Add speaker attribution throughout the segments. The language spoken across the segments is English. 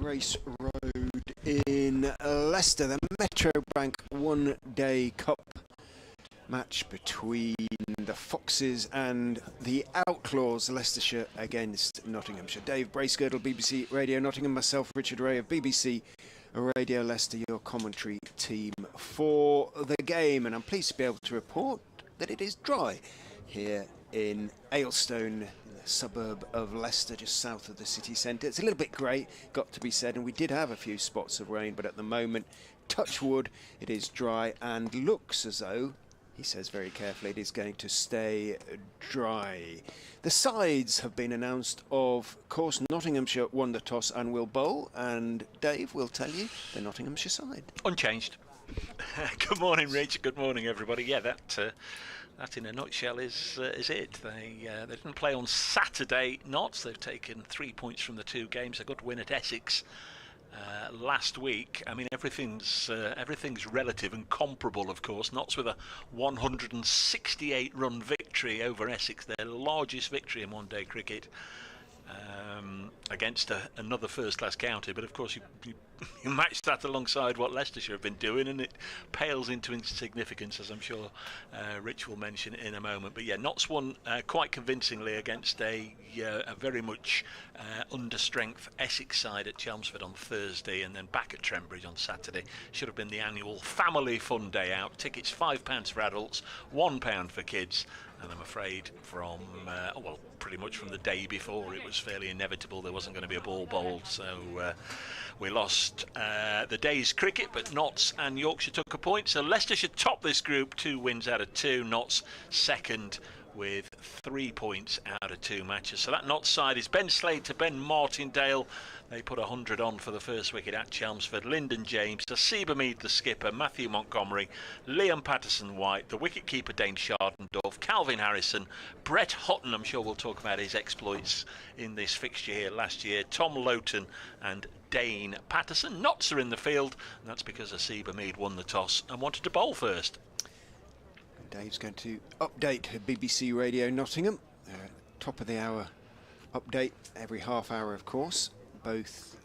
Speaker 1: Grace Road in Leicester, the Metrobank one-day cup match between the Foxes and the Outlaws, Leicestershire against Nottinghamshire. Dave Bracegirdle, BBC Radio Nottingham, myself, Richard Ray of BBC Radio Leicester, your commentary team for the game. And I'm pleased to be able to report that it is dry here in Aylestone, in the suburb of Leicester, just south of the city centre. It's a little bit grey, got to be said, and we did have a few spots of rain, but at the moment, touch wood, it is dry and looks as though, he says very carefully, it is going to stay dry. The sides have been announced. Of course, Nottinghamshire won the toss and will bowl, and Dave will tell you the Nottinghamshire side.
Speaker 2: Unchanged. Good morning, Rich. Good morning, everybody. Yeah, that in a nutshell is it. They didn't play on Saturday. They've taken 3 points from the two games. A good win at Essex last week. I mean, everything's relative and comparable, of course. Notts with a 168-run victory over Essex, their largest victory in one-day cricket, against another first-class county. But of course, you match that alongside what Leicestershire have been doing, and it pales into insignificance, as I'm sure Rich will mention in a moment. But yeah, Notts won quite convincingly against a very much under-strength Essex side at Chelmsford on Thursday, and then back at Trent Bridge on Saturday. Should have been the annual family fun day out. Tickets £5 for adults, £1 for kids. And I'm afraid from, pretty much from the day before, it was fairly inevitable there wasn't going to be a ball bowled. So we lost the day's cricket, but Notts and Yorkshire took a point. So Leicestershire top this group, 2 wins out of 2. Notts second with 3 points out of 2 matches. So that Notts side is Ben Slade to Ben Martindale. They put 100 on for the first wicket at Chelmsford. Lyndon James, Asiba Mead the skipper, Matthew Montgomery, Liam Patterson-White, the wicket-keeper Dane Shardendorf, Calvin Harrison, Brett Hutton, I'm sure we'll talk about his exploits in this fixture here last year, Tom Loughton and Dane Patterson. Notts are in the field, and that's because Asiba Mead won the toss and wanted to bowl first.
Speaker 1: Dave's going to update BBC Radio Nottingham. Top of the hour update every half hour, of course. Both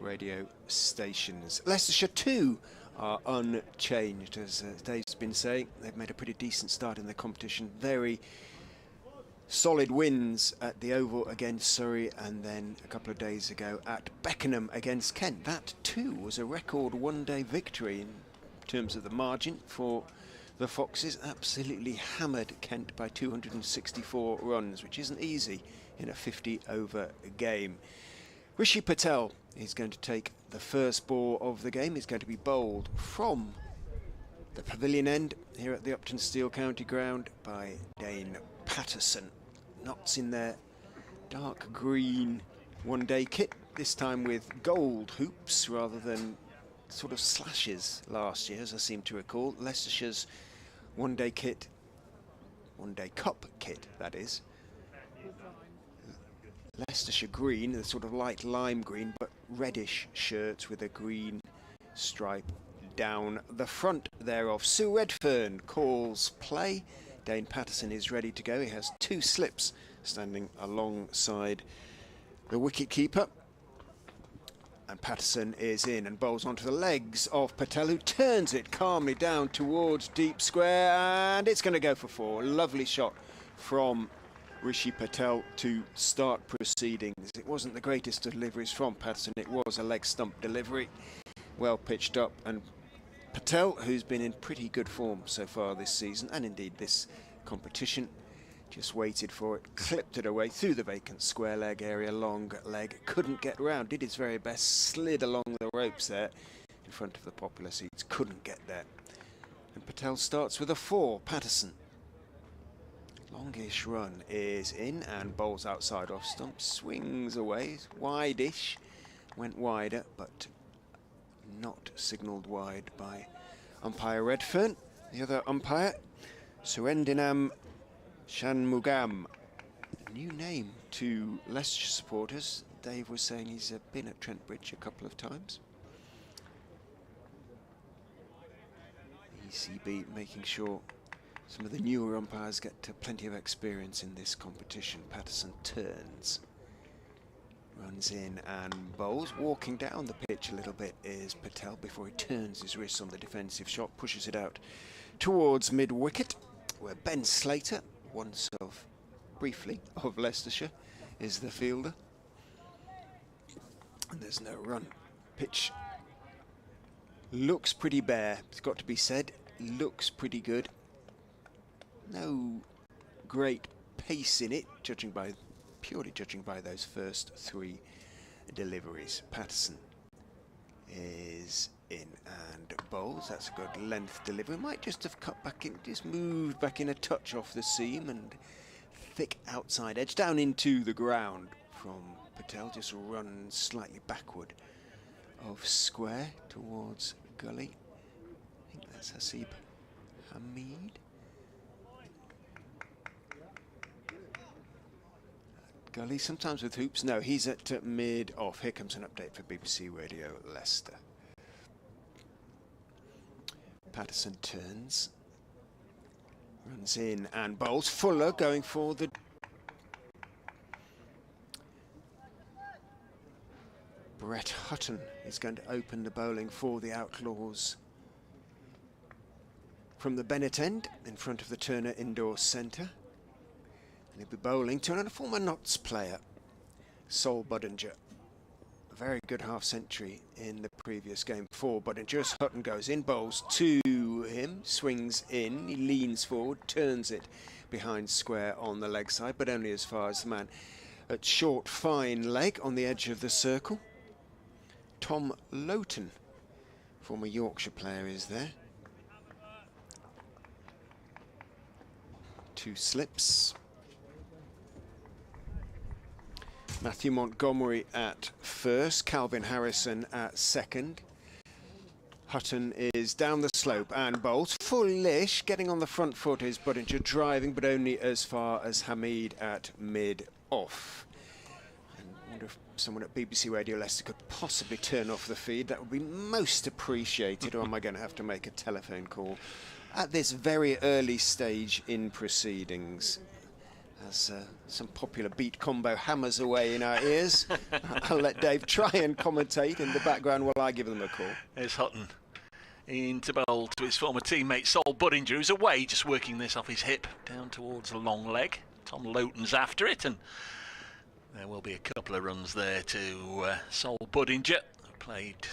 Speaker 1: radio stations. Leicestershire 2 are unchanged, as Dave's been saying. They've made a pretty decent start in the competition. Very solid wins at the Oval against Surrey, and then a couple of days ago at Beckenham against Kent. That too was a record one-day victory in terms of the margin for the Foxes. Absolutely hammered Kent by 264 runs, which isn't easy in a 50-over game. Rishi Patel is going to take the first ball of the game. He's going to be bowled from the pavilion end here at the Uptonsteel County Ground by Dane Patterson. Notts in their dark green one-day kit, this time with gold hoops rather than sort of slashes last year, as I seem to recall. Leicestershire's one-day kit, one-day cup kit, that is. Leicestershire green, the sort of light lime green, but reddish shirts with a green stripe down the front thereof. Sue Redfern calls play. Dane Patterson is ready to go. He has 2 slips standing alongside the wicket-keeper. And Patterson is in and bowls onto the legs of Patel, who turns it calmly down towards deep square, and it's going to go for 4. Lovely shot from Rishi Patel to start proceedings. It wasn't the greatest deliveries from Patterson. It was a leg stump delivery, well pitched up, and Patel, who's been in pretty good form so far this season and indeed this competition, just waited for it, clipped it away through the vacant square leg area, long leg, couldn't get round, did his very best, slid along the ropes there in front of the popular seats, couldn't get there. And Patel starts with a 4. Patterson, longish run, is in and bowls outside off stump, swings away, wide-ish, went wider, but not signalled wide by umpire Redfern. The other umpire, Surendinam Shanmugam, a new name to Leicestershire supporters. Dave was saying he's been at Trent Bridge a couple of times. ECB making sure some of the newer umpires get plenty of experience in this competition. Patterson turns. Runs in and bowls. Walking down the pitch a little bit is Patel before he turns his wrist on the defensive shot, pushes it out towards mid-wicket, where Ben Slater, once of, briefly, of Leicestershire, is the fielder. And there's no run. Pitch looks pretty bare, it's got to be said. Looks pretty good. No great pace in it, purely judging by those first 3 deliveries. Patterson is in and bowls. That's a good length delivery. Might just have cut back in, just moved back in a touch off the seam, and thick outside edge down into the ground from Patel. Just run slightly backward of square towards gully. I think that's Hasib Hamid. Gully, sometimes with hoops. No, he's at mid-off. Here comes an update for BBC Radio Leicester. Patterson turns. Runs in and bowls. Fuller going for the... Brett Hutton is going to open the bowling for the Outlaws from the Bennett end in front of the Turner Indoor Centre. And he'll be bowling to a former Notts player, Sol Budinger. A very good half-century in the previous game for Budinger. As Hutton goes in, bowls to him, swings in, he leans forward, turns it behind square on the leg side, but only as far as the man at short, fine leg on the edge of the circle. Tom Loughton, former Yorkshire player, is there. 2 slips. Matthew Montgomery at first, Calvin Harrison at second. Hutton is down the slope and bowls. Fullish, getting on the front foot is Budinger, driving, but only as far as Hamid at mid-off. I wonder if someone at BBC Radio Leicester could possibly turn off the feed. That would be most appreciated, or am I going to have to make a telephone call at this very early stage in proceedings? As some popular beat combo hammers away in our ears. I'll let Dave try and commentate in the background while I give them a call.
Speaker 2: There's Hutton into bowl to his former teammate Sol Budinger, who's away, just working this off his hip down towards the long leg. Tom Loughton's after it, and there will be a couple of runs there to Sol Budinger, who played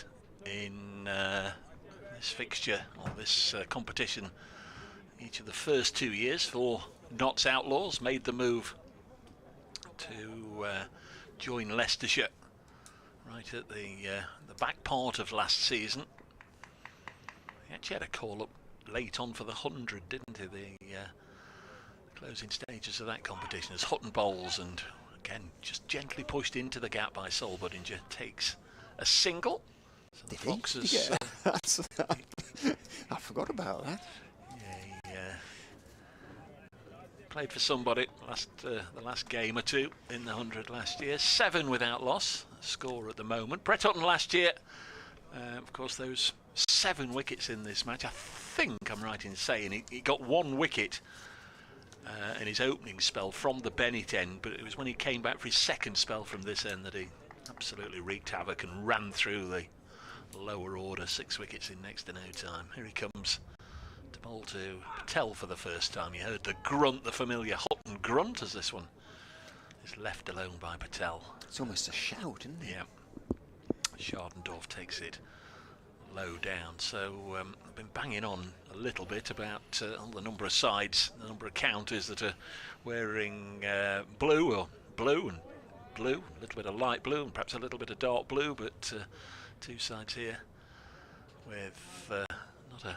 Speaker 2: in this fixture, or this competition, each of the first 2 years for Notts Outlaws. Made the move to join Leicestershire right at the back part of last season. He actually had a call up late on for the 100, didn't he? The closing stages of that competition as Hutton bowls, and again just gently pushed into the gap by Sol Budinger. Takes a single. So the Foxes.
Speaker 1: I forgot about that.
Speaker 2: Yeah, played for somebody the last game or two in the 100 last year. 7 without loss, score at the moment. Brett Hutton last year, of course, those 7 wickets in this match. I think I'm right in saying he got 1 wicket in his opening spell from the Bennett end, but it was when he came back for his second spell from this end that he absolutely wreaked havoc and ran through the lower order. 6 wickets in next to no time. Here he comes to bowl to Patel for the first time. You heard the grunt, the familiar Hutton grunt, as this one is left alone by Patel.
Speaker 1: It's almost a shout, isn't it?
Speaker 2: Yeah. Schardendorf takes it low down. So I've been banging on a little bit about the number of sides, the number of counters that are wearing blue, or blue and blue, a little bit of light blue and perhaps a little bit of dark blue, but 2 sides here with not a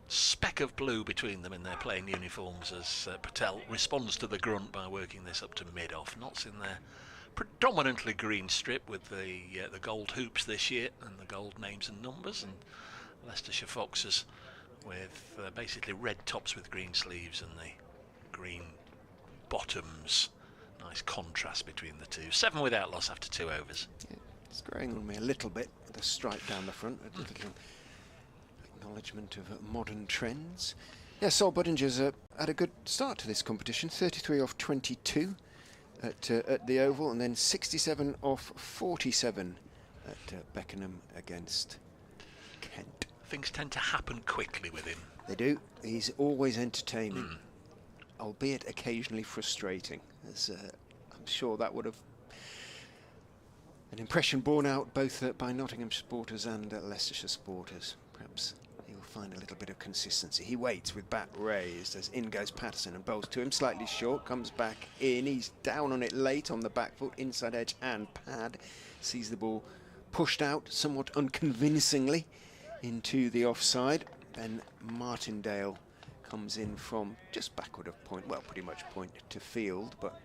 Speaker 2: speck of blue between them in their playing uniforms, as Patel responds to the grunt by working this up to mid-off. Notts in their predominantly green strip with the gold hoops this year and the gold names and numbers, and Leicestershire Foxes with basically red tops with green sleeves and the green bottoms. Nice contrast between the two. 7 without loss after 2 overs.
Speaker 1: Yeah, it's growing on me a little bit with a stripe down the front, a little acknowledgement of modern trends. Yeah, Sol Budinger's had a good start to this competition. 33 off 22. at the Oval, and then 67 off 47 at Beckenham against Kent.
Speaker 2: Things tend to happen quickly with him.
Speaker 1: They do. He's always entertaining, albeit occasionally frustrating. As I'm sure that would have an impression borne out both by Nottingham supporters and Leicestershire supporters. Perhaps he'll find a little bit of consistency. He waits with bat raised as in goes Patterson and bowls to him, slightly short, comes back in. He's down on it late on the back foot, inside edge and pad. Sees the ball pushed out somewhat unconvincingly into the offside. Then Martindale comes in from just backward of point, well, pretty much point to field, but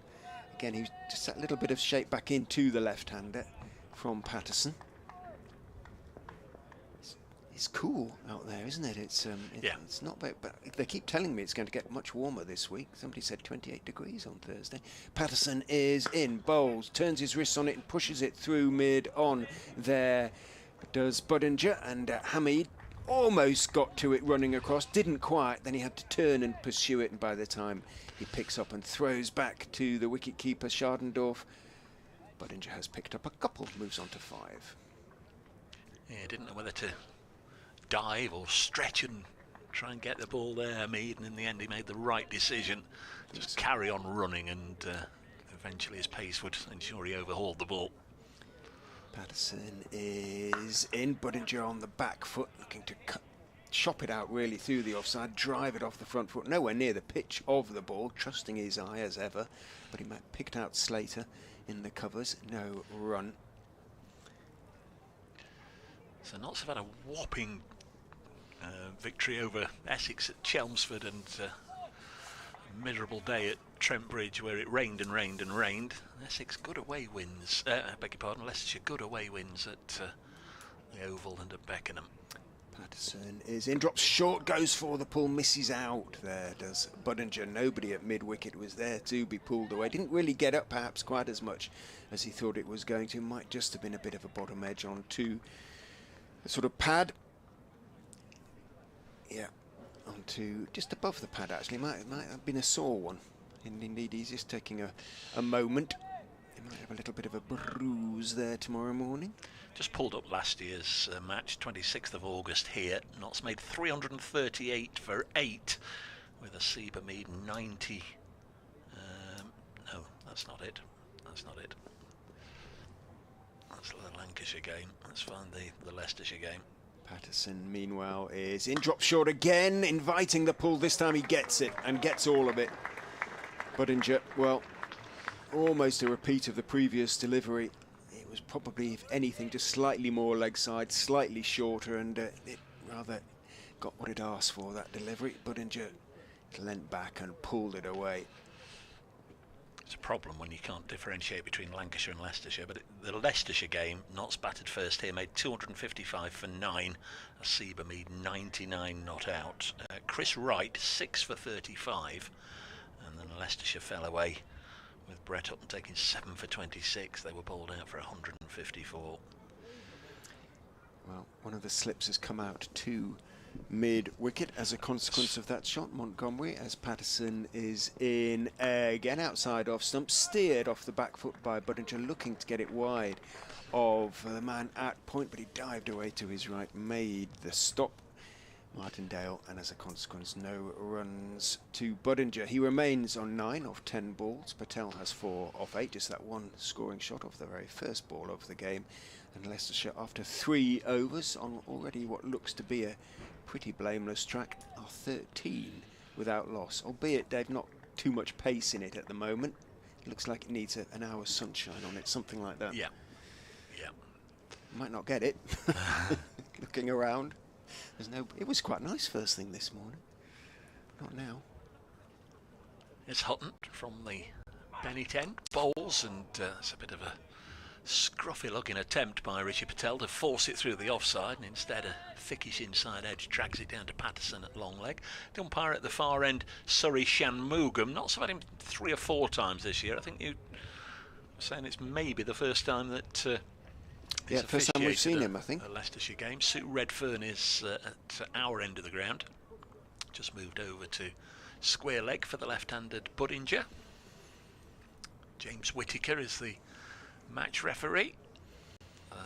Speaker 1: again, he's just that little bit of shape back into the left-hander from Patterson. It's cool out there, isn't it? It's not bad, but they keep telling me it's going to get much warmer this week. Somebody said 28 degrees on Thursday. Patterson is in, bowls, turns his wrists on it and pushes it through mid on there. Does Budinger, and Hamid almost got to it running across, didn't quite, then he had to turn and pursue it, and by the time he picks up and throws back to the wicket-keeper Schardendorf, Budinger has picked up a couple, moves on to 5.
Speaker 2: Yeah, didn't know whether to dive or stretch and try and get the ball there, Hamid, and in the end he made the right decision. Just carry on running, and eventually his pace would ensure he overhauled the ball.
Speaker 1: Patterson is in, Budinger on the back foot, looking to chop it out really through the offside, drive it off the front foot, nowhere near the pitch of the ball, trusting his eye as ever, but he picked out Slater in the covers, no run.
Speaker 2: So Notts have had a whopping victory over Essex at Chelmsford, and a miserable day at Trent Bridge where it rained and rained and rained. Essex good away wins, I beg your pardon, Leicestershire good away wins at the Oval and at Beckenham.
Speaker 1: Patterson is in, drops short, goes for the pull, misses out. There does Budinger. Nobody at mid-wicket was there to be pulled away. Didn't really get up perhaps quite as much as he thought it was going to. Might just have been a bit of a bottom edge onto a sort of pad. Yeah, onto just above the pad actually. Might have been a sore one. And indeed, he's just taking a moment. He might have a little bit of a bruise there tomorrow morning.
Speaker 2: Just pulled up last year's match, 26th of August here. Notts made 338 for 8 with a Seba Mead 90. No, that's not it. That's not it. That's the Lancashire game. Let's find the Leicestershire game.
Speaker 1: Patterson, meanwhile, is in, drop short again, inviting the pull. This time he gets it, and gets all of it. Budinger, well, almost a repeat of the previous delivery. It was probably, if anything, just slightly more leg side, slightly shorter, and it rather got what it asked for, that delivery. Budinger leant back and pulled it away.
Speaker 2: It's a problem when you can't differentiate between Lancashire and Leicestershire, but the Leicestershire game, Notts batted first here, made 255 for 9, a Seba Mead 99 not out. Chris Wright 6 for 35, and then Leicestershire fell away with Brett Hutton taking 7 for 26. They were bowled out for 154.
Speaker 1: Well, one of the slips has come out to mid-wicket as a consequence of that shot. Montgomery, as Patterson is in again outside off stump, steered off the back foot by Budinger, looking to get it wide of the man at point, but he dived away to his right, made the stop. Martindale, and as a consequence, no runs to Budinger. He remains on 9 of 10 balls. Patel has 4 off 8, just that one scoring shot off the very first ball of the game. And Leicestershire, after 3 overs on already what looks to be a pretty blameless track, are 13 without loss, albeit they've not too much pace in it at the moment. It looks like it needs an hour's sunshine on it, something like that.
Speaker 2: Yeah.
Speaker 1: Might not get it. Looking around. It was quite nice first thing this morning. Not now.
Speaker 2: It's Hutton from the Bennett end, bowls, and it's a bit of a scruffy looking attempt by Richie Patel to force it through the offside, and instead a thickish inside edge drags it down to Patterson at long leg. The umpire at the far end, Surrey Shanmugam. Not so had him 3 or 4 times this year. I think you were saying it's maybe the first time that
Speaker 1: yeah, first time we've seen him, I think.
Speaker 2: A Leicestershire game. Sue Redfern is at our end of the ground. Just moved over to square leg for the left-handed Budinger. James Whittaker is the match referee.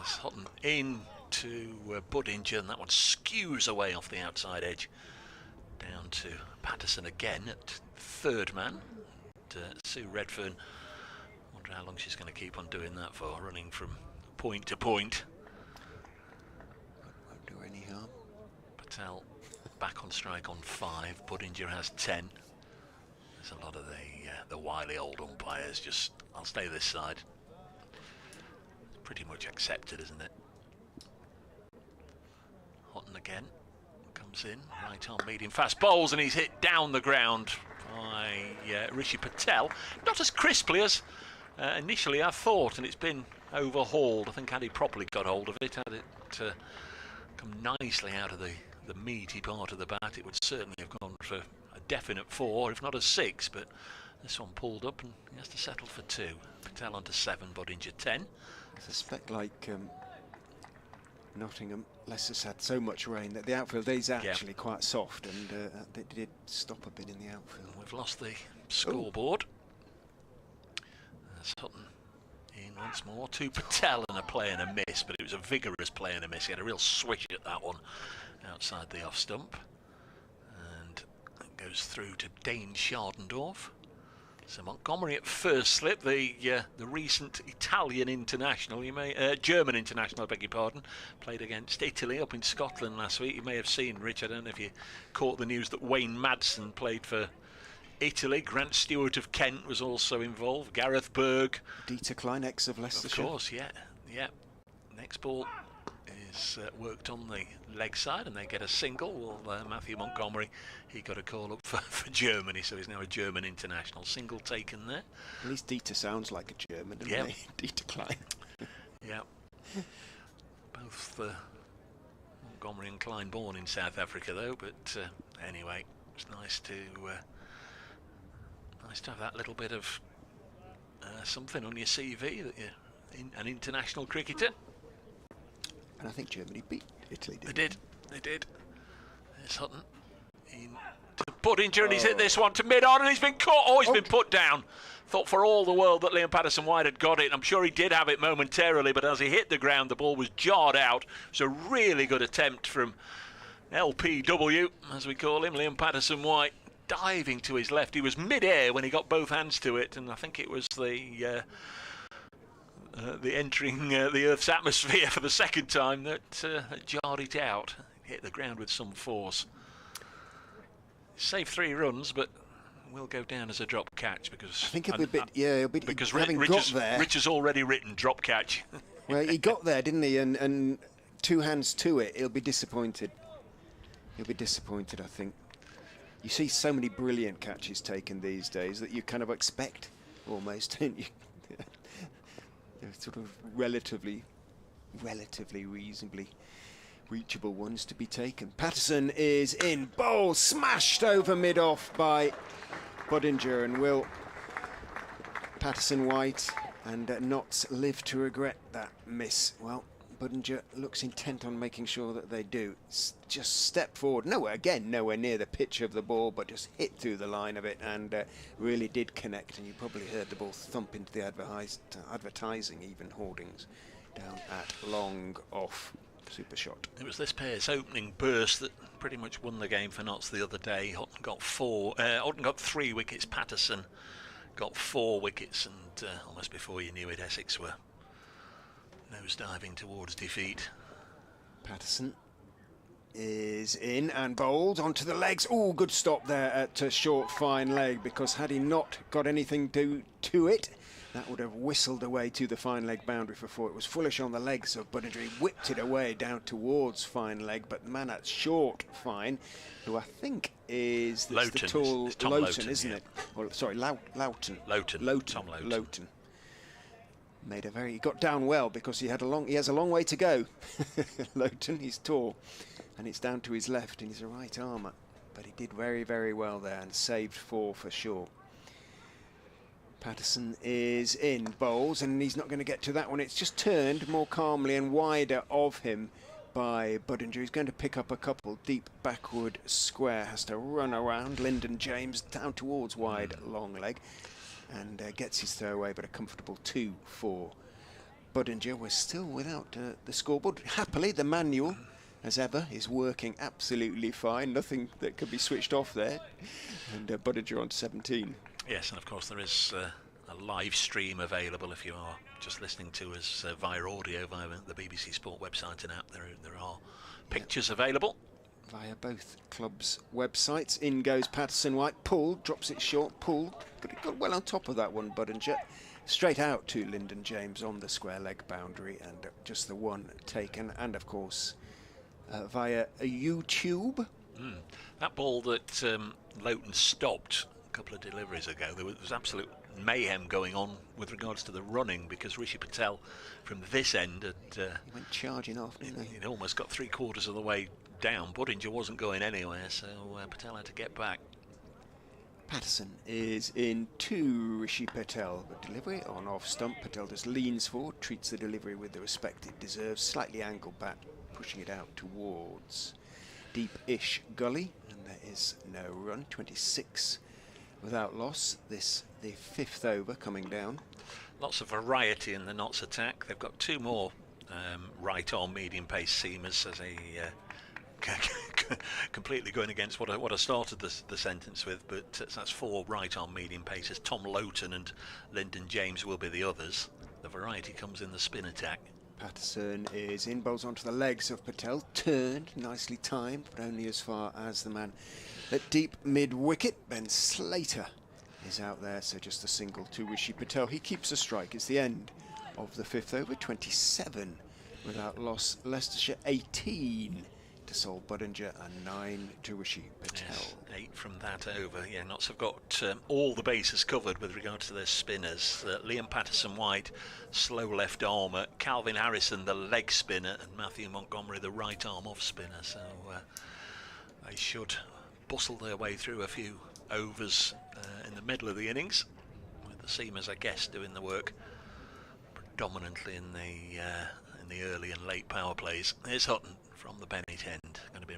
Speaker 2: As Hutton in to Budinger, and that one skews away off the outside edge. Down to Patterson again at third man. And, Sue Redfern, wonder how long she's going to keep on doing that for, running from point to point.
Speaker 1: Won't do any harm.
Speaker 2: Patel back on strike on 5. Budinger has 10. There's a lot of the wily old umpires just, I'll stay this side. It's pretty much accepted, isn't it? Hutton again comes in, right arm medium fast bowls, and he's hit down the ground by Rishi Patel. Not as crisply as initially I thought, and it's been overhauled. I think had he properly got hold of it, had it come nicely out of the meaty part of the bat, it would certainly have gone for a definite 4, if not a 6, but this one pulled up and he has to settle for 2. Patel onto 7, Budinger 10.
Speaker 1: I suspect, like Nottingham, Leicester's had so much rain that the outfield is actually quite soft, and they did stop a bit in the outfield.
Speaker 2: We've lost the scoreboard. As Hutton in once more to Patel, and a play and a miss, but it was a vigorous play and a miss. He had a real swish at that one outside the off stump, and it goes through to Dane Schardendorf. So Montgomery at first slip, the recent Italian international, German international, I beg your pardon, played against Italy up in Scotland last week. You may have seen, Rich, I don't know if you caught the news that Wayne Madsen played for Italy. Grant Stewart of Kent was also involved. Gareth Berg.
Speaker 1: Dieter Klein, ex of Leicestershire.
Speaker 2: Of course, yeah. Next ball is worked on the leg side, and they get a single. Well, Matthew Montgomery, he got a call up for Germany, so he's now a German international. Single taken there.
Speaker 1: At least Dieter sounds like a German, doesn't he? Dieter Klein.
Speaker 2: Yeah. Both Montgomery and Klein born in South Africa, though. But anyway, it's nice to have that little bit of something on your CV that you're an international cricketer.
Speaker 1: And I think Germany beat Italy, didn't
Speaker 2: they? They did. There's Hutton in to Budinger, and he's hit this one to mid-on, and he's been caught. Oh, he's been put down. Thought for all the world that Liam Patterson-White had got it. I'm sure he did have it momentarily, but as he hit the ground, the ball was jarred out. It was a really good attempt from LPW, as we call him, Liam Patterson-White, diving to his left. He was mid-air when he got both hands to it, and I think it was the entering the Earth's atmosphere for the second time that jarred it out. Hit the ground with some force. Saved 3 runs, but will go down as a drop catch because
Speaker 1: I think it'll be a bit. It'll be
Speaker 2: because Rich has already written drop catch.
Speaker 1: Well, he got there, didn't he? And 2 hands to it. He'll be disappointed. He'll be disappointed, I think. You see so many brilliant catches taken these days that you kind of expect almost, don't you? They're sort of relatively reasonably reachable ones to be taken. Patterson is in, bowl smashed over mid-off by Budinger, and will Patterson-White and Knotts live to regret that miss? Well, Budinger looks intent on making sure that they do. Just step forward, nowhere near the pitch of the ball, but just hit through the line of it, and really did connect. And you probably heard the ball thump into the advertising even hoardings down at long off. Super shot. It
Speaker 2: was this pair's opening burst that pretty much won the game for Knotts the other day. Hutton got 3 wickets. Patterson got 4 wickets, and almost before you knew it, Essex were nose diving towards defeat.
Speaker 1: Patterson is in and bowled onto the legs. Oh, good stop there at a short fine leg, because had he not got anything to it, that would have whistled away to the fine leg boundary for 4. It was foolish on the legs of Budinger. He whipped it away down towards fine leg, but the man at short fine, who I think is the tall Loughton, isn't it? Well, sorry, Loughton.
Speaker 2: Tom Loughton.
Speaker 1: He got down well, because he has a long way to go. Loughton, he's tall, and it's down to his left, and he's a right armour, but he did very, very well there and saved 4 for sure. Patterson is in, bowls, and he's not going to get to that one. It's just turned more calmly and wider of him by Budinger. He's going to pick up a couple. Deep backward square, has to run around Lyndon James down towards wide long leg. and gets his throw away, but a comfortable 2 for Budinger. We're still without the scoreboard. Happily, the manual, as ever, is working absolutely fine. Nothing that could be switched off there. And Budinger on 17.
Speaker 2: Yes, and of course there is a live stream available if you are just listening to us via audio, via the BBC Sport website and app. There are pictures available.
Speaker 1: Via both clubs' websites. In goes Patterson-White. Pull, drops it short. Pull, but it got well on top of that one, Budinger. Straight out to Lyndon James on the square leg boundary, and just the one taken. And of course, via a YouTube.
Speaker 2: That ball that Loughton stopped a couple of deliveries ago, there was absolute mayhem going on with regards to the running, because Rishi Patel from this end
Speaker 1: he went charging off, didn't he?
Speaker 2: It almost got 3/4 of the way down. Budinger wasn't going anywhere, so Patel had to get back.
Speaker 1: Patterson is in to Rishi Patel, but delivery on off stump. Patel just leans forward, treats the delivery with the respect it deserves, slightly angled back, pushing it out towards deep-ish gully, and there is no run. 26 without loss. This the 5th over coming down.
Speaker 2: Lots of variety in the Notts attack. They've got 2 more right-arm medium-pace seamers as a completely going against what I started the sentence with, but that's 4 right-arm medium paces. Tom Loughton and Lyndon James will be the others. The variety comes in the spin attack.
Speaker 1: Patterson is in, bowls onto the legs of Patel, turned, nicely timed, but only as far as the man at deep mid-wicket. Ben Slater is out there, so just a single to Rishi Patel. He keeps a strike. It's the end of the 5th over. 27 without loss. Leicestershire 18 to Sol Budinger and 9 to Rishi Patel.
Speaker 2: Yes, 8 from that over. Yeah, Notts have got all the bases covered with regards to their spinners. Liam Patterson-White, slow left armour, Calvin Harrison, the leg spinner, and Matthew Montgomery, the right arm off spinner. So they should bustle their way through a few overs in the middle of the innings, with the seamers, I guess, doing the work predominantly in the early and late power plays. Here's Hutton from the Bennett end, going to be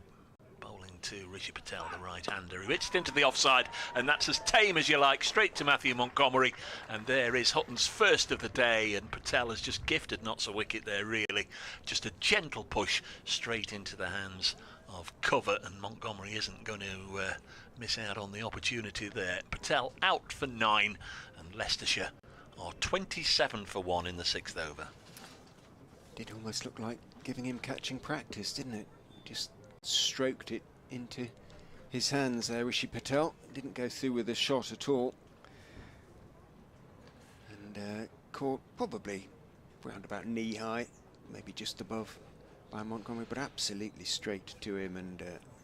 Speaker 2: bowling to Rishi Patel, the right-hander, who hits it into the offside, and that's as tame as you like, straight to Matthew Montgomery, and there is Hutton's first of the day, and Patel has just gifted Notts a wicket there, really. Just a gentle push straight into the hands of cover, and Montgomery isn't going to miss out on the opportunity there. Patel out for 9, and Leicestershire are 27 for 1 in the 6th over.
Speaker 1: Did almost look like giving him catching practice, didn't it? Just stroked it into his hands there. Rishi Patel didn't go through with the shot at all, and caught probably round about knee high, maybe just above by Montgomery, but absolutely straight to him, and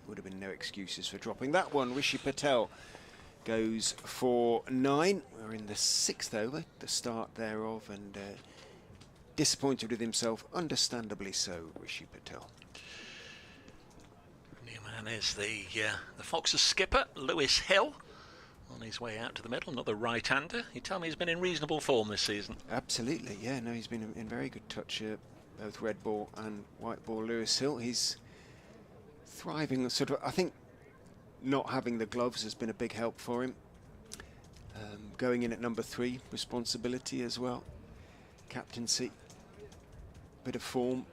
Speaker 1: would have been no excuses for dropping that one. Rishi Patel goes for 9. We're in the 6th over, the start thereof, and disappointed with himself, understandably so, Rishi Patel.
Speaker 2: New man is the Foxes skipper, Lewis Hill, on his way out to the middle, another right-hander. You tell me he's been in reasonable form this season.
Speaker 1: Absolutely, yeah, no, he's been in very good touch, both red ball and white ball. Lewis Hill, he's thriving, sort of, I think not having the gloves has been a big help for him. Going in at number 3, responsibility as well. Captaincy, bit of form,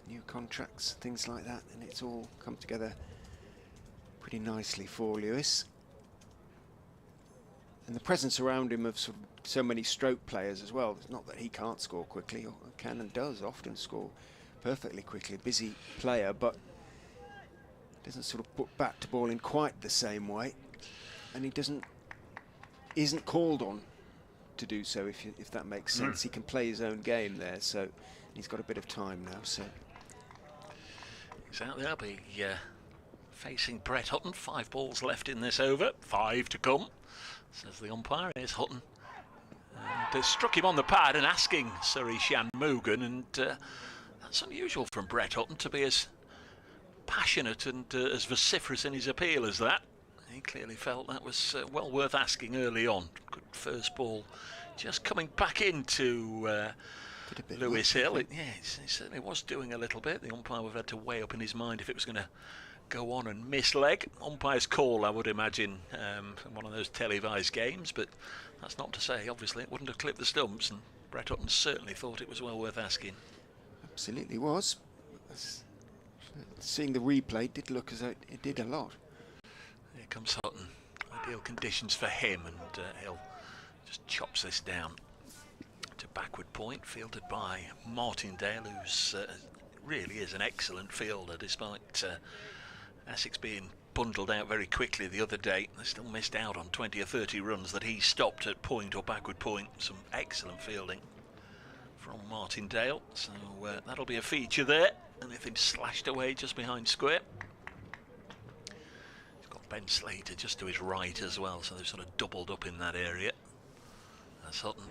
Speaker 1: new contracts, things like that, and it's all come together pretty nicely for Lewis. And the presence around him of so many stroke players as well. It's not that he can't score quickly, or can and does often score perfectly quickly. Busy player, but doesn't sort of put bat to ball in quite the same way, and he isn't called on to do so, if that makes sense. He can play his own game there, so he's got a bit of time now. So
Speaker 2: he's out there, be facing Brett Hutton. 5 balls left in this over, 5 to come, says the umpire. Here's Hutton, and struck him on the pad and asking Surrey Shanmugam, and that's unusual from Brett Hutton to be as passionate and as vociferous in his appeal as that. He clearly felt that was well worth asking early on. Good first ball, just coming back into Lewis Hill. He certainly was doing a little bit. The umpire would have had to weigh up in his mind if it was going to go on and miss leg. Umpire's call, I would imagine, one of those televised games, but that's not to say, obviously, it wouldn't have clipped the stumps, and Brett Hutton certainly thought it was well worth asking.
Speaker 1: Absolutely was. Seeing the replay, did look as though it did a lot.
Speaker 2: Here comes Hutton. Ideal conditions for him, and he'll just chops this down to backward point, fielded by Martindale, who's really is an excellent fielder, despite Essex being bundled out very quickly the other day. They still missed out on 20 or 30 runs that he stopped at point or backward point. Some excellent fielding from Martindale, so that'll be a feature there. Anything slashed away just behind square. He's got Ben Slater just to his right as well, so they've sort of doubled up in that area. As Hutton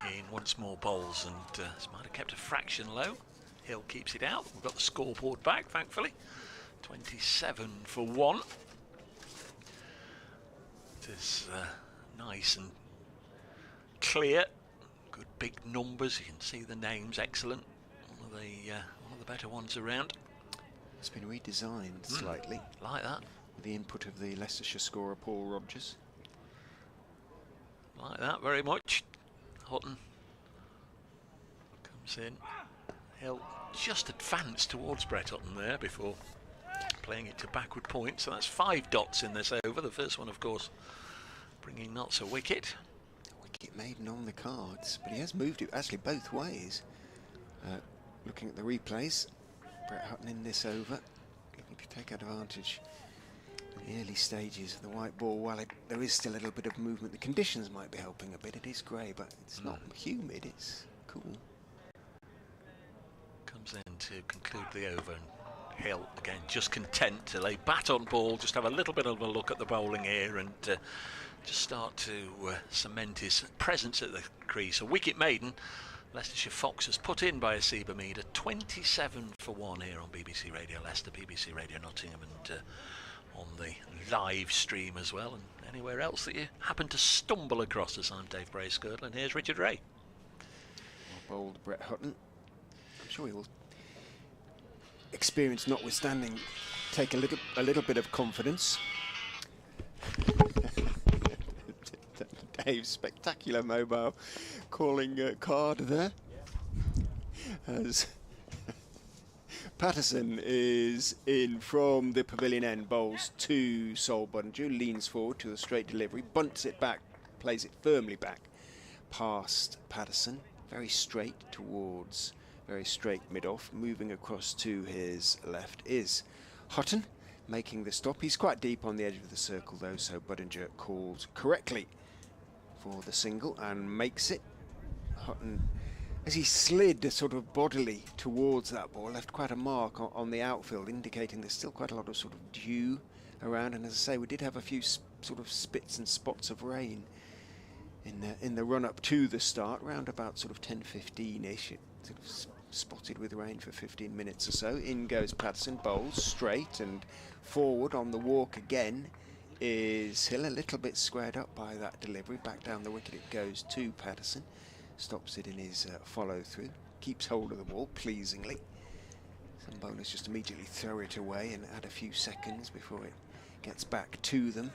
Speaker 2: in once more bowls, and this might have kept a fraction low. Hill keeps it out. We've got the scoreboard back, thankfully. 27 for 1. It is nice and clear. Good big numbers. You can see the names. Excellent. One of the better ones around.
Speaker 1: It's been redesigned slightly.
Speaker 2: Like that.
Speaker 1: With the input of the Leicestershire scorer Paul Rogers.
Speaker 2: Like that very much. Hutton comes in. Hill just advanced towards Brett Hutton there before playing it to backward point. So that's 5 dots in this over. The first one, of course, bringing Notts a wicket.
Speaker 1: Wicket maiden on the cards, but he has moved it actually both ways. Looking at the replays, Brett Hutton in this over, looking to take advantage in the early stages of the white ball. While there is still a little bit of movement, the conditions might be helping a bit. It is grey, but it's not humid, it's cool.
Speaker 2: Comes in to conclude the over, and Hill again just content to lay bat on ball, just have a little bit of a look at the bowling here, and just start to cement his presence at the crease. A wicket maiden Leicestershire Fox has put in by Asiba Meader. 27 for 1 here on BBC Radio Leicester, BBC Radio Nottingham, and on the live stream as well, and anywhere else that you happen to stumble across us. I'm Dave Bracegirdle, and here's Richard Ray.
Speaker 1: Well bowled, Brett Hutton. I'm sure he will, experience notwithstanding, take a little bit of confidence. Dave's spectacular mobile calling card there. As Patterson is in from the pavilion end, bowls to Sol Budinger, leans forward to a straight delivery, bunts it back, plays it firmly back past Patterson, very straight towards, very straight mid-off. Moving across to his left is Hutton, making the stop. He's quite deep on the edge of the circle though, so Budinger calls correctly for the single and makes it. Hutton, as he slid sort of bodily towards that ball, left quite a mark on the outfield, indicating there's still quite a lot of sort of dew around. And as I say, we did have a few sort of spits and spots of rain in the run up to the start, round about sort of 10:15ish. It sort of spotted with rain for 15 minutes or so. In goes Patterson, bowls straight and forward on the walk again. Is Hill, a little bit squared up by that delivery. Back down the wicket it goes to Patterson. Stops it in his follow through. Keeps hold of the ball pleasingly. Some bowlers just immediately throw it away and add a few seconds before it gets back to them.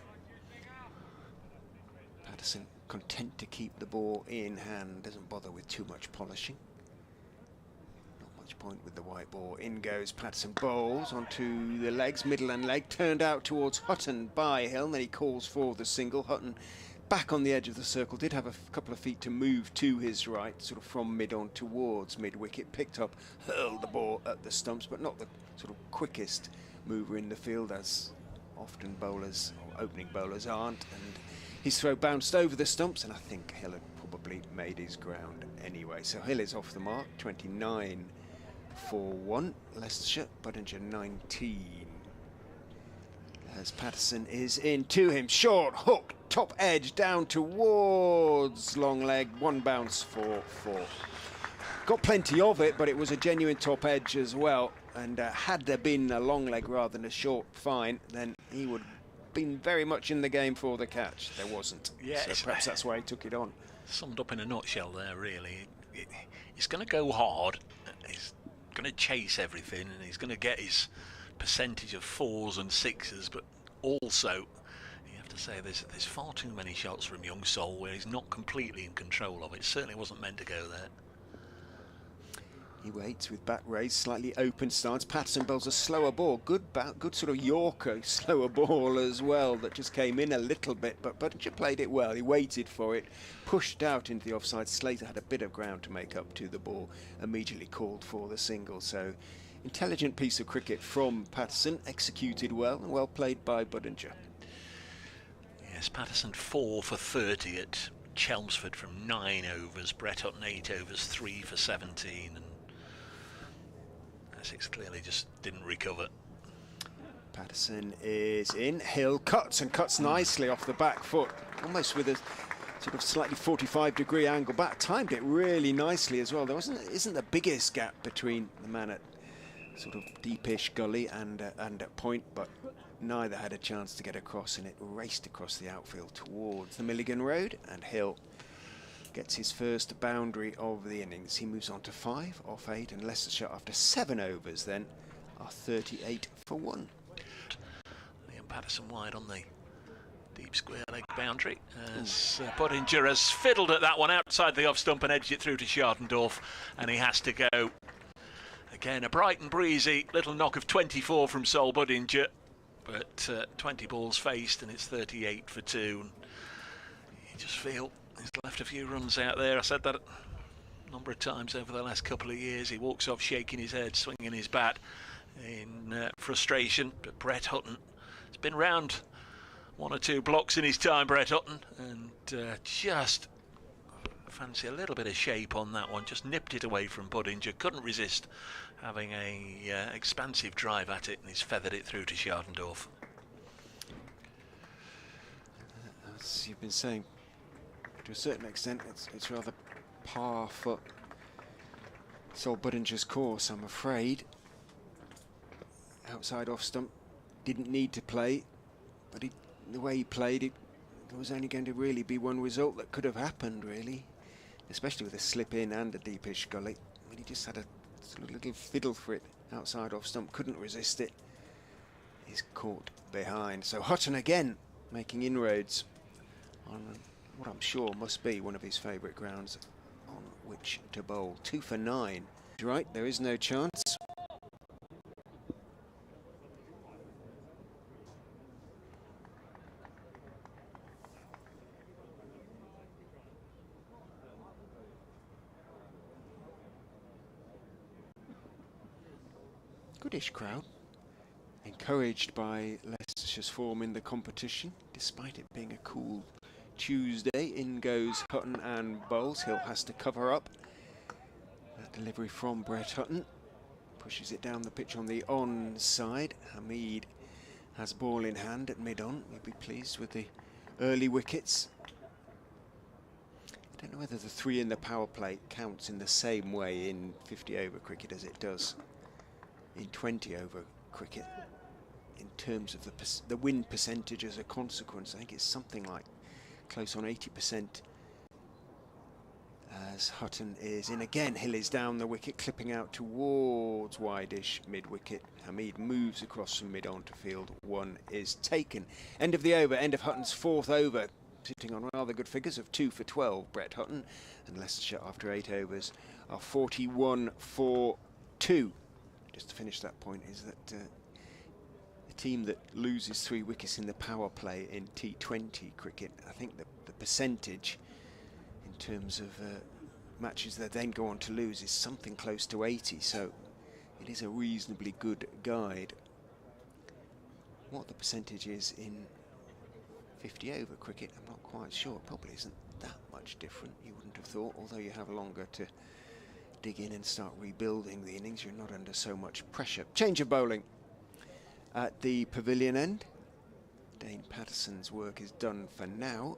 Speaker 1: Patterson content to keep the ball in hand, doesn't bother with too much polishing. Point with the white ball. In goes Patterson, bowls onto the legs, middle and leg, turned out towards Hutton by Hill, and then he calls for the single. Hutton back on the edge of the circle, did have a couple of feet to move to his right, sort of from mid on towards mid wicket, picked up, hurled the ball at the stumps, but not the sort of quickest mover in the field, as often bowlers or opening bowlers aren't, and his throw bounced over the stumps, and I think Hill had probably made his ground anyway. So Hill is off the mark. 29 for 1, Leicestershire. Budinger 19. As Patterson is in to him, short hook, top edge down towards long leg, one bounce for 4. Got plenty of it, but it was a genuine top edge as well, and had there been a long leg rather than a short fine, then he would have been very much in the game for the catch. There wasn't.
Speaker 2: Yes.
Speaker 1: So perhaps that's why he took it on.
Speaker 2: Summed up in a nutshell there, really. He's going to go hard. He's going to chase everything, and he's going to get his percentage of 4s and 6s, but also you have to say there's far too many shots from young Sol where he's not completely in control of it. Certainly wasn't meant to go there.
Speaker 1: He waits with back raised, slightly open stance. Patterson bowls a slower ball. Good sort of Yorker slower ball as well that just came in a little bit, but Buttinger played it well. He waited for it, pushed out into the offside. Slater had a bit of ground to make up to the ball, immediately called for the single. So intelligent piece of cricket from Patterson, executed well and well played by Buttinger.
Speaker 2: Yes, Patterson 4 for 30 at Chelmsford from 9 overs. Brett Hutton 8 overs, 3 for 17, and Essex clearly just didn't recover.
Speaker 1: Patterson is in. Hill cuts nicely off the back foot, almost with a sort of slightly 45-degree angle back. Timed it really nicely as well. There isn't the biggest gap between the man at sort of deepish gully and at point, but neither had a chance to get across, and it raced across the outfield towards the Milligan Road, and Hill gets his first boundary of the innings. He moves on to 5 off 8, and Leicestershire, after 7 overs then, are 38 for 1.
Speaker 2: Liam Patterson wide on the deep square leg boundary as Buttinger has fiddled at that one outside the off stump and edged it through to Schartendorf, and he has to go. Again, a bright and breezy little knock of 24 from Sol Buttinger, but 20 balls faced and it's 38 for 2. You just feel he's left a few runs out there. I said that a number of times over the last couple of years. He walks off shaking his head, swinging his bat in frustration. But Brett Hutton has been round 1 or 2 blocks in his time, Brett Hutton, and just fancy a little bit of shape on that one. Just nipped it away from Buttinger. Couldn't resist having a expansive drive at it, and he's feathered it through to Schartendorf.
Speaker 1: As you've been saying, to a certain extent, it's rather par for Sol Buttinger's course, I'm afraid. Outside off stump, didn't need to play, but the way he played it, there was only going to really be one result that could have happened, really, especially with a slip in and a deepish gully. I mean, he just had a sort of little fiddle for it outside off stump, couldn't resist it. He's caught behind. So Hutton again making inroads on what I'm sure must be one of his favourite grounds on which to bowl. 2 for 9. Right, there is no chance. Goodish crowd, encouraged by Leicestershire's form in the competition, despite it being a cool Tuesday. In goes Hutton and bowls. Hill has to cover up. That delivery from Brett Hutton pushes it down the pitch on the on side. Hamid has ball in hand at mid-on. We'll be pleased with the early wickets. I don't know whether the 3 in the power play counts in the same way in 50 over cricket as it does in 20 over cricket, in terms of the win percentage as a consequence. I think it's something like close on 80%, as Hutton is in again. Hill is down the wicket, clipping out towards wide-ish mid-wicket. Hamid moves across from mid-on to field. 1 is taken. End of the over, end of Hutton's 4th over, sitting on rather good figures of 2 for 12, Brett Hutton, and Leicestershire after 8 overs are 41 for 2. Just to finish that point, is that the team that loses 3 wickets in the power play in T20 cricket, I think the percentage in terms of matches that then go on to lose is something close to 80, so it is a reasonably good guide. What the percentage is in 50 over cricket, I'm not quite sure. It probably isn't that much different, you wouldn't have thought, although you have longer to dig in and start rebuilding the innings. You're not under so much pressure. Change of bowling at the pavilion end. Dane Patterson's work is done for now,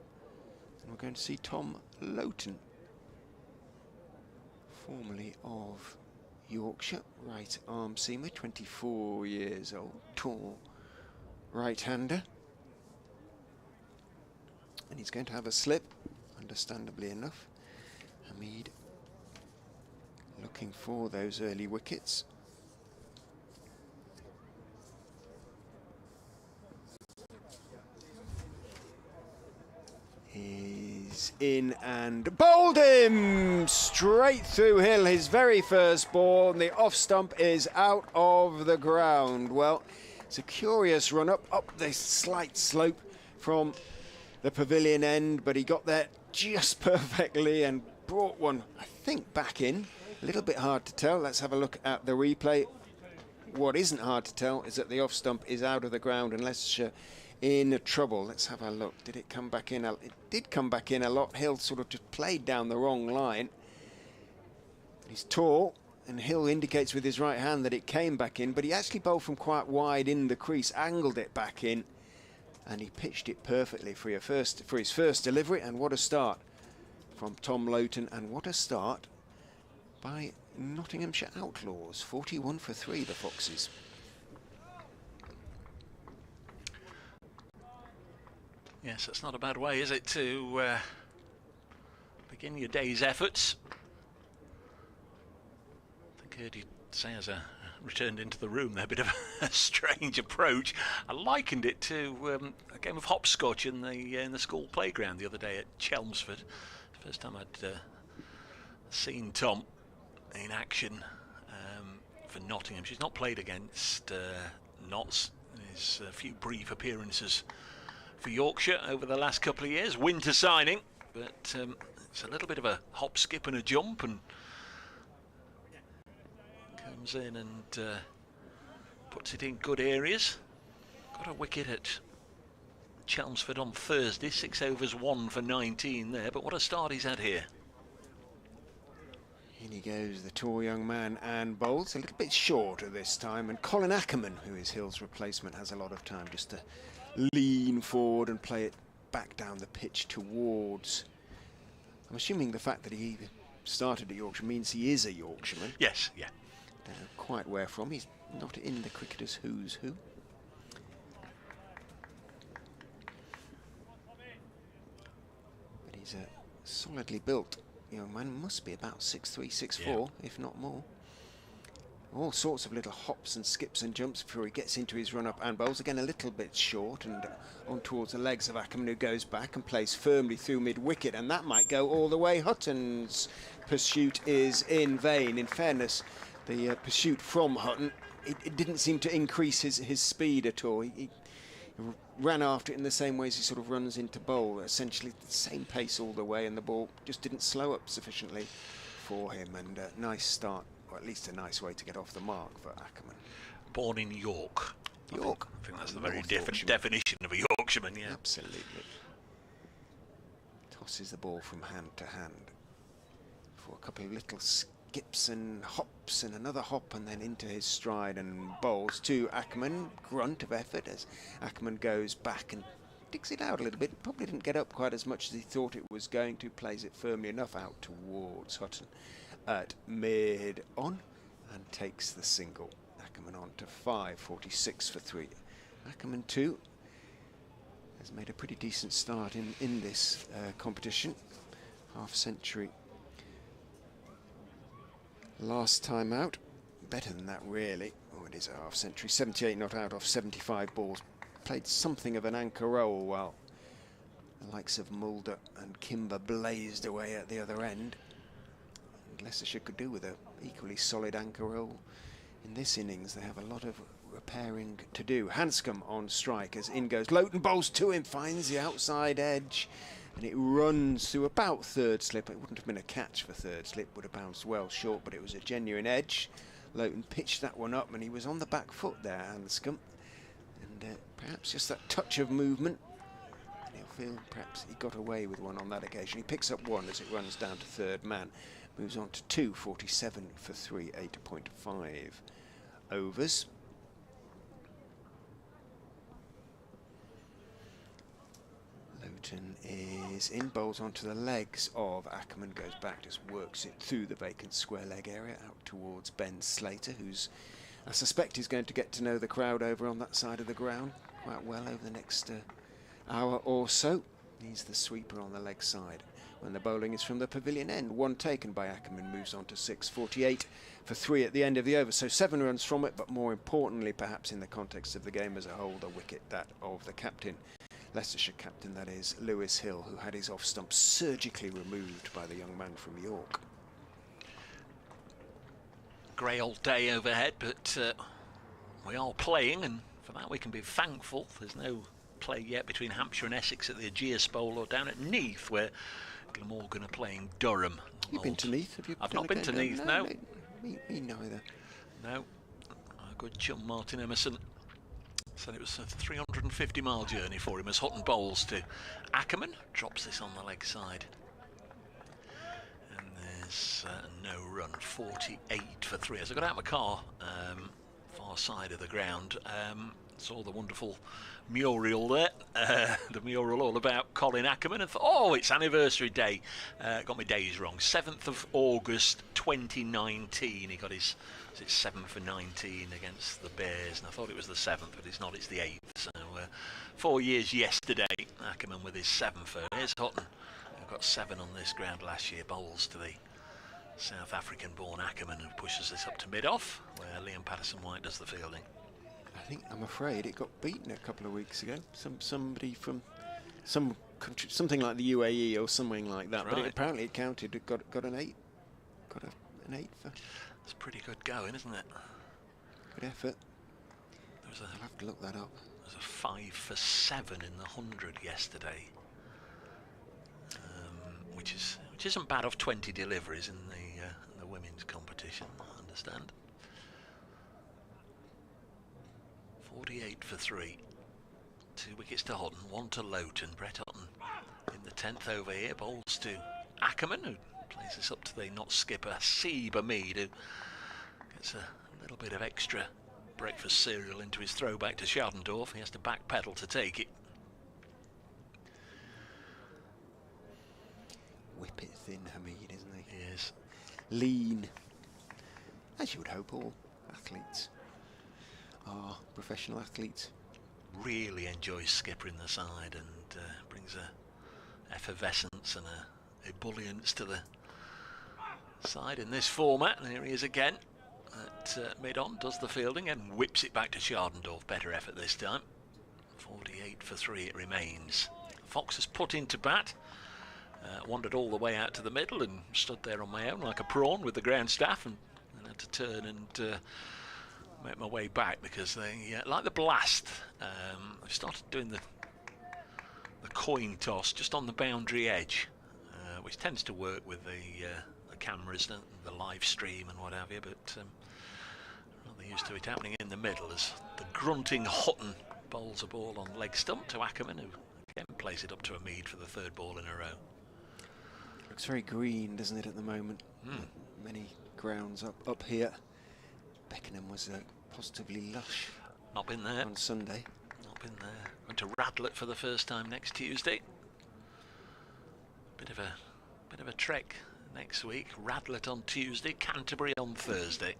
Speaker 1: and we're going to see Tom Loughton, formerly of Yorkshire, right arm seamer, 24 years old, tall right-hander, and he's going to have a slip, understandably enough. Hamid looking for those early wickets. is in and bowled him straight through Hill, his very first ball, and the off stump is out of the ground. Well, it's a curious run up this slight slope from the pavilion end, but he got there just perfectly and brought one, I think, back in. A little bit hard to tell. Let's have a look at the replay. What isn't hard to tell is that the off stump is out of the ground and Leicestershire in trouble. Let's have a look. Did it come back in? It did come back in a lot. Hill sort of just played down the wrong line. He's tall, and Hill indicates with his right hand that it came back in, but he actually bowled from quite wide in the crease, angled it back in, and he pitched it perfectly for his first delivery. And what a start from Tom Loughton, and what a start by Nottinghamshire Outlaws. 41 for 3, the Foxes.
Speaker 2: Yes, that's not a bad way, is it, to begin your day's efforts. I think I heard you say as I returned into the room there, a bit of a strange approach. I likened it to a game of hopscotch in the school playground the other day at Chelmsford. First time I'd seen Tom in action for Nottingham. She's not played against Notts in his few brief appearances for Yorkshire over the last couple of years. Winter signing, but it's a little bit of a hop, skip and a jump, and comes in and puts it in good areas. Got a wicket at Chelmsford on Thursday, 6 overs 1 for 19 there, but what a start he's had here.
Speaker 1: In he goes, the tall young man, and bowls a little bit shorter this time, and Colin Ackerman, who is Hill's replacement, has a lot of time just to lean forward and play it back down the pitch towards. I'm assuming the fact that he started at Yorkshire means he is a Yorkshireman.
Speaker 2: Yes, yeah.
Speaker 1: Don't know quite where from. He's not in the cricketers' who's who. But he's a solidly built young man. Must be about 6'3", 6'4", yeah, if not more. All sorts of little hops and skips and jumps before he gets into his run-up and bowls. Again, a little bit short and on towards the legs of Ackerman, who goes back and plays firmly through mid-wicket, and that might go all the way. Hutton's pursuit is in vain. In fairness, the pursuit from Hutton, it didn't seem to increase his speed at all. He ran after it in the same way as he sort of runs into bowl, essentially the same pace all the way, and the ball just didn't slow up sufficiently for him. And nice start, or at least a nice way to get off the mark for Ackerman.
Speaker 2: Born in York.
Speaker 1: York.
Speaker 2: I think that's the very different definition of a Yorkshireman, yeah.
Speaker 1: Absolutely. Tosses the ball from hand to hand for a couple of little skips and hops and another hop, and then into his stride and bowls to Ackerman. Grunt of effort as Ackerman goes back and digs it out a little bit. Probably didn't get up quite as much as he thought it was going to. Plays it firmly enough out towards Hutton at mid on and takes the single. Ackerman on to 5, 46 for 3. Ackerman too has made a pretty decent start in this competition. Half century last time out. Better than that really. Oh, it is a half century. 78 not out off 75 balls. Played something of an anchor role while the likes of Mulder and Kimber blazed away at the other end. And Leicestershire could do with an equally solid anchor role in this innings. They have a lot of repairing to do. Hanscom on strike as in goes Loughton, bowls to him, finds the outside edge, and it runs through about third slip. It wouldn't have been a catch for third slip, would have bounced well short, but it was a genuine edge. Loughton pitched that one up, and he was on the back foot there, Hanscom, and perhaps just that touch of movement, and he'll feel perhaps he got away with one on that occasion. He picks up one as it runs down to third man, moves on to 2, 47 for 3, 8.5 overs. Loughton is in, bowls onto the legs of Ackerman, goes back, just works it through the vacant square leg area out towards Ben Slater, who's, I suspect, is going to get to know the crowd over on that side of the ground quite well over the next hour or so. He's the sweeper on the leg side when the bowling is from the pavilion end. One taken by Ackerman, moves on to 6, 48 for 3 at the end of the over. So 7 runs from it, but more importantly, perhaps in the context of the game as a whole, the wicket, that of the captain, Leicestershire captain, that is, Lewis Hill, who had his off stump surgically removed by the young man from York.
Speaker 2: Grey old day overhead, but we are playing, and for that we can be thankful. There's no play yet between Hampshire and Essex at the Aegeus Bowl or down at Neath, where Glamorgan are playing Durham.
Speaker 1: You've been to Neath, have you?
Speaker 2: I've not been to Neath, no.
Speaker 1: Me neither.
Speaker 2: No. Our good chum Martin Emerson said it was a 350-mile journey for him as Hutton bowls to Ackerman. Drops this on the leg side. And there's no run, 48 for 3. As I got out of my car, far side of the ground, saw the wonderful mural there, the mural all about Colin Ackerman, and thought, oh, it's anniversary day. Got my days wrong. 7th of August 2019. He got his 7 for 19 against the Bears, and I thought it was the 7th, but it's not, it's the 8th. So 4 years yesterday, Ackerman with his 7 for. Here's Hutton, who got 7 on this ground last year, bowls to the South African-born Ackerman, who pushes this up to mid-off, where Liam Patterson-White does the fielding.
Speaker 1: I'm afraid it got beaten a couple of weeks ago. Somebody from some country, something like the UAE or something like that. Right. But apparently it counted. It got an 8. Got an 8 for.
Speaker 2: It's pretty good going, isn't it?
Speaker 1: Good effort. I'll have to look that up.
Speaker 2: There was a 5 for 7 in the 100 yesterday, which isn't bad off 20 deliveries in the women's competition, I understand. 48 for 3. 2 wickets to Hutton, 1 to Loughton. Brett Hutton in the 10th over here, bowls to Ackerman, who plays this up to the not skipper Seba Mead, who gets a little bit of extra breakfast cereal into his throwback to Schardendorf. He has to backpedal to take it.
Speaker 1: Whip it thin, Hamid, isn't he?
Speaker 2: He is.
Speaker 1: Lean. As you would hope all athletes are, professional athletes.
Speaker 2: Really enjoys skippering the side and brings a effervescence and a ebullience to the side in this format. And here he is again at mid-on, does the fielding and whips it back to Schardendorf. Better effort this time. 48 for 3 it remains. Fox has put into bat, wandered all the way out to the middle and stood there on my own like a prawn with the ground staff, and had to turn and make my way back because they, like the blast, I started doing the coin toss just on the boundary edge, which tends to work with the cameras, the live stream and what have you, but rather used to it happening in the middle as the grunting Hutton bowls a ball on leg stump to Ackerman, who again plays it up to a Mead for the 3rd ball in a row.
Speaker 1: Looks very green, doesn't it, at the moment? Many grounds up here. Beckenham was positively lush.
Speaker 2: Not been there
Speaker 1: on Sunday.
Speaker 2: Not been there. Going to Radlett for the first time next Tuesday. Bit of a trek next week. Radlett on Tuesday, Canterbury on Thursday.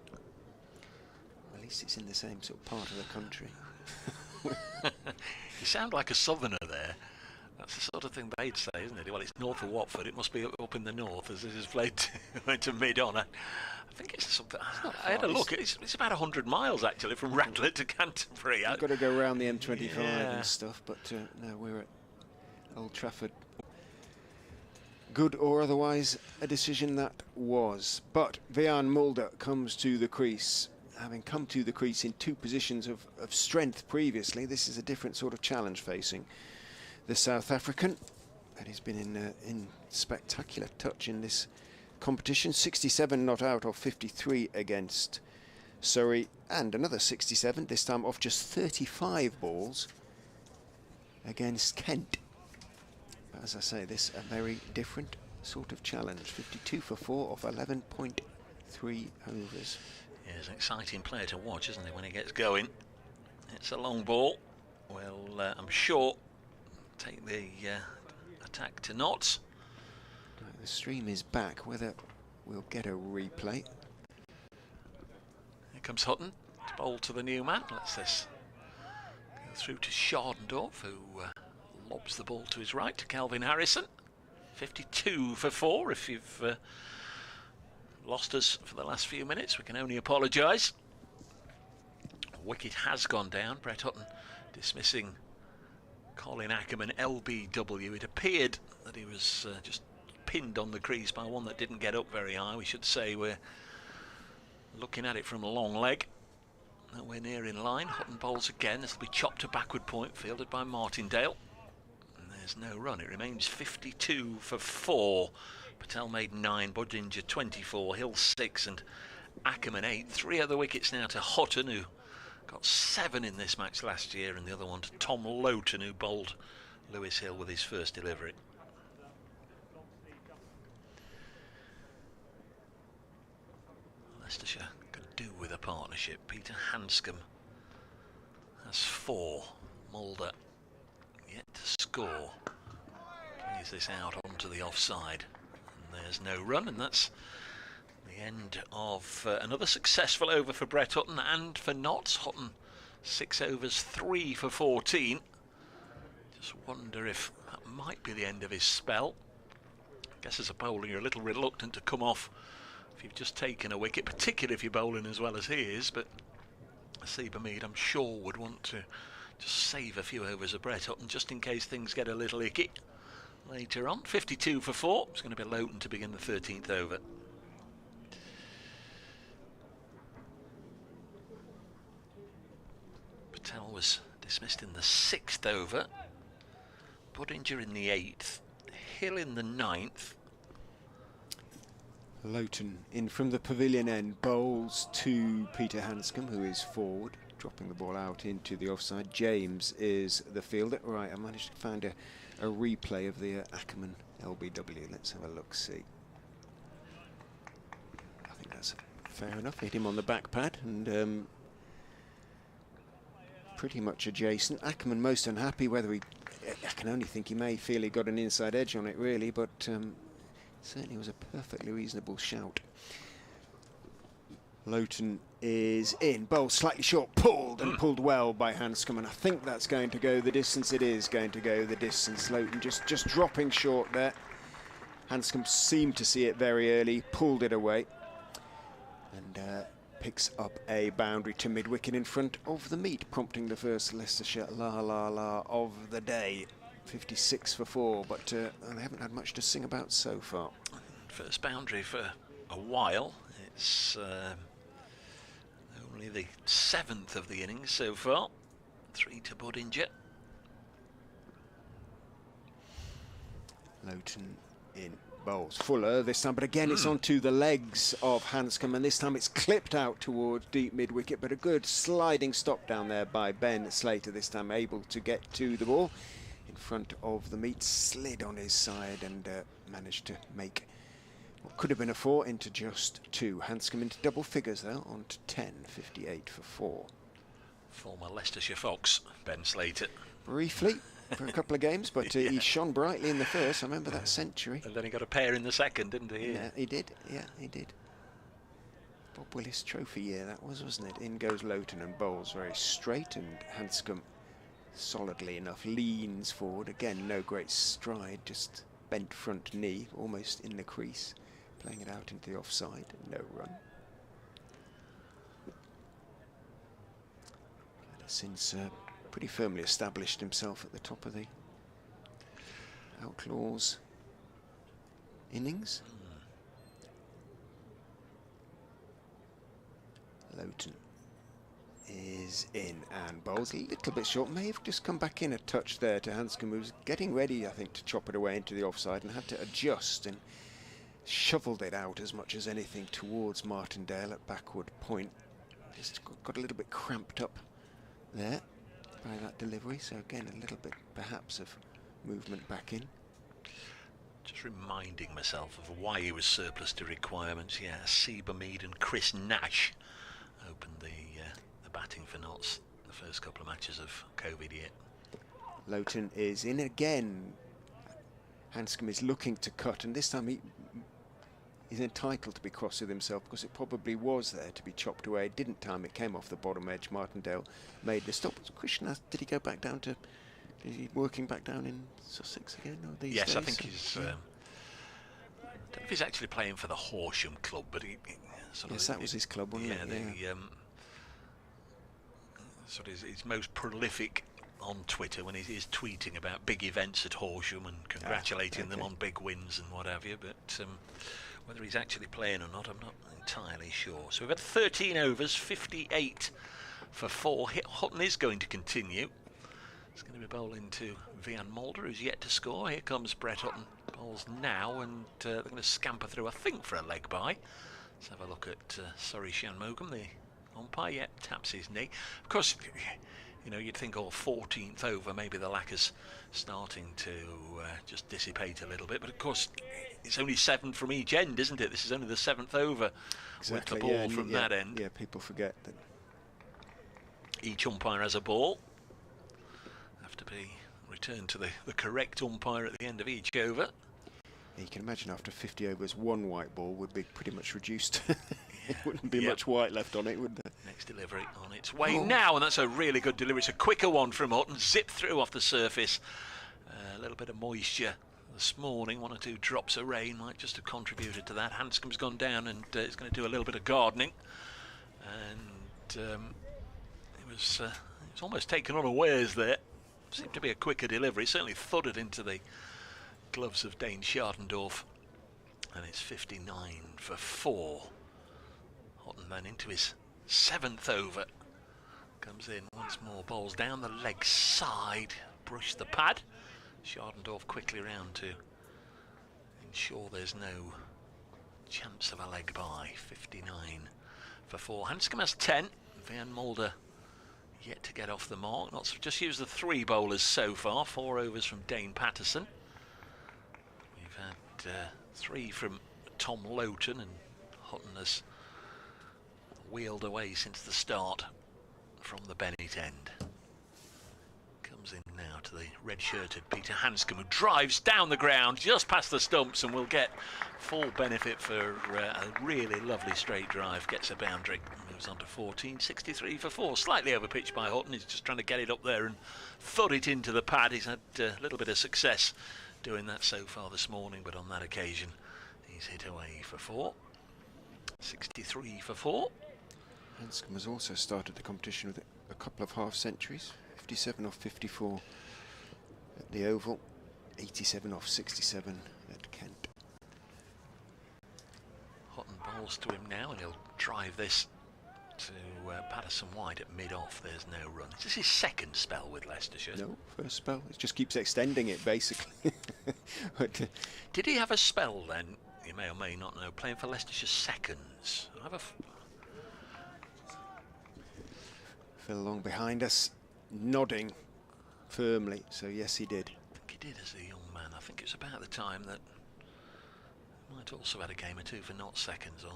Speaker 1: At least it's in the same sort of part of the country.
Speaker 2: You sound like a southerner there. That's the sort of thing they'd say, isn't it? Well, it's north of Watford. It must be up in the north, as this is played to mid-on. I think it's something. I had a look. It's about 100 miles actually from Radlett to Canterbury.
Speaker 1: You've got to go around the M25 and stuff, but no, we're at Old Trafford. Good or otherwise, a decision that was. But Vian Mulder comes to the crease. Having come to the crease in 2 positions of strength previously, this is a different sort of challenge facing the South African, and he's been in spectacular touch in this competition. 67 not out of 53 against Surrey, and another 67, this time off just 35 balls against Kent. But as I say, this a very different sort of challenge. 52 for 4 off 11.3 overs.
Speaker 2: Yeah, he's an exciting player to watch, isn't he, when he gets going? It's a long ball. Well, I'm sure take the attack to knots.
Speaker 1: Right, the stream is back. Whether we'll get a replay.
Speaker 2: Here comes Hutton to bowl to the new man. Let's this go through to Schardendorf, who lobs the ball to his right to Calvin Harrison. 52 for 4. If you've lost us for the last few minutes, we can only apologise. Wicket has gone down. Brett Hutton dismissing Colin Ackerman, LBW. It appeared that he was just pinned on the crease by one that didn't get up very high. We should say we're looking at it from a long leg. Nowhere near in line. Hutton bowls again. This will be chopped to backward point, fielded by Martindale. And there's no run. It remains 52 for 4. Patel made 9, Budinger 24, Hill 6 and Ackerman 8. 3 other wickets now to Hutton, who got 7 in this match last year, and the other one to Tom Loughton, who bowled Lewis Hill with his first delivery. Leicestershire could do with a partnership. Peter Hanscom has 4. Mulder yet to score. Plays this out onto the offside. And there's no run, and that's the end of another successful over for Brett Hutton and for Notts. Hutton 6 overs, 3 for 14. Just wonder if that might be the end of his spell. I guess as a bowler you're a little reluctant to come off if you've just taken a wicket, particularly if you're bowling as well as he is, but Seaber Mead I'm sure would want to just save a few overs of Brett Hutton just in case things get a little icky later on. 52 for 4. It's going to be Loughton to begin the 13th over. Patel was dismissed in the 6th over. Budinger in the 8th. Hill in the 9th.
Speaker 1: Loughton in from the pavilion end, bowls to Peter Hanscom, who is forward, dropping the ball out into the offside. James is the fielder. Right, I managed to find a replay of the Ackerman LBW. Let's have a look, see. I think that's fair enough. Hit him on the back pad and pretty much adjacent. Ackerman most unhappy, whether he... I can only think he may feel he got an inside edge on it, really, but... certainly was a perfectly reasonable shout. Loughton is in, bowled slightly short, pulled and pulled well by Hanscom, and I think that's going to go the distance. It is going to go the distance. Loughton just dropping short there. Hanscom seemed to see it very early, pulled it away, and picks up a boundary to mid-wicket in front of the meet, prompting the first Leicestershire la of the day. 56 for 4, but they haven't had much to sing about so far.
Speaker 2: First boundary for a while. It's only the 7th of the innings so far. 3 to Budinger. Loughton
Speaker 1: in bowls. Fuller this time, but again it's onto the legs of Hanscom, and this time it's clipped out towards deep mid-wicket, but a good sliding stop down there by Ben Slater, this time able to get to the ball. In front of the meet, slid on his side and managed to make what could have been a 4 into just 2. Hanscom into double figures though, on to 10, 58 for 4.
Speaker 2: Former Leicestershire Fox, Ben Slater.
Speaker 1: Briefly for a couple of games, but he shone brightly in the first. I remember that century.
Speaker 2: And then he got a pair in the second, didn't he?
Speaker 1: Yeah, he did. Yeah, he did. Bob Willis Trophy year that was, wasn't it? In goes Loughton and bowls very straight, and Hanscom solidly enough leans forward. Again, no great stride, just bent front knee, almost in the crease, playing it out into the offside. No run. Since pretty firmly established himself at the top of the Outlaws innings. Loughton is in and bowls a little bit short. May have just come back in a touch there to Hanscom, who was getting ready, I think, to chop it away into the offside and had to adjust and shoveled it out as much as anything towards Martindale at backward point. Just got a little bit cramped up there by that delivery, so again a little bit perhaps of movement back in.
Speaker 2: Just reminding myself of why he was surplus to requirements. Yeah, Seaber Mead and Chris Nash opened the batting for Notts the first couple of matches of COVID year.
Speaker 1: Loughton is in again. Hanscom is looking to cut, and this time he's entitled to be cross with himself because it probably was there to be chopped away. It didn't time, it came off the bottom edge. Martindale made the stop. Christian, did he go back down to, is he working back down in Sussex again? These
Speaker 2: yes,
Speaker 1: days?
Speaker 2: I think he's, I don't know if he's actually playing for the Horsham club, but he sort
Speaker 1: yes,
Speaker 2: of,
Speaker 1: that was his club, wasn't it?
Speaker 2: Sort of his most prolific on Twitter when he is tweeting about big events at Horsham and congratulating them on big wins and what have you, but whether he's actually playing or not, I'm not entirely sure. So we've had 13 overs, 58 for 4. Hutton is going to continue. It's going to be bowling to Mulder, who's yet to score. Here comes Brett Hutton. Bowls now, and they're going to scamper through, I think, for a leg by. Let's have a look at Surrey Shanmugam, the umpire. Yep, taps his knee. Of course, you know, you'd think, 14th over, maybe the lacquer's starting to just dissipate a little bit. But of course, it's only 7 from each end, isn't it? This is only the 7th over with the ball from that end.
Speaker 1: Yeah, people forget that.
Speaker 2: Each umpire has a ball. Have to be returned to the correct umpire at the end of each over.
Speaker 1: You can imagine after 50 overs, 1 white ball would be pretty much reduced. There wouldn't be much white left on it, would there?
Speaker 2: Next delivery on its way now, and that's a really good delivery. It's a quicker one from Hutton, zip through off the surface. A little bit of moisture this morning, 1 or 2 drops of rain might just have contributed to that. Hanscom's gone down and is going to do a little bit of gardening, and it was almost taken unawares there. Seemed to be a quicker delivery, certainly thudded into the gloves of Dane Schardendorf, and it's 59 for 4. Hutton then into his 7th over, comes in once more, bowls down the leg side, brush the pad. Schardendorf quickly round to ensure there's no chance of a leg by. 59 for 4. Hanscom has 10. Mulder yet to get off the mark. Not just used the 3 bowlers so far. 4 overs from Dane Patterson. We've had 3 from Tom Loughton, and Hutton has wheeled away since the start from the Bennett end. Comes in now to the red-shirted Peter Hanscom, who drives down the ground just past the stumps and will get full benefit for a really lovely straight drive. Gets a boundary, moves on to 14. 63 for 4. Slightly overpitched by Hutton. He's just trying to get it up there and thud it into the pad. He's had a little bit of success doing that so far this morning, but on that occasion he's hit away for 4. 63 for 4.
Speaker 1: Hanscom has also started the competition with a couple of half centuries. 57 off 54 at the Oval, 87 off 67 at Kent.
Speaker 2: Hutton bowls to him now, and he'll drive this to Patterson wide at mid-off. There's no run. Is this his 2nd spell with Leicestershire?
Speaker 1: No, first spell. It just keeps extending it, basically. But,
Speaker 2: did he have a spell then, you may or may not know, playing for Leicestershire seconds?
Speaker 1: Phil Long behind us, nodding firmly, so yes he did.
Speaker 2: I think he did as a young man. I think it was about the time that he might also had a game or 2 for not seconds, or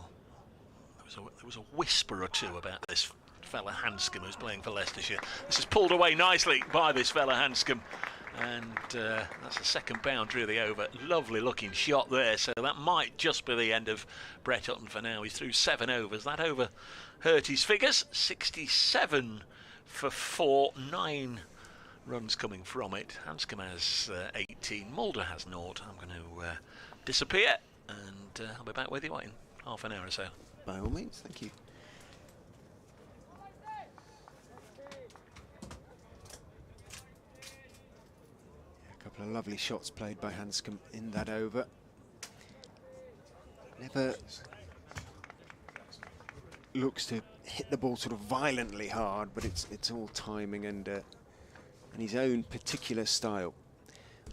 Speaker 2: there was a whisper or 2 about this fella Hanscom who's playing for Leicestershire. This is pulled away nicely by this fella Hanscom, and that's the 2nd boundary of the over. Lovely looking shot there, so that might just be the end of Brett Hutton for now. He's through 7 overs. That over hurt his figures. 67 for 4, 9 runs coming from it. Hanscom has 18, Mulder has 0. I'm going to disappear, and I'll be back with you in half an hour or so.
Speaker 1: By all means, thank you. A couple of lovely shots played by Hanscom in that over. Never looks to hit the ball sort of violently hard, but it's all timing and his own particular style.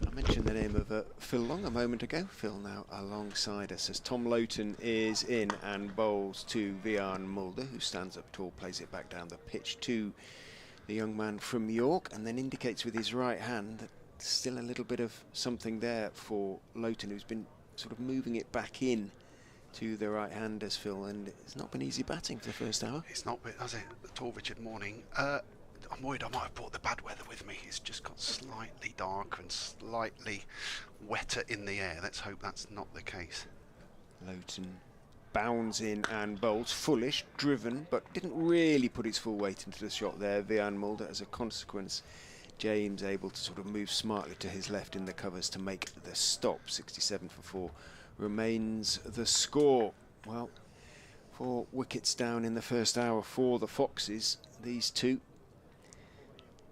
Speaker 1: I mentioned the name of Phil Long a moment ago. Phil now alongside us as Tom Loughton is in and bowls to Mulder, who stands up tall, plays it back down the pitch to the young man from York, and then indicates with his right hand that still a little bit of something there for Loughton, who's been sort of moving it back in to the right-handers, Phil, and it's not been easy batting for the first hour.
Speaker 3: It's not been, has it, at all, Richard? Morning. I'm worried I might have brought the bad weather with me. It's just got slightly darker and slightly wetter in the air. Let's hope that's not the case.
Speaker 1: Loughton bounds in and bowls, fullish, driven, but didn't really put his full weight into the shot there. Mulder, as a consequence, James able to sort of move smartly to his left in the covers to make the stop. 67 for 4 remains the score. Well, 4 wickets down in the first hour for the Foxes. These 2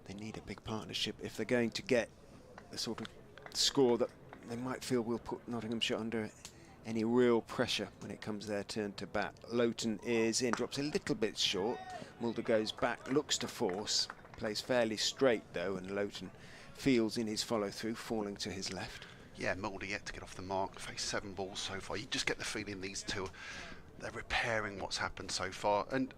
Speaker 1: They need a big partnership if they're going to get the sort of score that they might feel will put Nottinghamshire under any real pressure when it comes their turn to bat. Loughton is in, drops a little bit short. Mulder goes back, looks to force, plays fairly straight though, and Loughton feels in his follow through, falling to his left.
Speaker 3: Yeah, Mulder yet to get off the mark. Faced 7 balls so far. You just get the feeling these two, they're repairing what's happened so far. And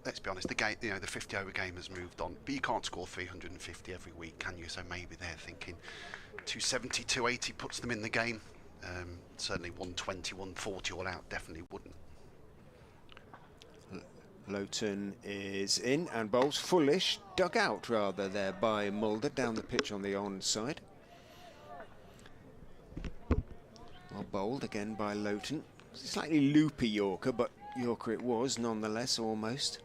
Speaker 3: let's be honest, the game, the 50 over game has moved on, but you can't score 350 every week, can you? So maybe they're thinking 270, 280 puts them in the game. Certainly 120, 140 all out definitely wouldn't.
Speaker 1: Loughton is in and bowls fullish, dug out rather there by Mulder, down the pitch on the onside. Well bowled again by Loughton. Slightly loopy Yorker, but Yorker it was nonetheless, almost.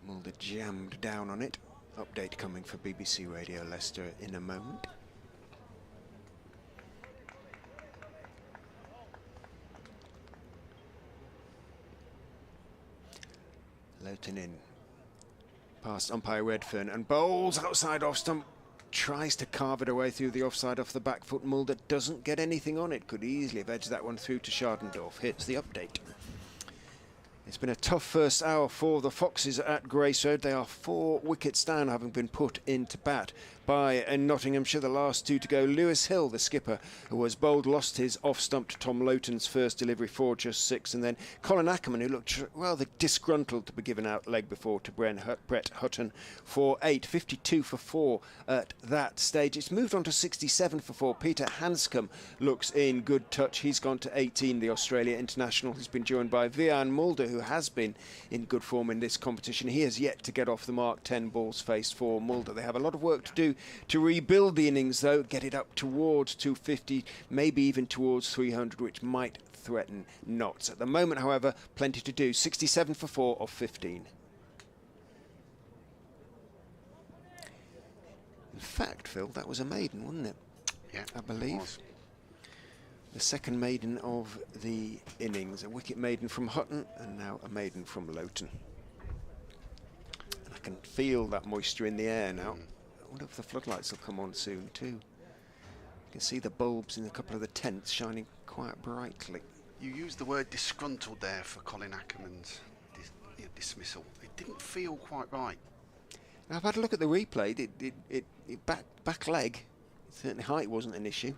Speaker 1: Mulder jammed down on it. Update coming for BBC Radio Leicester in a moment. Loughton in, past umpire Redfern, and bowls outside off stump, tries to carve it away through the offside off the back foot. Mulder doesn't get anything on it, could easily have edged that one through to Schardendorf. Hits the update. It's been a tough first hour for the Foxes at Grace Road. They are 4 wickets down, having been put into bat by Nottinghamshire. The last 2 to go. Lewis Hill, the skipper, who was bowled, lost his off-stump to Tom Loughton's first delivery for just 6. And then Colin Ackerman, who looked rather disgruntled to be given out leg before to Brett Hutton for 8. 52 for 4 at that stage. It's moved on to 67 for 4. Peter Hanscom looks in good touch. He's gone to 18, the Australia international. He's been joined by Vian Mulder, who has been in good form in this competition. He has yet to get off the mark. 10 balls faced for Mulder. They have a lot of work to do to rebuild the innings, though, get it up towards 250, maybe even towards 300, which might threaten knots. At the moment, however, plenty to do. 67 for 4 of 15. In fact, Phil, that was a maiden, wasn't it?
Speaker 3: Yeah,
Speaker 1: I believe.
Speaker 3: It was.
Speaker 1: The second maiden of the innings. A wicket maiden from Hutton and now a maiden from Loughton. And I can feel that moisture in the air now. I wonder if the floodlights will come on soon too. You can see the bulbs in a couple of the tents shining quite brightly.
Speaker 3: You used the word disgruntled there for Colin Ackerman's dismissal. It didn't feel quite right.
Speaker 1: Now, I've had a look at the replay. It back leg. Certainly height wasn't an issue.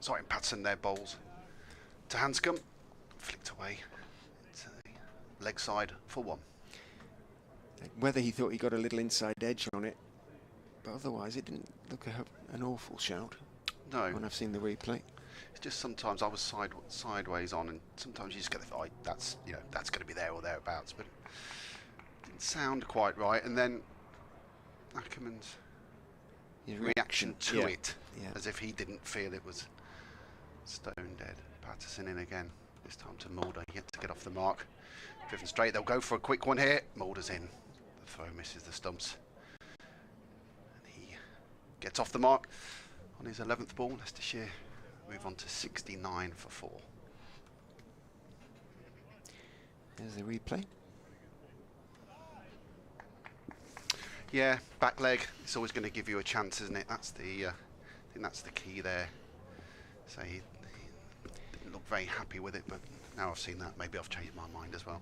Speaker 3: Sorry, Patson there bowls to Hanscom, flicked away to the leg side for 1.
Speaker 1: Whether he thought he got a little inside edge on it, but otherwise it didn't look an awful shout.
Speaker 3: No.
Speaker 1: When I've seen the replay.
Speaker 3: It's just sometimes I was sideways on, and sometimes you just get the thought, that's that's going to be there or thereabouts, but it didn't sound quite right. And then Ackerman's reaction to it, as if he didn't feel it was stone dead. Patterson in again, this time to Mulder, yet to get off the mark. Driven straight, they'll go for a quick one here. Mulder's in. The throw misses the stumps. And he gets off the mark on his 11th ball. Leicestershire move on to 69 for 4.
Speaker 1: There's the replay.
Speaker 3: Yeah, back leg. It's always going to give you a chance, isn't it? That's the, I think that's the key there. So he didn't look very happy with it, but now I've seen that, maybe I've changed my mind as well.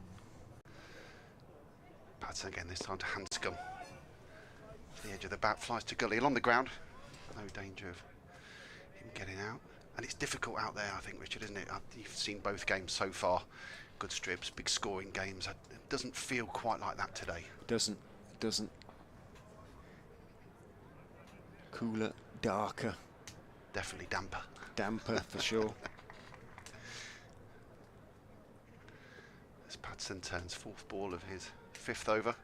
Speaker 3: Patson again, this time to Hanscom. The edge of the bat, flies to gully, along the ground. No danger of him getting out. And it's difficult out there, I think, Richard, isn't it? You've seen both games so far. Good strips, big scoring games. It doesn't feel quite like that today.
Speaker 1: Doesn't. Cooler, darker.
Speaker 3: Definitely damper.
Speaker 1: Damper for sure.
Speaker 3: As Patson turns 4th ball of his 5th over.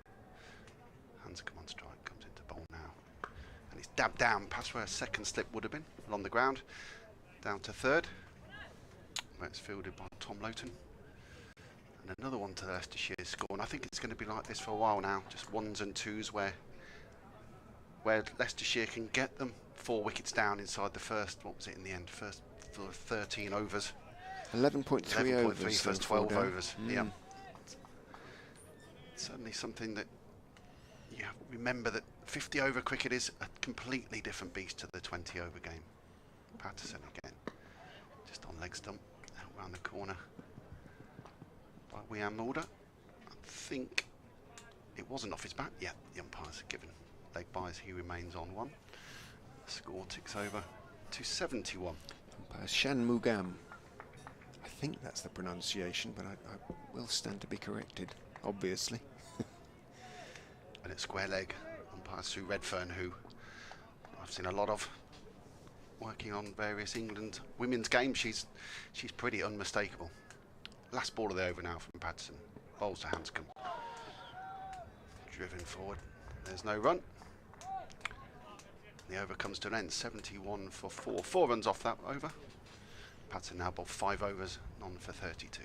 Speaker 3: Hanscom on strike, comes into bowl now. And he's dabbed down past where a second slip would have been, along the ground. Down to 3rd, where it's fielded by Tom Loughton. And another one to Leicestershire's score. And I think it's going to be like this for a while now. Just 1s and 2s where Leicestershire can get them 4 wickets down inside the first, what was it in the end, first 13 overs.
Speaker 1: 11.3 overs.
Speaker 3: First 12 overs, yeah. certainly something that you have to remember, that 50 over cricket is a completely different beast to the 20 over game. Patterson again, just on leg stump, out round the corner by Mulder. I think it wasn't off his bat. Yeah, the umpire's given leg byes. He remains on one. The score ticks over to 71.
Speaker 1: Umpire Shanmugam. I think that's the pronunciation, but I will stand to be corrected, obviously.
Speaker 3: And it's square leg. Umpire Sue Redfern, who I've seen a lot of working on various England women's games. She's pretty unmistakable. Last ball of the over now from Patterson. Bowls to Hanscom. Driven forward. There's no run. The over comes to an end. 71 for 4. 4 runs off that over. Patterson now bowled 5 overs, none for 32.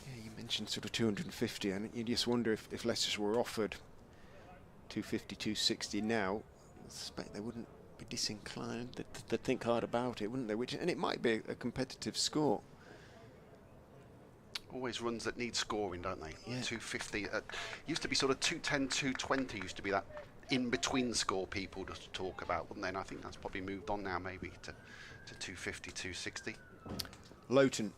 Speaker 1: Yeah, you mentioned sort of 250, and you just wonder if Leicestershire were offered 250, 260 now, I suspect they wouldn't be disinclined. They'd think hard about it, wouldn't they? And it might be a competitive score.
Speaker 3: Always runs that need scoring, don't they?
Speaker 1: Yeah.
Speaker 3: 250. Used to be sort of 210, 220 used to be that in-between score people to talk about, wouldn't they? And I think that's probably moved on now maybe to 250, 260.
Speaker 1: Loughton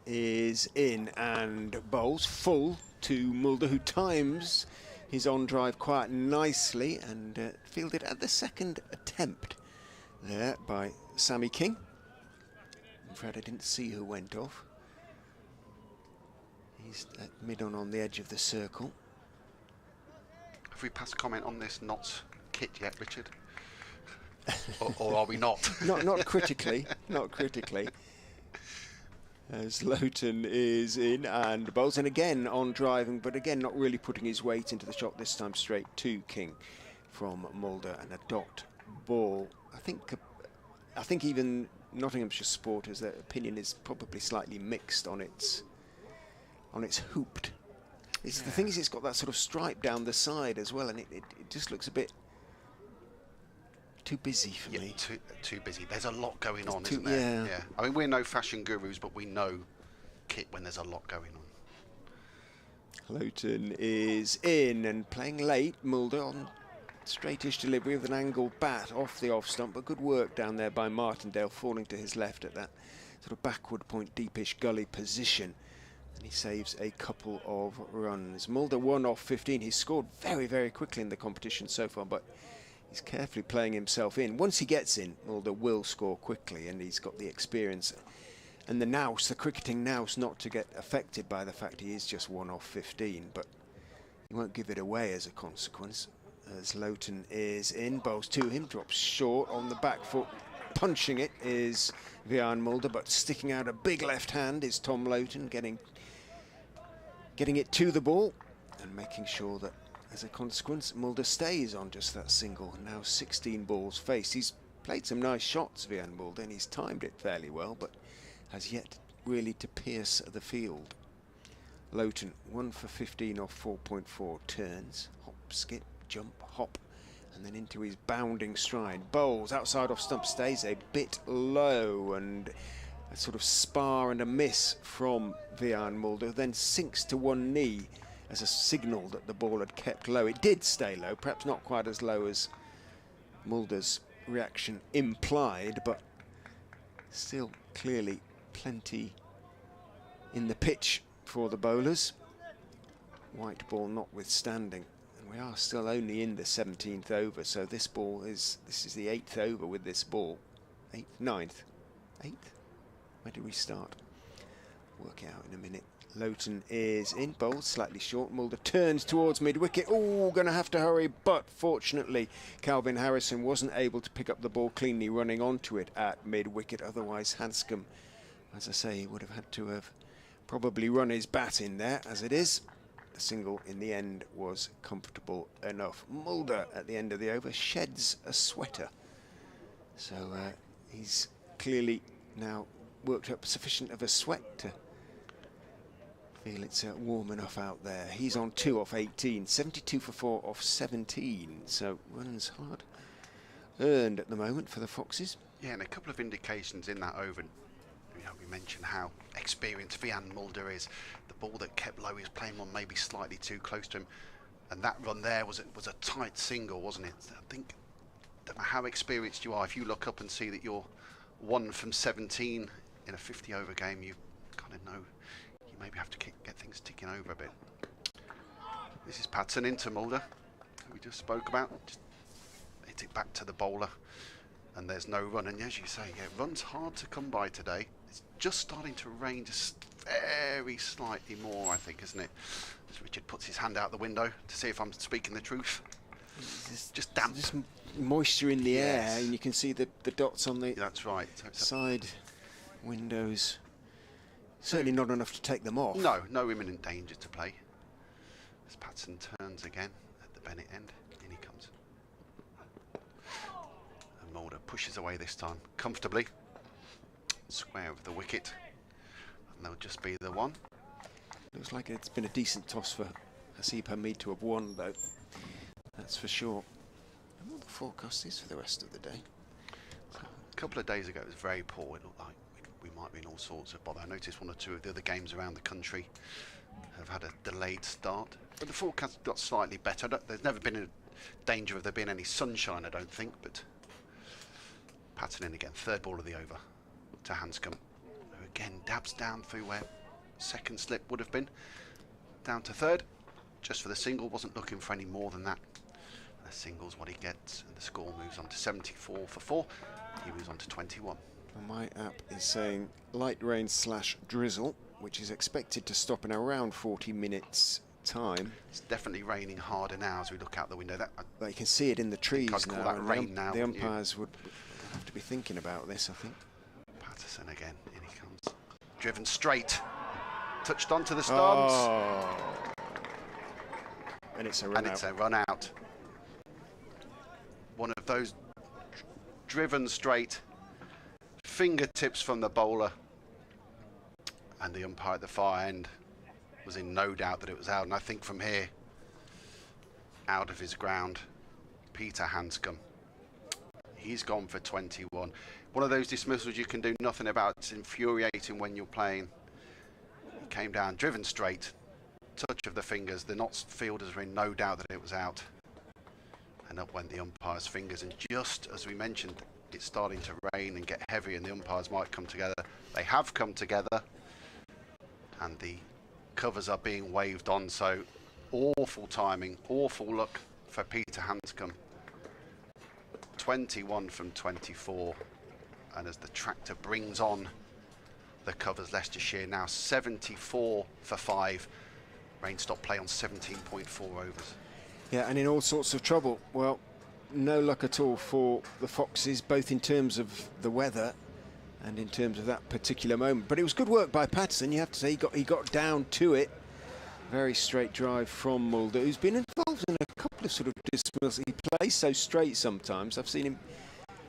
Speaker 1: is in and bowls full to Mulder, who times his on drive quite nicely and fielded at the second attempt there by Sammy King. I'm afraid I didn't see who went off. He's at mid-on the edge of the circle.
Speaker 3: Have we passed comment on this not kit yet, Richard? or are we not?
Speaker 1: Not critically, not critically. As Loughton is in and bowls, and again on driving, but again not really putting his weight into the shot, this time straight to King from Mulder, and a dot ball. I think even Nottinghamshire supporters, their opinion is probably slightly mixed on its hooped. The thing is, it's got that sort of stripe down the side as well, and it just looks a bit too busy for me.
Speaker 3: Too busy. There's a lot going on, isn't there? Yeah. I mean, we're no fashion gurus, but we know kit when there's a lot going on.
Speaker 1: Loughton is in and playing late. Mulder on straightish delivery with an angled bat off the off stump, but good work down there by Martindale, falling to his left at that sort of backward point, deepish gully position. And he saves a couple of runs. Mulder 1 off 15. He's scored very, very quickly in the competition so far, but he's carefully playing himself in. Once he gets in, Mulder will score quickly, and he's got the experience and the nous, the cricketing nous, not to get affected by the fact he is just 1 off 15, but he won't give it away as a consequence. As Loughton is in, bowls to him, drops short on the back foot. Punching it is Vian Mulder, but sticking out a big left hand is Tom Loughton, getting it to the ball and making sure that, as a consequence, Mulder stays on just that single. Now 16 balls faced. He's played some nice shots, Vian Mulder, and he's timed it fairly well, but has yet really to pierce the field. Loughton 1 for 15 off 4.4 turns. Hop, skip, jump, hop, and then into his bounding stride. Bowls outside off stump, stays a bit low, and a sort of spar and a miss from Vian Mulder, then sinks to one knee as a signal that the ball had kept low. It did stay low, perhaps not quite as low as Mulder's reaction implied, but still clearly plenty in the pitch for the bowlers. White ball notwithstanding, and we are still only in the 17th over, so this is the 8th over with this ball. 8th, 9th, 8th? Where do we start? Work it out in a minute. Loughton is in, bowled slightly short. Mulder turns towards mid-wicket. Oh, going to have to hurry, but fortunately Calvin Harrison wasn't able to pick up the ball cleanly running onto it at mid-wicket. Otherwise Hanscom, as I say, would have had to have probably run his bat in there. As it is, the single in the end was comfortable enough. Mulder at the end of the over sheds a sweater. So he's clearly now worked up sufficient of a sweat to feel it's warm enough out there. He's on 2 off 18, 72 for 4 off 17, so runs hard earned at the moment for the Foxes.
Speaker 3: Yeah, and a couple of indications in that over we mentioned how experienced Vian Mulder is. The ball that kept low, he was playing on maybe slightly too close to him, and that run there was a tight single, wasn't it? I think, no matter how experienced you are, if you look up and see that you're 1 from 17 in a 50-over game, you kind of know you maybe have to get things ticking over a bit. This is Patson into Mulder, who we just spoke about. Just hit it back to the bowler, and there's no run. And as you say, yeah, run's hard to come by today. It's just starting to rain, just very slightly more, I think, isn't it? As Richard puts his hand out the window to see if I'm speaking the truth. Just damp.
Speaker 1: Just moisture in the air, and you can see the dots on the
Speaker 3: That's right.
Speaker 1: side windows. Certainly not enough to take them off.
Speaker 3: No imminent danger to play. As Patson turns again at the Bennett end, in he comes. And Mulder pushes away this time, comfortably. Square of the wicket. And there'll just be the one.
Speaker 1: Looks like it's been a decent toss for Hasib Hamid to have won, though. That's for sure. I wonder what the forecast is for the rest of the day.
Speaker 3: A couple of days ago it was very poor. It looked like we might be in all sorts of bother. I noticed 1 or 2 of the other games around the country have had a delayed start. But the forecast got slightly better. There's never been a danger of there being any sunshine, I don't think. But Patton in again. 3rd ball of the over to Hanscom, who again dabs down through where second slip would have been. Down to 3rd. Just for the single. Wasn't looking for any more than that. The single's what he gets, and the score moves on to 74 for 4. He moves on to 21.
Speaker 1: My app is saying light rain / drizzle, which is expected to stop in around 40 minutes time.
Speaker 3: It's definitely raining harder now as we look out the window.
Speaker 1: But you can see it in the trees
Speaker 3: I'd call
Speaker 1: now.
Speaker 3: that rain now,
Speaker 1: the
Speaker 3: wouldn't you?
Speaker 1: umpires would have to be thinking about this, I think.
Speaker 3: Patterson again, in he comes. Driven straight. Touched onto the stumps.
Speaker 1: Oh. And it's a run out.
Speaker 3: And it's a run out. One of those driven straight, fingertips from the bowler, and the umpire at the far end was in no doubt that it was out. And I think from here, out of his ground, Peter Hanscom, he's gone for 21. One of those dismissals you can do nothing about. It's infuriating when you're playing. He came down, driven straight, touch of the fingers. The Notts fielders were in no doubt that it was out. And up went the umpire's fingers, and just as we mentioned, it's starting to rain and get heavy and the umpires might come together. They have come together, and the covers are being waved on, so awful timing, awful luck for Peter Hanscom. 21 from 24, and as the tractor brings on the covers, Leicestershire now 74 for 5. Rain stop play on 17.4 overs.
Speaker 1: Yeah, and in all sorts of trouble. Well, no luck at all for the Foxes, both in terms of the weather and in terms of that particular moment. But it was good work by Patterson, you have to say. He got down to it. Very straight drive from Mulder, who's been involved in a couple of sort of dismissals. He plays so straight sometimes. I've seen him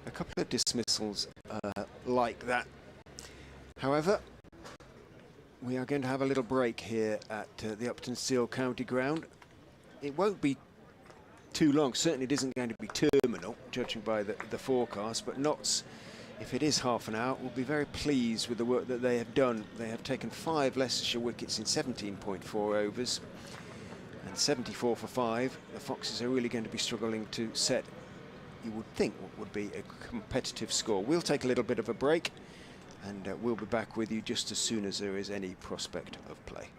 Speaker 1: a couple of dismissals like that. However, we are going to have a little break here at the Uptonsteel County Ground. It won't be too long. Certainly it isn't going to be terminal, judging by the forecast, but Notts, if it is half an hour, will be very pleased with the work that they have done. They have taken 5 Leicestershire wickets in 17.4 overs and 74 for 5. The Foxes are really going to be struggling to set, you would think, what would be a competitive score. We'll take a little bit of a break, and we'll be back with you just as soon as there is any prospect of play.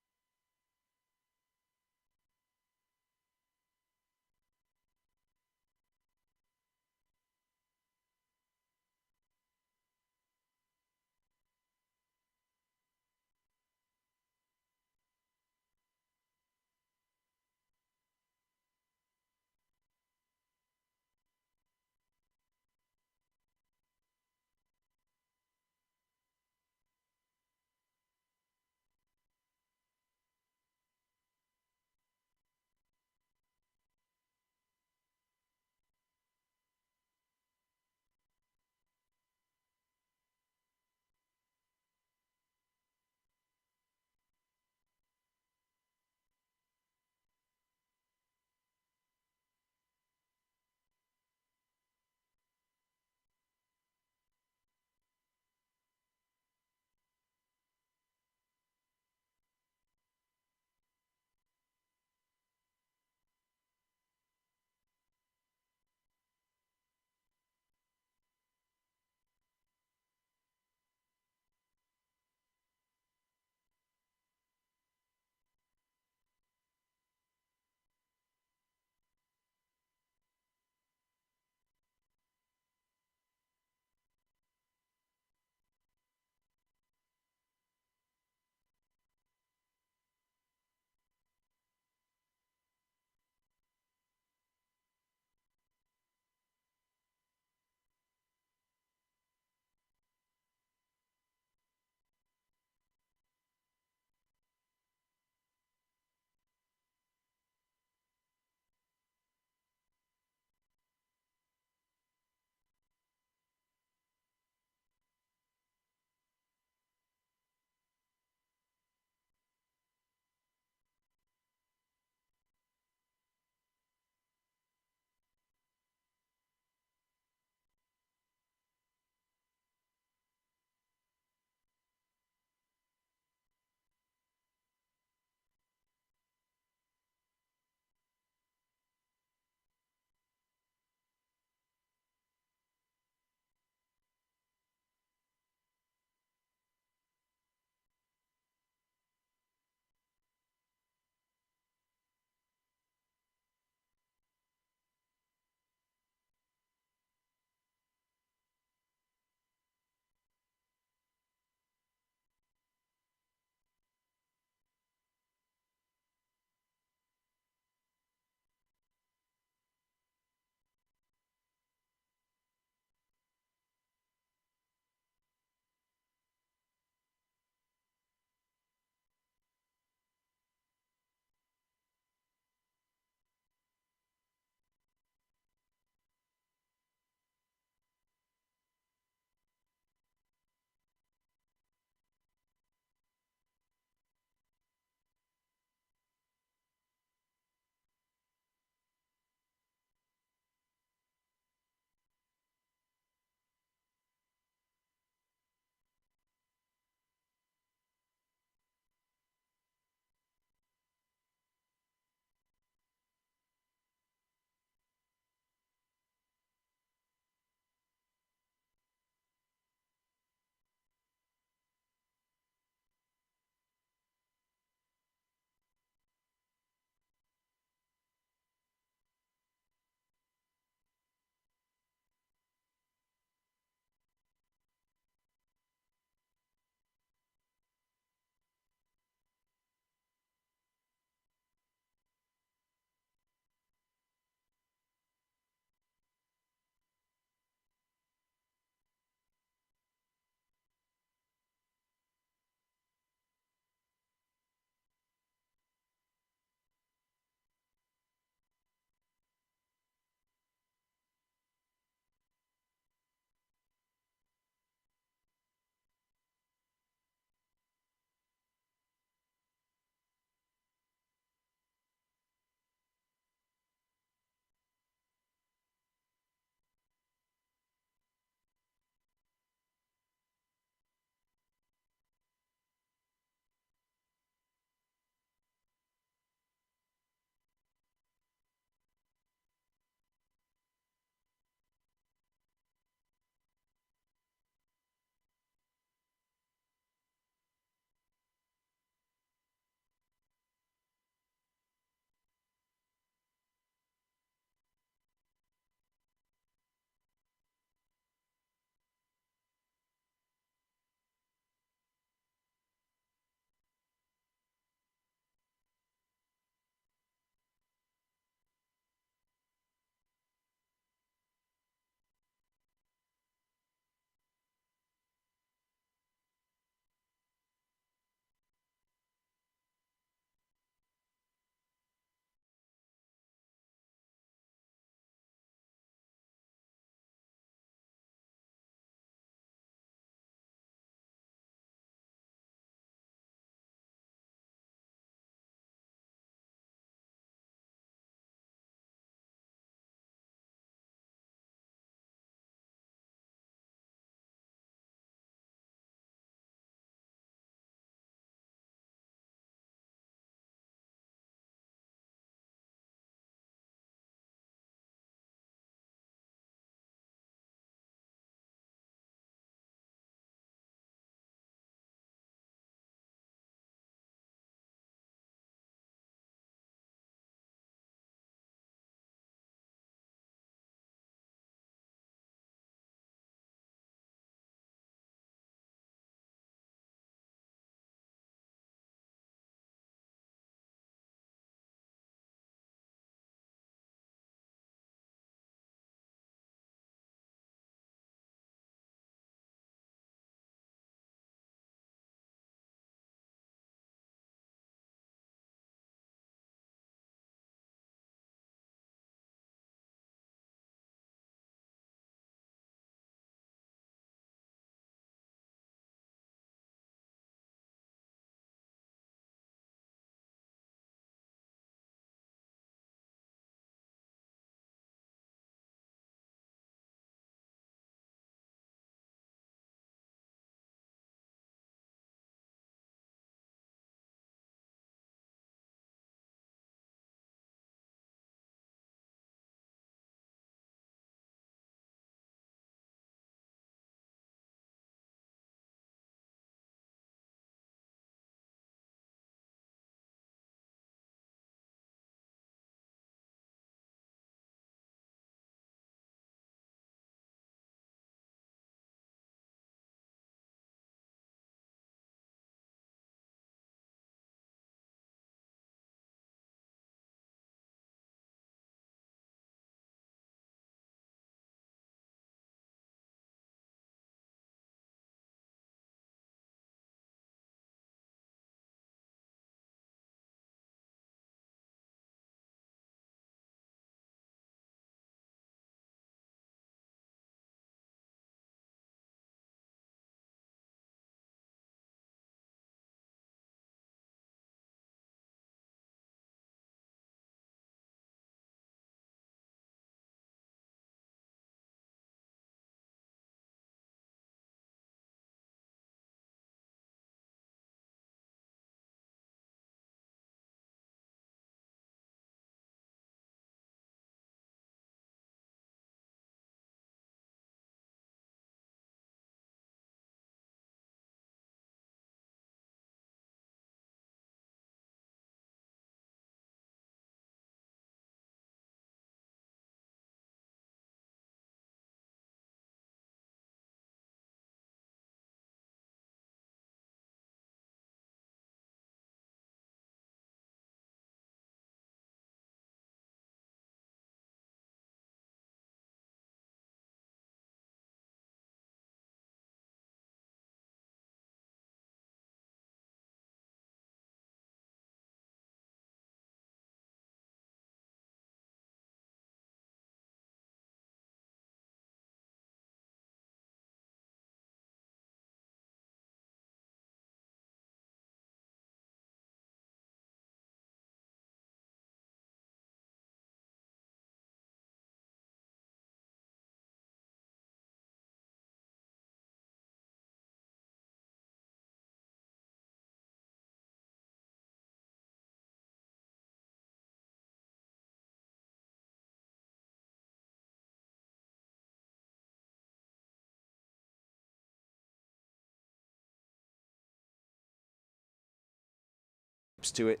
Speaker 1: to it.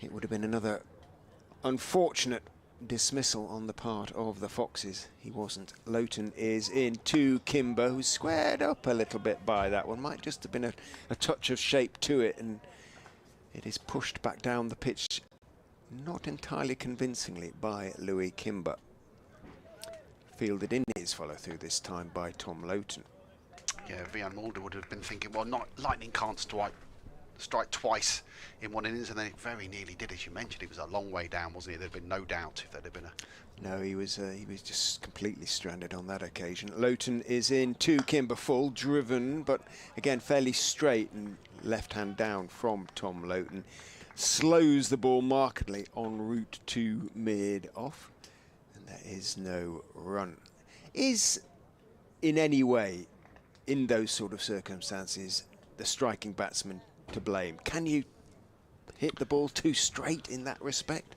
Speaker 1: It would have been another unfortunate dismissal on the part of the Foxes. He wasn't. Loughton is in to Kimber, who's squared up a little bit by that one. Might just have been a touch of shape to it, and it is pushed back down the pitch, not entirely convincingly, by Louis Kimber. Fielded in his follow-through this time by Tom Loughton.
Speaker 3: Yeah, Vian Mulder would have been thinking, well, lightning can't strike twice in one innings, and then it very nearly did, as you mentioned. It was a long way down, wasn't it? There'd been no doubt if there'd have been a...
Speaker 1: No, he was just completely stranded on that occasion. Loughton is in to Kimber, full, driven, but again fairly straight and left hand down from Tom Loughton. Slows the ball markedly en route to mid-off, and there is no run. Is in any way, in those sort of circumstances, the striking batsman to blame? Can you hit the ball too straight in that respect?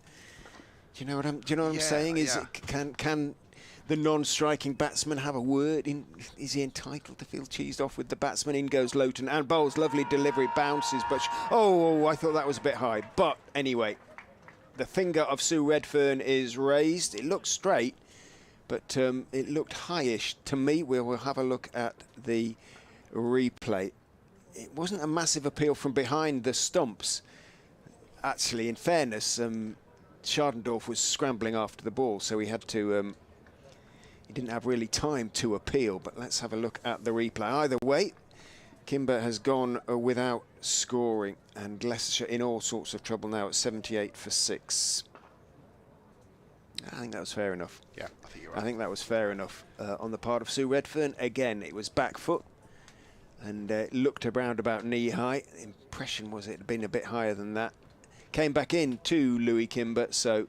Speaker 1: Do you know what I'm saying? Can the non-striking batsman have a word? Is he entitled to feel cheesed off with the batsman? In goes Loughton and bowls, lovely delivery, bounces, but I thought that was a bit high. But anyway, the finger of Sue Redfern is raised. It looks straight, but it looked highish to me. We'll have a look at the replay. It wasn't a massive appeal from behind the stumps. Actually, in fairness, Schardendorf was scrambling after the ball, so he had to... he didn't have really time to appeal, but let's have a look at the replay. Either way, Kimber has gone without scoring, and Leicestershire in all sorts of trouble now at 78 for 6. I think that was fair enough.
Speaker 3: Yeah, I think you're right.
Speaker 1: I think that was fair enough on the part of Sue Redfern. Again, it was back foot, and looked around about knee high. The impression was it had been a bit higher than that. Came back in to Louis Kimber, so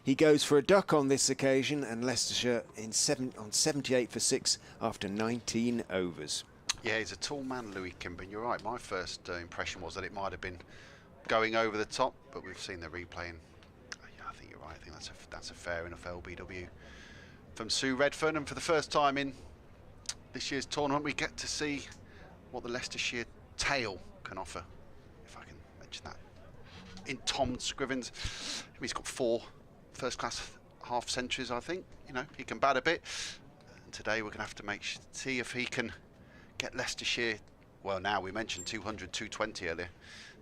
Speaker 1: he goes for a duck on this occasion, and Leicestershire on 78 for 6 after 19 overs.
Speaker 3: Yeah, he's a tall man, Louis Kimber. You're right. My first impression was that it might have been going over the top, but we've seen the replay, and yeah, I think you're right. I think that's a fair enough LBW from Sue Redfern, and for the first time in this year's tournament, we get to see what the Leicestershire tail can offer, if I can mention that. In Tom Scriven's, he's got 4 first-class half centuries, I think. You know, he can bat a bit. And today we're going to have to see if he can get Leicestershire, well, now we mentioned 200, 220 earlier,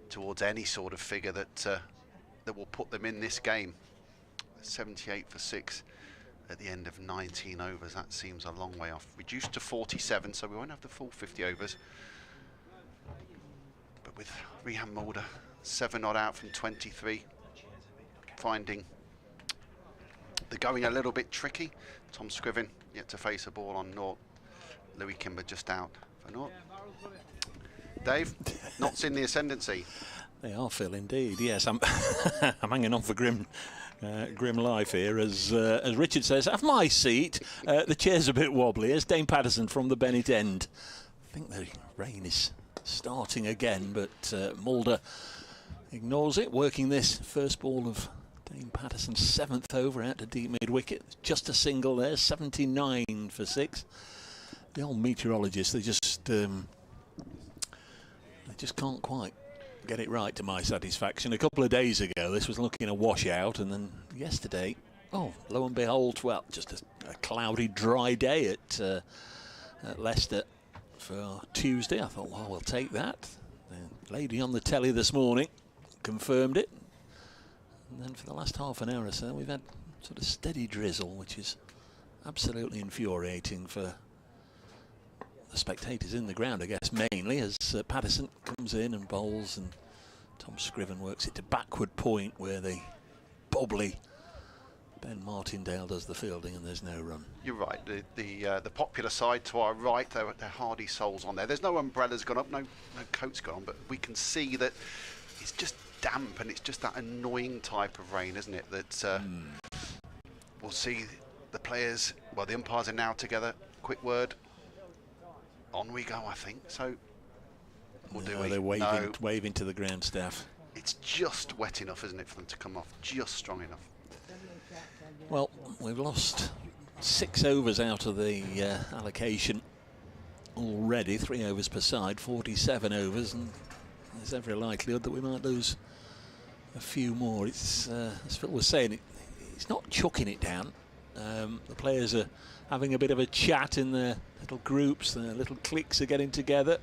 Speaker 3: towards any sort of figure that will put them in this game. 78 for 6 at the end of 19 overs. That seems a long way off. Reduced to 47, so we won't have the full 50 overs. But with Rehan Mulder 7 odd out from 23, finding the going a little bit tricky. Tom Scriven yet to face a ball on naught. Louis Kimber just out for naught. Dave, knots in the ascendancy.
Speaker 2: They are, Phil, indeed. Yes, I'm I'm hanging on for grim life here. As Richard says, have my seat. The chair's a bit wobbly. Here's Dane Patterson from the Bennett end. I think the rain is starting again, but Mulder ignores it, working this first ball of Dane Patterson's 7th over out to deep mid-wicket. Just a single there, 79 for 6. The old meteorologists, they just can't quite get it right to my satisfaction. A couple of days ago, this was looking a washout, and then yesterday, oh, lo and behold, well, just a cloudy, dry day at Leicester for Tuesday. I thought, well, we'll take that. The lady on the telly this morning confirmed it. And then for the last half an hour or so, we've had sort of steady drizzle, which is absolutely infuriating for the spectators in the ground, I guess, mainly, as Patterson comes in and bowls, and Tom Scriven works it to backward point where the bobbly Ben Martindale does the fielding, and there's no run.
Speaker 3: You're right. The popular side to our right, they're hardy souls on there. There's no umbrellas gone up, no coats gone, but we can see that it's just damp, and it's just that annoying type of rain, isn't it? That we'll see the players. Well, the umpires are now together. Quick word. On we go, I think. So,
Speaker 2: they're waving to the ground staff.
Speaker 3: It's just wet enough, isn't it, for them to come off? Just strong enough.
Speaker 2: Well, we've lost 6 overs out of the allocation already. 3 overs per side, 47 overs, and there's every likelihood that we might lose a few more. It's as Phil was saying, it's not chucking it down. The players are having a bit of a chat in their little groups, their little cliques are getting together.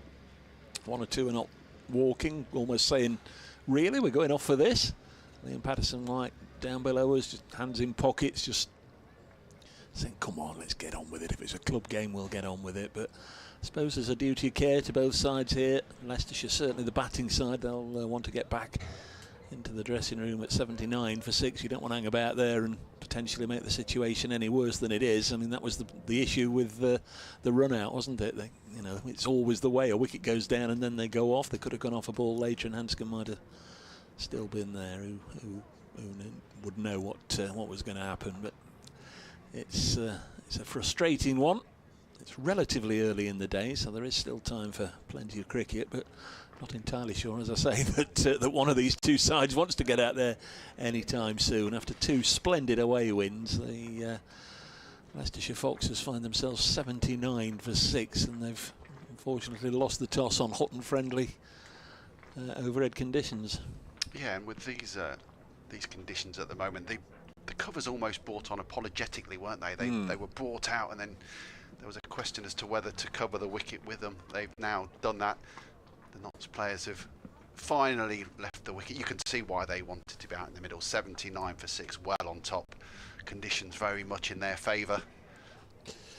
Speaker 2: One or two are not walking, almost saying, really, we're going off for this? Liam Patterson, like down below us, just hands in pockets, just saying, come on, let's get on with it. If it's a club game, we'll get on with it. But I suppose there's a duty of care to both sides here. Leicestershire, certainly the batting side, they'll want to get back into the dressing room at 79 for 6. You don't want to hang about there and potentially make the situation any worse than it is. I mean, that was the issue with the run out, wasn't it? You know, it's always the way. A wicket goes down and then they go off. They could have gone off a ball later and Hanscom might have still been there. Who would know what was going to happen? But it's a frustrating one. It's relatively early in the day, so there is still time for plenty of cricket, but not entirely sure, as I say, that one of these two sides wants to get out there anytime soon. After two splendid away wins, the Leicestershire Foxes find themselves 79 for 6, and they've unfortunately lost the toss on Hutton friendly overhead conditions.
Speaker 3: Yeah, and with these conditions at the moment, the covers almost brought on apologetically, weren't they? They were brought out, and then there was a question as to whether to cover the wicket with them. They've now done that. The Notts players have finally left the wicket. You can see why they wanted to be out in the middle. 79 for 6, well on top. Conditions very much in their favour.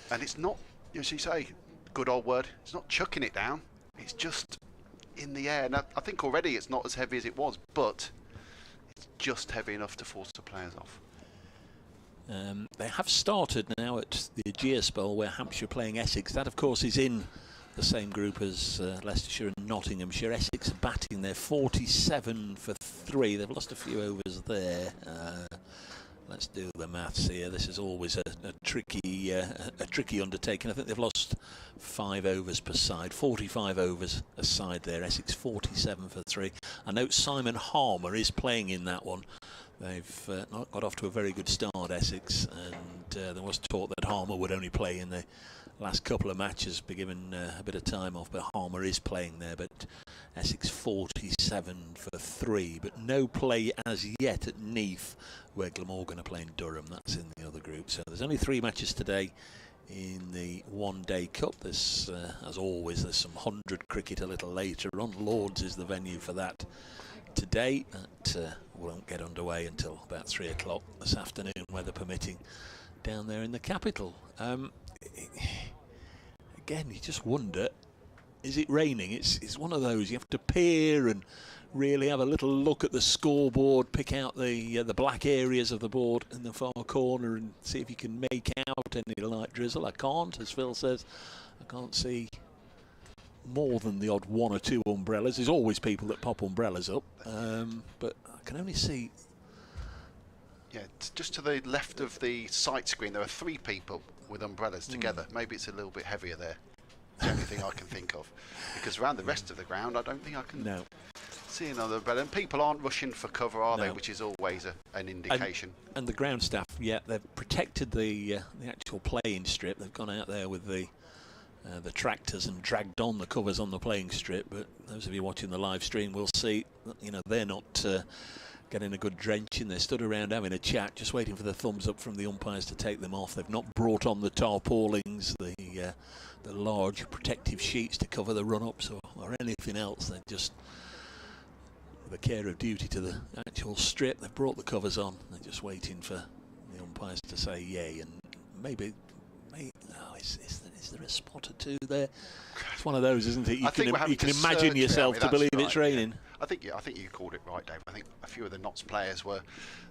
Speaker 3: And it's not, as you say, good old word, it's not chucking it down. It's just in the air. Now, I think already it's not as heavy as it was, but it's just heavy enough to force the players off.
Speaker 2: They have started now at the Ageas Bowl, where Hampshire are playing Essex. That, of course, is in the same group as Leicestershire and Nottinghamshire. Essex are batting there 47 for 3. They've lost a few overs there. Let's do the maths here. This is always a tricky undertaking. I think they've lost 5 overs per side, 45 overs a side there. Essex 47 for 3. I note Simon Harmer is playing in that one. They've not got off to a very good start, Essex, and there was talk that Harmer would only play in the last couple of matches, be given a bit of time off, but Harmer is playing there. But Essex 47 for 3, but no play as yet at Neath, where Glamorgan are playing Durham. That's in the other group. So there's only 3 matches today in the one-day cup. There's, as always, there's some 100 cricket a little later on. Lords is the venue for that today. That won't get underway until about 3 o'clock this afternoon, weather permitting, down there in the capital. Again, you just wonder, is it raining? It's one of those, you have to peer and really have a little look at the scoreboard, pick out the black areas of the board in the far corner and see if you can make out any light drizzle. I can't, as Phil says, I can't see more than the odd 1 or 2 umbrellas. There's always people that pop umbrellas up, but I can only see...
Speaker 3: Yeah, just to the left of the sight screen, there are 3 people with umbrellas together. Maybe it's a little bit heavier there. It's the only thing I can think of. Because around the rest of the ground, I don't think I can see another umbrella. And people aren't rushing for cover, are they? Which is always an indication.
Speaker 2: And the ground staff, yeah, they've protected the actual playing strip. They've gone out there with the tractors and dragged on the covers on the playing strip. But those of you watching the live stream will see that, you know, they're not getting a good drenching. They stood around having a chat, just waiting for the thumbs up from the umpires to take them off. They've not brought on the tarpaulins, the large protective sheets to cover the run-ups or anything else. They're just, with the care of duty to the actual strip, they've brought the covers on. They're just waiting for the umpires to say yay, and maybe is there a spot or 2 there? It's one of those, isn't it? You can imagine yourself to believe it's raining.
Speaker 3: Yeah. I think you called it right, Dave. I think a few of the Notts players were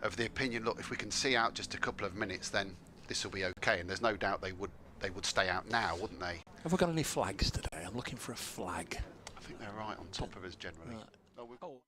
Speaker 3: of the opinion, look, if we can see out just a couple of minutes, then this will be okay. And there's no doubt they would stay out now, wouldn't they?
Speaker 2: Have we got any flags today? I'm looking for a flag.
Speaker 3: I think they're right on top of us generally.
Speaker 2: Oh.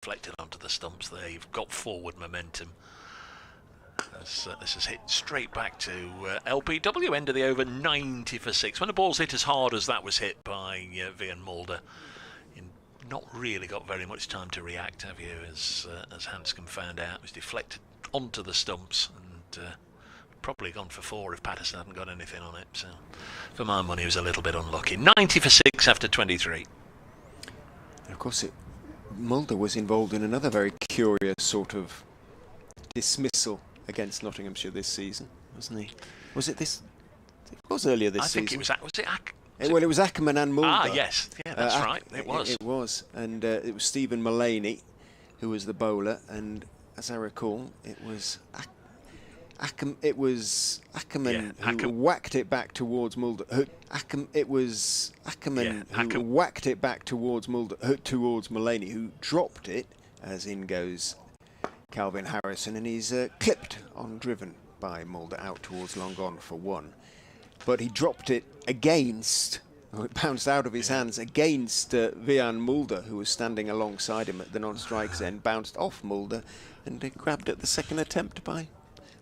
Speaker 2: deflected onto the stumps there. You've got forward momentum. This is hit straight back to LPW, end of the over, 90 for 6. When the ball's hit as hard as that was hit by Vian Mulder, you've not really got very much time to react, have you? As Hanscom found out, it was deflected onto the stumps and probably gone for 4 if Patterson hadn't got anything on it. So, for my money, he was a little bit unlucky. 90 for 6 after 23.
Speaker 1: And of course, Mulder was involved in another very curious sort of dismissal against Nottinghamshire this season, wasn't he? Was it this? It was earlier this season.
Speaker 2: I think it was. Was it?
Speaker 1: Well, it was Ackerman and Mulder.
Speaker 2: Ah, yes. Yeah, that's right. It was.
Speaker 1: It was. And it was Stephen Mullaney who was the bowler. And as I recall, it was Ackerman who whacked it back towards Mulder. It was Ackerman who whacked it back towards Mulder, towards Mullaney, who dropped it, as in goes Calvin Harrison, and he's clipped on driven by Mulder out towards long on for 1. But he dropped it against, it bounced out of his hands against Vian Mulder, who was standing alongside him at the non-strikes end, bounced off Mulder and grabbed at the second attempt by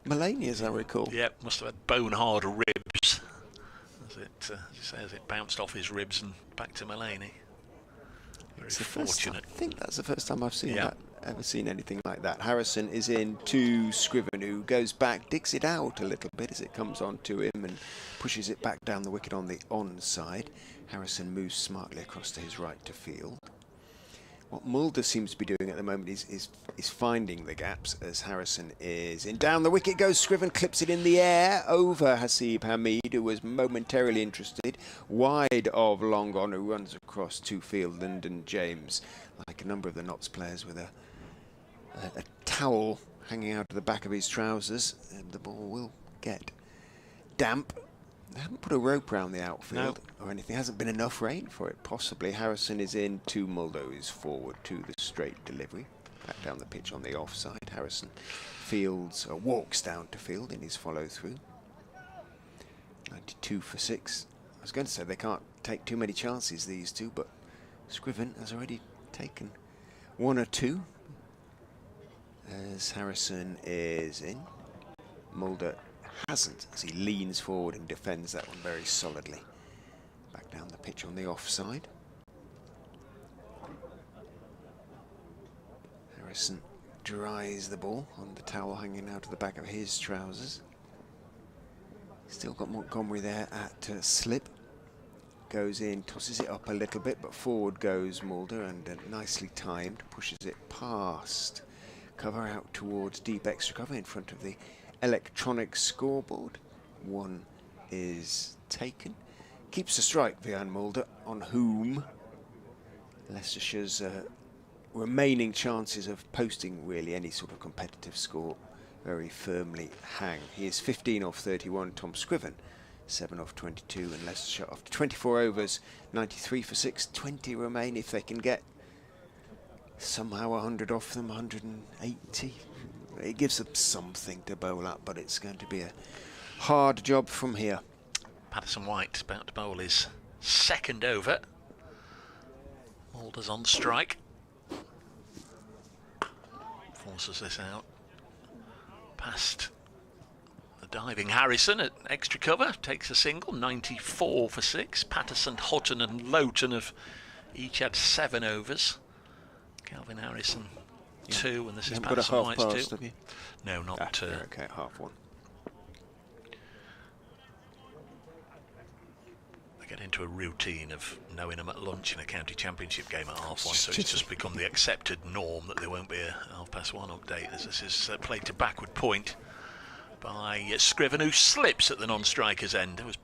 Speaker 1: Mullaney, as I recall.
Speaker 2: Yep, must have had bone-hard ribs, as it bounced off his ribs and back to Mullaney. Very fortunate.
Speaker 1: I think that's the first time I've seen that. Ever seen anything like that. Harrison is in to Scriven, who goes back, digs it out a little bit as it comes on to him and pushes it back down the wicket on the onside. Harrison moves smartly across to his right to field. What Mulder seems to be doing at the moment is finding the gaps as Harrison is in. Down the wicket goes Scriven, clips it in the air over Hasib Hamid, who was momentarily interested, wide of long on, who runs across to field. Lyndon James, like a number of the Notts players, with a towel hanging out of the back of his trousers, and the ball will get damp. They haven't put a rope around the outfield or anything. Hasn't been enough rain for it, possibly. Harrison is in to Mulder, who's forward to the straight delivery. Back down the pitch on the offside. Harrison walks down to field in his follow-through. 92 for 6. I was going to say they can't take too many chances, these two, but Scriven has already taken 1 or 2. As Harrison is in, Mulder hasn't, as he leans forward and defends that one very solidly. Back down the pitch on the offside. Harrison dries the ball on the towel hanging out of the back of his trousers. Still got Montgomery there at slip. Goes in, tosses it up a little bit, but forward goes Mulder, and nicely timed, pushes it past cover out towards deep extra cover in front of the electronic scoreboard. 1 is taken. Keeps the strike, Vian Mulder, on whom Leicestershire's remaining chances of posting really any sort of competitive score very firmly hang. He is 15 off 31, Tom Scriven 7 off 22, and Leicestershire after 24 overs, 93 for 6, 20 remain. If they can get somehow 100 off them, 180, it gives them something to bowl up, but it's going to be a hard job from here.
Speaker 2: Patterson White about to bowl his second over. Mulder's on strike. Forces this out. Past the diving Harrison at extra cover. Takes a single, 94 for 6. Patterson, Hutton and Loughton have each had 7 overs. Calvin Harrison 2, and this is Patterson White's 2.
Speaker 1: Have you?
Speaker 2: No, not
Speaker 1: okay, half 1.
Speaker 2: They get into a routine of knowing them at lunch in a county championship game at half 1, so it's just become the accepted norm that there won't be a 1:30 update, as this is played to backward point by Scriven, who slips at the non-striker's end. There was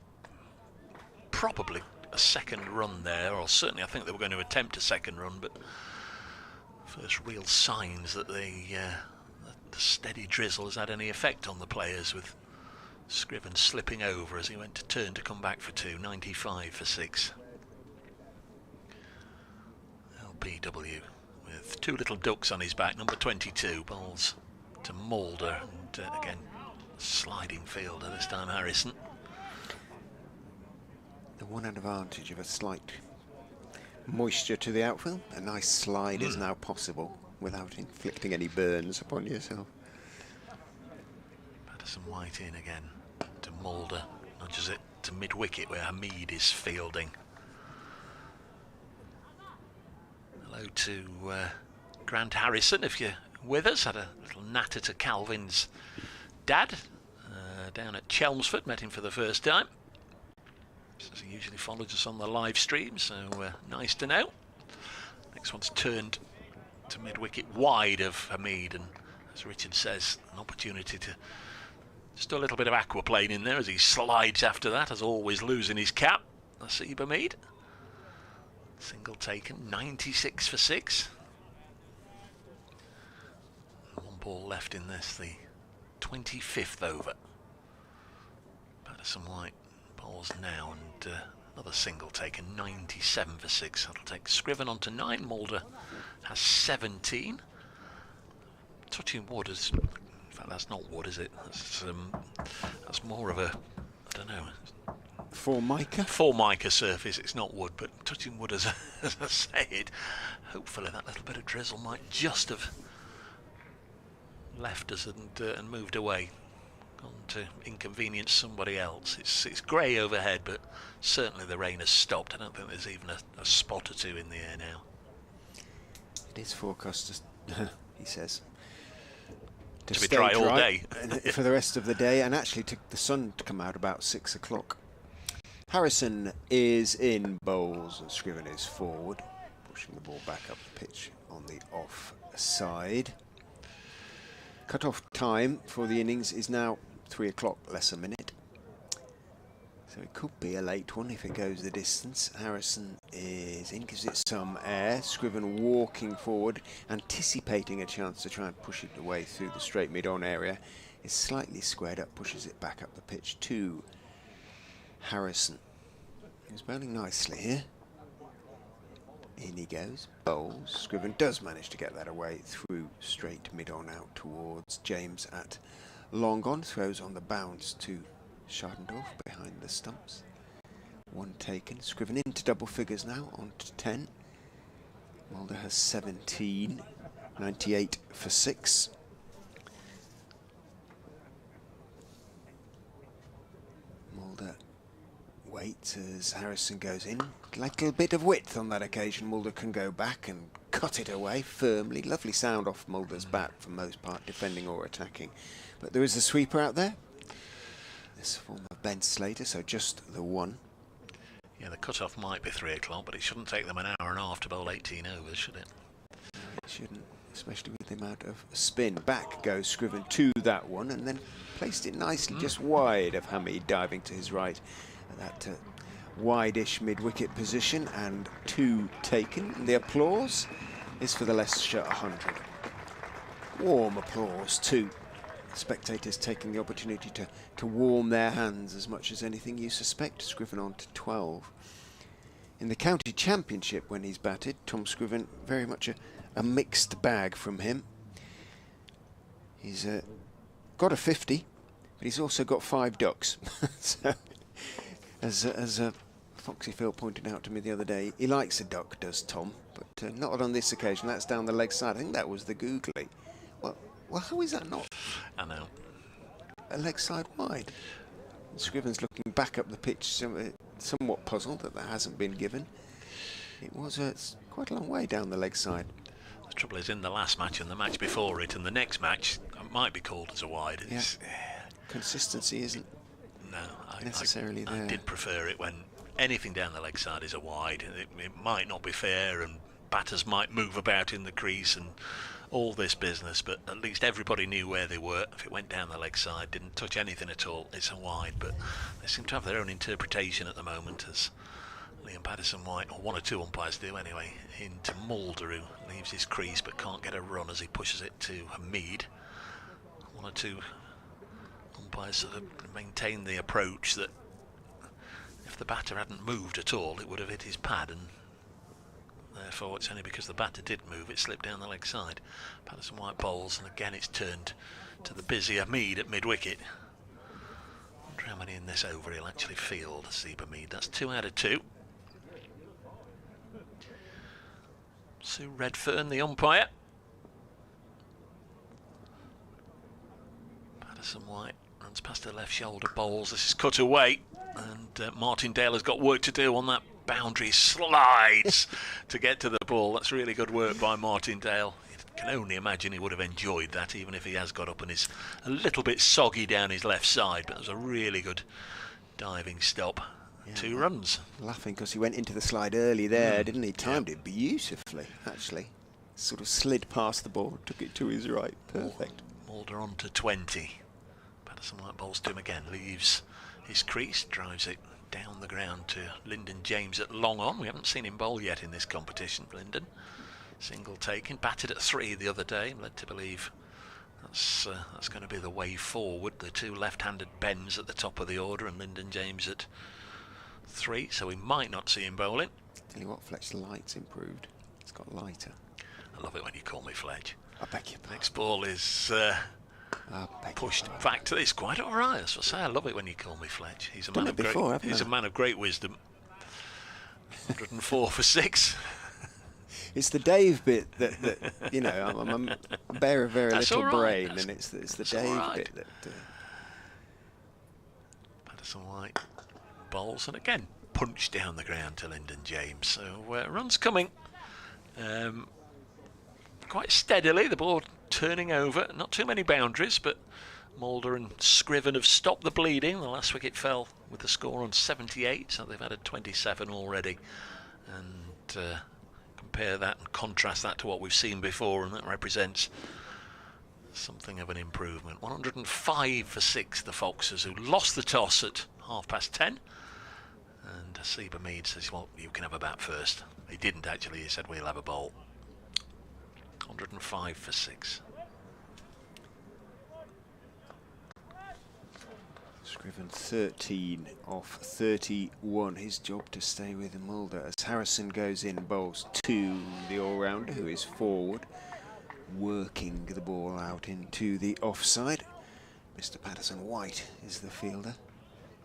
Speaker 2: probably a second run there, or certainly I think they were going to attempt a second run, but first real signs that the steady drizzle has had any effect on the players, with Scriven slipping over as he went to turn to come back for 2, 95 for 6. LPW with 2 little ducks on his back, number 22, bowls to Mulder, and again, sliding fielder this time, Harrison.
Speaker 1: The one advantage of a slight moisture to the outfield, a nice slide is now possible without inflicting any burns upon yourself.
Speaker 2: Patterson White in again to Mulder, nudges it to mid-wicket where Hamid is fielding. Hello to Grant Harrison, if you're with us. Had a little natter to Calvin's dad down at Chelmsford, met him for the first time. Says he usually follows us on the live stream, so nice to know. Next one's turned to mid-wicket wide of Hamid, and as Richard says, an opportunity to just do a little bit of aquaplane in there as he slides after that, as always losing his cap. Nasib Hamid. Single taken, 96 for 6. One ball left in this, the 25th over. Patterson White bowls now, and another single taken, 97 for 6. That'll take Scriven on to 9. Mulder has 17. Touching wood is, in fact, that's not wood, is it? That's more of a, I don't know. Formica surface. It's not wood, but touching wood, as I say it, hopefully that little bit of drizzle might just have left us and moved away, gone to inconvenience somebody else. It's grey overhead, but certainly the rain has stopped. I don't think there's even a spot or two in the air now.
Speaker 1: It is forecast, he says,
Speaker 2: to be dry all day
Speaker 1: for the rest of the day, and actually to the sun to come out about 6 o'clock. Harrison is in bowls and Scriven is forward, pushing the ball back up the pitch on the off side. Cut-off time for the innings is now 3 o'clock, less a minute. So it could be a late one if it goes the distance. Harrison is in, gives it some air. Scriven walking forward, anticipating a chance to try and push it away through the straight mid-on area. Is slightly squared up, pushes it back up the pitch to Harrison. He's bowling nicely here. In he goes, bowls. Scriven does manage to get that away through straight mid-on out towards James at long on. Throws on the bounce to Schardendorf behind the stumps. One taken. Scriven into double figures now, on to 10. Mulder has 17. 98 for 6. Mulder waits as Harrison goes in. Like a little bit of width on that occasion. Mulder can go back and cut it away firmly. Lovely sound off Mulder's bat for most part, defending or attacking. But there is a sweeper out there. This form of Ben Slater, so just the one.
Speaker 2: Yeah, the cut-off might be 3 o'clock, but it shouldn't take them an hour and a half to bowl 18 overs, should it?
Speaker 1: No, it shouldn't, especially with the amount of spin. Back goes Scriven to that one, and then placed it nicely just wide of Hamid, diving to his right at that wide-ish mid-wicket position, and 2 taken. And the applause is for the Leicestershire 100. Warm applause too. Spectators taking the opportunity to warm their hands as much as anything, you suspect. Scriven on to 12. In the county championship when he's batted, Tom Scriven, very much a mixed bag from him. He's got a 50, but he's also got 5 ducks. So, as Foxy Phil pointed out to me the other day, he likes a duck, does Tom, but not on this occasion. That's down the leg side. I think that was the googly. Well, how is that not?
Speaker 2: I know.
Speaker 1: A leg side wide. And Scriven's looking back up the pitch, somewhat puzzled that hasn't been given. It was quite a long way down the leg side.
Speaker 2: The trouble is, in the last match and the match before it and the next match, it might be called as a wide. It's,
Speaker 1: Consistency isn't necessarily there.
Speaker 2: I did prefer it when anything down the leg side is a wide. It might not be fair, and batters might move about in the crease and all this business, but at least everybody knew where they were. If it went down the leg side, didn't touch anything at all, it's a wide. But they seem to have their own interpretation at the moment, as Liam Patterson White, or one or two umpires do anyway, into Mulder, who leaves his crease but can't get a run as he pushes it to Hamid. One or two umpires sort of maintain the approach that if the batter hadn't moved at all, it would have hit his pad, and therefore it's only because the batter did move it slipped down the leg side. Patterson White bowls, and again it's turned to the busy Hamid at mid-wicket. I wonder how many in this over he'll actually field, Nasib Hamid. That's 2 out of 2. Sue Redfern, the umpire. Patterson White runs past her left shoulder, bowls. This is cut away, and Martindale has got work to do on that boundary. Slides to get to the ball. That's really good work by Martindale. You can only imagine he would have enjoyed that, even if he has got up and is a little bit soggy down his left side. But it was a really good diving stop. Yeah, 2 runs.
Speaker 1: Laughing because he went into the slide early there, didn't he? Timed it beautifully, actually. Sort of slid past the ball, took it to his right. Perfect.
Speaker 2: Mulder on to 20. Patterson White bowls to him again, leaves his crease, drives it down the ground to Lyndon James at long on. We haven't seen him bowl yet in this competition, Lyndon. Single taken, batted at 3 the other day, led to believe that's going to be the way forward. The 2 left-handed bends at the top of the order, and Lyndon James at 3, so we might not see him bowling.
Speaker 1: Tell you what, Fletch, the light's improved. It's got lighter.
Speaker 2: I love it when you call me Fletch.
Speaker 1: I beg your pardon.
Speaker 2: Next ball is pushed back to this. Quite all right. That's what I say. I love it when you call me Fletch. He's a man of great. He's a man of great wisdom. 104 for 6.
Speaker 1: It's the Dave bit that you know. I'm a bear of very little brain, and it's the Dave bit that.
Speaker 2: Patterson White bowls, and again punched down the ground to Lyndon James. So runs coming. Quite steadily, the ball turning over. Not too many boundaries, but Mulder and Scriven have stopped the bleeding. The last wicket fell with the score on 78, so they've added 27 already. And compare that and contrast that to what we've seen before, and that represents something of an improvement. 105 for 6, the Foxes, who lost the toss at 10:30. And Asiba Mead says, well, you can have a bat first. He didn't actually, he said, we'll have a bowl. 105 for 6.
Speaker 1: Scriven 13 off 31. His job to stay with Mulder as Harrison goes in, bowls to the all-rounder who is forward, working the ball out into the offside. Mr. Patterson White is the fielder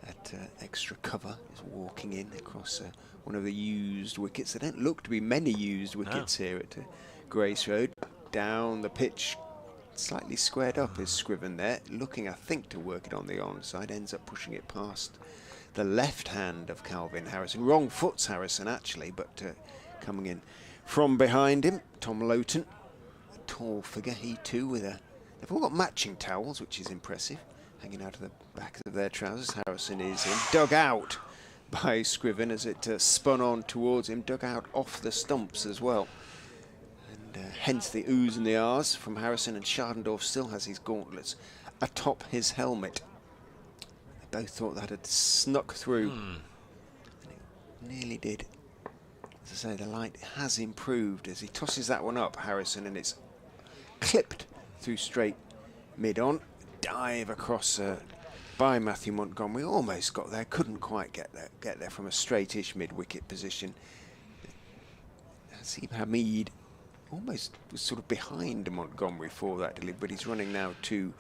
Speaker 1: at extra cover, is walking in across one of the used wickets. There don't look to be many used wickets here at Grace Road. Down the pitch, slightly squared up is Scriven there, looking I think to work it on the onside, ends up pushing it past the left hand of Calvin Harrison. Wrong foot's Harrison actually, but coming in from behind him, Tom Loughton, a tall figure, he too with they've all got matching towels, which is impressive, hanging out of the back of their trousers. Harrison is in, dug out by Scriven as it spun on towards him, dug out off the stumps as well. Hence the oohs and the ahs from Harrison, and Schardendorf still has his gauntlets atop his helmet. They both thought that had snuck through. And it nearly did. As I say, the light has improved as he tosses that one up, Harrison, and it's clipped through straight mid-on. Dive across by Matthew Montgomery. Almost got there, couldn't quite get there from a straightish mid-wicket position. Hasib Hamid almost was sort of behind Montgomery for that delivery, but he's running now to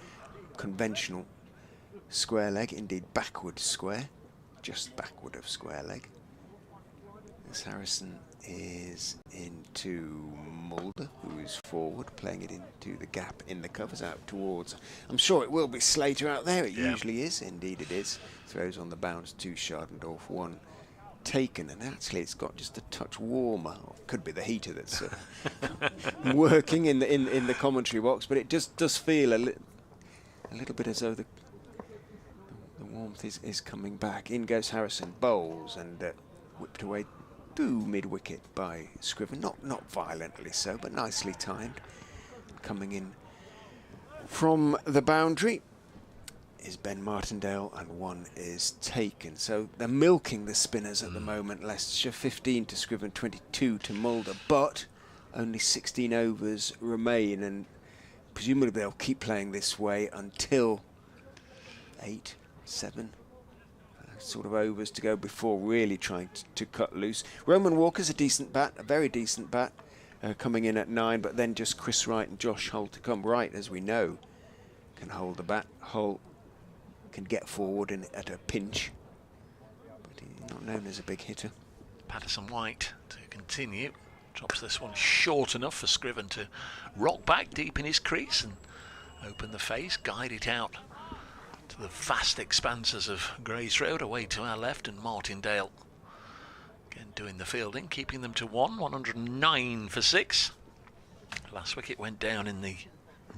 Speaker 1: conventional square leg, indeed backward square, just backward of square leg. As Harrison is into Mulder, who is forward, playing it into the gap in the covers out towards, I'm sure it will be Slater out there, it usually is, indeed it is. Throws on the bounce to Schardendorf, one taken, and actually it's got just a touch warmer. Or it could be the heater that's working in the commentary box, but it just does feel a little bit as though the warmth is coming back. In goes Harrison, bowls, and whipped away to mid-wicket by Scriven. Not violently so, but nicely timed. Coming in from the boundary is Ben Martindale, and one is taken. So they're milking the spinners at the moment. Leicestershire 15 to Scriven, 22 to Mulder, but only 16 overs remain, and presumably they'll keep playing this way until 8, 7 sort of overs to go before really trying to cut loose. Roman Walker's a decent bat, a very decent bat, coming in at 9, but then just Chris Wright and Josh Hull to come. Wright, as we know, can hold the bat. Hull can get forward at a pinch, but he's not known as a big hitter.
Speaker 2: Patterson White to continue, drops this one short enough for Scriven to rock back deep in his crease and open the face, guide it out to the vast expanses of Grace Road away to our left, and Martindale again doing the fielding, keeping them to 109 for 6. Last wicket went down in the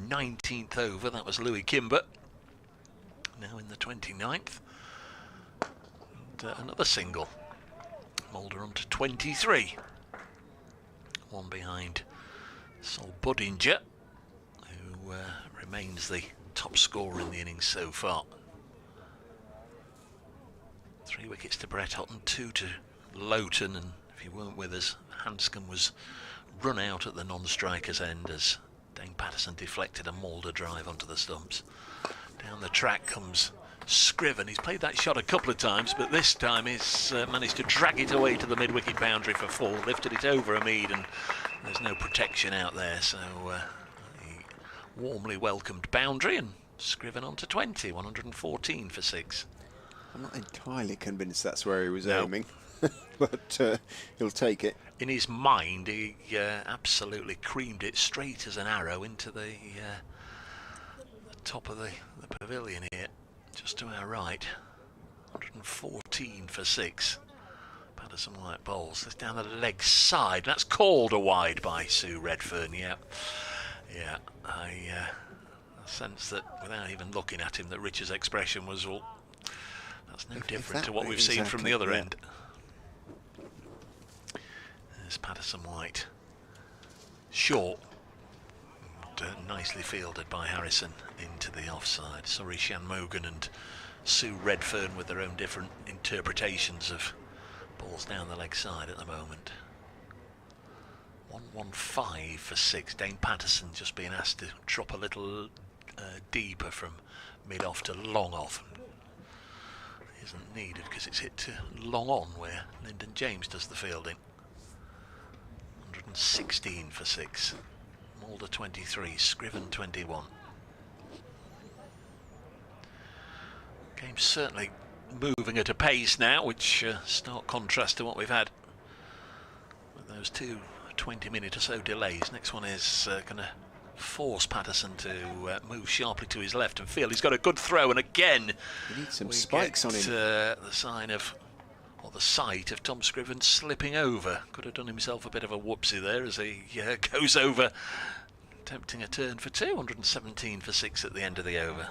Speaker 2: 19th over. That was Louis Kimber. Now in the 29th. And another single. Mulder on to 23. One behind Sol Budinger, who remains the top scorer in the innings so far. 3 wickets to Brett Hutton, 2 to Loughton, and if you weren't with us, Hanscom was run out at the non-striker's end as Dane Patterson deflected a Mulder drive onto the stumps. Down the track comes Scriven. He's played that shot a couple of times, but this time he's managed to drag it away to the mid-wicket boundary for 4, lifted it over a mead, and there's no protection out there, so he warmly welcomed boundary, and Scriven on to 20, 114 for 6.
Speaker 1: I'm not entirely convinced that's where he was aiming, but he'll take it.
Speaker 2: In his mind, he absolutely creamed it straight as an arrow into the top of the pavilion here, just to our right. 114 for 6. Patterson White bowls. That's down the leg side. That's called a wide by Sue Redfern. Yeah. I sense that without even looking at him, that Richard's expression was, well, that's no different to what we've seen from the other end. There's Patterson White. Short. And, nicely fielded by Harrison into the offside. Surrey Shanmugam and Sue Redfern with their own different interpretations of balls down the leg side at the moment. 115 for 6. Dane Patterson just being asked to drop a little deeper from mid-off to long-off. Isn't needed because it's hit to long-on where Lyndon James does the fielding. 116 for 6. Mulder 23, Scriven 21. Game's certainly moving at a pace now, which stark contrast to what we've had with those 2 20-minute or so delays. Next one is going to force Patterson to move sharply to his left and field. He's got a good throw, and again
Speaker 1: we need some spikes on him.
Speaker 2: The sign of, or the sight of Tom Scriven slipping over. Could have done himself a bit of a whoopsie there as he goes over, attempting a turn for 217 for 6 at the end of the over.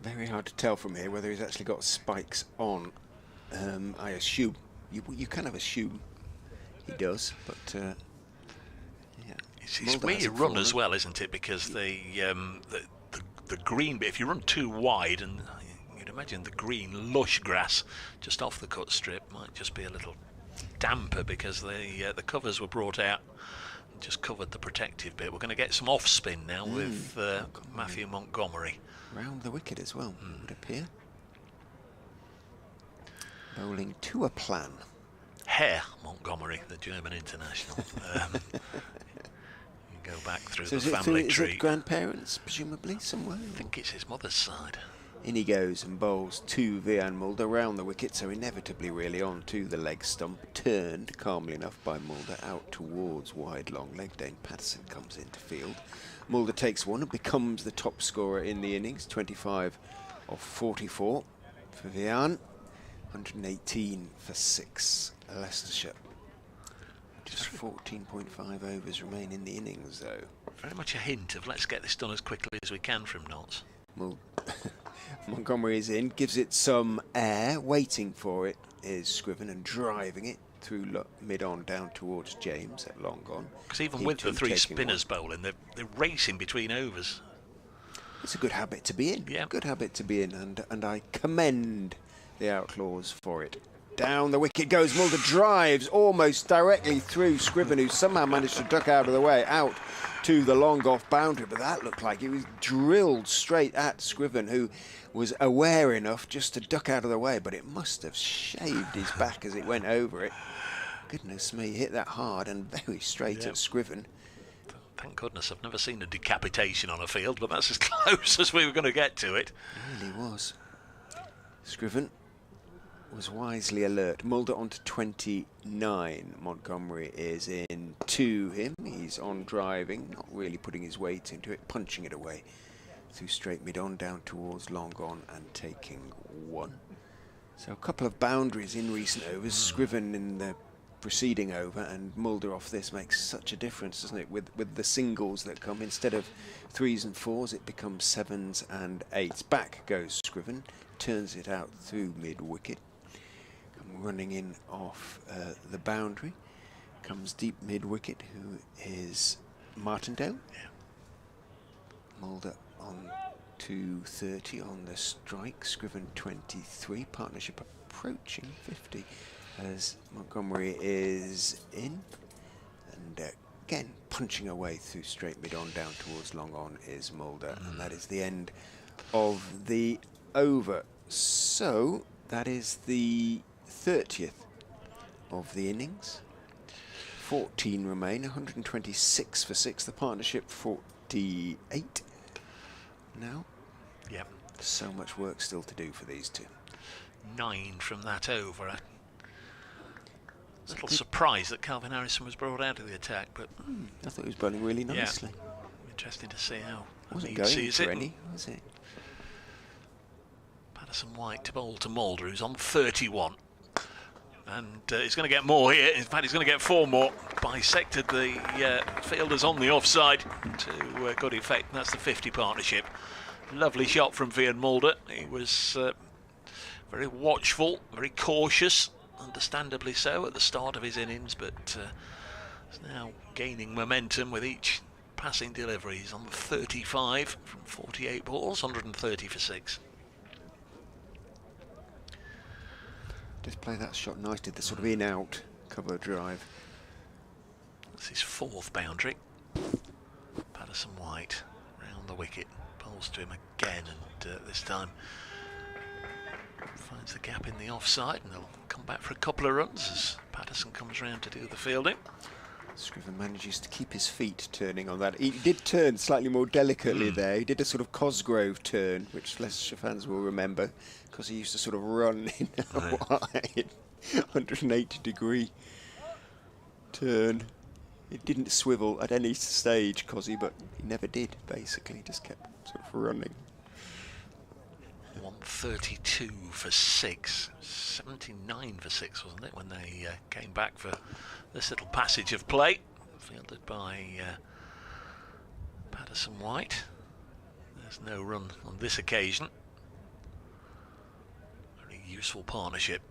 Speaker 1: Very hard to tell from here whether he's actually got spikes on. I assume you kind of assume he does, but yeah.
Speaker 2: It's where you run as well, isn't it? Because the green bit, if you run too wide, and you'd imagine the green lush grass just off the cut strip might just be a little damper because the covers were brought out and just covered the protective bit. We're going to get some off spin now with Matthew Montgomery.
Speaker 1: Round the wicket as well, would appear. Bowling to a plan.
Speaker 2: Herr Montgomery, the German international. You go back through the family tree.
Speaker 1: Is it grandparents, presumably, somewhere?
Speaker 2: I think it's his mother's side.
Speaker 1: In he goes and bowls to Vian Mulder round the wicket, so inevitably really on to the leg stump. Turned calmly enough by Mulder out towards wide long leg. Dane Patterson comes into field. Mulder takes one and becomes the top scorer in the innings. 25 of 44 for Vian. 118 for 6. Leicestershire. Just 14.5 overs remain in the innings, though.
Speaker 2: Very much a hint of let's get this done as quickly as we can from Notts.
Speaker 1: Montgomery is in, gives it some air, waiting for it is Scriven and driving it through mid-on down towards James at long on.
Speaker 2: Because even with the 3 spinners bowling, they're racing between overs.
Speaker 1: It's a good habit to be in.
Speaker 2: Yeah.
Speaker 1: Good habit to be in, and I commend the Outlaws for it. Down the wicket goes. Mulder drives almost directly through Scriven, who somehow managed to duck out of the way, out to the long off boundary, but that looked like it was drilled straight at Scriven, who was aware enough just to duck out of the way, but it must have shaved his back as it went over it. Goodness me, hit that hard and very straight at Scriven.
Speaker 2: Thank goodness I've never seen a decapitation on a field, but that's as close as we were going to get to it.
Speaker 1: It really was. Scriven was wisely alert. Mulder on to 29. Montgomery is in to him. He's on driving, not really putting his weight into it, punching it away through straight mid on, down towards long on and taking 1. So a couple of boundaries in recent overs, Scriven in the preceding over, and Mulder off this makes such a difference, doesn't it? With the singles that come, instead of 3s and 4s, it becomes 7s and 8s. Back goes Scriven, turns it out through mid-wicket. Running in off the boundary, comes deep mid-wicket, who is Martindale.
Speaker 2: Yeah.
Speaker 1: Mulder on 230 on the strike, Scriven 23, partnership approaching 50 as Montgomery is in, and again punching away through straight mid on, down towards long on is Mulder, and that is the end of the over. So that is the 30th of the innings. 14 remain, 126 for 6, the partnership 48 now.
Speaker 2: Yep.
Speaker 1: So much work still to do for these two.
Speaker 2: 9 from that over. A little surprise that Calvin Harrison was brought out of the attack, but
Speaker 1: I thought he was bowling really nicely.
Speaker 2: Yeah. Interesting to see how
Speaker 1: Wasn't
Speaker 2: he sees
Speaker 1: going for
Speaker 2: it.
Speaker 1: any, was it?
Speaker 2: Patterson White to bowl to Mulder, who's on 31. And he's going to get more here. In fact, he's going to get 4 more. Bisected the fielders on the offside to good effect. And that's the 50 partnership. Lovely shot from Vian Mulder. He was very watchful, very cautious, understandably so at the start of his innings, but is now gaining momentum with each passing delivery. He's on 35 from 48 balls, 130 for 6.
Speaker 1: Just play that shot nice, did the sort of in-out cover drive.
Speaker 2: That's his 4th boundary. Patterson White round the wicket, bowls to him again, and this time finds the gap in the offside, and they'll come back for a couple of runs as Patterson comes round to do the fielding.
Speaker 1: Scriven manages to keep his feet turning on that. He did turn slightly more delicately there. He did a sort of Cosgrove turn, which Leicestershire fans will remember, because he used to sort of run in a wide 180-degree turn. It didn't swivel at any stage, Cosy, but he never did, basically. He just kept sort of running.
Speaker 2: 132 for 6, 79 for 6, wasn't it, when they came back for this little passage of play, fielded by Patterson White. There's no run on this occasion. Very useful partnership.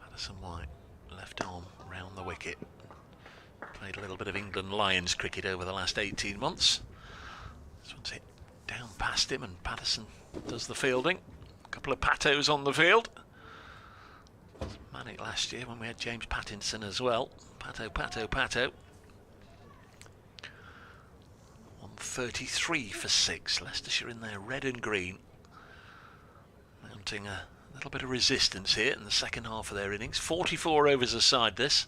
Speaker 2: Patterson White, left arm round the wicket. Played a little bit of England Lions cricket over the last 18 months. This one's hit down past him, and Patterson does the fielding. A couple of patos on the field. It was manic last year when we had James Pattinson as well. Pato, pato, pato. 133 for 6. Leicestershire in their red and green, mounting a little bit of resistance here in the second half of their innings. 44 overs aside this.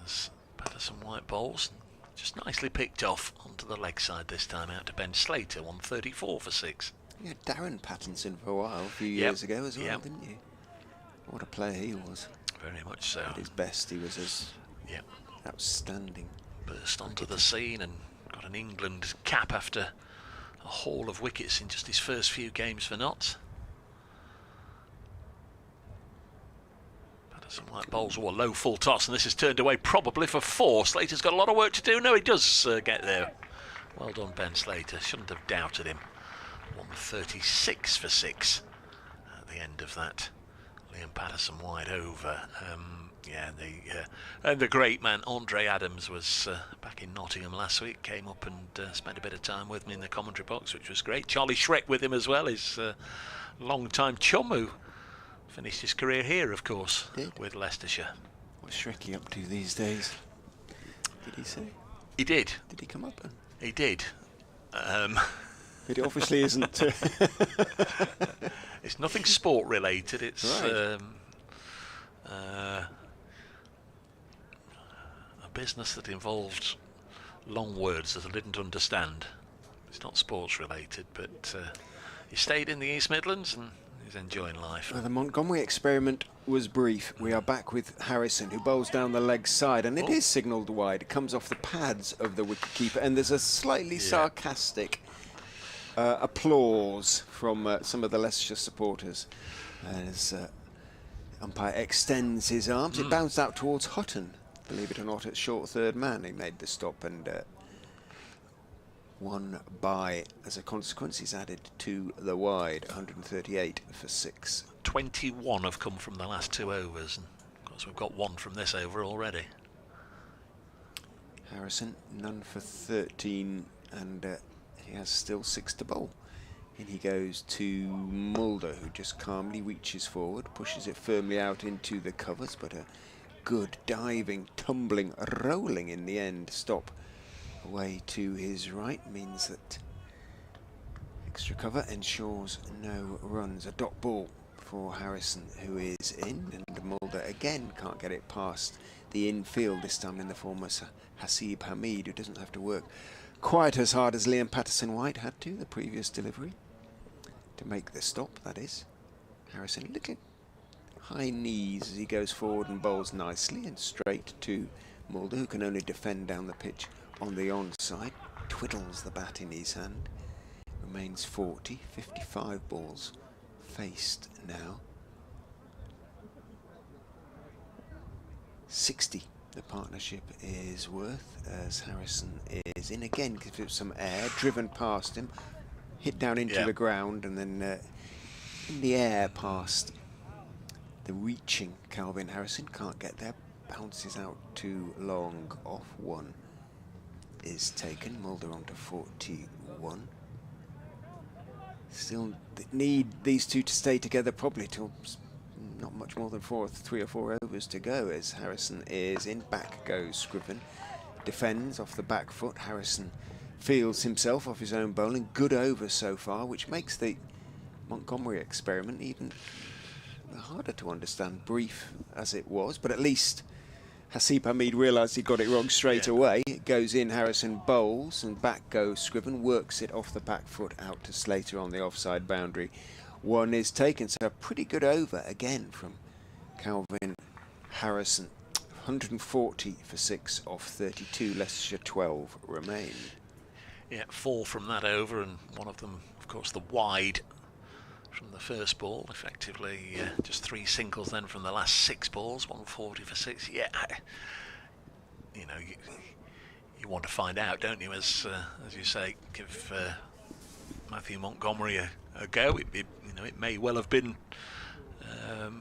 Speaker 2: As Patterson White bowls, just nicely picked off onto the leg side this time, out to Ben Slater. 134 for 6.
Speaker 1: You had Darren Pattinson for a while, a few years ago as well, didn't you? What a player he was.
Speaker 2: Very much so.
Speaker 1: At his best, he was as outstanding.
Speaker 2: Burst onto the scene and got an England cap after a haul of wickets in just his first few games for Notts. Patterson White bowls a low full toss, and this is turned away probably for 4. Slater's got a lot of work to do. No, he does get there. Well done, Ben Slater. Shouldn't have doubted him. 136 for 6 at the end of that Liam Patterson White over. And the great man Andre Adams was back in Nottingham last week. Came up and spent a bit of time with me in the commentary box, which was great. Charlie Schreck with him as well, his long-time chum who finished his career here, of course, with Leicestershire.
Speaker 1: What's Shrecky up to these days? Did he say?
Speaker 2: He did.
Speaker 1: Did he come up?
Speaker 2: He did.
Speaker 1: It obviously isn't.
Speaker 2: It's nothing sport related. It's
Speaker 1: right.
Speaker 2: A business that involved long words that I didn't understand. It's not sports related, but he stayed in the East Midlands and He's enjoying life.
Speaker 1: Well, the Montgomery experiment was brief. We are back with Harrison, who bowls down the leg side, and it is signalled wide. It comes off the pads of the wicketkeeper, and there's a slightly sarcastic applause from some of the Leicestershire supporters as umpire extends his arms. It bounced out towards Hutton, believe it or not, at short third man. He made the stop and won by, as a consequence, he's added to the wide, 138 for 6.
Speaker 2: 21 have come from the last 2 overs, and of course we've got 1 from this over already.
Speaker 1: Harrison, none for 13, and he has still 6 to bowl. In he goes to Mulder, who just calmly reaches forward, pushes it firmly out into the covers, but a good diving, tumbling, rolling in the end stop away to his right means that extra cover ensures no runs. A dot ball for Harrison, who is in, and Mulder again can't get it past the infield, this time in the form of Hasib Hamid, who doesn't have to work quite as hard as Liam Patterson-White had to the previous delivery to make the stop, that is. Harrison, little high knees as he goes forward and bowls nicely and straight to Mulder, who can only defend down the pitch on the onside. Twiddles the bat in his hand. Remains 40, 55 balls faced now. 60 the partnership is worth as Harrison is in again, gives it some air, driven past him, hit down into the ground, and then in the air past the reaching Calvin Harrison. Can't get there, bounces out too long. Off one is taken. Mulder on to 41. Still need these two to stay together probably till not much more than 3 or 4 overs to go as Harrison is in. Back goes Scriven. Defends off the back foot. Harrison feels himself off his own bowling. Good over so far, which makes the Montgomery experiment even harder to understand, brief as it was, but at least Hasib Hamid realised he got it wrong straight away. It goes in, Harrison bowls, and back goes Scriven, works it off the back foot out to Slater on the offside boundary. 1 is taken, so a pretty good over again from Calvin Harrison. 140 for 6 off 32, Leicestershire 12 remain.
Speaker 2: Yeah, 4 from that over, and one of them, of course, the wide from the first ball. Effectively, just 3 singles then from the last 6 balls. 140 for 6. Yeah, you know, you want to find out, don't you? As you say, give Matthew Montgomery a go. It may well have been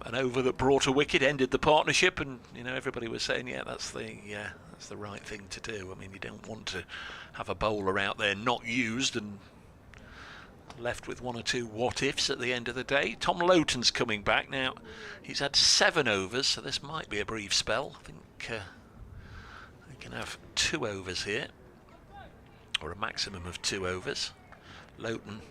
Speaker 2: an over that brought a wicket, ended the partnership, and everybody was saying, that's the right thing to do. I mean, you don't want to have a bowler out there not used and left with 1 or 2 what-ifs at the end of the day. Tom Loughton's coming back now. He's had 7 overs, so this might be a brief spell. I think they can have 2 overs here, or a maximum of 2 overs. Loughton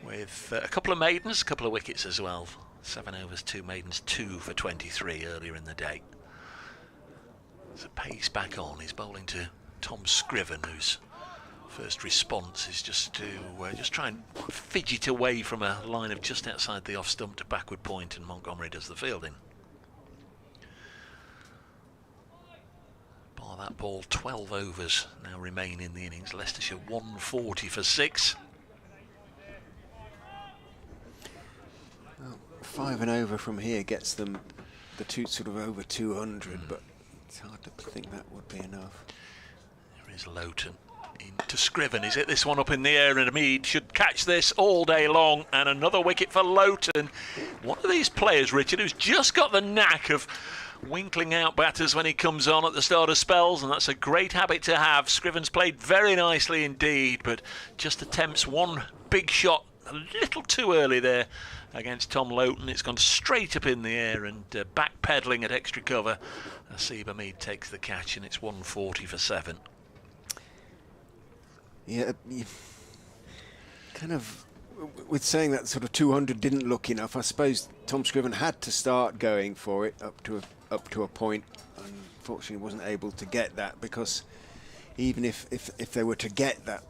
Speaker 2: with a couple of maidens, a couple of wickets as well. 7 overs, 2 maidens, 2 for 23 earlier in the day. So pace back on. He's bowling to Tom Scriven, whose first response is just to just try and fidget away from a line of just outside the off stump to backward point, and Montgomery does the fielding. Bar that ball, 12 overs now remain in the innings. Leicestershire 140 for 6.
Speaker 1: Well, 5 and over from here gets them the two sort of over 200, but it's hard to think that would be enough.
Speaker 2: There is Loughton into Scriven. Is it this one up in the air, and Hamid should catch this all day long, and another wicket for Loughton. One of these players, Richard, who's just got the knack of winkling out batters when he comes on at the start of spells, and that's a great habit to have. Scriven's played very nicely indeed, but just attempts one big shot a little too early there against Tom Loughton. It's gone straight up in the air and backpedaling at extra cover. Hasib Hamid takes the catch, and it's 140 for 7.
Speaker 1: Yeah, kind of with saying that sort of 200 didn't look enough. I suppose Tom Scriven had to start going for it up to a point. Unfortunately, wasn't able to get that, because even if they were to get that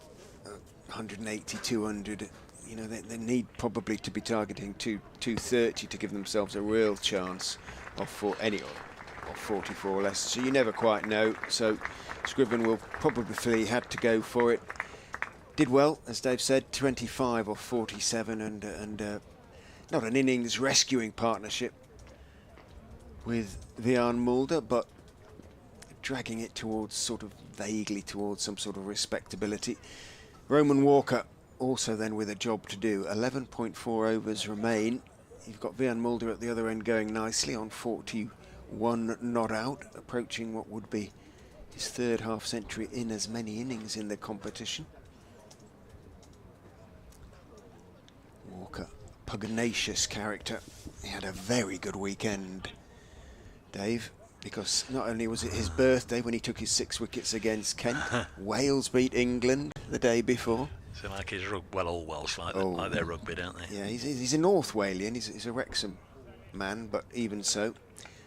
Speaker 1: 180, 200, you know, they need probably to be targeting 230 to give themselves a real chance of 44 or less. So you never quite know. So Scriven will probably had to go for it. Did well, as Dave said, 25 or 47, and not an innings rescuing partnership with Vian Mulder, but dragging it towards vaguely towards some sort of respectability. Roman Walker also then with a job to do. 11.4 overs remain. You've got Vian Mulder at the other end going nicely on 41 not out, approaching what would be his third half century in as many innings in the competition. Walker, pugnacious character. He had a very good weekend, Dave, because not only was it his birthday when he took his 6 wickets against Kent, Wales beat England the day before.
Speaker 2: So like his all Welsh like their rugby, don't they?
Speaker 1: Yeah, he's a North Walian, he's a Wrexham man, but even so,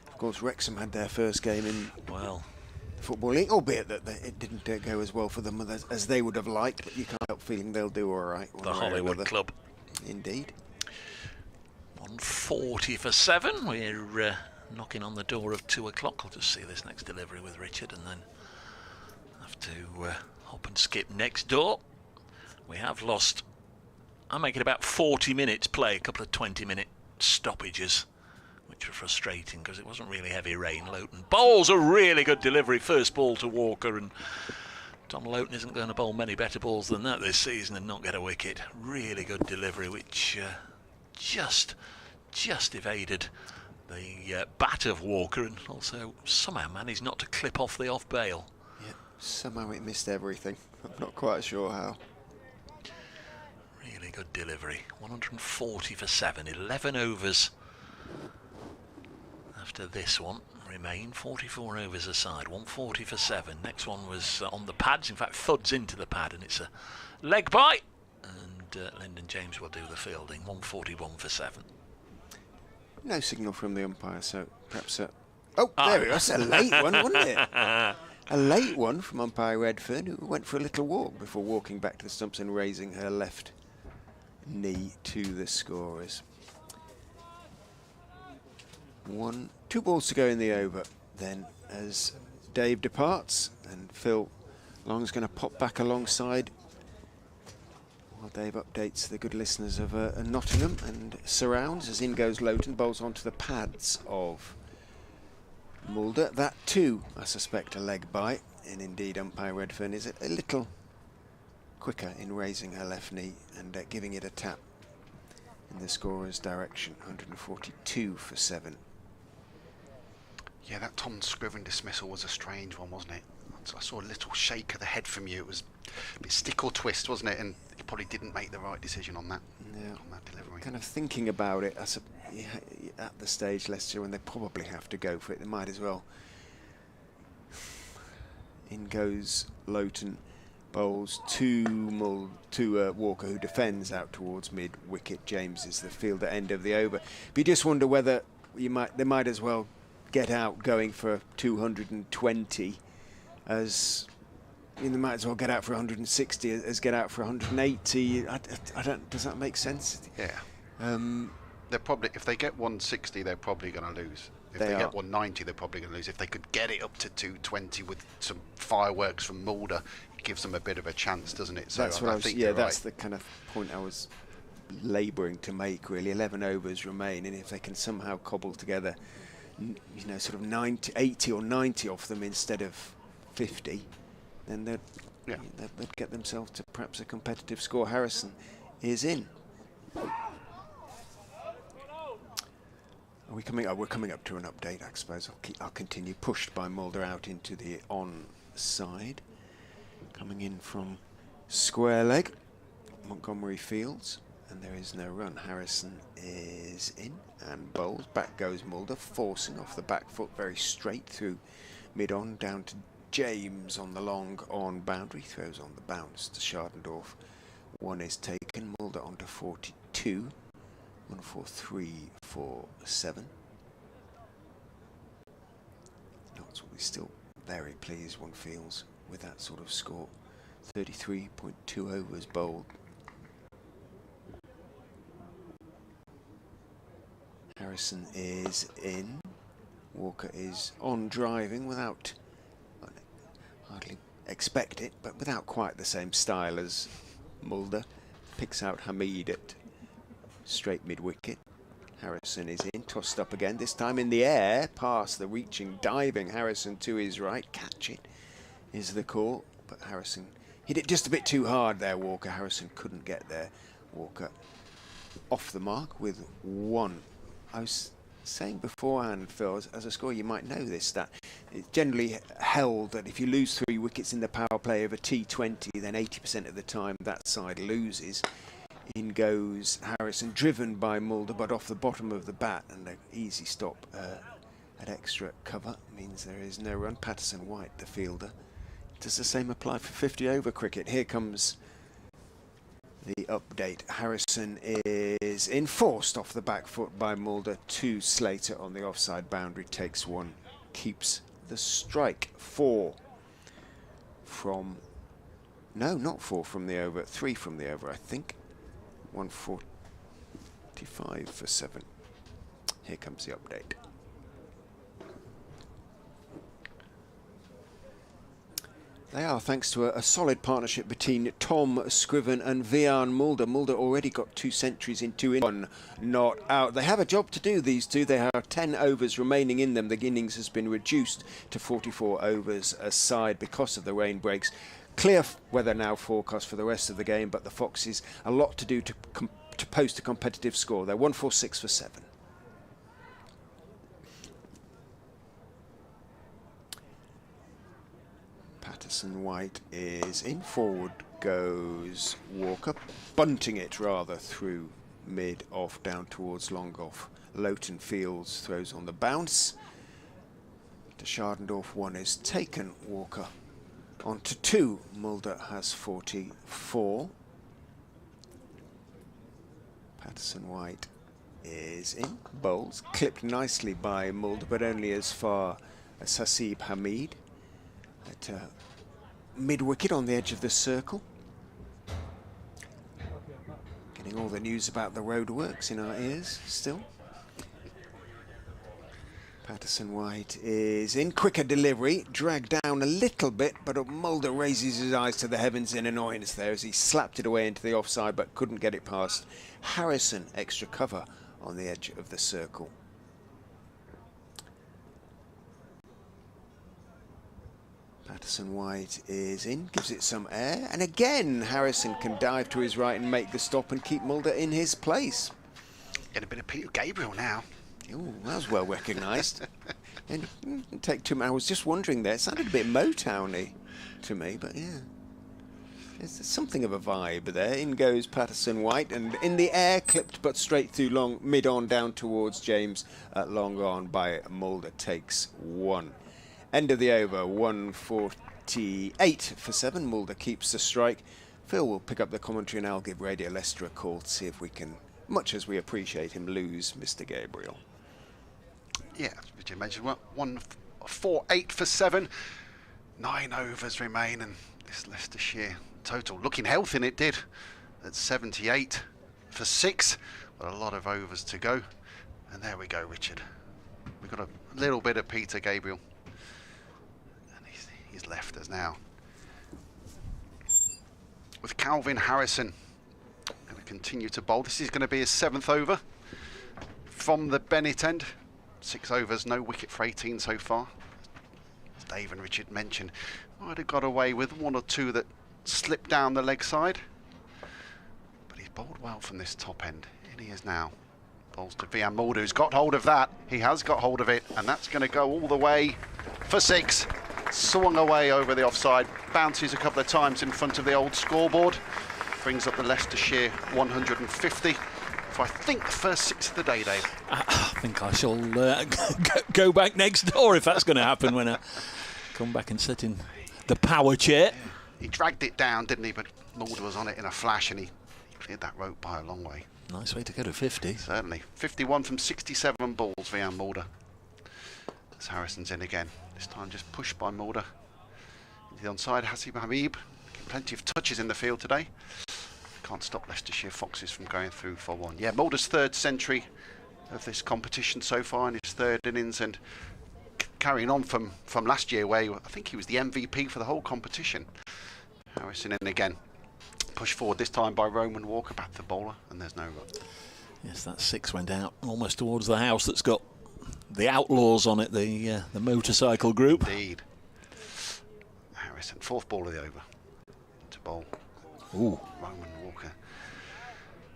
Speaker 1: of course Wrexham had their first game in Football League, albeit that it didn't go as well for them as they would have liked, but you can't help feeling they'll do all right.
Speaker 2: The Hollywood Club.
Speaker 1: Indeed.
Speaker 2: 1:40 for 7. We're knocking on the door of 2 o'clock. I'll just see this next delivery with Richard and then have to hop and skip next door. We have lost, I'm making about 40 minutes play, a couple of 20-minute stoppages, which were frustrating because it wasn't really heavy rain. Loughton bowls a really good delivery, first ball to Walker, and Tom Loughton isn't going to bowl many better balls than that this season and not get a wicket. Really good delivery, which just evaded the bat of Walker, and also somehow managed not to clip off the off bail.
Speaker 1: Yeah, somehow it missed everything. I'm not quite sure how.
Speaker 2: Really good delivery. 140 for 7. 11 overs after this one remain. 44 overs aside. 140 for 7. Next one was on the pads. In fact, thuds into the pad, and it's a leg bite. And Lyndon James will do the fielding. 141 for 7.
Speaker 1: No signal from the umpire, so perhaps there we go. That's a late one, wasn't it? A late one from umpire Redfern, who went for a little walk before walking back to the stumps and raising her left knee to the scorers. 2 balls to go in the over then as Dave departs, and Phil Long's going to pop back alongside while Dave updates the good listeners of Nottingham and surrounds as in goes Loughton, bowls onto the pads of Mulder. That too, I suspect, a leg bite, and indeed umpire Redfern is a little quicker in raising her left knee and giving it a tap in the scorer's direction. 142 for 7.
Speaker 3: Yeah, that Tom Scriven dismissal was a strange one, wasn't it? I saw a little shake of the head from you. It was a bit stick or twist, wasn't it? And you probably didn't make the right decision on that.
Speaker 1: Yeah.
Speaker 3: On that delivery.
Speaker 1: Kind of thinking about it at the stage, Leicester, when they probably have to go for it, they might as well. In goes Loughton, bowls to Walker, who defends out towards mid-wicket. James is the fielder end of the over. But you just wonder whether they might as well get out going for 220 as they might as well get out for 160 as get out for 180. I don't. Does that make sense?
Speaker 3: Yeah. They're probably, if they get 160, they're probably going to lose. If they get 190, they're probably going to lose. If they could get it up to 220 with some fireworks from Mulder, it gives them a bit of a chance, doesn't it? So
Speaker 1: that's what I think. Yeah, that's the kind of point I was labouring to make. Really, 11 overs remain, and if they can somehow cobble together, sort of 80 or 90 off them instead of 50, then they'd get themselves to perhaps a competitive score. Harrison is in. Are we coming? We're coming up to an update, I suppose. I'll continue. Pushed by Mulder out into the on-side. Coming in from square leg, Montgomery Fields, and there is no run. Harrison is in and bowls. Back goes Mulder, forcing off the back foot very straight through mid-on, down to James on the long on boundary. Throws on the bounce to Schardendorf. 1 is taken. Mulder onto 42. 143 for 7. Notts will be still very pleased, one feels, with that sort of score. 33.2 overs bowled. Harrison is in. Walker is on driving without, hardly expect it, but without quite the same style as Mulder. Picks out Hamid at straight mid-wicket. Harrison is in, tossed up again, this time in the air, past the reaching, diving Harrison to his right. Catch it is the call, but Harrison hit it just a bit too hard there, Walker. Harrison couldn't get there. Walker off the mark with 1. I was saying beforehand, Phil, as a scorer, you might know this stat. It's generally held that if you lose 3 wickets in the power play of a T20, then 80% of the time that side loses. In goes Harrison, driven by Mulder, but off the bottom of the bat, and an easy stop at extra cover means there is no run. Patterson White, the fielder. Does the same apply for 50 over cricket? Here comes the update. Harrison is enforced off the back foot by Mulder. 2 Slater on the offside boundary, takes 1, keeps the strike. 4 from, no, not 4 from the over, 3 from the over, I think. 145 for 7. Here comes the update. They are thanks to a solid partnership between Tom Scriven and Vian Mulder. Mulder already got 2 centuries in 2 innings. 1 not out. They have a job to do, these two. They have 10 overs remaining in them. The innings has been reduced to 44 overs a side because of the rain breaks. Clear weather now forecast for the rest of the game, but the Foxes a lot to do to post a competitive score. They're 146 for 7. Patterson White is in. Forward goes Walker, bunting it rather through mid off down towards long off. Lowton Fields throws on the bounce. To Schardendorf, 1 is taken. Walker on to 2. Mulder has 44. Patterson White is in. Bowls clipped nicely by Mulder, but only as far as Hasib Hamid at mid-wicket on the edge of the circle. Getting all the news about the roadworks in our ears still. Patterson White is in. Quicker delivery, dragged down a little bit, but Mulder raises his eyes to the heavens in annoyance there as he slapped it away into the offside but couldn't get it past Harrison. Extra cover on the edge of the circle. Patterson White is in, gives it some air, and again Harrison can dive to his right and make the stop and keep Mulder in his place.
Speaker 3: Get a bit of Peter Gabriel now.
Speaker 1: Oh, that was well recognised. And take 2 minutes. I was just wondering there. It sounded a bit Motowny to me, but yeah. There's something of a vibe there. In goes Patterson White, and in the air, clipped but straight through long, mid on down towards James. Long on by Mulder, takes 1. End of the over, 148 for 7. Mulder keeps the strike. Phil will pick up the commentary and I'll give Radio Leicester a call to see if we can, much as we appreciate him, lose Mr. Gabriel.
Speaker 3: Yeah, as you mentioned, 148 for 7. 9 overs remain, and this Leicestershire total looking healthy, and it did at 78 for 6. But a lot of overs to go. And there we go, Richard. We've got a little bit of Peter Gabriel. And he's left us now. With Calvin Harrison going to continue to bowl. This is going to be his 7th over from the Bennett end. 6 overs, no wicket for 18 so far. As Dave and Richard mentioned, might have got away with 1 or 2 that slipped down the leg side. But he's bowled well from this top end. In he is now. Bowls to Vian Mulder, who's got hold of that. He has got hold of it, and that's going to go all the way for 6. Swung away over the offside. Bounces a couple of times in front of the old scoreboard. Brings up the Leicestershire 150. For I think the first 6 of the day, Dave.
Speaker 2: I think I shall go back next door if that's going to happen when I come back and sit in the power chair.
Speaker 3: Yeah. He dragged it down, didn't he? But Mulder was on it in a flash, and he cleared that rope by a long way.
Speaker 2: Nice way to go to 50.
Speaker 3: Certainly. 51 from 67 balls, Vian Mulder. As Harrison's in again. This time just pushed by Mulder. Into the onside, Hasib Habib. Plenty of touches in the field today. Can't stop Leicestershire Foxes from going through for 1. Yeah, Mulder's 3rd century of this competition so far in his third innings, and carrying on from last year, where I think he was the MVP for the whole competition. Harrison in again, pushed forward this time by Roman Walker, back to the bowler, and there's no run.
Speaker 2: Yes, that 6 went out almost towards the house that's got the Outlaws on it, the motorcycle group.
Speaker 3: Indeed. Harrison, 4th ball of the over, to bowl.
Speaker 2: Ooh.
Speaker 3: Roman Walker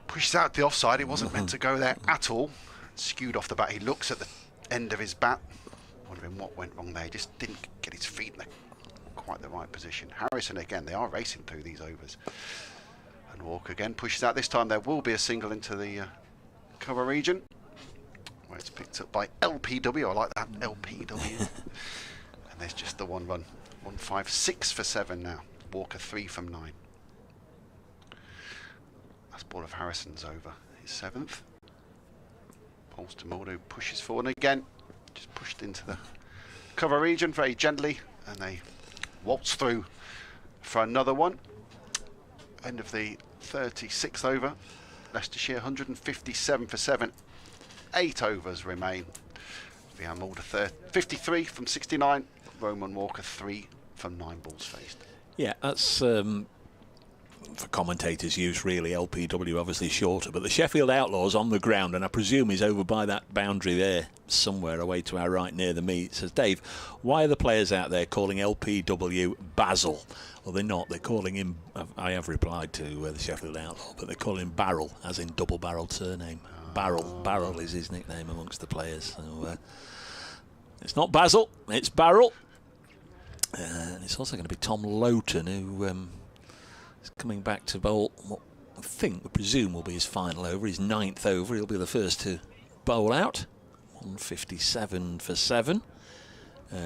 Speaker 3: pushes out the offside. It wasn't meant to go there at all. Skewed off the bat. He looks at the end of his bat, wondering what went wrong there. He just didn't get his feet in quite the right position. Harrison again, they are racing through these overs. And Walker again pushes out. This time there will be a single into the cover region, where it's picked up by LPW. I like that, LPW. And there's just the 1 run. 156 for 7 now. Walker 3 from 9. Last ball of Harrison's over. His 7th. Pulls to Mulder, who pushes forward, and again just pushed into the cover region very gently, and they waltz through for another one. End of the 36th over. Leicestershire 157 for 7. 8 overs remain. Behind Mulder 53 from 69. Roman Walker 3 from 9 balls faced.
Speaker 2: Yeah, that's for commentators' use, really. LPW obviously shorter, but the Sheffield Outlaws on the ground, and I presume he's over by that boundary there, somewhere away to our right near the meet. Says, Dave, why are the players out there calling LPW Basil? Well, they're not. They're calling him, I have replied to the Sheffield Outlaw, but they call him Barrel, as in double-barrelled surname. Barrel is his nickname amongst the players. So it's not Basil, it's Barrel. And it's also going to be Tom Loughton, who is coming back to bowl what we presume will be his final over, his 9th over. He'll be the first to bowl out. 157 for 7.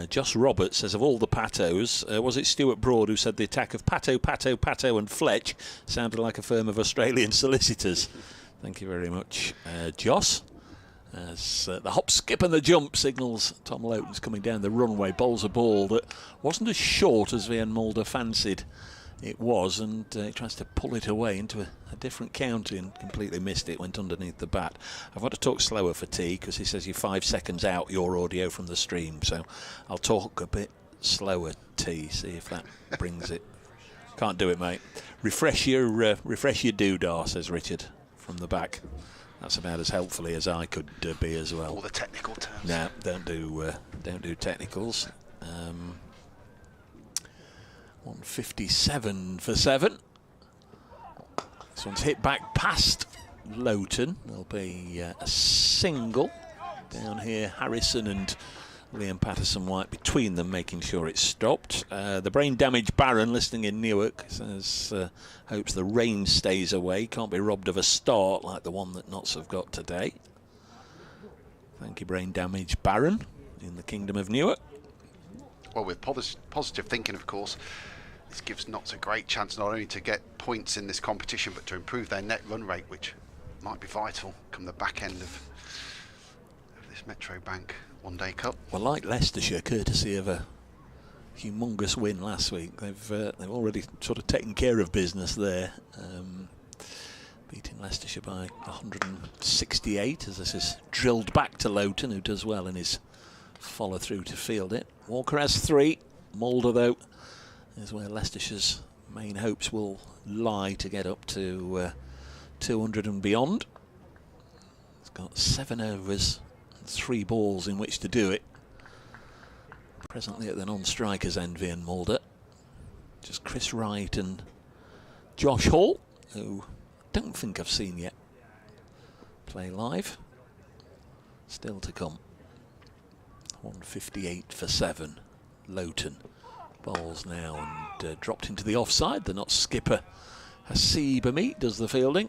Speaker 2: Josh Roberts says, of all the Patos, was it Stuart Broad who said the attack of Pato and Fletch sounded like a firm of Australian solicitors? Thank you very much, Joss. As the hop, skip and the jump signals Tom Loughton's coming down the runway, bowls a ball that wasn't as short as Vian Mulder fancied it was, and he tries to pull it away into a different county and completely missed it, went underneath the bat. I've got to talk slower for T, because he says you're 5 seconds out your audio from the stream, so I'll talk a bit slower, T, see if that brings it. Can't do it, mate. Refresh your doodah, says Richard from the back. That's about as helpfully as I could be as well.
Speaker 3: All the technical terms.
Speaker 2: No, don't do technicals. 157 for 7. This one's hit back past Loughton. There'll be a single down here. Harrison and Liam Patterson-White between them, making sure it's stopped. The brain-damaged Baron, listening in Newark, says hopes the rain stays away. Can't be robbed of a start like the one that Notts have got today. Thank you, brain-damaged Baron, in the Kingdom of Newark.
Speaker 3: Well, with positive thinking, of course, this gives Notts a great chance not only to get points in this competition, but to improve their net run rate, which might be vital come the back end of this Metro Bank One-Day Cup.
Speaker 2: Well, like Leicestershire, courtesy of a humongous win last week, they've already sort of taken care of business there, beating Leicestershire by 168, as this is drilled back to Loughton, who does well in his follow through to field it. Walker has 3. Mulder, though, is where Leicestershire's main hopes will lie to get up to 200 and beyond. It's got 7 overs and 3 balls in which to do it. Presently at the non-strikers end, Vian Mulder. Just Chris Wright and Josh Hall, who I don't think I've seen yet play live. Still to come. 158 for 7. Loughton bowls now and dropped into the offside. The Notts skipper Hasib Amit does the fielding.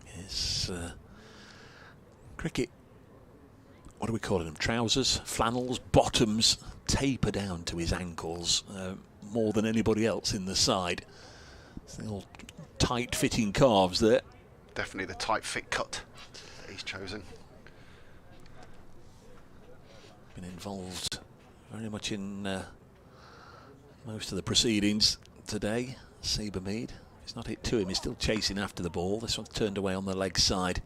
Speaker 2: His cricket, what are we calling them? Trousers, flannels, bottoms taper down to his ankles more than anybody else in the side. It's the old tight-fitting calves there.
Speaker 3: Definitely the tight fit cut that he's chosen.
Speaker 2: Been involved very much in most of the proceedings today. Seba Mead, it's not hit to him, he's still chasing after the ball. This one's turned away on the leg side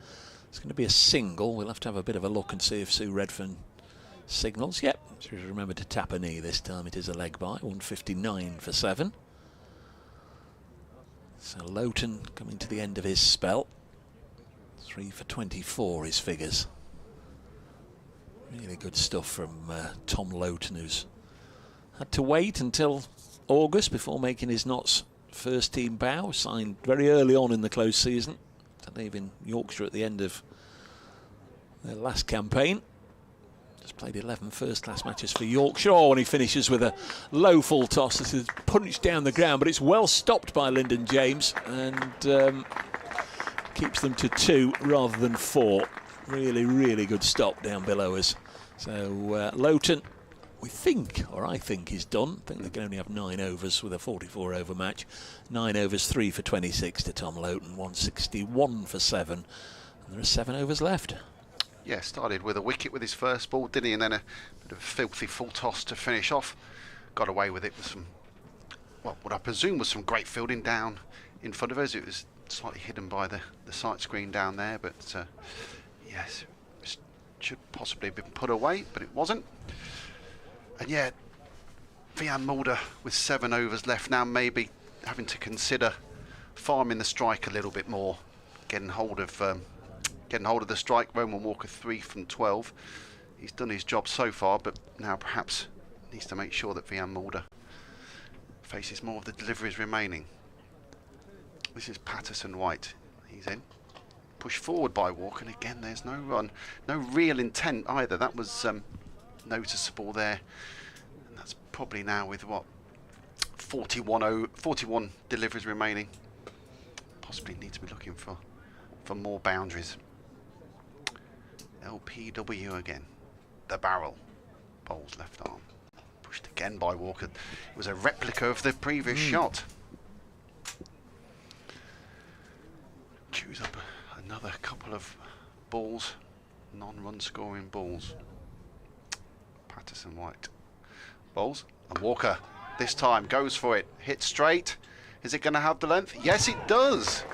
Speaker 2: It's going to be a single. We'll have to have a bit of a look and see if Sue Redfern signals. Yep, she's remembered to tap a knee this time. It is a leg by, 159 for 7. So Loughton coming to the end of his spell. 3 for 24 his figures. Really good stuff from Tom Loughton, who's had to wait until August before making his Notts first team bow. Signed very early on in the close season to leave in Yorkshire at the end of their last campaign. Just played 11 first-class matches for Yorkshire. Oh, and he finishes with a low full toss. This is punched down the ground, but it's well stopped by Lyndon James and keeps them to 2 rather than 4. Really, really good stop down below us. So Loughton, we think, or I think, is done. I think they can only have 9 overs with a 44-over match. 9 overs, 3 for 26 to Tom Loughton, 161 for 7. And there are 7 overs left.
Speaker 3: Yeah, started with a wicket with his first ball, didn't he? And then a bit of a filthy full toss to finish off. Got away with it with some, well, what I presume was some great fielding down in front of us. It was slightly hidden by the sight screen down there, but yes, it should possibly have been put away, but it wasn't. And yeah, Vian Mulder with 7 overs left now, maybe having to consider farming the strike a little bit more, getting hold of the strike. Roman Walker 3 from 12. He's done his job so far, but now perhaps needs to make sure that Vian Mulder faces more of the deliveries remaining. This is Patterson White. He's in. Pushed forward by Walker, and again there's no run. No real intent either. That was noticeable there. And that's probably now with what, 41 deliveries remaining. Possibly need to be looking for more boundaries. LPW again. The barrel. Bowls left arm. Pushed again by Walker. It was a replica of the previous shot. Choose up another couple of balls. Non-run scoring balls. Patterson White. Bowls. And Walker this time goes for it. Hit straight. Is it going to have the length? Yes, it does.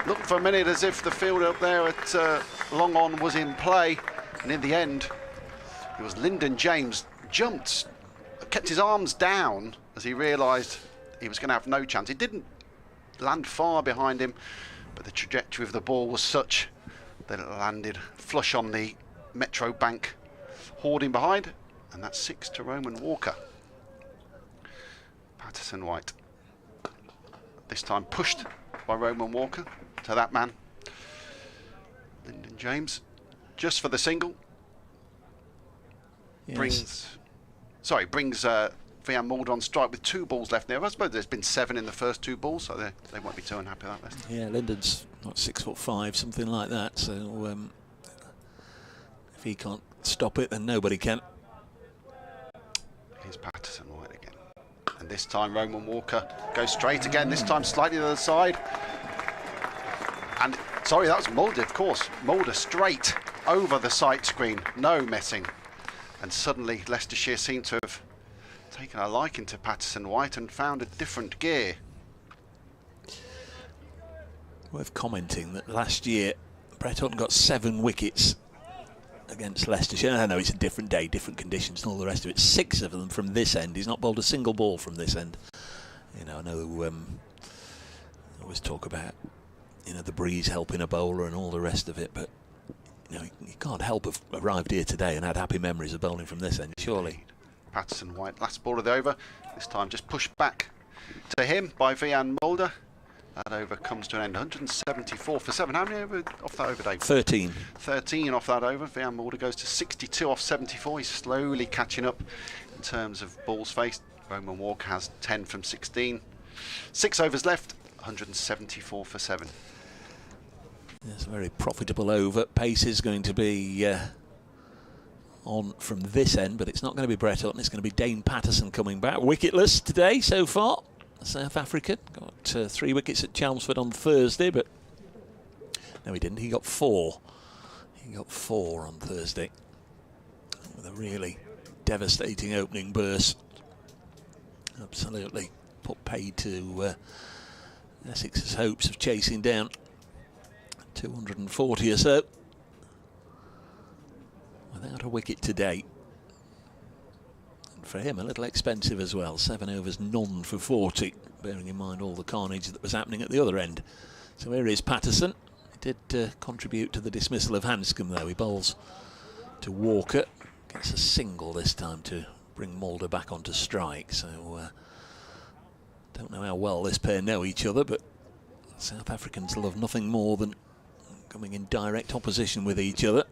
Speaker 3: Looked for a minute as if the fielder up there at long on was in play, and in the end it was Lyndon James jumped, kept his arms down as he realised he was going to have no chance. It didn't land far behind him, but the trajectory of the ball was such that it landed flush on the Metro Bank hoarding behind, and that's 6 to Roman Walker. Patterson White this time pushed by Roman Walker to that man. Lyndon James just for the single. Yes. brings Vian Mulder on strike with 2 balls left there. I suppose there's been 7 in the first 2 balls, so they won't be too unhappy with that list.
Speaker 2: Yeah, Lyndon's what, 6'5", something like that. So if he can't stop it, then nobody can.
Speaker 3: Here's Patterson White again, and this time Roman Walker goes straight again. This time slightly to the side. And sorry, that was Mulder, of course. Mulder straight over the sight screen, no messing. And suddenly Leicestershire seem to have taken a liking to Patterson White and found a different gear.
Speaker 2: Worth commenting that last year Brett Hutton got 7 wickets against Leicestershire. I know it's a different day, different conditions and all the rest of it. 6 of them from this end. He's not bowled a single ball from this end. You know, I know I always talk about, you know, the breeze helping a bowler and all the rest of it, but you know, you can't help have arrived here today and had happy memories of bowling from this end, surely.
Speaker 3: Patterson White, last ball of the over. This time just pushed back to him by Vian Mulder. That over comes to an end. 174 for 7. How many off that over, Dave?
Speaker 2: 13.
Speaker 3: 13 off that over. Vian Mulder goes to 62 off 74. He's slowly catching up in terms of balls faced. Roman Walker has 10 from 16. 6 overs left. 174 for 7.
Speaker 2: It's a very profitable over. Pace is going to be on from this end, but it's not going to be Brett Hutton. It's going to be Dane Patterson coming back. Wicketless today so far. South African got 3 wickets at Chelmsford on Thursday, but no, he didn't. He got 4. He got 4 on Thursday with a really devastating opening burst. Absolutely put paid to Essex's hopes of chasing down 240 or so. Without a wicket today. And for him, a little expensive as well. 7 overs, none for 40. Bearing in mind all the carnage that was happening at the other end. So here is Patterson. He did contribute to the dismissal of Hanscom, though. He bowls to Walker. Gets a single this time to bring Mulder back onto strike. So don't know how well this pair know each other, but South Africans love nothing more than coming in direct opposition with each other.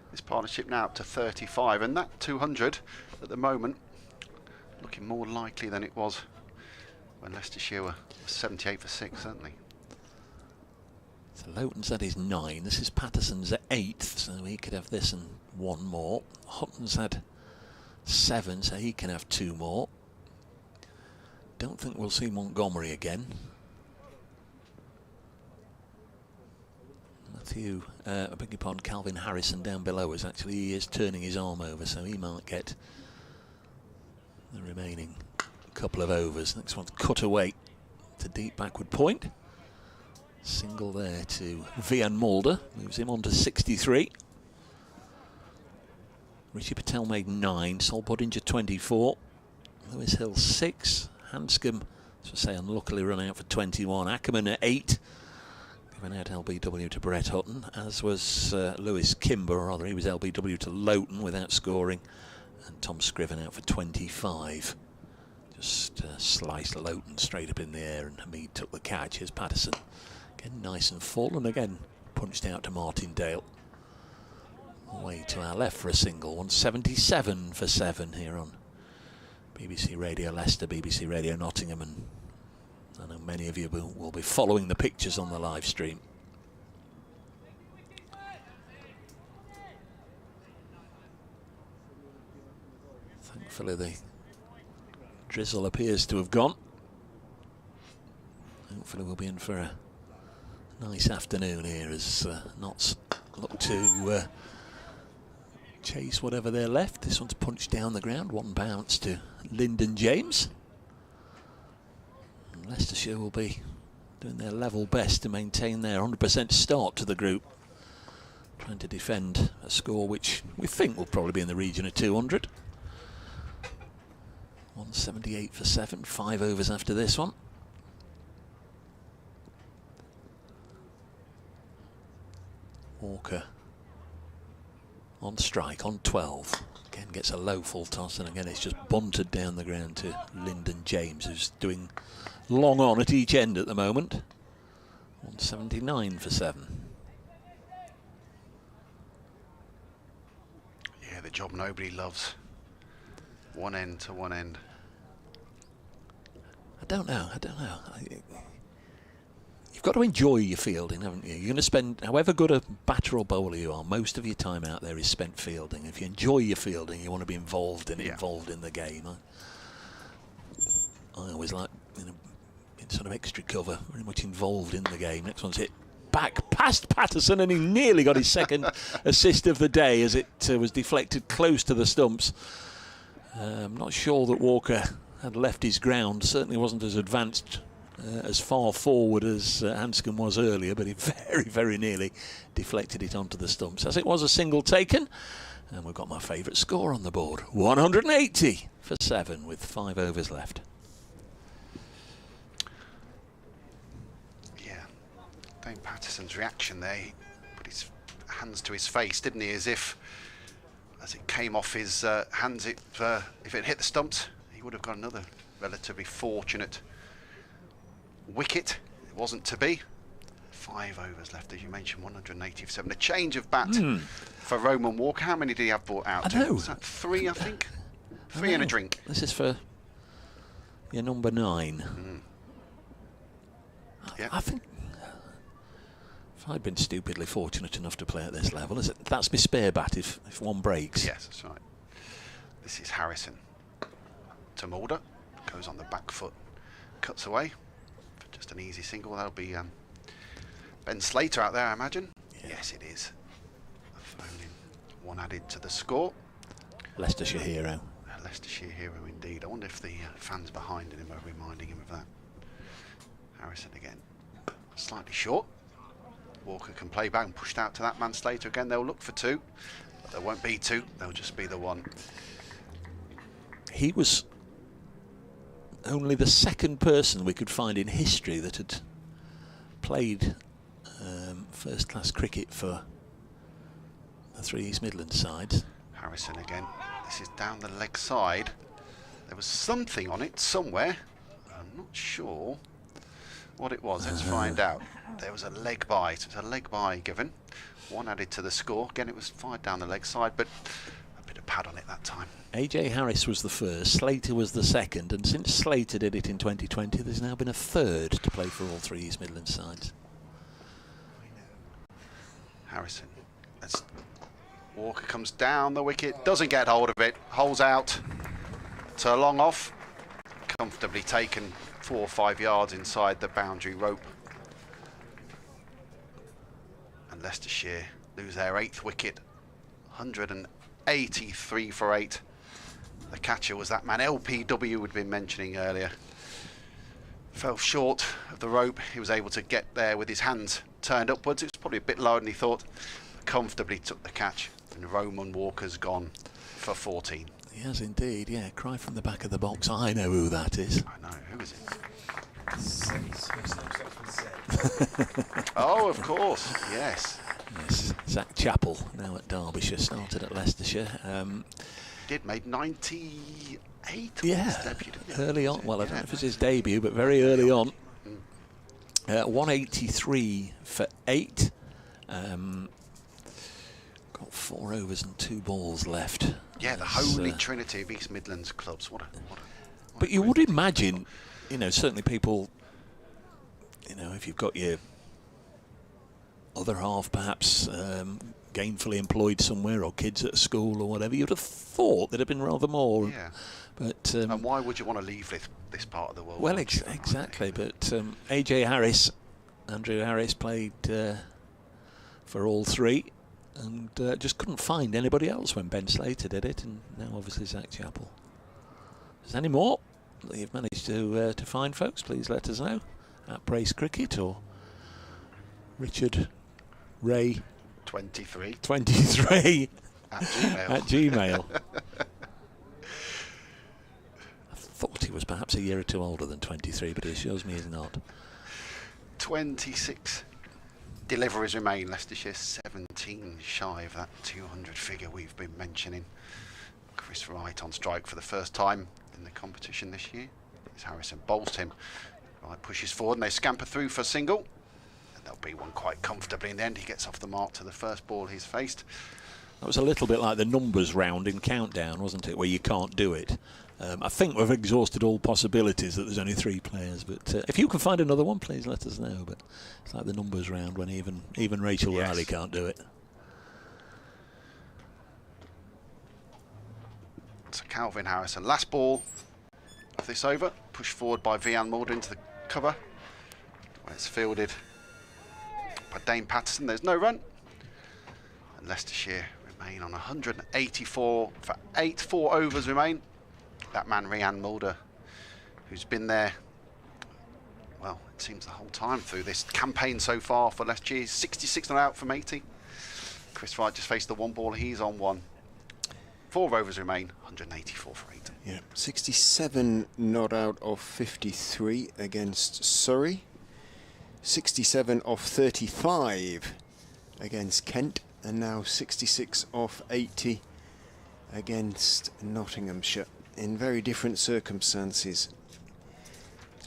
Speaker 3: This partnership now up to 35, and that 200 at the moment looking more likely than it was when Leicestershire were 78 for 6, certainly.
Speaker 2: So Loughton's at his 9. This is Patterson's at 8th, so he could have this and one more. Hutton's had 7, so he can have 2 more. Don't think we'll see Montgomery again. I beg your pardon, Calvin Harrison down below us. Actually, he is turning his arm over, so he might get the remaining couple of overs. Next one's cut away to deep backward point. Single there to Vian Mulder, moves him on to 63. Rishi Patel made 9, Sol Budinger 24, Lewis Hill 6, Hanscom, as I say, unluckily run out for 21. Ackerman at 8, giving out LBW to Brett Hutton, as was Lewis Kimber, or rather he was LBW to Loughton without scoring, and Tom Scriven out for 25. Just sliced Loughton straight up in the air, and Hamid took the catch. Here's Patterson, again nice and full, and again punched out to Martindale. Away to our left for a single, 177 for 7 here on BBC Radio Leicester, BBC Radio Nottingham, and I know many of you will be following the pictures on the live stream. Thankfully the drizzle appears to have gone. Hopefully we'll be in for a nice afternoon here as Notts look to chase whatever they're left. This one's punched down the ground, 1 bounce to Lyndon James. And Leicestershire will be doing their level best to maintain their 100% start to the group, trying to defend a score which we think will probably be in the region of 200. 178 for 7, 5 overs after this one. Walker on strike on 12. Again gets a low full toss, and again it's just bunted down the ground to Lyndon James, who's doing long on at each end at the moment. 179 for 7.
Speaker 3: Yeah, the job nobody loves. One end to one end.
Speaker 2: I don't know. You've got to enjoy your fielding, haven't you? You're going to spend, however good a batter or bowler you are, most of your time out there is spent fielding. If you enjoy your fielding, you want to be involved in it, involved in the game. I always like, in sort of extra cover, very much involved in the game. Next one's hit back past Patterson, and he nearly got his second assist of the day as it was deflected close to the stumps. I'm not sure that Walker had left his ground. Certainly wasn't as advanced, as far forward as Hanscom was earlier, but he very, very nearly deflected it onto the stumps. As it was a single taken, and we've got my favourite score on the board, 180 for 7 with 5 overs left.
Speaker 3: Yeah, Dane Patterson's reaction there, he put his hands to his face, didn't he, as it came off his hands, if it hit the stumps, he would have got another relatively fortunate wicket. It wasn't to be. 5 overs left, as you mentioned, 187. A change of bat for Roman Walker. How many did he have brought out?
Speaker 2: I know.
Speaker 3: Was that 3, I think? 3 and a drink.
Speaker 2: This is for your number 9.
Speaker 3: Yeah.
Speaker 2: I think if I'd been stupidly fortunate enough to play at this level, that's my spare bat if one breaks.
Speaker 3: Yes, that's right. This is Harrison to Mulder. Goes on the back foot, cuts away. Just an easy single. That'll be Ben Slater out there, I imagine. Yeah. Yes, it is. One added to the score.
Speaker 2: Leicestershire hero.
Speaker 3: A Leicestershire hero indeed. I wonder if the fans behind him are reminding him of that. Harrison again. slightly short. Walker can play back and pushed out to that man Slater again. They'll look for 2, but there won't be 2. They'll just be the 1.
Speaker 4: He was only the second person we could find in history that had played first-class cricket for the 3 East Midlands sides.
Speaker 3: Harrison again. This is down the leg side. There was something on it somewhere. I'm not sure what it was. Let's find out. There was a leg bye. So it was a leg bye given. 1 added to the score. Again, it was fired down the leg side, but a bit of pad on it that time.
Speaker 4: AJ Harris was the first, Slater was the second, and since Slater did it in 2020, there's now been a third to play for all 3 East Midlands sides.
Speaker 3: Harrison. As Walker comes down the wicket, doesn't get hold of it, holds out to a long off, comfortably taken 4 or 5 yards inside the boundary rope. And Leicestershire lose their 8th wicket, 183 for 8. The catcher was that man LPW we'd been mentioning earlier. Fell short of the rope. He was able to get there with his hands turned upwards. It was probably a bit lower than he thought. Comfortably took the catch, and Roman Walker's gone for 14.
Speaker 4: He has indeed, yeah. Cry from the back of the box. I know who that is.
Speaker 3: I know. Who is it? Oh, of course. Yes.
Speaker 4: Yes, Zach Chappell, now at Derbyshire, started at Leicestershire.
Speaker 3: Did made 98.
Speaker 4: Yeah,
Speaker 3: Debut,
Speaker 4: early on. Well, I don't know if it's his debut, but very early on. 183 for 8. Got 4 overs and 2 balls left.
Speaker 3: Yeah, the holy trinity of East Midlands clubs.
Speaker 4: But you would imagine, you know, certainly people, you know, if you've got your other half perhaps gainfully employed somewhere, or kids at school or whatever, you'd have thought there'd have been rather more.
Speaker 3: Yeah.
Speaker 4: But
Speaker 3: and why would you want to leave this part of the world?
Speaker 4: Well, exactly. But AJ Harris, Andrew Harris, played for all 3, and just couldn't find anybody else when Ben Slater did it, and now obviously Zach Chappell. Is there any more that you've managed to find, folks? Please let us know at Brace Cricket or Richard Ray
Speaker 3: 23
Speaker 4: at Gmail. I thought he was perhaps a year or 2 older than 23, but it shows me he's not.
Speaker 3: 26 deliveries remain. Leicestershire 17 shy of that 200 figure we've been mentioning. Chris Wright on strike for the first time in the competition this year. As Harrison bowls him. Wright pushes forward and they scamper through for a single. And there'll be one quite comfortably in the end. He gets off the mark to the first ball he's faced.
Speaker 4: That was a little bit like the numbers round in Countdown, wasn't it, where you can't do it. I think we've exhausted all possibilities that there's only 3 players, but if you can find another one, please let us know. But it's like the numbers round when even Rachel Riley can't do it.
Speaker 3: So Calvin Harrison, last ball of this over, pushed forward by Vian Mulder into the cover, where it's fielded by Dane Patterson. There's no run, and Leicestershire remain on 184 for 8. 4 overs remain. That man Rhian Mulder, who's been there, well, it seems the whole time through this campaign so far for Leicestershire. 66 not out from 80. Chris Wright just faced the 1 ball, he's on 1. 4 overs remain, 184 for 8.
Speaker 1: Yeah, 67 not out of 53 against Surrey. 67 off 35 against Kent, and now 66 off 80 against Nottinghamshire, in very different circumstances.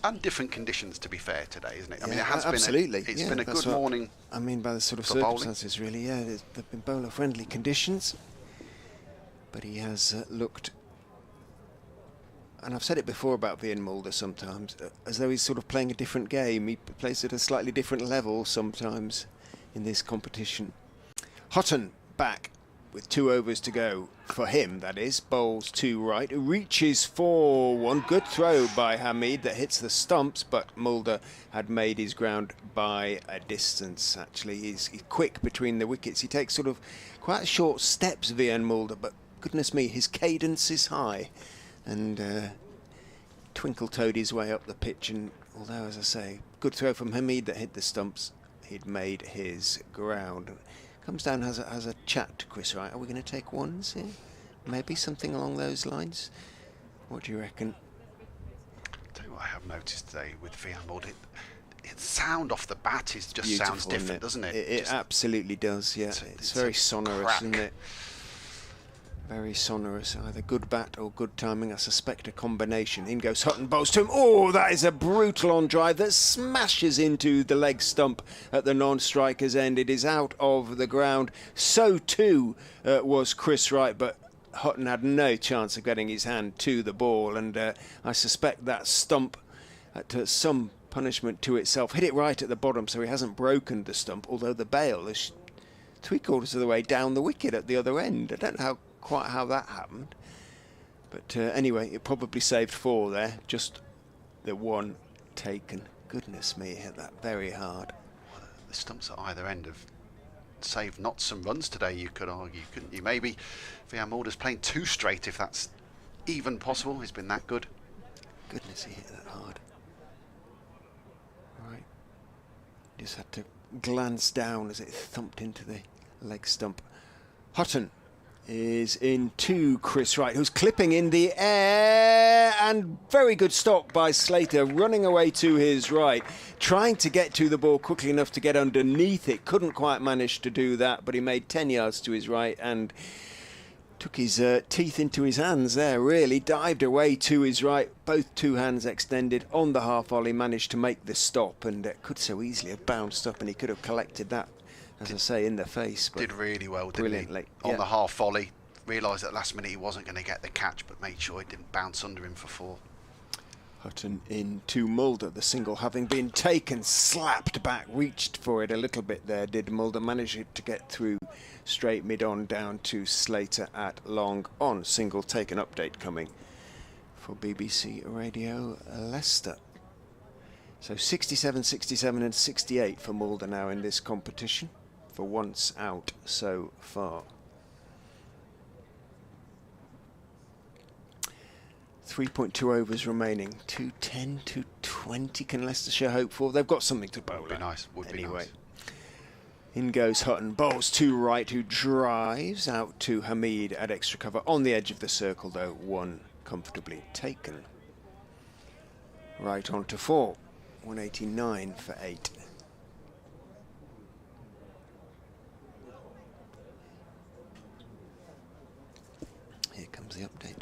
Speaker 3: And different conditions, to be fair, today, isn't it? I mean, it
Speaker 1: Yeah,
Speaker 3: has
Speaker 1: absolutely.
Speaker 3: been
Speaker 1: Yeah,
Speaker 3: been a
Speaker 1: that's
Speaker 3: good morning.
Speaker 1: I mean, by the sort of
Speaker 3: for bowling.
Speaker 1: circumstances, really, yeah. There've been bowler-friendly conditions, but he has looked, and I've said it before about Vian Mulder sometimes, as though he's sort of playing a different game. He plays at a slightly different level sometimes in this competition. Hutton back with 2 overs to go for him, that is. Bowls to right, reaches for 1. Good throw by Hamid that hits the stumps, but Mulder had made his ground by a distance, actually. He's quick between the wickets. He takes sort of quite short steps, Vian Mulder, but goodness me, his cadence is high. And twinkle-toed his way up the pitch and although, as I say, good throw from Hamid that hit the stumps. He'd made his ground. Comes down, has a chat to Chris Wright. Are we going to take ones here? Maybe something along those lines. What do you reckon?
Speaker 3: Tell you what I have noticed today with Vian Mulder, its sound off the bat is just
Speaker 1: Beautiful,
Speaker 3: sounds different, doesn't it?
Speaker 1: It absolutely does, yeah. It's very sonorous,
Speaker 3: crack.
Speaker 1: isn't it? Very sonorous. Either good bat or good timing. I suspect a combination. In goes Hutton, bowls to him. Oh, that is a brutal on drive that smashes into the leg stump at the non-striker's end. It is out of the ground. So too was Chris Wright, but Hutton had no chance of getting his hand to the ball, and I suspect that stump at some punishment to itself hit it right at the bottom, so he hasn't broken the stump, although the bail is 3/4 of the way down the wicket at the other end. I don't know quite how that happened, but anyway, it probably saved 4 there, just the one taken. Goodness me, hit that very hard.
Speaker 3: Well, the stumps at either end have saved not some runs today, you could argue, couldn't you? Maybe Vian Mulder's playing too straight, if that's even possible. He's been that good.
Speaker 1: Goodness, he hit that hard. Right, just had to glance down as it thumped into the leg stump. Hutton is into Chris Wright, who's clipping in the air, and very good stop by Slater, running away to his right, trying to get to the ball quickly enough to get underneath it. Couldn't quite manage to do that, but he made 10 yards to his right and took his teeth into his hands there, really. Dived away to his right, both 2 hands extended on the half volley, managed to make the stop, and could so easily have bounced up, and he could have collected that, as I say, in the face. But
Speaker 3: did really well, didn't
Speaker 1: brilliantly
Speaker 3: he? On the half volley, realised at last minute he wasn't going to get the catch, but made sure it didn't bounce under him for 4.
Speaker 1: Hutton into Mulder, the single having been taken, slapped back, reached for it a little bit there, did Mulder. Managed to get through straight mid-on down to Slater at long on. Single taken. Update coming for BBC Radio Leicester. So 67, 67 and 68 for Mulder now in this competition, for once out so far. 3.2 overs remaining. 210, 220 can Leicestershire hope for? They've got something to bowl
Speaker 3: Would be
Speaker 1: at.
Speaker 3: nice, would be
Speaker 1: anyway.
Speaker 3: nice.
Speaker 1: In goes Hutton, bowls to right, who drives out to Hamid at extra cover. On the edge of the circle though, 1 comfortably taken. Right on to 4, 189 for 8. Here comes the update.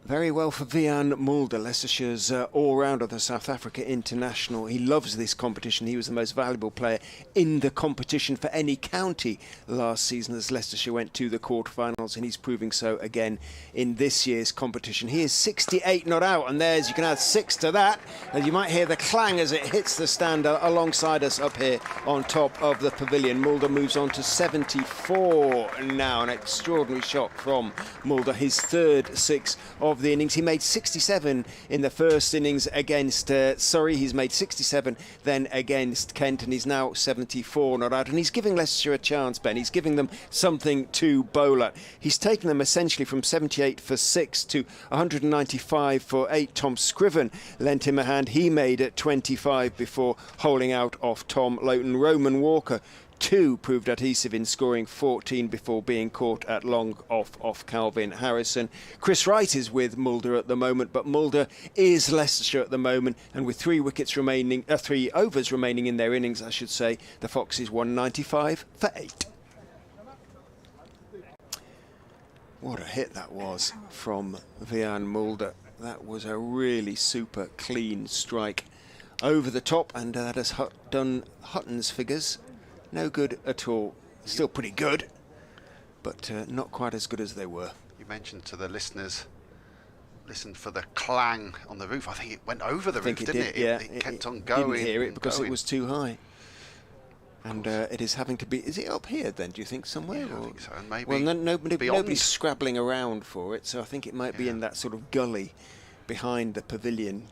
Speaker 1: Very well for Vian Mulder, Leicestershire's all-rounder, the South Africa international. He loves this competition. He was the most valuable player in the competition for any county last season as Leicestershire went to the quarterfinals, and he's proving so again in this year's competition. He is 68 not out, and there's, you can add 6 to that, and you might hear the clang as it hits the stand alongside us up here on top of the pavilion. Mulder moves on to 74 now. An extraordinary shot from Mulder, his 3rd 6 of the innings. He made 67 in the first innings against he's made 67 then against Kent, and he's now 74 not out, and he's giving Leicestershire a chance, Ben. He's giving them something to bowl at. He's taken them essentially from 78 for 6 to 195 for 8. Tom Scriven lent him a hand. He made it 25 before holding out off Tom Loughton. Roman Walker 2 proved adhesive in scoring 14 before being caught at long off Calvin Harrison. Chris Wright is with Mulder at the moment, but Mulder is Leicestershire at the moment, and with 3 overs remaining in their innings, I should say, the Foxes 195 for 8. What a hit that was from Vian Mulder. That was a really super clean strike over the top, and that has done Hutton's figures no good at all. Still pretty good, but not quite as good as they were.
Speaker 3: You mentioned to the listeners, listen for the clang on the roof. I think it went over the roof, didn't it?
Speaker 1: Yeah,
Speaker 3: it kept on going.
Speaker 1: Didn't hear it because it was too high. And it is having to be... Is it up here then, do you think, somewhere?
Speaker 3: Yeah, I think so. And maybe
Speaker 1: well, nobody's scrabbling around for it, so I think it might be in that sort of gully behind the pavilion,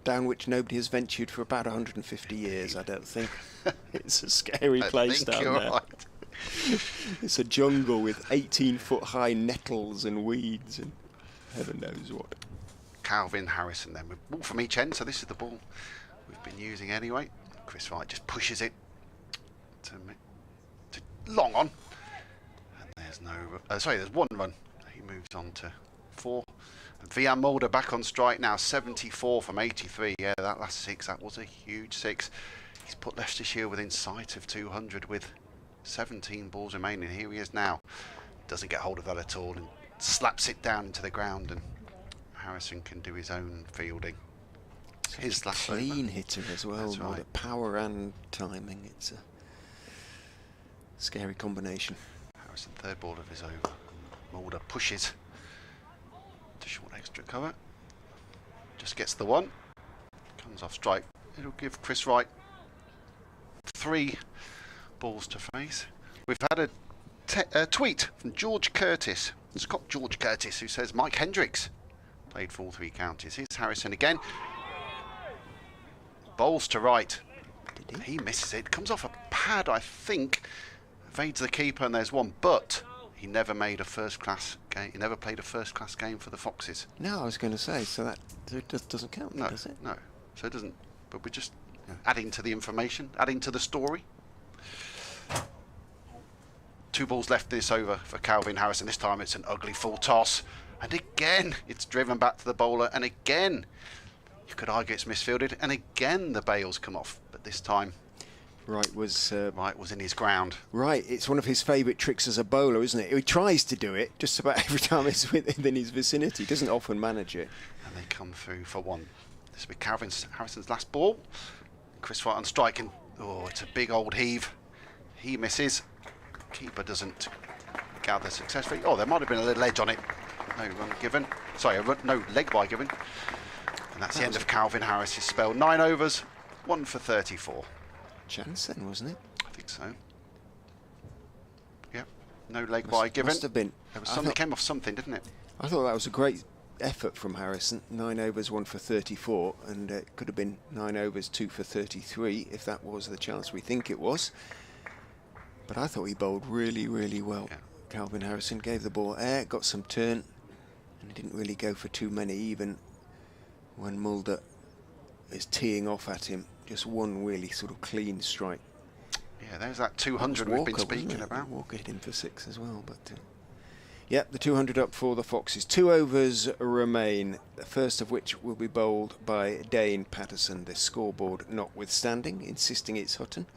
Speaker 1: down which nobody has ventured for about 150 years, I don't think. It's a scary place down there.
Speaker 3: Right.
Speaker 1: It's a jungle with 18-foot high nettles and weeds and heaven knows what.
Speaker 3: Calvin Harrison then with ball from each end. So this is the ball we've been using anyway. Chris Wright just pushes it to long on. And there's no... there's one run. He moves on to 4. And Vian Mulder back on strike now, 74 from 83. Yeah, that last 6, that was a huge 6. He's put Leicestershire within sight of 200 with 17 balls remaining. Here he is now. Doesn't get hold of that at all and slaps it down into the ground, and Harrison can do his own fielding. His last
Speaker 1: clean hitter as well.
Speaker 3: That's right.
Speaker 1: Power and timing. It's a scary combination.
Speaker 3: Harrison, third ball of his over. Mulder pushes to short extra cover. Just gets the one. Comes off strike. It'll give Chris Wright 3 balls to face. We've had a tweet from George Curtis, Scott George Curtis, who says Mike Hendricks played for all 3 counties. Here's Harrison again. Bowls to right. He misses it. Comes off a pad, I think. Evades the keeper, and there's one. But he never made a first-class game. He never played a first-class game for the Foxes.
Speaker 1: No, I was going to say, so that doesn't count,
Speaker 3: No,
Speaker 1: does it?
Speaker 3: no. So it doesn't. But we're just adding to the information, adding to the story. 2 balls left this over for Calvin Harrison. This time it's an ugly full toss. And again, it's driven back to the bowler. And again, you could argue it's misfielded. And again, the bails come off. But this time,
Speaker 1: Wright was
Speaker 3: in his ground.
Speaker 1: Right, it's one of his favourite tricks as a bowler, isn't it? He tries to do it just about every time it's within his vicinity. He doesn't often manage it.
Speaker 3: And they come through for 1. This will be Calvin Harrison's last ball. Chris Wright on strike. And, oh, it's a big old heave. He misses. Keeper doesn't gather successfully. Oh, there might have been a little edge on it. No run given. Sorry, no leg by given. And that's the end of Calvin Harris's spell. 9 overs, 1 for 34.
Speaker 1: Chance then, wasn't it?
Speaker 3: I think so. Yep. No leg by given.
Speaker 1: Must have been.
Speaker 3: There was something came off something, didn't it?
Speaker 1: I thought that was a great effort from Harrison. 9 overs, 1 for 34, and it could have been 9 overs, 2 for 33 if that was the chance we think it was. But I thought he bowled really, really well. Yeah. Calvin Harrison gave the ball air, got some turn, and he didn't really go for too many, even when Mulder is teeing off at him. Just one really sort of clean strike.
Speaker 3: Yeah, there's that 200 we've been speaking about.
Speaker 1: Walker hit him for 6 as well, but yep, the 200 up for the Foxes. 2 overs remain, the first of which will be bowled by Dane Patterson, the scoreboard notwithstanding, insisting it's Hutton.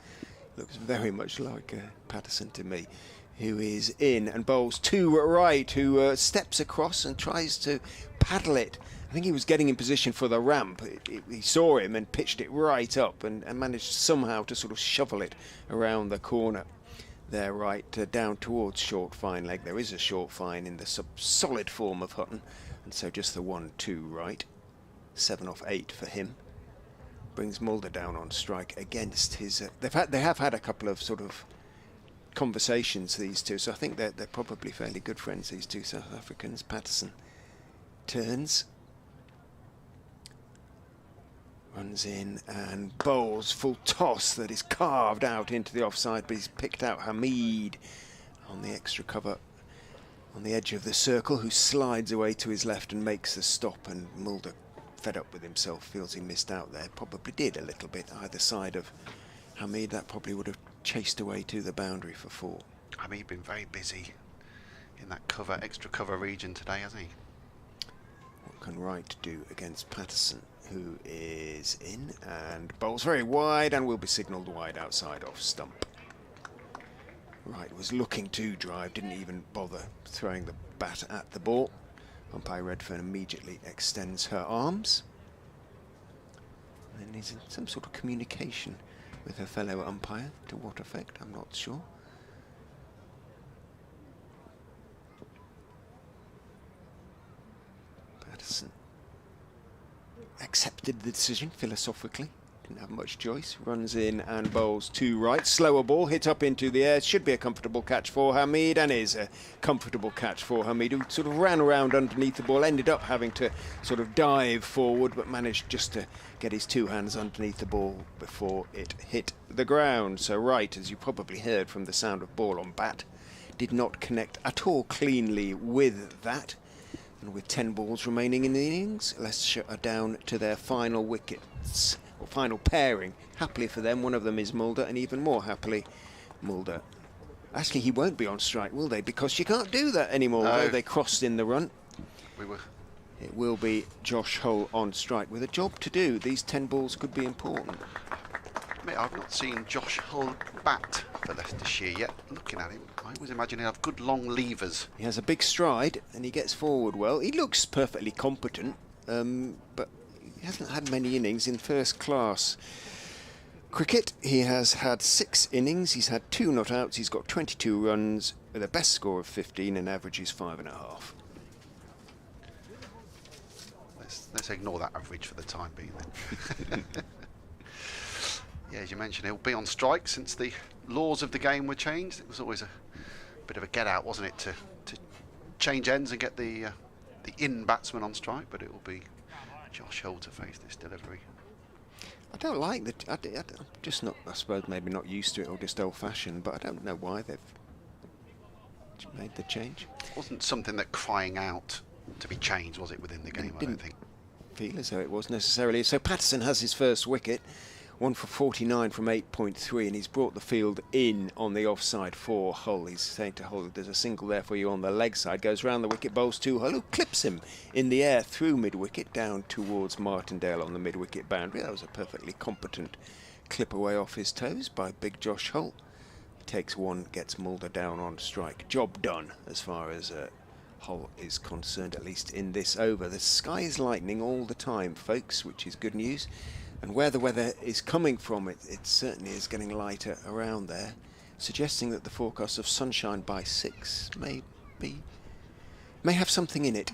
Speaker 1: Looks very much like Patterson to me, who is in and bowls to right, who steps across and tries to paddle it. I think he was getting in position for the ramp. He saw him and pitched it right up and managed somehow to sort of shovel it around the corner there, right down towards short fine leg. There is a short fine in the solid form of Hutton, and so just the 1-2 right. 7 off 8 for him. Brings Mulder down on strike against his... They have had a couple of sort of conversations, these two, so I think they're probably fairly good friends, these two South Africans. Patterson turns, runs in and bowls full toss that is carved out into the offside, but he's picked out Hamid on the extra cover on the edge of the circle, who slides away to his left and makes the stop, and Mulder, fed up with himself, feels he missed out there. Probably did a little bit either side of Hamid. That probably would have chased away to the boundary for 4.
Speaker 3: Hamid been very busy in that extra cover region today, hasn't he?
Speaker 1: What can Wright do against Patterson, who is in and bowls very wide and will be signalled wide outside off stump. Wright was looking to drive, didn't even bother throwing the bat at the ball. Umpire Redfern immediately extends her arms. And is in some sort of communication with her fellow umpire. To what effect, I'm not sure. Patterson accepted the decision philosophically. Didn't have much choice. Runs in and bowls to right. Slower ball, hit up into the air. Should be a comfortable catch for Hamid, and is a comfortable catch for Hamid, who sort of ran around underneath the ball, ended up having to sort of dive forward, but managed just to get his 2 hands underneath the ball before it hit the ground. So Wright, as you probably heard from the sound of ball on bat, did not connect at all cleanly with that. And with 10 balls remaining in the innings, Leicestershire are down to their final wickets, or final pairing. Happily for them, one of them is Mulder, and even more happily, Mulder. Actually, he won't be on strike, will they? Because you can't do that anymore.
Speaker 3: No.
Speaker 1: They crossed in the run.
Speaker 3: We were.
Speaker 1: It will be Josh Hull on strike with a job to do. These 10 balls could be important.
Speaker 3: Mate, I've not seen Josh Hull bat for Leicestershire yet. Looking at him, I always imagine he'd have good long levers.
Speaker 1: He has a big stride and he gets forward well. He looks perfectly competent, but he hasn't had many innings in first class cricket. He has had 6 innings. He's had 2 not outs. He's got 22 runs with a best score of 15 and averages 5.5.
Speaker 3: Let's ignore that average for the time being then. Yeah, as you mentioned, he'll be on strike since the laws of the game were changed. It was always a bit of a get out, wasn't it, to change ends and get the in batsman on strike, but it will be Josh Hull to face this delivery.
Speaker 1: I don't like the... I'm just not, I suppose, maybe not used to it or just old-fashioned, but I don't know why they've made the change.
Speaker 3: It wasn't something that crying out to be changed, was it, within the game, I don't think.
Speaker 1: Feel as though it was necessarily. So Patterson has his first wicket, 1 for 49 from 8.3, and he's brought the field in on the offside for Hull. He's saying to Hull, there's a single there for you on the leg side, goes round the wicket, bowls to Hull, who clips him in the air through mid-wicket down towards Martindale on the mid-wicket boundary. That was a perfectly competent clip away off his toes by big Josh Hull. He takes one, gets Mulder down on strike. Job done as far as Hull is concerned, at least in this over. The sky is lightening all the time, folks, which is good news. And where the weather is coming from, it certainly is getting lighter around there, suggesting that the forecast of sunshine by 6 may have something in it.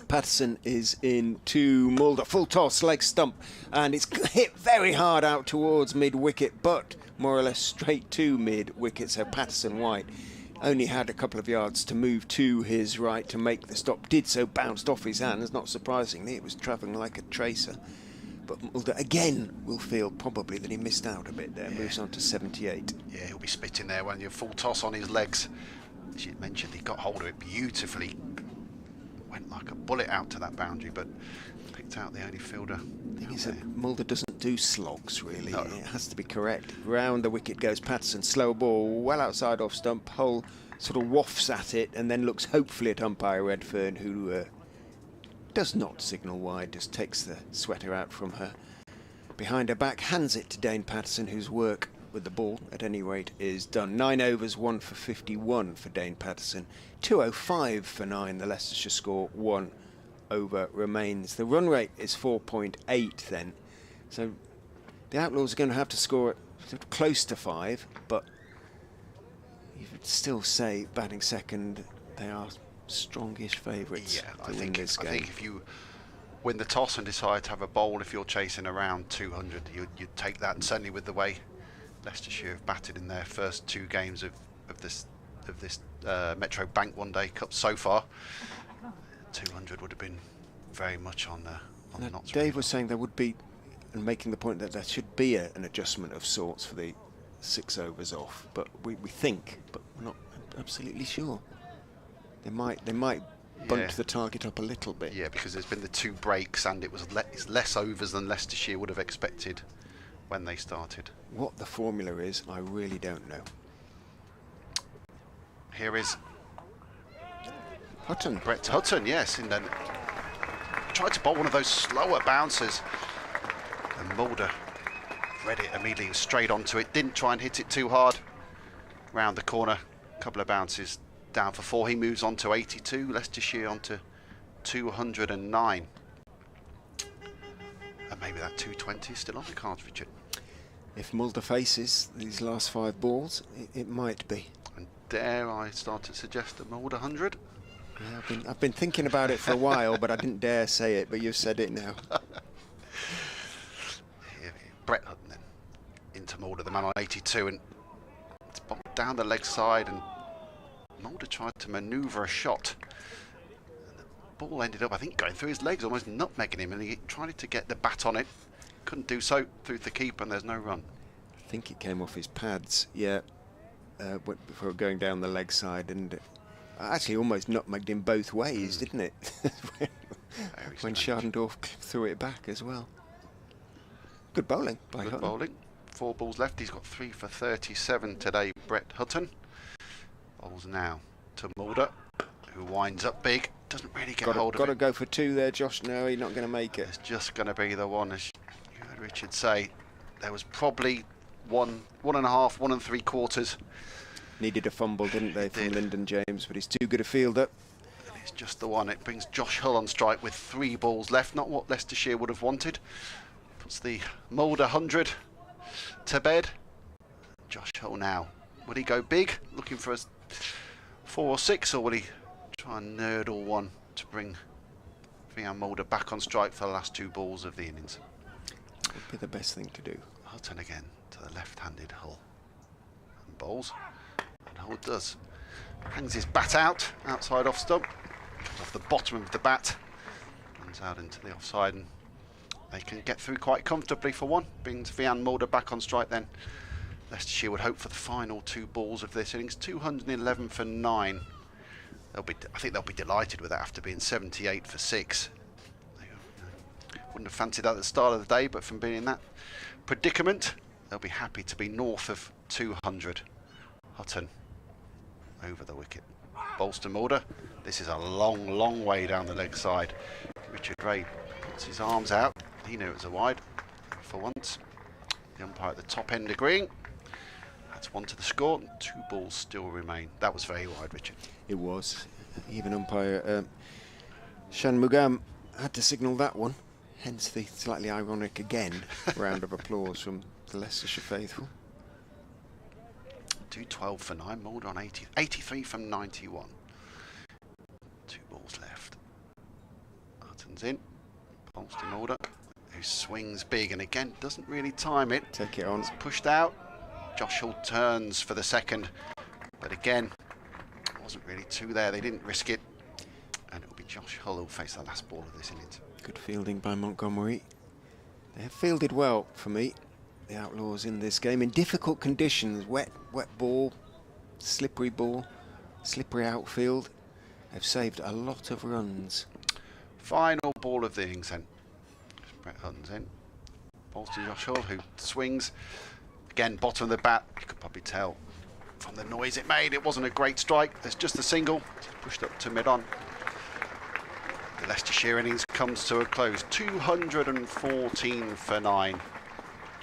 Speaker 1: Patterson is in to Mulder, full toss, leg stump, and it's hit very hard out towards mid-wicket, but more or less straight to mid-wicket, so Patterson White only had a couple of yards to move to his right to make the stop, did so, bounced off his hands, not surprisingly, it was travelling like a tracer. But Mulder again will feel probably that he missed out a bit there, moves on to 78.
Speaker 3: Yeah, he'll be spitting there when you're full toss on his legs. As you mentioned, he got hold of it beautifully. Went like a bullet out to that boundary, but picked out the only fielder.
Speaker 1: The thing is that Mulder doesn't do slogs, really.
Speaker 3: No.
Speaker 1: It has to be correct. Round the wicket goes Patterson, slow ball, well outside off stump. Hull sort of wafts at it and then looks hopefully at umpire Redfern, who does not signal wide, just takes the sweater out from her behind her back, hands it to Dane Patterson, whose work with the ball, at any rate, is done. 9 overs, 1 for 51 for Dane Patterson. 205 for 9, the Leicestershire score, 1 over remains. The run rate is 4.8 then, so the Outlaws are going to have to score at sort of close to 5, but you would still say, batting second, they are strongish favourites to win this game.
Speaker 3: I think if you win the toss and decide to have a bowl, if you're chasing around 200, you'd take that. And certainly with the way Leicestershire have batted in their first 2 games of this Metro Bank One Day Cup so far, 200 would have been very much on the knots.
Speaker 1: Dave was saying there would be, and making the point that there should be an adjustment of sorts for the 6 overs off, but we think, but we're not absolutely sure. They might bunt the target up a little bit.
Speaker 3: Yeah, because there's been the 2 breaks and it's less overs than Leicestershire would have expected when they started.
Speaker 1: What the formula is, I really don't know.
Speaker 3: Here is
Speaker 1: Hutton.
Speaker 3: Brett Hutton, yes, and then tried to bowl one of those slower bouncers, and Mulder read it immediately, straight onto it, didn't try and hit it too hard. Round the corner, a couple of bounces down for 4. He moves on to 82, Leicestershire on to 209. And maybe that 220 is still on the cards, Richard.
Speaker 1: If Mulder faces these last 5 balls, it might be.
Speaker 3: And dare I start to suggest a Mulder 100?
Speaker 1: Yeah, I've been thinking about it for a while, but I didn't dare say it, but you've said it now.
Speaker 3: Brett Hutton then into Mulder, the man on 82, and it's bombed down the leg side, and Mulder tried to manoeuvre a shot. And the ball ended up, I think, going through his legs, almost nutmegging him, and he tried to get the bat on it. Couldn't do so through the keeper, and there's no run.
Speaker 1: I think it came off his pads, yeah, before going down the leg side, and Actually, almost nutmegged him both ways, didn't it? When Schardendorf threw it back as well. Good bowling by Hutton.
Speaker 3: Good bowling. 4 balls left. He's got 3 for 37 today, Brett Hutton. Bowls now to Mulder, who winds up big. Doesn't really get hold of it.
Speaker 1: Got to go for 2 there, Josh. No, he's not going to make it.
Speaker 3: It's just going to be the one, as you heard Richard say. There was probably 1, 1.5, 1 3/4.
Speaker 1: Needed a fumble, didn't they, from Lyndon James, but he's too good a fielder.
Speaker 3: And it's just the one. It brings Josh Hull on strike with 3 balls left. Not what Leicestershire would have wanted. Puts the Mulder 100 to bed. Josh Hull now. Will he go big, looking for a 4 or 6, or will he try and nerdle one to bring Vian Mulder back on strike for the last 2 balls of the innings?
Speaker 1: Would be the best thing to do.
Speaker 3: Hutton again to the left-handed Hull. And bowls. And Hull does. Hangs his bat out, outside off stump. Comes off the bottom of the bat. Runs out into the offside, and they can get through quite comfortably for one. Brings Vian Mulder back on strike then. Leicestershire would hope for the final 2 balls of this innings. 211 for 9. I think they'll be delighted with that after being 78 for 6. They wouldn't have fancied that at the start of the day, but from being in that predicament, they'll be happy to be north of 200. Hutton over the wicket. Bowls to Mulder. This is a long, long way down the leg side. Richard Ray puts his arms out. He knew it was a wide for once. The umpire at the top end agreeing. That's 1 to the score. 2 balls still remain. That was very wide, Richard.
Speaker 1: It was. Even umpire Shanmugam had to signal that one. Hence the slightly ironic again round of applause from the Leicestershire faithful.
Speaker 3: 212 for 9. Mulder on 83 from 91. 2 balls left. Hutton's in. Bowls to Mulder, who swings big and again doesn't really time it.
Speaker 1: Take it on.
Speaker 3: It's pushed out. Josh Hull turns for the second, but again, wasn't really 2 there. They didn't risk it, and it will be Josh Hull who'll face the last ball of this innings.
Speaker 1: Good fielding by Montgomery. They have fielded well for me, the Outlaws, in this game in difficult conditions. Wet ball, slippery outfield. They've saved a lot of runs.
Speaker 3: Final ball of the innings then. Brett Hutton's in. Balls to Josh Hull, who swings. Again, bottom of the bat. You could probably tell from the noise it made, it wasn't a great strike. There's just a single. It's pushed up to mid-on. The Leicestershire innings comes to a close. 214 for 9.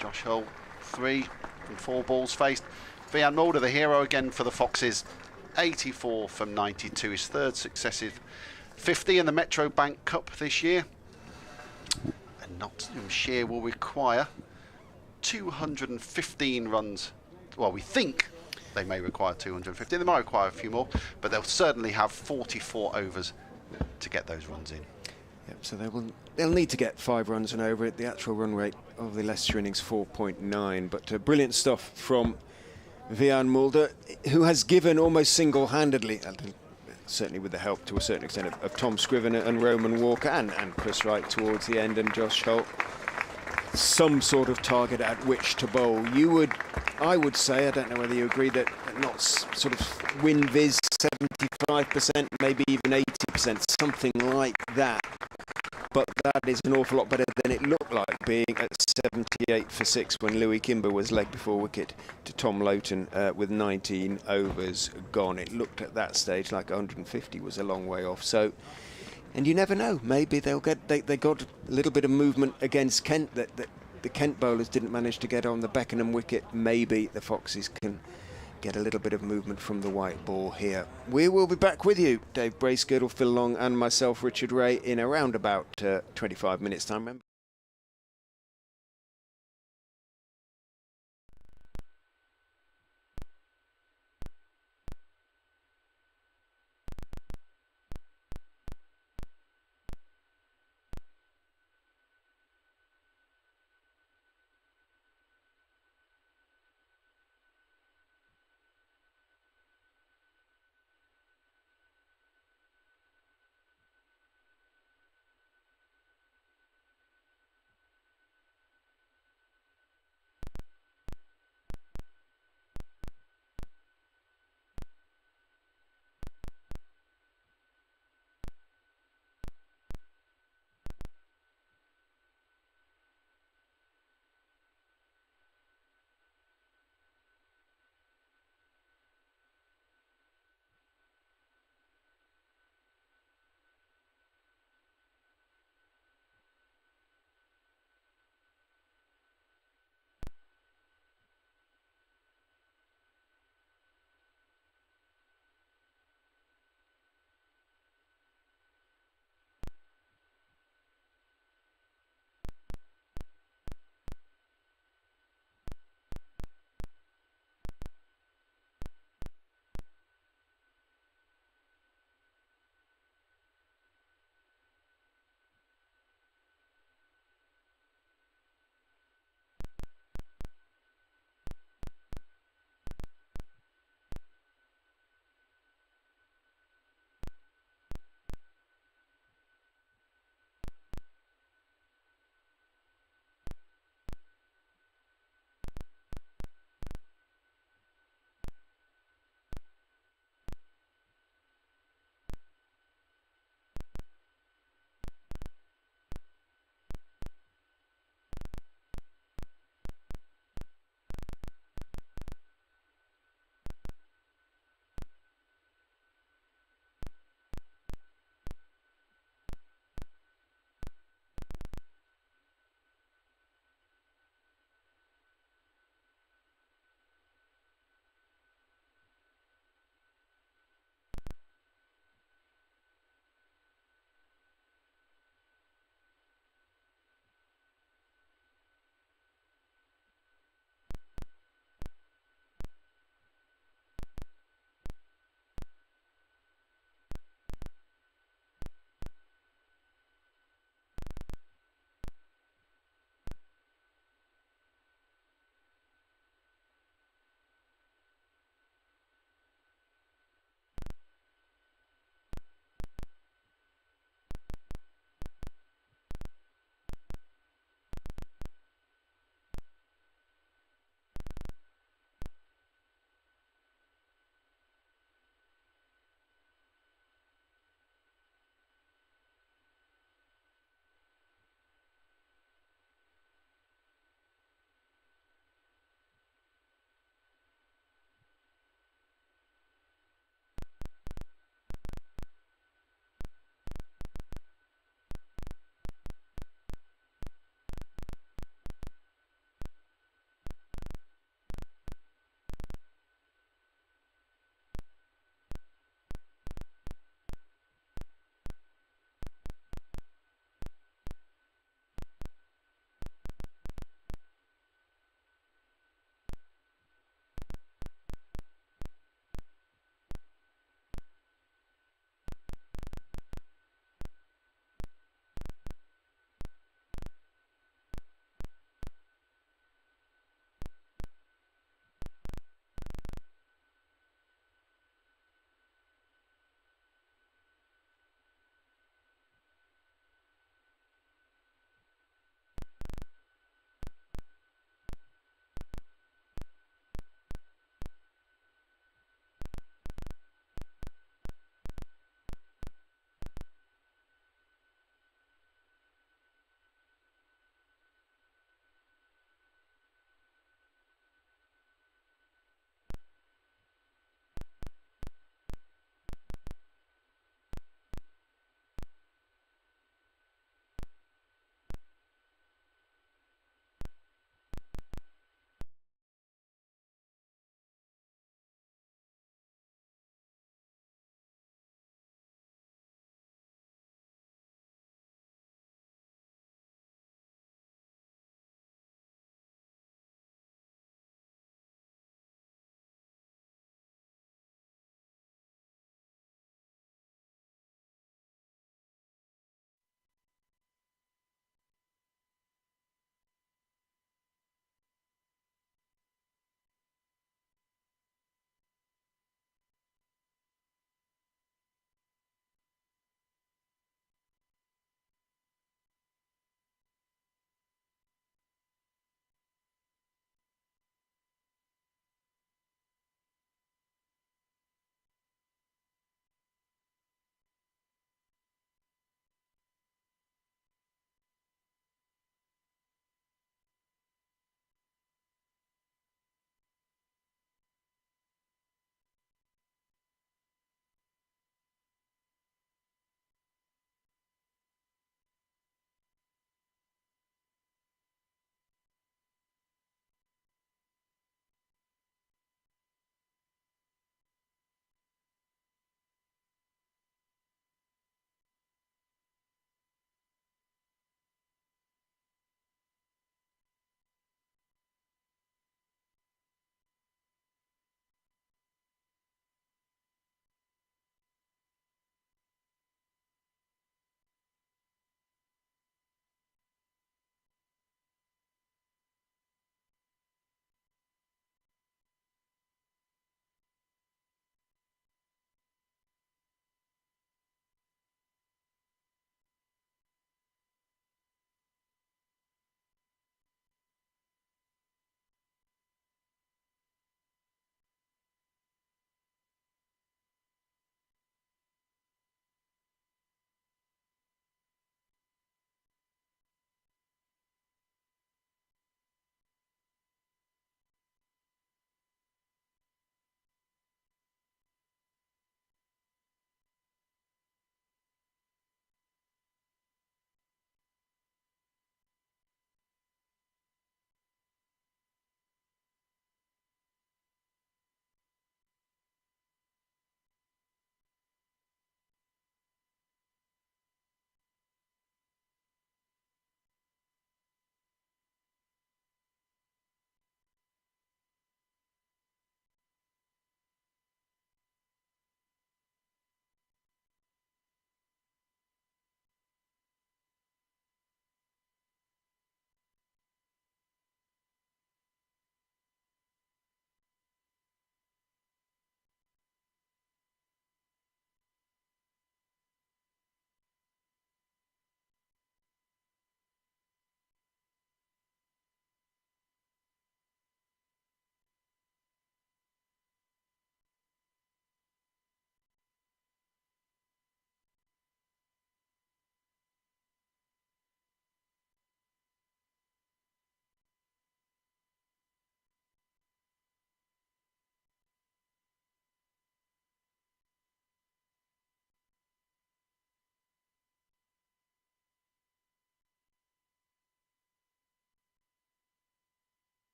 Speaker 3: Josh Hull, 3 from 4 balls faced. Vian Mulder, the hero again for the Foxes. 84 from 92. His 3rd successive 50 in the Metro Bank Cup this year. And Nottinghamshire will require 215 runs. Well, we think they may require 215. They might require a few more, but they'll certainly have 44 overs to get those runs in.
Speaker 1: Yep, so they'll need to get 5 runs and over it. The actual run rate of the Leicester innings 4.9, but brilliant stuff from Vian Mulder, who has given almost single-handedly, certainly with the help to a certain extent of Tom Scrivener and Roman Walker and Chris Wright towards the end, and Josh Holt, some sort of target at which to bowl. I would say, I don't know whether you agree, that not sort of win viz 75%, maybe even 80%, something like that. But that is an awful lot better than it looked like, being at 78 for 6 when Louis Kimber was leg before wicket to Tom Loughton with 19 overs gone. It looked at that stage like 150 was a long way off. So, and you never know, maybe they got a little bit of movement against Kent that the Kent bowlers didn't manage to get on the Beckenham wicket. Maybe the Foxes can get a little bit of movement from the white ball here. We will be back with you, Dave Bracegirdle, Phil Long and myself, Richard Ray, in around about 25 minutes time. Remember,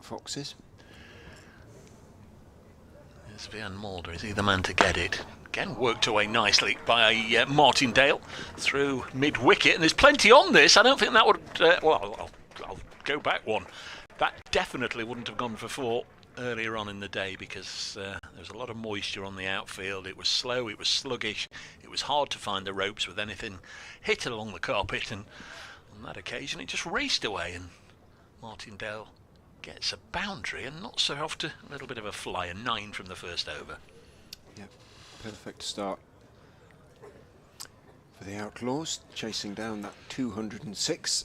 Speaker 1: Foxes.
Speaker 2: There's Vian Mulder, is he the man to get it? Again, worked away nicely by Martindale through mid-wicket, and there's plenty on this. I don't think that would... well, I'll go back one. That definitely wouldn't have gone for 4 earlier on in the day, because there was a lot of moisture on the outfield. It was slow, it was sluggish, it was hard to find the ropes with anything hit along the carpet, and on that occasion it just raced away, and Martindale gets a boundary and knocks her off to a little bit of a fly, a 9 from the first over.
Speaker 1: Yeah, perfect start for the Outlaws, chasing down that 206.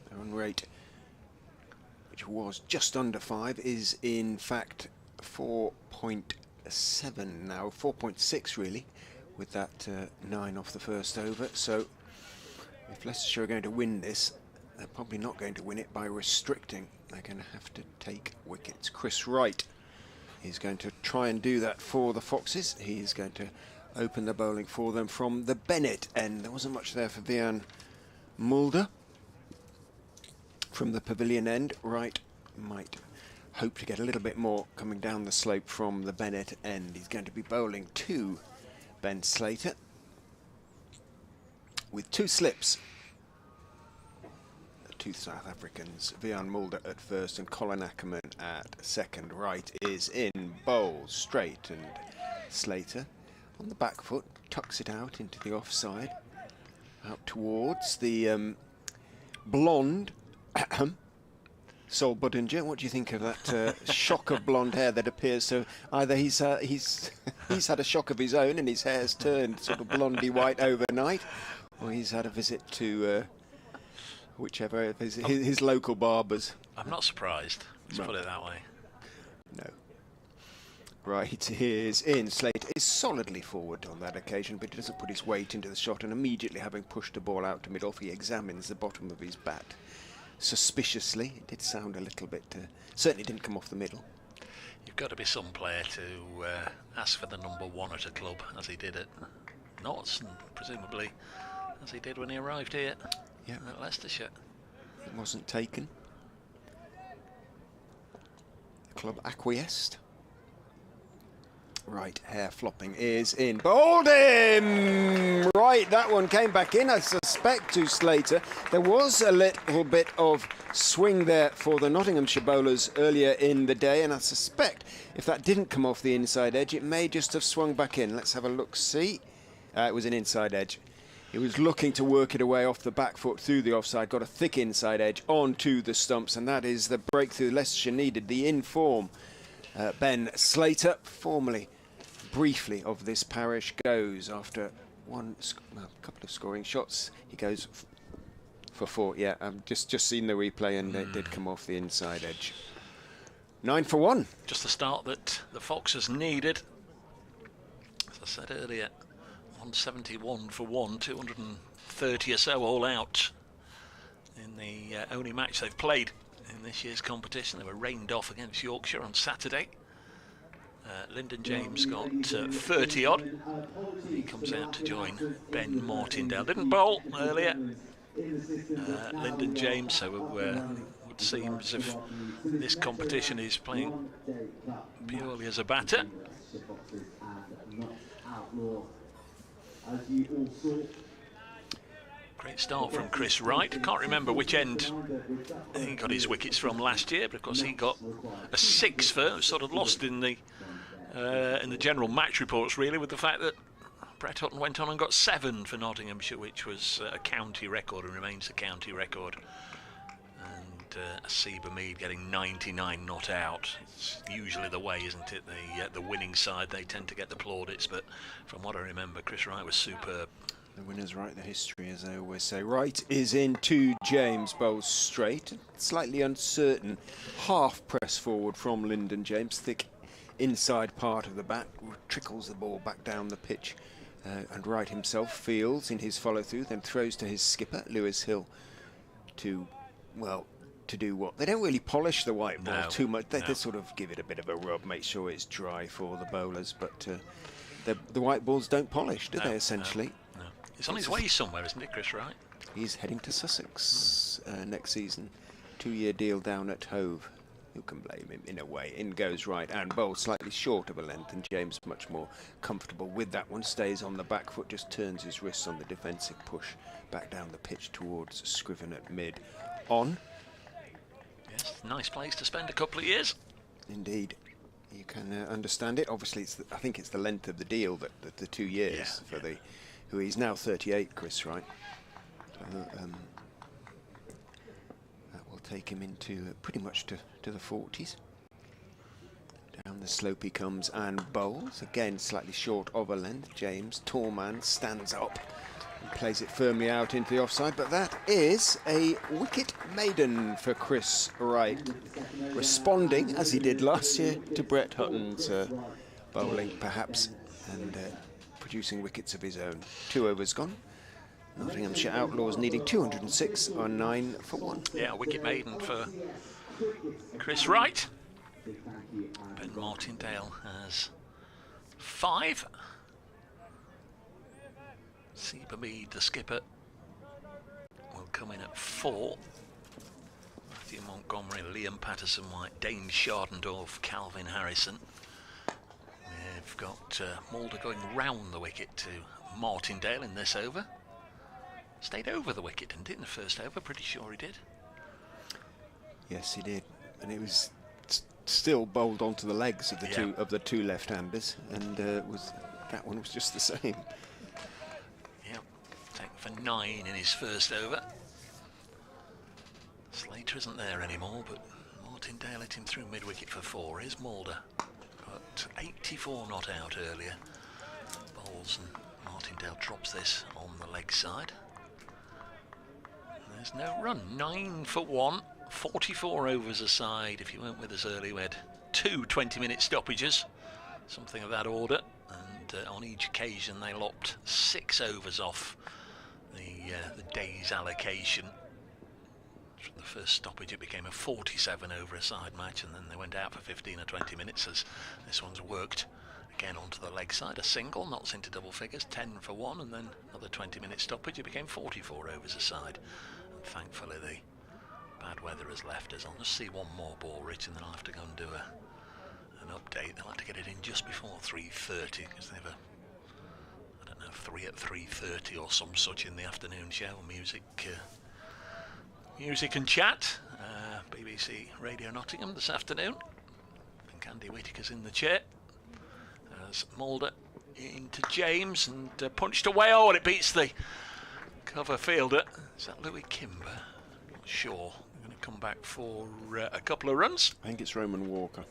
Speaker 1: Their run rate, which was just under 5, is in fact 4.7 now, 4.6 really, with that 9 off the first over. So if Leicestershire are going to win this, they're probably not going to win it by restricting. They're going to have to take wickets. Chris Wright is going to try and do that for the Foxes. He is going to open the bowling for them from the Bennett end. There wasn't much there for Vian Mulder. From the pavilion end, Wright might hope to get a little bit more coming down the slope from the Bennett end. He's going to be bowling to Ben Slater with 2 slips. The 2 South Africans, Vian Mulder at first and Colin Ackerman at second. Wright is in, bowl straight, and Slater on the back foot tucks it out into the offside, out towards the blonde Sol Budinger. What do you think of that shock of blonde hair that appears? So either he's had a shock of his own and his hair's turned sort of blondie white overnight, or he's had a visit to whichever of his local barbers.
Speaker 2: I'm not surprised. Let's put it that way.
Speaker 1: No. Right, is in. Slater is solidly forward on that occasion, but he doesn't put his weight into the shot, and immediately having pushed the ball out to mid-off, he examines the bottom of his bat suspiciously. It did sound a little bit... certainly didn't come off the middle.
Speaker 2: You've got to be some player to ask for the number 1 at a club, as he did at Notts, and presumably as he did when he arrived here at Leicestershire.
Speaker 1: It wasn't taken. The club acquiesced. Right, hair flopping is in. Bowled him! Right, that one came back in, I suspect, to Slater. There was a little bit of swing there for the Nottinghamshire bowlers earlier in the day, and I suspect if that didn't come off the inside edge, it may just have swung back in. Let's have a look-see. It was an inside edge. He was looking to work it away off the back foot through the offside, got a thick inside edge onto the stumps, and that is the breakthrough Leicestershire needed. The in-form Ben Slater, formerly briefly of this parish, goes after a couple of scoring shots. He goes for 4. Yeah, I've just seen the replay, and it did come off the inside edge. 9 for 1.
Speaker 2: Just the start that the Foxes needed. As I said earlier, 171 for 1, 230 or so all out in the only match they've played in this year's competition. They were rained off against Yorkshire on Saturday. Lyndon James got 30 odd. He comes out to join Ben Martindale. Didn't bowl earlier, Lyndon James, so it would seem as if this competition is playing purely as a batter. Great start from Chris Wright. Can't remember which end he got his wickets from last year, but of course he got a 6 for, sort of lost in the general match reports really, with the fact that Brett Hutton went on and got 7 for Nottinghamshire, which was a county record and remains a county record. And Asiba Mead getting 99 not out. It's usually the way, isn't it? The winning side, they tend to get the plaudits, but from what I remember, Chris Wright was superb.
Speaker 1: The winners write the history, as they always say. Wright is in to James, bowls straight. Slightly uncertain half press forward from Lyndon James. Thick inside part of the bat, trickles the ball back down the pitch. And Wright himself fields in his follow-through, then throws to his skipper, Lewis Hill, to do what? They don't really polish the white ball too much. They sort of give it a bit of a rub, make sure it's dry for the bowlers. But the white balls don't polish, do they, essentially?
Speaker 2: No. He's on his way somewhere, isn't it, Chris Wright?
Speaker 1: He's heading to Sussex next season. 2-year deal down at Hove. who can blame him in a way? In goes right and bowls slightly short of a length, and James much more comfortable with that one. Stays on the back foot, just turns his wrists on the defensive push back down the pitch towards Scriven at mid. On.
Speaker 2: Yes, nice place to spend a couple of years.
Speaker 1: Indeed. You can understand it. Obviously, I think it's the length of the deal, that the 2 years for the, who he's now 38, Chris, right? That will take him into pretty much to the 40s. Down the slope he comes and bowls. Again, slightly short of a length. James, tall man, stands up and plays it firmly out into the offside. But that is a wicket maiden for Chris Wright, responding, as he did last year, to Brett Hutton's bowling, perhaps, and producing wickets of his own. 2 overs gone. Nottinghamshire Outlaws needing 206 on 9 for 1.
Speaker 2: Yeah, wicket maiden for Chris Wright. Ben Martindale has 5. Seba Mead, the skipper, will come in at 4. Matthew Montgomery, Liam Patterson-White, Dane Shardendorf, Calvin Harrison. We've got Mulder going round the wicket to Martindale in this over. Stayed over the wicket, didn't it, in the first over? Pretty sure he did.
Speaker 1: Yes, he did, and it was still bowled onto the legs of the two left-handers, and that one was just the same.
Speaker 2: Yep, taken for 9 in his first over. Slater isn't there anymore, but Martindale hit him through mid-wicket for 4. Here's Mulder, but 84 not out earlier. Bowls and Martindale drops this on the leg side. There's no run. 9 for 1. 44 overs aside. If you weren't with us earlier, we had 2 20-minute stoppages, something of that order, and on each occasion they lopped 6 overs off the day's allocation. From the first stoppage it became a 47 over aside match, and then they went out for 15 or 20 minutes as this one's worked again onto the leg side. A single knocks into double figures, 10 for 1, and then another 20-minute stoppage. It became 44 overs aside, and thankfully the bad weather has left us. I'll just see one more ball, Rich, and then I'll have to go and do an update. They'll have to get it in just before 3:30 because they have I don't know, 3 at 3:30 or some such in the afternoon show. Music and chat. BBC Radio Nottingham this afternoon. And Andy Whittaker's in the chair. As Mulder into James and punched away. Oh, and it beats the cover fielder. Is that Louis Kimber? Not sure. We're going to come back for a couple of runs.
Speaker 1: I think it's Roman Walker.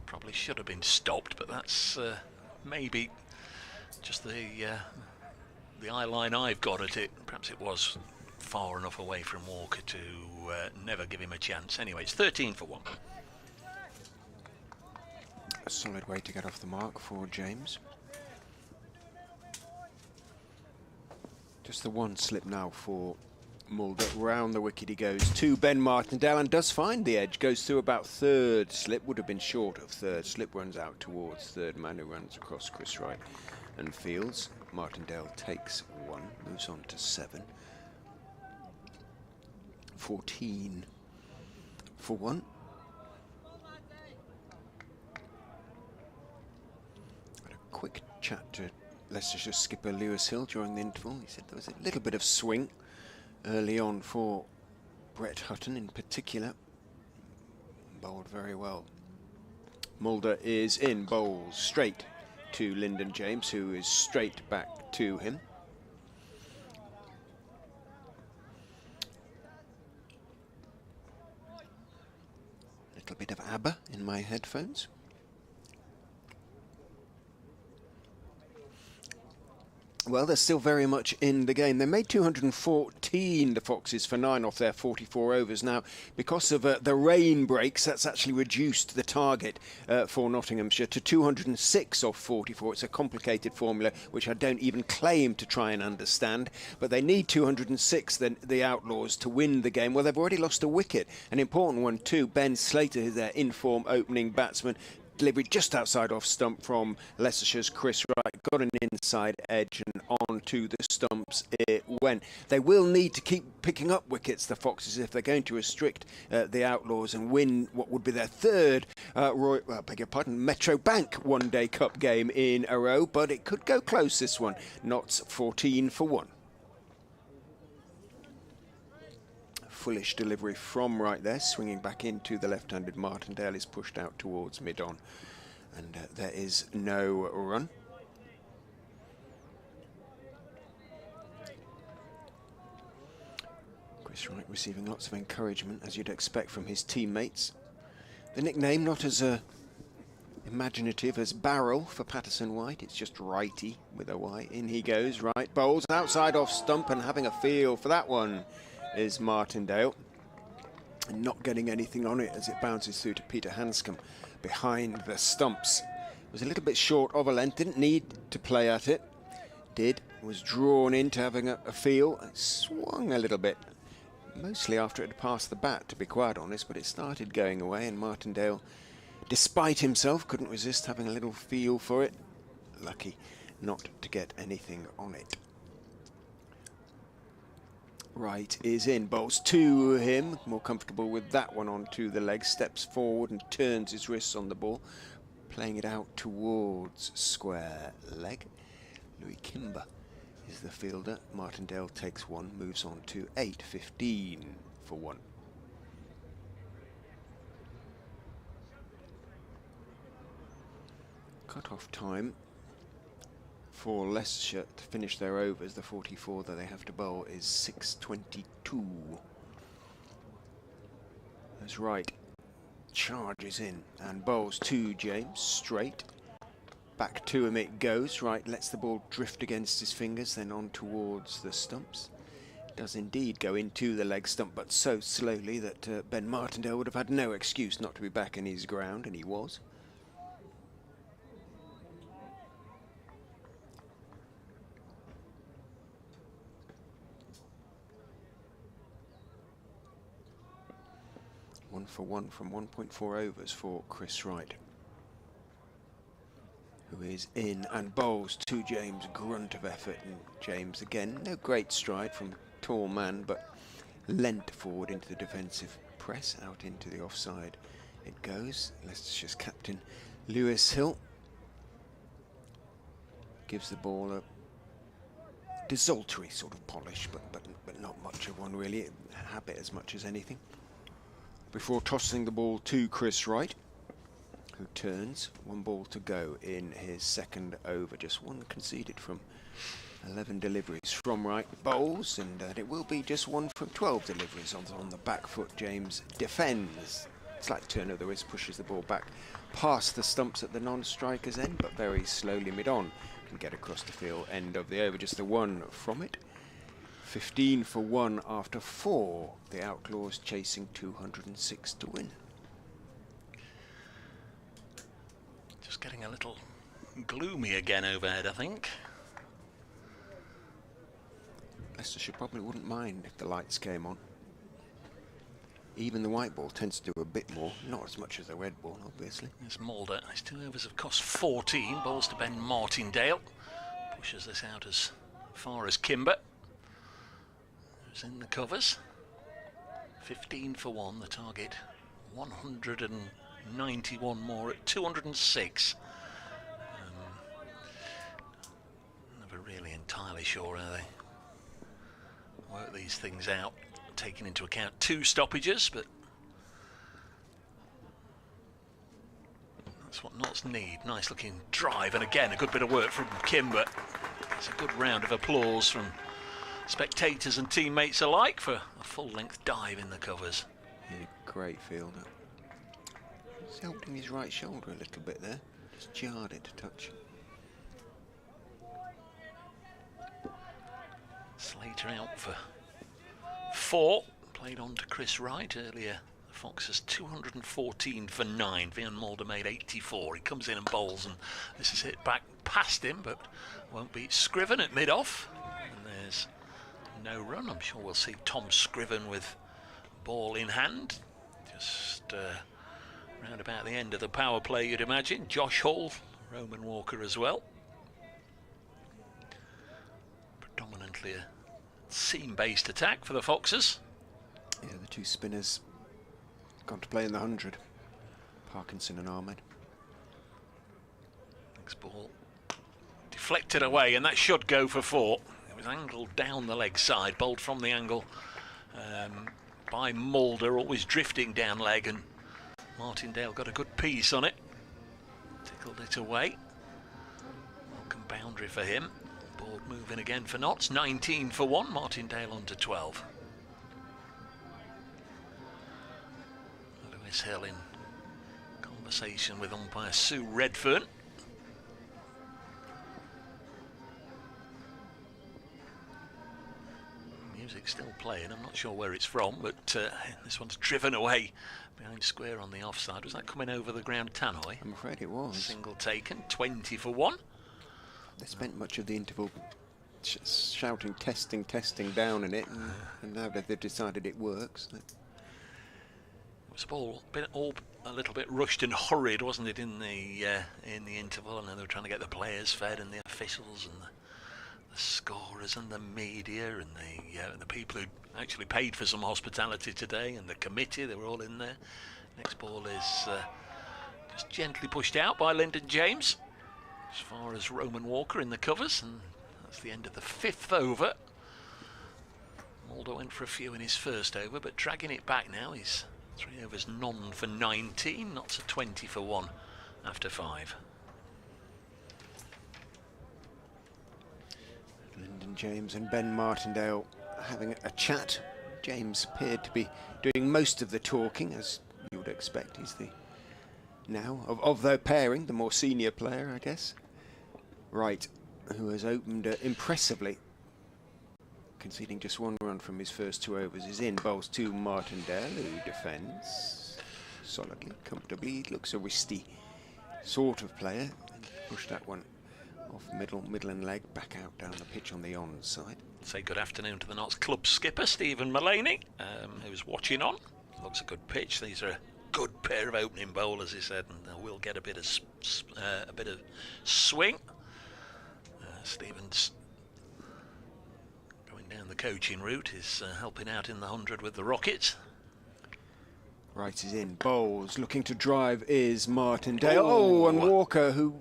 Speaker 2: Probably should have been stopped, but that's maybe just the eye line I've got at it. Perhaps it was far enough away from Walker to never give him a chance. Anyway, it's 13 for 1.
Speaker 1: A solid way to get off the mark for James. Just the one slip now for Mulder. Round the wicket he goes to Ben Martindale and does find the edge. Goes through about 3rd slip. Would have been short of 3rd slip. Runs out towards 3rd man, who runs across Chris Wright and fields. Martindale takes 1. Moves on to 7. 14 for 1. Had a quick chat to Leicestershire skipper Lewis Hill during the interval. He said there was a little bit of swing early on for Brett Hutton in particular. Bowled very well. Mulder is in, bowls straight to Lyndon James, who is straight back to him. A bit of ABBA in my headphones. Well, they're still very much in the game. They made 214, the Foxes, for 9 off their 44 overs. Now, because of the rain breaks, that's actually reduced the target for Nottinghamshire to 206 off 44. It's a complicated formula, which I don't even claim to try and understand. But they need 206, the Outlaws, to win the game. Well, they've already lost a wicket, an important one too. Ben Slater is their in-form opening batsman. delivery just outside off stump from Leicestershire's Chris Wright. Got an inside edge and on to the stumps it went. They will need to keep picking up wickets, the Foxes, if they're going to restrict the Outlaws and win what would be their third Metro Bank one-day cup game in a row. But it could go close, this one. Notts 14 for 1. Foolish delivery from right there, swinging back into the left-handed Martindale is pushed out towards mid-on, and there is no run. Chris Wright receiving lots of encouragement, as you'd expect from his teammates. The nickname not as imaginative as Barrel for Patterson White, it's just Righty with a Y. In he goes, Wright bowls outside off stump, and having a feel for that one is Martindale, and not getting anything on it as it bounces through to Peter Hanscom behind the stumps. Was a little bit short of a length, didn't need to play at it, was drawn into having a feel, and swung a little bit, mostly after it had passed the bat, to be quite honest, but it started going away, and Martindale, despite himself, couldn't resist having a little feel for it. Lucky not to get anything on it. Wright is in, bowls to him, more comfortable with that one onto the leg, steps forward and turns his wrists on the ball, playing it out towards square leg. Louis Kimber is the fielder. Martindale takes one, moves on to 8-15 for 1. Cut-off time for Leicestershire to finish their overs, the 44 that they have to bowl, is 6:22. As Wright charges in and bowls to James, straight. Back to him it goes. Wright lets the ball drift against his fingers, then on towards the stumps. Does indeed go into the leg stump, but so slowly that Ben Martindale would have had no excuse not to be back in his ground, and he was. One for 1 from 1.4 overs for Chris Wright, who is in and bowls to James. Grunt of effort, and James again, no great stride from tall man, but lent forward into the defensive press, out into the offside it goes. Leicestershire's captain Lewis Hill gives the ball a desultory sort of polish, but not much of one really, a habit as much as anything, before tossing the ball to Chris Wright, who turns. 1 ball to go in his second over, just 1 conceded from 11 deliveries from Wright. Bowls, and it will be just 1 from 12 deliveries on the back foot. James defends. Slight turn of the wrist, pushes the ball back past the stumps at the non-striker's end, but very slowly mid-on. Can get across the field, end of the over, just the 1 from it. 15 for 1 after 4. The Outlaws chasing 206 to win.
Speaker 2: Just getting a little gloomy again overhead, I think.
Speaker 1: Leicestershire probably wouldn't mind if the lights came on. Even the white ball tends to do a bit more, not as much as the red ball, obviously.
Speaker 2: There's Mulder. His 2 overs have cost 14. Bowls to Ben Martindale. Pushes this out as far as Kimber, who's in the covers. 15 for 1, the target 191 more at 206. Never really entirely sure how they work these things out, taking into account 2 stoppages, but that's what Notts need. Nice looking drive, and again a good bit of work from Kimber. It's a good round of applause from spectators and teammates alike for a full-length dive in the covers.
Speaker 1: Yeah, great fielder. He's helped him his right shoulder a little bit there, just jarred it a touch.
Speaker 2: Slater out for 4, played on to Chris Wright earlier. The Foxes 214 for 9. Vian Mulder made 84. He comes in and bowls, and this is hit back past him, but won't beat Scriven at mid-off. And there's no run. I'm sure we'll see Tom Scriven with ball in hand, just round about the end of the power play, you'd imagine. Josh Hall, Roman Walker as well. Predominantly a seam-based attack for the Foxes.
Speaker 1: Yeah, the two spinners gone to play in the 100. Parkinson and Ahmed.
Speaker 2: Next ball deflected away, and that should go for 4. It was angled down the leg side, bowled from the angle by Mulder, always drifting down leg, and Martindale got a good piece on it. Tickled it away. Welcome boundary for him. Board moving again for Notts. 19 for 1. Martindale on to 12. Lewis Hill in conversation with umpire Sue Redfern. Music's still playing. I'm not sure where it's from, but this one's driven away behind square on the offside. Was that coming over the ground, Tannoy?
Speaker 1: I'm afraid it was.
Speaker 2: Single taken. 20 for 1.
Speaker 1: They spent much of the interval shouting, testing down in it, and now that they've decided it works.
Speaker 2: It was all a little bit rushed and hurried, wasn't it, in the interval? And then they were trying to get the players fed, and the officials, and the scorers, and the media, and the people who actually paid for some hospitality today, and the committee. They were all in there. Next ball is just gently pushed out by Lyndon James, as far as Roman Walker in the covers, and that's the end of the 5th over. Mulder went for a few in his first over, but dragging it back now. He's 3 overs none for 19, not to 20 for 1 after 5.
Speaker 1: Lyndon James and Ben Martindale having a chat. James appeared to be doing most of the talking, as you would expect. He's the now of their pairing, the more senior player, I guess. Wright, who has opened impressively, conceding just 1 run from his first 2 overs, is in. Bowls to Martindale, who defends solidly, comfortably. Looks a wristy sort of player. Pushed that one off middle and leg, back out down the pitch on the onside.
Speaker 2: Say good afternoon to the Notts club skipper, Stephen Mullaney, who's watching on. Looks a good pitch. These are a good pair of opening bowlers, he said, and they will get a bit of swing. Stephen's going down the coaching route. Is helping out in the 100 with the Rockets.
Speaker 1: Wright is in. Bowls looking to drive is Martindale. Oh, and Walker, who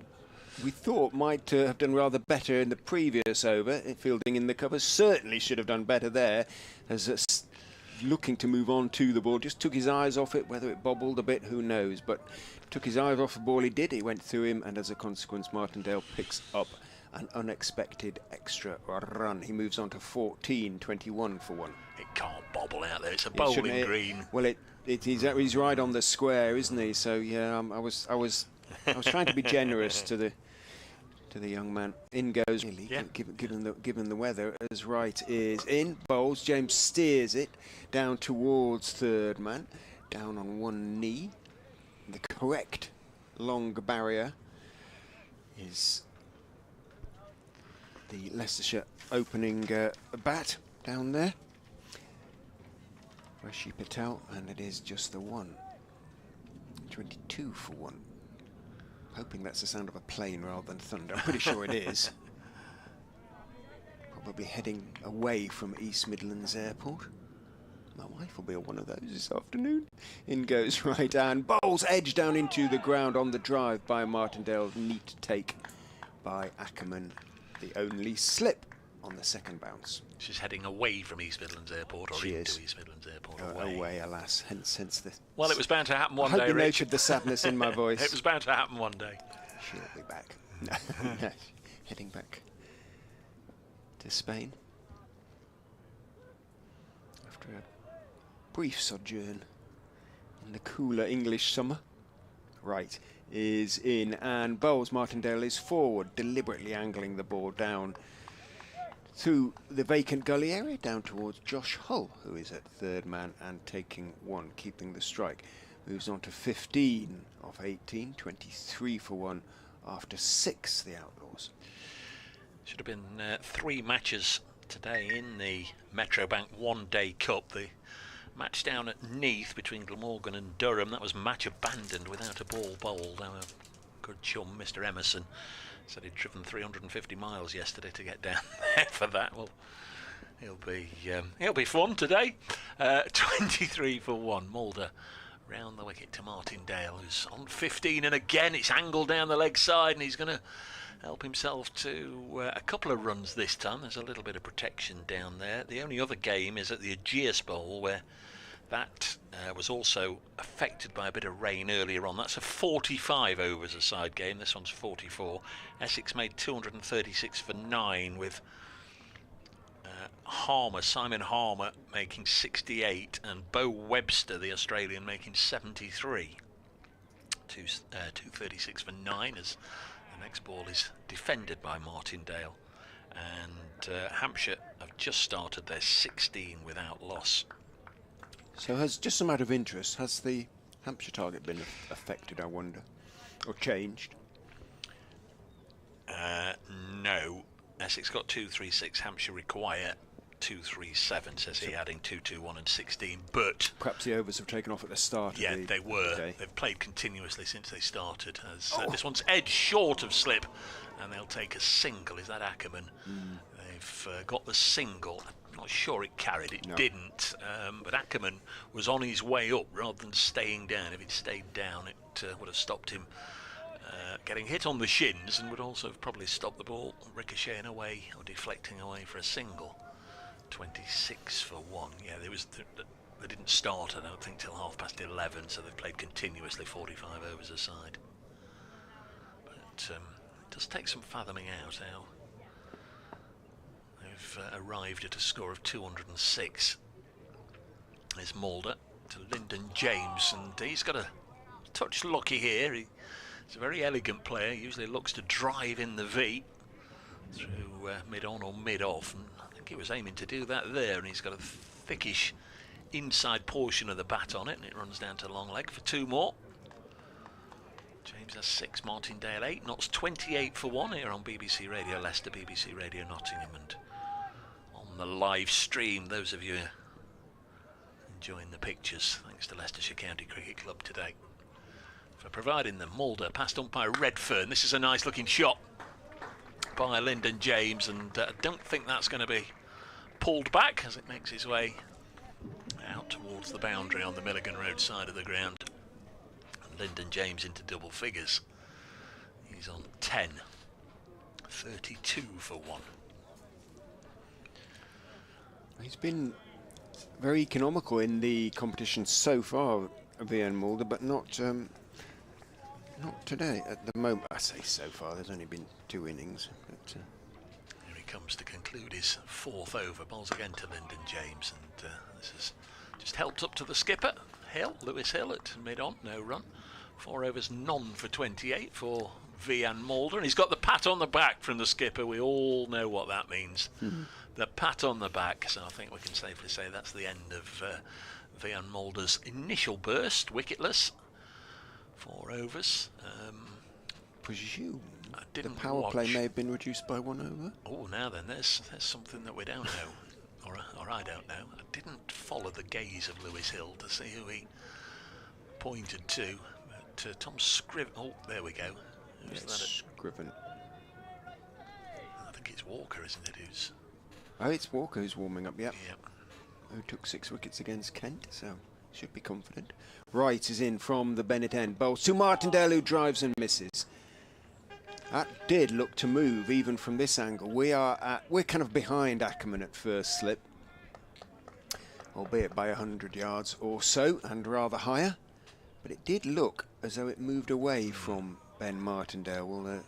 Speaker 1: we thought might have done rather better in the previous over, fielding in the covers, certainly should have done better there, as looking to move on to the ball, just took his eyes off it. Whether it bobbled a bit, who knows, but took his eyes off the ball. He did. He went through him, and as a consequence, Martindale picks up an unexpected extra run. He moves on to 14, 21 for 1.
Speaker 2: It can't bobble out there. It's a bowling green.
Speaker 1: Well, he's right on the square, isn't he? So yeah, I was trying to be generous to the young man. In goes,
Speaker 2: Yeah.
Speaker 1: given the weather, as Wright is in. Bowls. James steers it down towards third man, down on one knee. The correct long barrier is the Leicestershire opening bat down there. Rishi Patel, and it is just the 1. 22 for 1. Hoping that's the sound of a plane rather than thunder. I'm pretty sure it is. Probably heading away from East Midlands Airport. My wife will be on one of those this afternoon. In goes Wright, and bowls edge down into the ground on the drive by Martindale. Neat take by Ackerman. The only slip on the second bounce.
Speaker 2: She's heading away from East Midlands Airport, or into East Midlands Airport.
Speaker 1: Away, alas. Hence the...
Speaker 2: Well, it was bound to happen one day,
Speaker 1: I hope you
Speaker 2: Rich.
Speaker 1: noted the sadness in my voice.
Speaker 2: It was bound to happen one day.
Speaker 1: She'll be back. No. Heading back to Spain after a brief sojourn in the cooler English summer. Wright is in, and bowls. Martindale is forward, deliberately angling the ball down through the vacant gully area, down towards Josh Hull, who is at third man and taking 1, keeping the strike. Moves on to 15 of 18, 23 for 1 after 6, the Outlaws.
Speaker 2: Should have been 3 matches today in the Metrobank One Day Cup. The Match down at Neath between Glamorgan and Durham. That was match abandoned without a ball bowled. Our good chum, Mr. Emerson, said he'd driven 350 miles yesterday to get down there for that. Well, he'll be fun today. 23 for 1. Mulder round the wicket to Martindale, who's on 15, and again it's angled down the leg side, and he's going to help himself to a couple of runs this time. There's a little bit of protection down there. The only other game is at the Aegeus Bowl, where that was also affected by a bit of rain earlier on. That's a 45 overs a side game. This one's 44. Essex made 236 for 9 with Simon Harmer making 68 and Bo Webster, the Australian, making 73. 236 for 9 as the next ball is defended by Martindale. And Hampshire have just started their 16 without loss.
Speaker 1: So just a matter of interest, has the Hampshire target been affected, I wonder, or changed?
Speaker 2: No. Essex got 236, Hampshire require 237, says he, adding 221 and 16, but
Speaker 1: perhaps the overs have taken off at the start.
Speaker 2: Yeah,
Speaker 1: of the
Speaker 2: they were.
Speaker 1: day.
Speaker 2: They've played continuously since they started. This one's edged short of slip, and they'll take a single. Is that Ackerman? They've got the single. I'm not sure it carried. It didn't. But Ackerman was on his way up rather than staying down. If he'd stayed down, it would have stopped him getting hit on the shins, and would also have probably stopped the ball ricocheting away or deflecting away for a single. 26 for 1. Yeah, they didn't start, I don't think, till 11:30, so they've played continuously 45 overs a side. But it does take some fathoming out how they've arrived at a score of 206. There's Mulder to Lyndon James, and he's got a touch lucky here. He's a very elegant player, usually looks to drive in the V through mid-on or mid-off, and I think he was aiming to do that there, and he's got a thickish inside portion of the bat on it, and it runs down to long leg for 2 more. James has 6, Martindale 8, Notts 28 for 1 here on BBC Radio Leicester, BBC Radio Nottingham, and on the live stream, those of you enjoying the pictures, thanks to Leicestershire County Cricket Club today for providing them. Mulder past umpire Redfern. This is a nice looking shot by Lyndon James, and I don't think that's going to be pulled back as it makes its way out towards the boundary on the Milligan Road side of the ground. And Lyndon James into double figures. He's on 10. 32 for 1.
Speaker 1: He's been very economical in the competition so far, Vian Mulder, but not today. At the moment, I say so far, there's only been 2 innings. But,
Speaker 2: here he comes to conclude his 4th over. Bowls again to Lyndon James, and this has just helped up to the skipper, Lewis Hill at mid-on, no run. 4 overs, none for 28 for Vian Mulder, and he's got the pat on the back from the skipper. We all know what that means. The pat on the back, so I think we can safely say that's the end of Vian Mulder's initial burst, wicketless. 4 overs.
Speaker 1: presume
Speaker 2: the
Speaker 1: power play may have been reduced by 1 over.
Speaker 2: Oh, now then, there's something that we don't know, or I don't know. I didn't follow the gaze of Lewis Hill to see who he pointed to, but Tom Scriven. Oh, there we go. Who's that?
Speaker 1: Scriven.
Speaker 2: I think it's Walker, isn't it?
Speaker 1: Oh, it's Walker who's warming up. Yep.
Speaker 2: Yep.
Speaker 1: Who took 6 wickets against Kent, so should be confident. Wright is in from the Bennett end. Bowls to Martindale, who drives and misses. That did look to move even from this angle. We're kind of behind Ackerman at first slip, albeit by 100 yards or so and rather higher. But it did look as though it moved away from Ben Martindale. We'll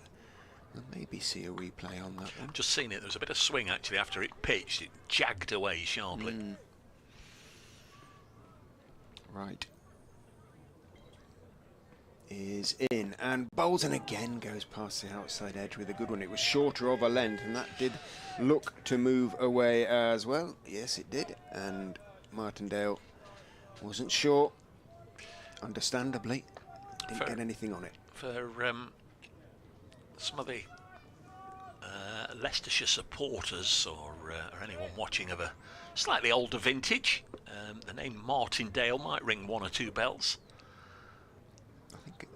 Speaker 1: maybe see a replay on that one.
Speaker 2: Just seen it. There was a bit of swing actually after it pitched. It jagged away sharply.
Speaker 1: Right. Is in and bowls and again goes past the outside edge with a good one. It was shorter of a length and that did look to move away as well. Yes, it did. And Martindale wasn't sure. Understandably, didn't get anything on it.
Speaker 2: For some of the Leicestershire supporters or anyone watching of a slightly older vintage, the name Martindale might ring one or two bells.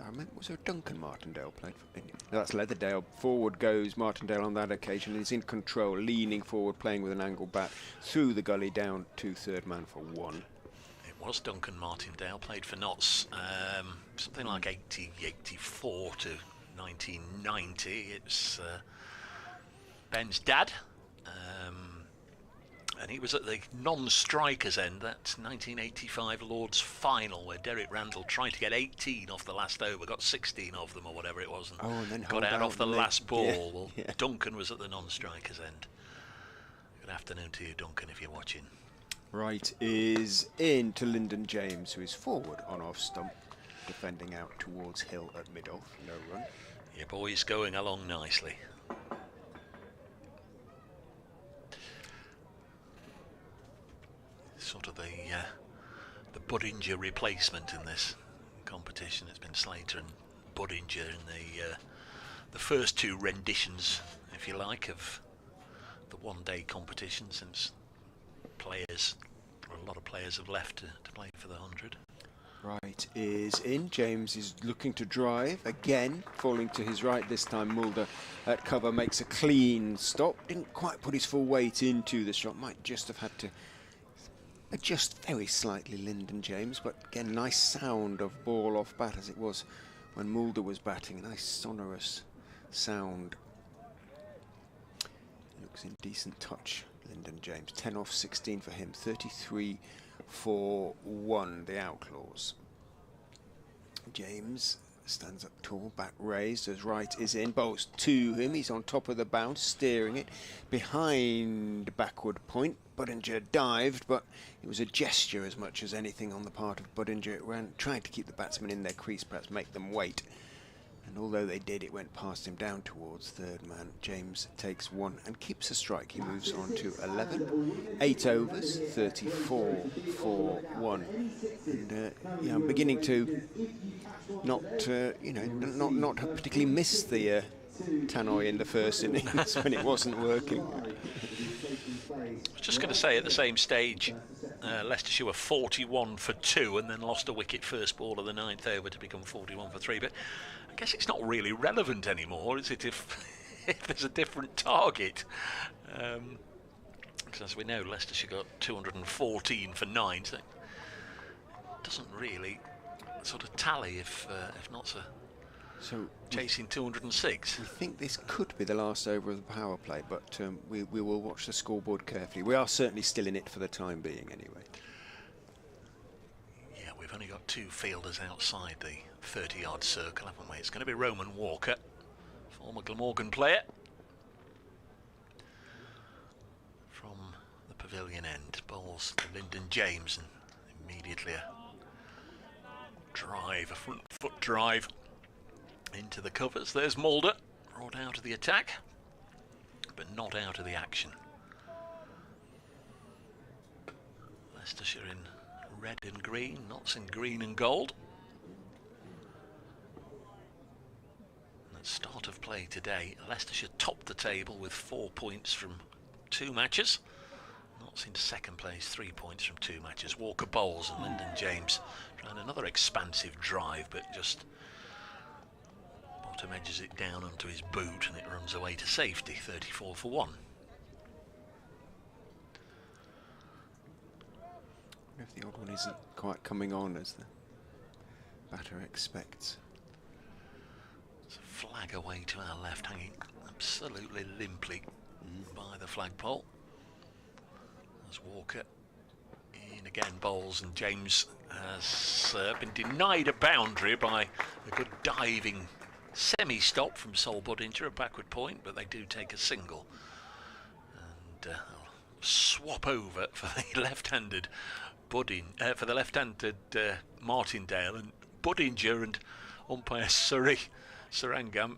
Speaker 1: I remember, was there Duncan Martindale played for? No, that's Leatherdale. Forward goes Martindale on that occasion. He's in control, leaning forward, playing with an angle bat through the gully down to third man for one.
Speaker 2: It was Duncan Martindale, played for Notts, something like 84 to 1990. It's Ben's dad. And he was at the non-strikers end. That's 1985 Lord's final, where Derek Randall tried to get 18 off the last over, got 16 of them or whatever it was, and
Speaker 1: then
Speaker 2: got out off the last ball.
Speaker 1: Yeah,
Speaker 2: well,
Speaker 1: yeah.
Speaker 2: Duncan was at the non-strikers end. Good afternoon to you, Duncan, if you're watching.
Speaker 1: Right is in to Lyndon James, who is forward on off stump, defending out towards Hill at mid-off. No run.
Speaker 2: Your boy's going along nicely. Sort of the Budinger replacement in this competition. It's been Slater and Budinger in the first two renditions, if you like, of the one-day competition, since a lot of players have left to play for the 100.
Speaker 1: Right is in. James is looking to drive again, falling to his right this time. Mulder at cover makes a clean stop. Didn't quite put his full weight into the shot. Might just have had to adjust very slightly, Lyndon James, but again, nice sound of ball off bat as it was when Mulder was batting. A nice sonorous sound. Looks in decent touch, Lyndon James. 10 off 16 for him. 33 for 1, the Outlaws. James stands up tall, back raised as right is in, bowls to him. He's on top of the bounce, steering it behind backward point. Budinger dived, but it was a gesture as much as anything on the part of Budinger. It ran, trying to keep the batsmen in their crease, perhaps make them wait. And although they did, it went past him down towards third man. James takes one and keeps a strike. He moves on to 11. 8 overs, 34 for 1. And yeah, I'm beginning to not particularly miss the Tannoy in the first innings when it wasn't working.
Speaker 2: I was just going to say, at the same stage, Leicestershire were 41 for 2 and then lost a wicket first ball of the 9th over to become 41 for 3. But I guess it's not really relevant anymore, is it, if there's a different target? Because as we know, Leicestershire got 214 for 9, so it doesn't really sort of tally if not so chasing 206.
Speaker 1: We think this could be the last over of the power play, but we will watch the scoreboard carefully. We are certainly still in it for the time being anyway.
Speaker 2: Yeah, we've only got 2 fielders outside the 30-yard circle, haven't we? It's going to be Roman Walker, former Glamorgan player, from the pavilion end. Bowls to Lyndon James, and immediately a front foot drive into the covers. There's Mulder, brought out of the attack, but not out of the action. Leicestershire in red and green, Notts in green and gold. And at start of play today, Leicestershire topped the table with 4 points from 2 matches. Notts in second place, 3 points from 2 matches. Walker bowls and Lyndon James trying another expansive drive, but just bottom edges it down onto his boot and it runs away to safety. 34 for 1.
Speaker 1: I wonder if the odd one isn't quite coming on as the batter expects.
Speaker 2: It's a flag away to our left, hanging absolutely limply by the flagpole. As Walker in again bowls, and James has been denied a boundary by a good diving semi-stop from Sol Budinger at backward point, but they do take a single. And I'll swap over for the left-handed Martindale, and Budinger and umpire Sarangam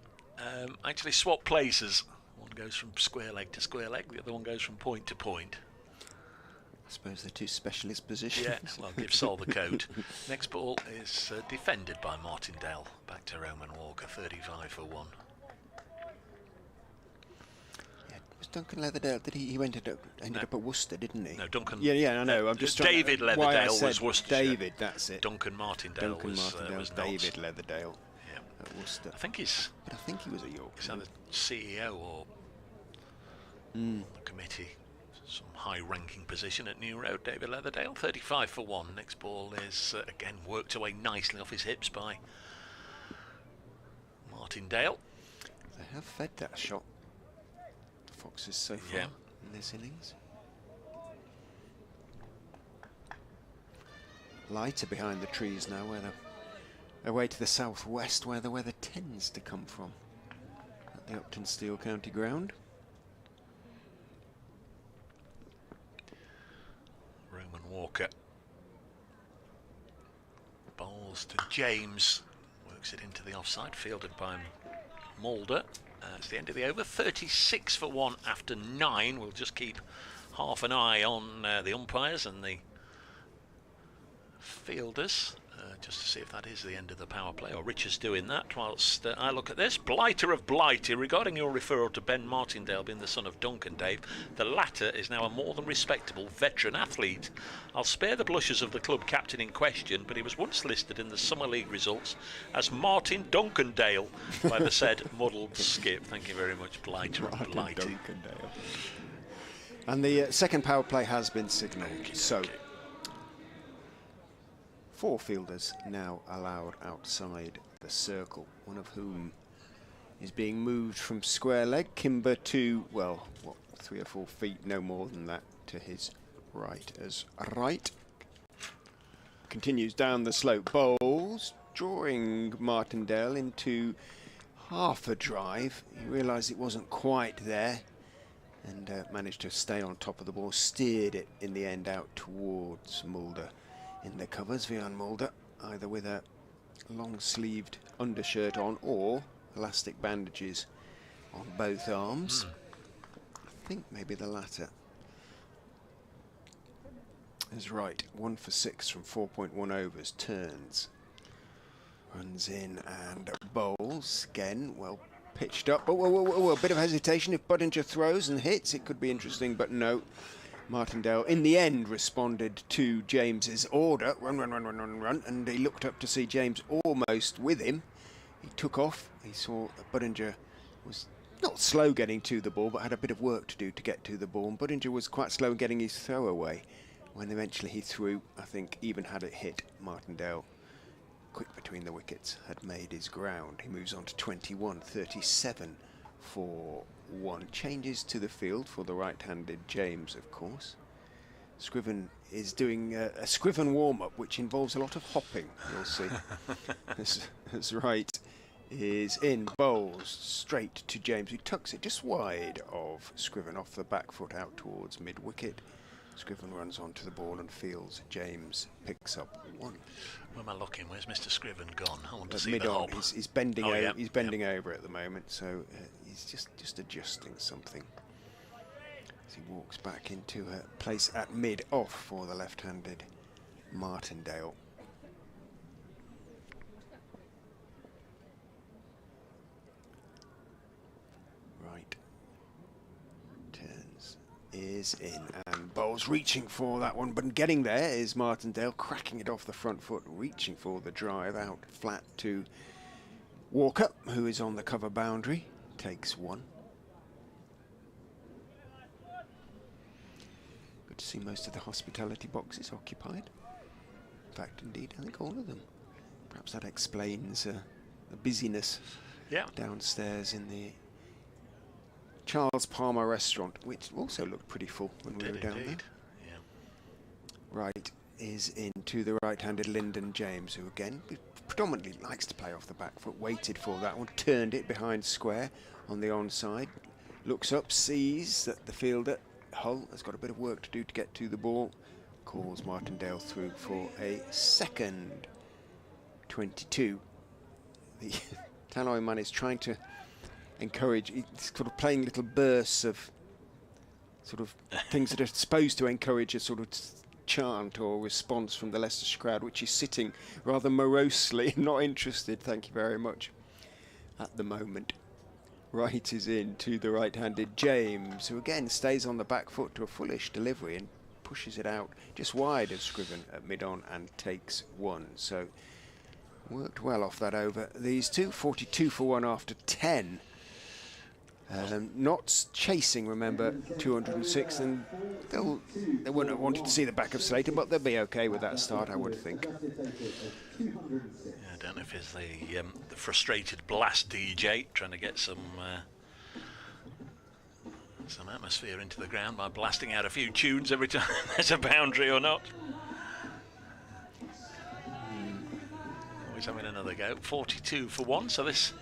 Speaker 2: actually swap places. One goes from square leg to square leg, the other one goes from point to point.
Speaker 1: I suppose they're 2 specialist positions.
Speaker 2: Yeah, well, give Sol the coat. Next ball is defended by Martindale. Back to Roman Walker, 35 for 1.
Speaker 1: Duncan Leatherdale, did he ended up at Worcester, didn't he?
Speaker 2: No, Duncan.
Speaker 1: Yeah, I know. I'm just
Speaker 2: David
Speaker 1: trying to, why I
Speaker 2: Leatherdale
Speaker 1: said
Speaker 2: was Worcestershire.
Speaker 1: David, that's it.
Speaker 2: Duncan Martindale was
Speaker 1: David
Speaker 2: not.
Speaker 1: Leatherdale
Speaker 2: Yeah.
Speaker 1: at Worcester.
Speaker 2: I think he's.
Speaker 1: But I think he was at York.
Speaker 2: He's either CEO or the committee, some high-ranking position at New Road. David Leatherdale, 35 for 1. Next ball is again worked away nicely off his hips by Martindale.
Speaker 1: They have fed that shot, the Foxes, so far in this innings. Lighter behind the trees now, where they're away to the southwest, where the weather tends to come from, at the Uptonsteel County Ground.
Speaker 2: Roman Walker bowls to James, works it into the offside, fielded by Mulder. It's the end of the over, 36 for 1 after 9. We'll just keep half an eye on the umpires and the fielders, just to see if that is the end of the power play, or Richard's doing that whilst I look at this. Blighter of Blighty, regarding your referral to Ben Martindale being the son of Duncan, Dave, the latter is now a more than respectable veteran athlete. I'll spare the blushes of the club captain in question, but he was once listed in the Summer League results as Martin Duncandale by the said muddled skip. Thank you very much, Blighter of Blighty.
Speaker 1: Duncandale. And the second power play has been signalled, so 4 fielders now allowed outside the circle, one of whom is being moved from square leg, Kimber, to, well, what, 3 or 4 feet, no more than that, to his right as right. Continues down the slope, bowls, drawing Martindale into half a drive. He realised it wasn't quite there and managed to stay on top of the ball, steered it in the end out towards Mulder. In the covers, Vian Mulder, either with a long-sleeved undershirt on or elastic bandages on both arms. I think maybe the latter is right. 1 for 6 from 4.1 overs, turns. Runs in and bowls. Again, well pitched up. Oh, a bit of hesitation. If Budinger throws and hits, it could be interesting, but no. Martindale, in the end, responded to James's order, run, and he looked up to see James almost with him. He took off. He saw that Budinger was not slow getting to the ball, but had a bit of work to do to get to the ball, and Budinger was quite slow in getting his throw away. When eventually he threw, I think, even had it hit, Martindale, quick between the wickets, had made his ground. He moves on to 21, 37 for 1. Changes to the field for the right-handed James, of course. Scriven is doing a Scriven warm-up, which involves a lot of hopping, you'll see. As right is in, bowls straight to James, who tucks it just wide of Scriven off the back foot out towards mid-wicket. Scriven runs onto the ball and fields. James picks up 1.
Speaker 2: Where am I looking? Where's Mr. Scriven gone? I want to see
Speaker 1: mid
Speaker 2: the
Speaker 1: on.
Speaker 2: hob.
Speaker 1: He's bending over. He's bending over at the moment, so he's just adjusting something as he walks back into a place at mid off for the left-handed Martindale. Right. Turns. Is in and bowls, reaching for that one, but getting there is Martindale, cracking it off the front foot, reaching for the drive out flat to Walker, who is on the cover boundary, takes 1. Good to see most of the hospitality boxes occupied. In fact, indeed, I think all of them. Perhaps that explains the busyness downstairs in the Charles Palmer restaurant, which also looked pretty full when we were down there.
Speaker 2: Yeah.
Speaker 1: Right is into the right-handed Lyndon James, who again predominantly likes to play off the back foot, waited for that one, turned it behind square on the onside, looks up, sees that the fielder, Hull, has got a bit of work to do to get to the ball, calls Martindale through for a second. 22. The Tannoy man is trying to encourage, he's sort of playing little bursts of sort of things that are supposed to encourage a sort of chant or response from the Leicestershire crowd, which is sitting rather morosely, not interested, thank you very much, at the moment. Right is in to the right-handed James, who again stays on the back foot to a fullish delivery and pushes it out just wide of Scriven at mid-on and takes one. So worked well off that over. These two, 42 for one after 10. Not chasing, remember, 206, and they wouldn't have wanted to see the back of Slater, but they'll be okay with that start, I would think.
Speaker 2: Yeah, I don't know if it's the frustrated blast DJ trying to get some atmosphere into the ground by blasting out a few tunes every time there's a boundary or not. Always having another go. 42 for one, so this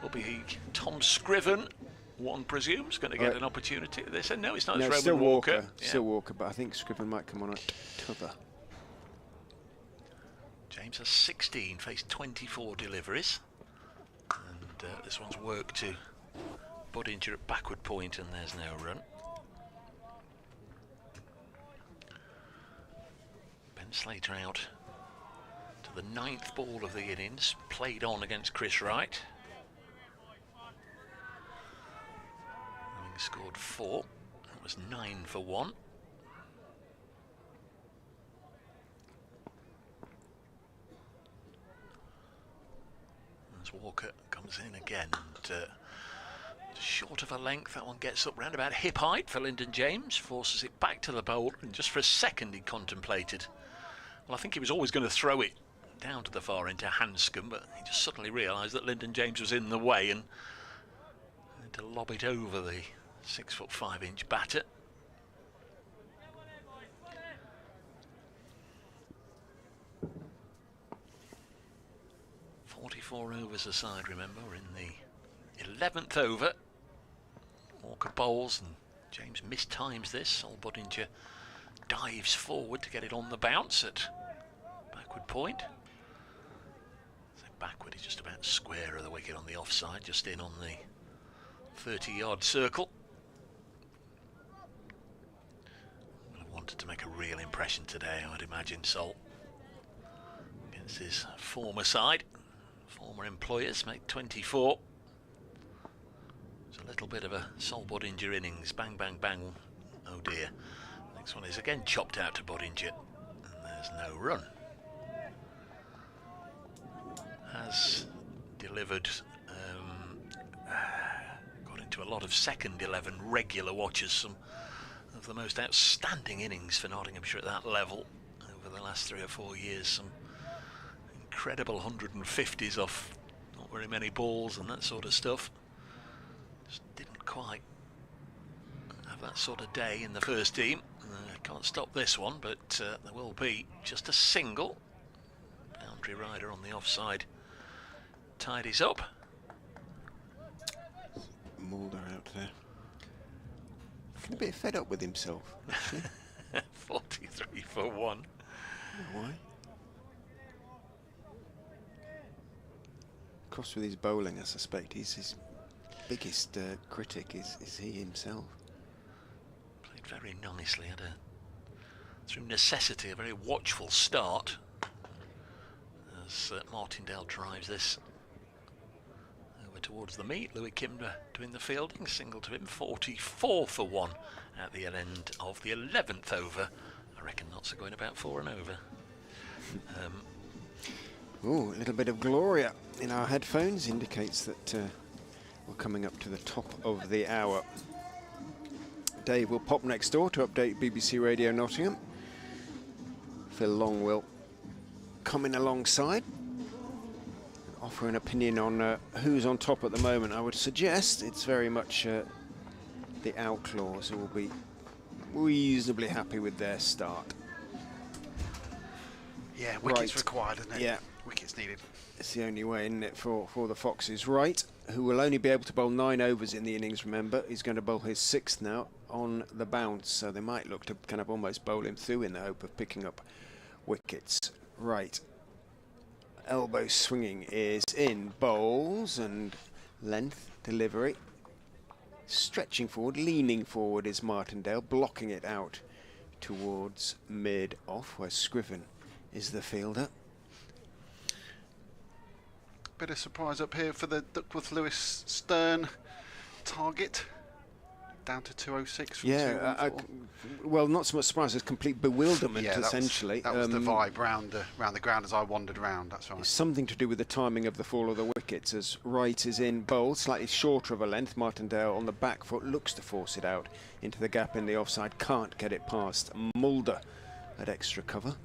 Speaker 2: will be Tom Scriven. One presumes going to get an opportunity. They said no, it's not. It's
Speaker 1: still
Speaker 2: Roman Walker.
Speaker 1: Still Walker, but I think Scriven might come on at t'other.
Speaker 2: James has 16, faced 24 deliveries, and this one's worked to Budinger at backward point, and there's no run. Ben Slater out to the 9th ball of the innings, played on against Chris Wright. Scored 4. That was 9 for 1. As Walker comes in again, and short of a length, that one gets up round about hip height for Lyndon James, forces it back to the bowl, and just for a second he contemplated. Well, I think he was always going to throw it down to the far end to Hanscom, but he just suddenly realised that Lyndon James was in the way and had to lob it over the 6'5" batter. $44 overs aside, remember, in the 11th over. Walker bowls and James mistimes this. Budinger dives forward to get it on the bounce at backward point. So backward is just about square of the wicket on the offside, just in on the 30-yard circle. Wanted to make a real impression today, I would imagine, Sol, against his former side. Former employers make 24. It's a little bit of a Sol Budinger innings. Bang, bang, bang. Oh dear. Next one is again chopped out to Budinger, and there's no run. Has delivered, got into a lot of second 11 regular watchers, some of the most outstanding innings for Nottinghamshire at that level over the last 3 or 4 years. Some incredible 150s off not very many balls and that sort of stuff. Just didn't quite have that sort of day in the first team. Can't stop this one, but there will be just a single. Boundary rider on the offside tidies up.
Speaker 1: Mulder out there. A bit fed up with himself, actually.
Speaker 2: 43 for 1.
Speaker 1: Why? Cross with his bowling, I suspect. He's his biggest critic, is he himself.
Speaker 2: Played very nicely, had through necessity, a very watchful start as Martindale drives this over towards the meet. Louis Kimber doing the fielding, single to him, 44 for 1 at the end of the 11th over. I reckon Notts are going about 4 and over.
Speaker 1: Oh, a little bit of Gloria in our headphones indicates that we're coming up to the top of the hour. Dave will pop next door to update BBC Radio Nottingham. Phil Long will come in alongside, offer an opinion on who's on top at the moment. I would suggest it's very much the Outlaws, who will be reasonably happy with their start.
Speaker 3: Yeah, wickets required, isn't it?
Speaker 1: Yeah.
Speaker 3: Wickets needed.
Speaker 1: It's the only way, isn't it, for the Foxes. Wright, who will only be able to bowl 9 overs in the innings, remember, he's going to bowl his 6th now on the bounce, so they might look to kind of almost bowl him through in the hope of picking up wickets. Right. Elbow swinging is in. Bowls and length delivery. Stretching forward, leaning forward is Martindale, blocking it out towards mid-off, where Scriven is the fielder.
Speaker 3: Bit of surprise up here for the Duckworth Lewis Stern target. Down to 206 from
Speaker 1: Yeah, well, not so much surprise as complete bewilderment, essentially.
Speaker 3: That was the vibe round the ground as I wandered round, that's right.
Speaker 1: Something to do with the timing of the fall of the wickets, as Wright is in bowl, slightly shorter of a length. Martindale on the back foot looks to force it out into the gap in the offside, can't get it past Mulder at extra cover.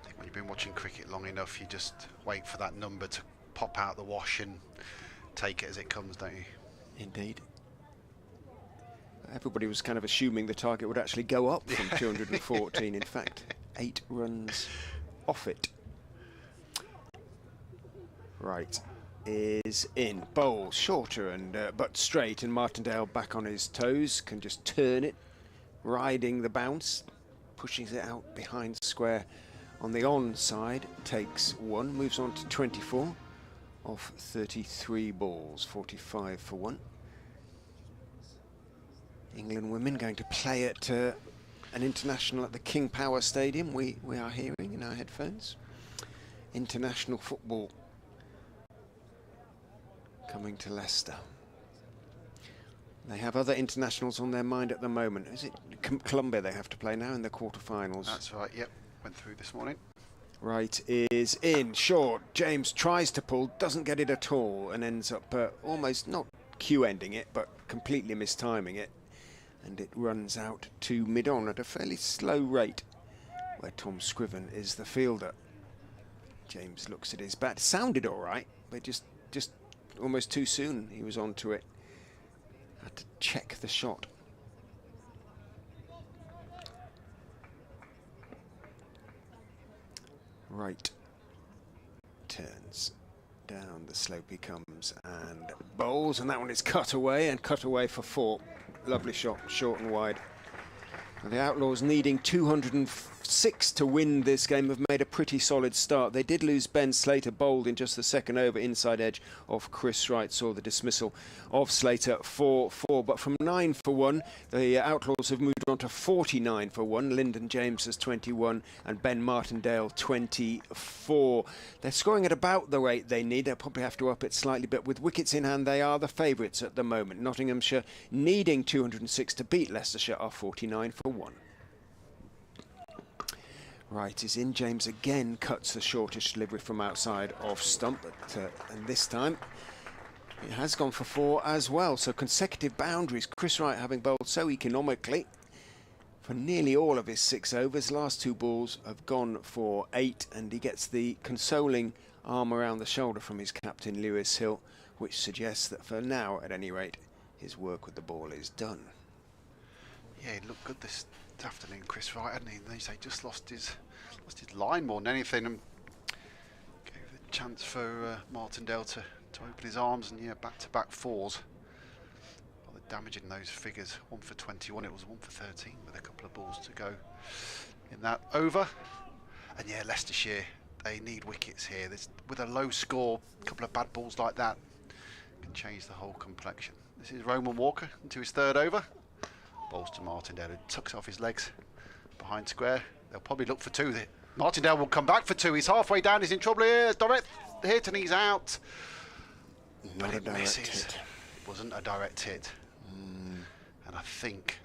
Speaker 3: I think when you've been watching cricket long enough, you just wait for that number to pop out the wash and take it as it comes, don't you?
Speaker 1: Indeed. Everybody was kind of assuming the target would actually go up from 214. In fact, 8 runs off it. Right is in. Bowl shorter and but straight, and Martindale back on his toes, can just turn it, riding the bounce, pushes it out behind square on the onside, takes 1, moves on to 24. Off 33 balls, 45 for 1. England women going to play at an international at the King Power Stadium. We are hearing in our headphones. International football coming to Leicester. They have other internationals on their mind at the moment. Is it Colombia they have to play now in the quarterfinals?
Speaker 3: That's right, yep. Went through this morning.
Speaker 1: Right is in, short. James tries to pull, doesn't get it at all, and ends up almost not cue-ending it, but completely mistiming it. And it runs out to mid-on at a fairly slow rate, where Tom Scriven is the fielder. James looks at his bat. Sounded all right, but just almost too soon he was onto it. Had to check the shot. Right turns, down the slope he comes and bowls, and that one is cut away for 4. Lovely shot, short and wide. And the Outlaws, needing 206 to win this game, have made a pretty solid start. They did lose Ben Slater, bowled in just the second over, inside edge of Chris Wright, saw the dismissal of Slater for 4. But from 9 for 1, the Outlaws have moved on to 49 for 1. Lyndon James has 21 and Ben Martindale 24. They're scoring at about the rate they need. They'll probably have to up it slightly, but with wickets in hand, they are the favourites at the moment. Nottinghamshire, needing 206 to beat Leicestershire, are 49 for 1. Right is in. James again cuts the shortish delivery from outside off stump, but and this time it has gone for 4 as well. So consecutive boundaries. Chris Wright having bowled so economically for nearly all of his 6 overs. Last 2 balls have gone for 8, and he gets the consoling arm around the shoulder from his captain Lewis Hill, which suggests that for now, at any rate, his work with the ball is done.
Speaker 3: Yeah, he looked good this afternoon, Chris Wright, hadn't he? They say just lost his line more than anything, and gave the chance for Martindale to open his arms, and yeah, back-to-back 4s. Rather damaging those figures. 1 for 21, it was 1 for 13 with a couple of balls to go in that over. And yeah, Leicestershire, they need wickets here. With a low score, a couple of bad balls like that can change the whole complexion. This is Roman Walker into his 3rd over. Balls to Martindale, who tucks off his legs behind square. They'll probably look for 2. Martindale will come back for 2. He's halfway down, he's in trouble here. Direct hit and he's out.
Speaker 1: Not
Speaker 3: but
Speaker 1: a
Speaker 3: it
Speaker 1: direct
Speaker 3: misses.
Speaker 1: hit.
Speaker 3: It wasn't a direct hit. And I think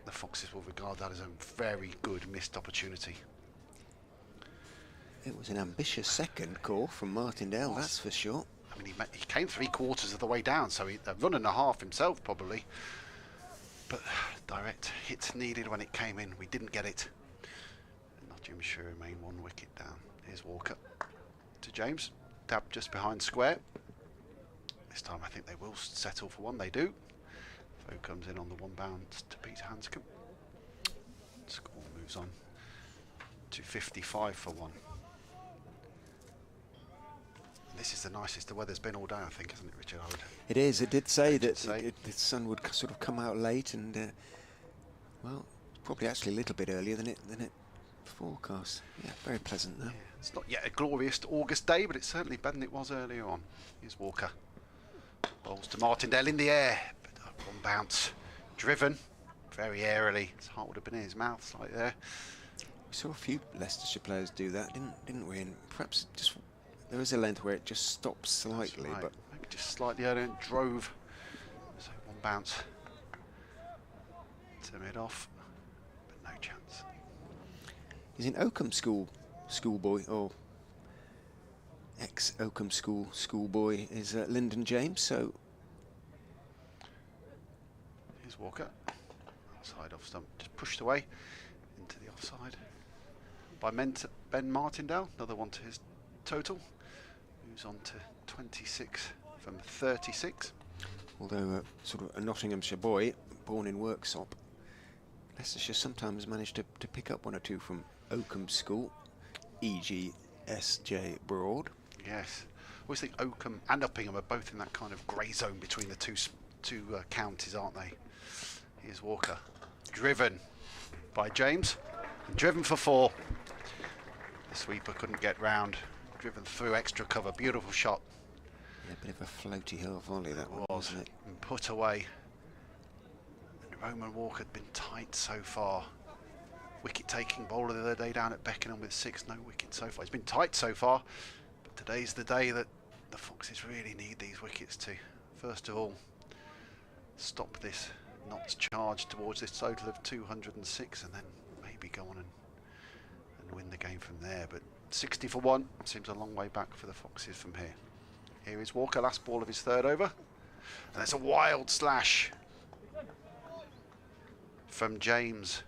Speaker 3: the Foxes will regard that as a very good missed opportunity.
Speaker 1: It was an ambitious second call from Martindale, that's for sure.
Speaker 3: I mean, he came 3/4 of the way down, so a run and a half himself probably. But direct hit needed when it came in. We didn't get it. Nottinghamshire remain 1 wicket down. Here's Walker to James. Dab just behind square. This time I think they will settle for 1. They do. Foe comes in on the 1 bounce to Peter Hanscom. Score moves on to 55 for 1. This is the nicest the weather's been all day, I think, isn't it, Richard?
Speaker 1: It is. It did say that the sun would sort of come out late, and well, probably actually a little bit earlier than it forecast. Yeah, very pleasant though.
Speaker 3: Yeah, it's not yet a glorious August day, but it's certainly better than it was earlier on. Here's Walker. Bowls to Martindale in the air, but 1 bounce, driven very airily. His heart would have been in his mouth, slightly there.
Speaker 1: We saw a few Leicestershire players do that, didn't we? And perhaps just there is a length where it just stops slightly,
Speaker 3: right.
Speaker 1: but
Speaker 3: maybe just slightly earlier and drove. So one bounce to mid off, but no chance.
Speaker 1: he's in Oakham schoolboy, or ex-Oakham schoolboy is Lyndon James, so...
Speaker 3: Here's Walker, outside off stump, just pushed away into the offside by Ben Martindale, another one to his total, moves on to 26 from 36.
Speaker 1: Although sort of a Nottinghamshire boy, born in Worksop, Leicestershire sometimes managed to pick up one or two from Oakham School, e.g. S.J. Broad.
Speaker 3: Yes, I always think Oakham and Uppingham are both in that kind of grey zone between the two counties, aren't they? Here's Walker, driven by James, and driven for 4. The sweeper couldn't get round, driven through extra cover, beautiful shot.
Speaker 1: Yeah, a bit of a floaty hill volley that one, wasn't it?
Speaker 3: And put away. And Roman Walker had been tight so far. Wicket-taking bowler the other day down at Beckenham with 6, no wicket so far. He's been tight so far, but today's the day that the Foxes really need these wickets to, first of all, stop this Notts charge towards this total of 206, and then maybe go on and win the game from there. But 60 for 1 seems a long way back for the Foxes from here. Here is Walker, last ball of his 3rd over, and there's a wild slash from James.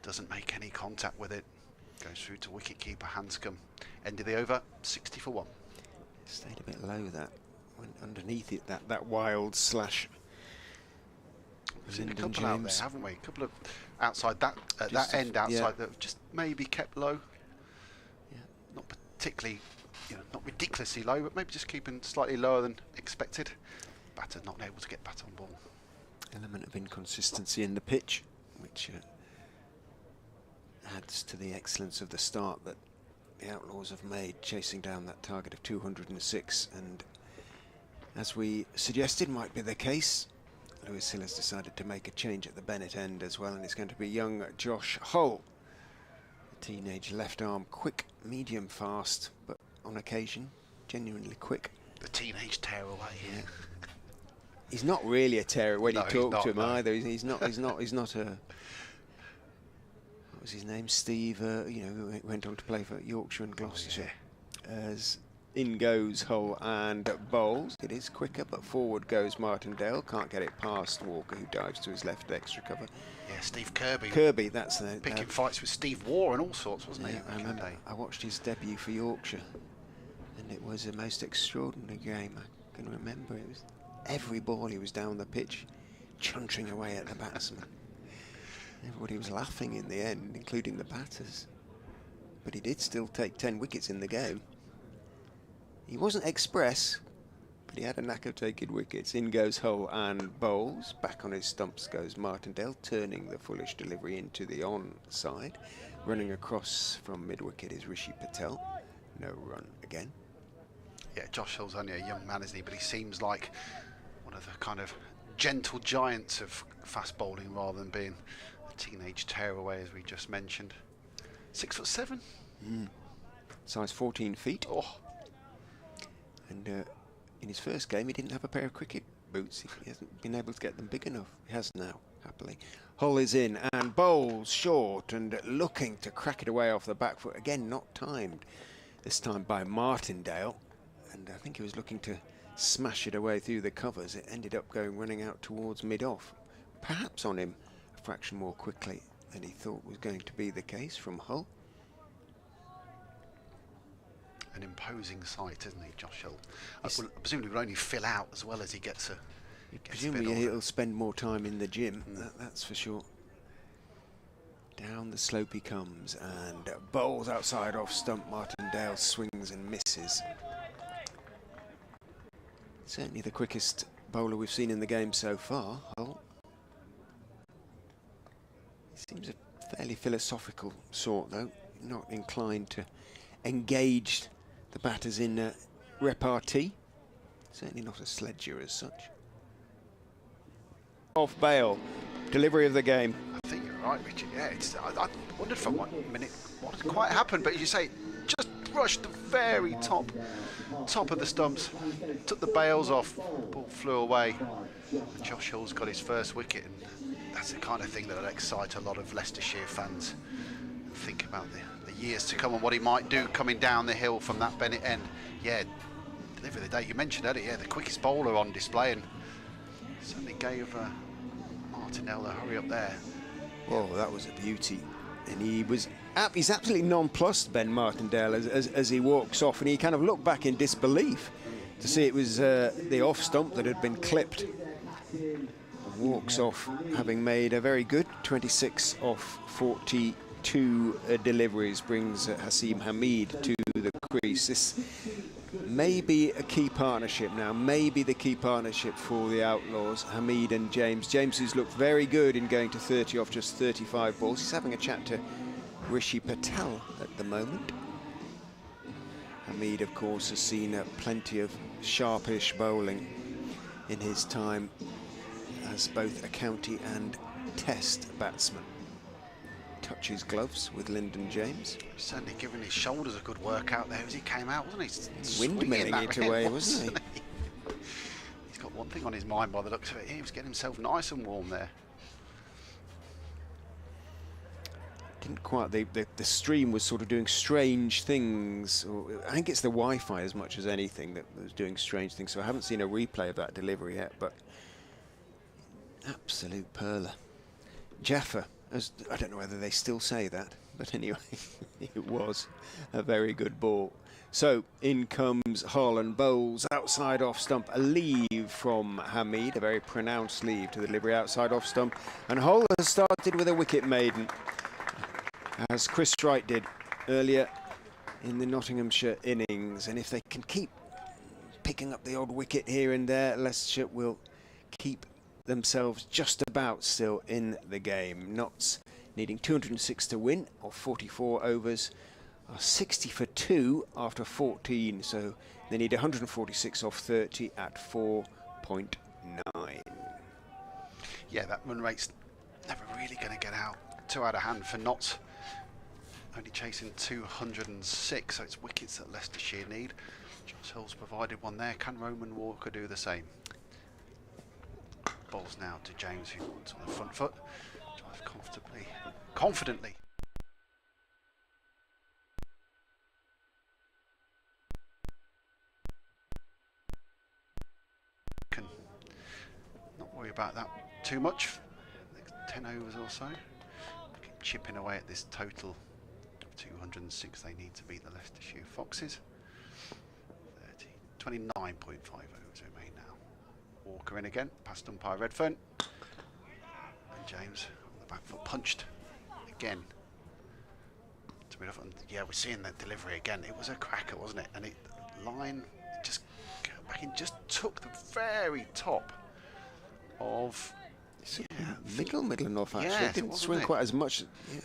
Speaker 3: Doesn't make any contact with it. Goes through to wicketkeeper Hanscom. End of the over, 60 for 1.
Speaker 1: It stayed a bit low, that went underneath it, that wild slash.
Speaker 3: We've seen a couple out there, haven't we? A couple of outside that end outside that have just maybe kept low.
Speaker 1: Yeah.
Speaker 3: Not particularly, not ridiculously low, but maybe just keeping slightly lower than expected. Batter not able to get bat on ball.
Speaker 1: Element of inconsistency in the pitch, which adds to the excellence of the start that the Outlaws have made, chasing down that target of 206. And as we suggested might be the case, Lewis Hill has decided to make a change at the Bennett end as well, and it's going to be young Josh Hull. A teenage left arm, quick, medium fast, but on occasion genuinely quick.
Speaker 3: The teenage tearaway.
Speaker 1: Yeah. He's not really a terror when you talk to him either. He's not a... What was his name? Steve, who went on to play for Yorkshire and Gloucestershire. As in goes Hull and bowls. It is quicker, but forward goes Martindale. Can't get it past Walker, who dives to his left extra cover.
Speaker 3: Yeah, Steve Kirby.
Speaker 1: Kirby, that's the...
Speaker 3: Picking fights with Steve Waugh and all sorts, wasn't he?
Speaker 1: I remember. I watched his debut for Yorkshire, and it was a most extraordinary game. I can remember it was every ball he was down the pitch, chuntering away at the batsman. Everybody was laughing in the end, including the batters. But he did still take 10 wickets in the game. He wasn't express, but he had a knack of taking wickets. In goes Hull and bowls. Back on his stumps goes Martindale, turning the foolish delivery into the on-side. Running across from mid-wicket is Rishi Patel. No run again.
Speaker 3: Yeah, Josh Hill's only a young man, isn't he? But he seems like one of the kind of gentle giants of fast bowling rather than being a teenage tearaway, as we just mentioned. 6'7".
Speaker 1: Size 14 feet.
Speaker 3: Oh.
Speaker 1: And in his first game, he didn't have a pair of cricket boots. He hasn't been able to get them big enough. He has now, happily. Hull is in and bowls short and looking to crack it away off the back foot. Again, not timed. This time by Martindale. And I think he was looking to smash it away through the covers. It ended up running out towards mid-off. Perhaps on him a fraction more quickly than he thought was going to be the case from Hull.
Speaker 3: An imposing sight, isn't he, Josh Hill? Presumably will only fill out as well as he gets a...
Speaker 1: Presumably he'll spend more time in the gym, that's for sure. Down the slope he comes and bowls outside off stump. Martindale swings and misses. Certainly the quickest bowler we've seen in the game so far, Hull. He seems a fairly philosophical sort, though, not inclined to engage the batters in repartee. Certainly not a sledger as such. Off bail, delivery of the game.
Speaker 3: I think you're right, Richard. Yeah, I wondered for 1 minute what had quite happened, but as you say, just brushed the very top of the stumps, took the bails off, ball flew away. And Josh Hall's got his first wicket, and that's the kind of thing that'll excite a lot of Leicestershire fans. And think about the years to come and what he might do coming down the hill from that Bennett end. Yeah, delivery of the day. You mentioned earlier, yeah, the quickest bowler on display, and certainly gave Martinell a hurry up there.
Speaker 1: Oh, that was a beauty. And he's absolutely nonplussed, Ben Martindale, as he walks off, and he kind of looked back in disbelief to see it was the off stump that had been clipped. And walks off, having made a very good 26 off 42 deliveries, brings Hasim Hamid to the crease. This may be a key partnership now, maybe the key partnership for the Outlaws, Hamid and James. James, who's looked very good in going to 30 off just 35 balls. He's having a chat to Rishi Patel at the moment. Hamid, of course, has seen plenty of sharpish bowling in his time as both a county and test batsman. Touches gloves with Lyndon James.
Speaker 3: Certainly giving his shoulders a good workout there as he came out, wasn't he?
Speaker 1: Windmilling it away, wasn't he?
Speaker 3: He's got one thing on his mind by the looks of it. He was getting himself nice and warm there.
Speaker 1: Didn't quite, the stream was sort of doing strange things. I think it's the Wi-Fi as much as anything that was doing strange things. So I haven't seen a replay of that delivery yet, but absolute perler. Jaffa, I don't know whether they still say that, but anyway, it was a very good ball. So in comes Hull and bowls outside off stump, a leave from Hamid, a very pronounced leave to the delivery outside off stump, and Hull has started with a wicket maiden, as Chris Wright did earlier in the Nottinghamshire innings. And if they can keep picking up the odd wicket here and there, Leicestershire will keep themselves just about still in the game. Notts needing 206 to win of 44 overs, are 60 for 2 after 14, so they need 146 off 30 at 4.9.
Speaker 3: Yeah, that run rate's never really going to get too out of hand for Notts. Only chasing 206, so it's wickets that Leicestershire need. Josh Hill's provided one there. Can Roman Walker do the same? Balls now to James, who wants on the front foot. Drives confidently. Can not worry about that too much. Next 10 overs or so. Keep chipping away at this total of 206 they need to beat the Leicestershire Foxes. 29.5 overs remain now. Walker in again, past umpire Redfern. And James on the back foot punched again. And yeah, we're seeing that delivery again. It was a cracker, wasn't it? And it just got back in, just took the very top of
Speaker 1: middle enough actually.
Speaker 3: Yes,
Speaker 1: it didn't swing quite as much. Yeah.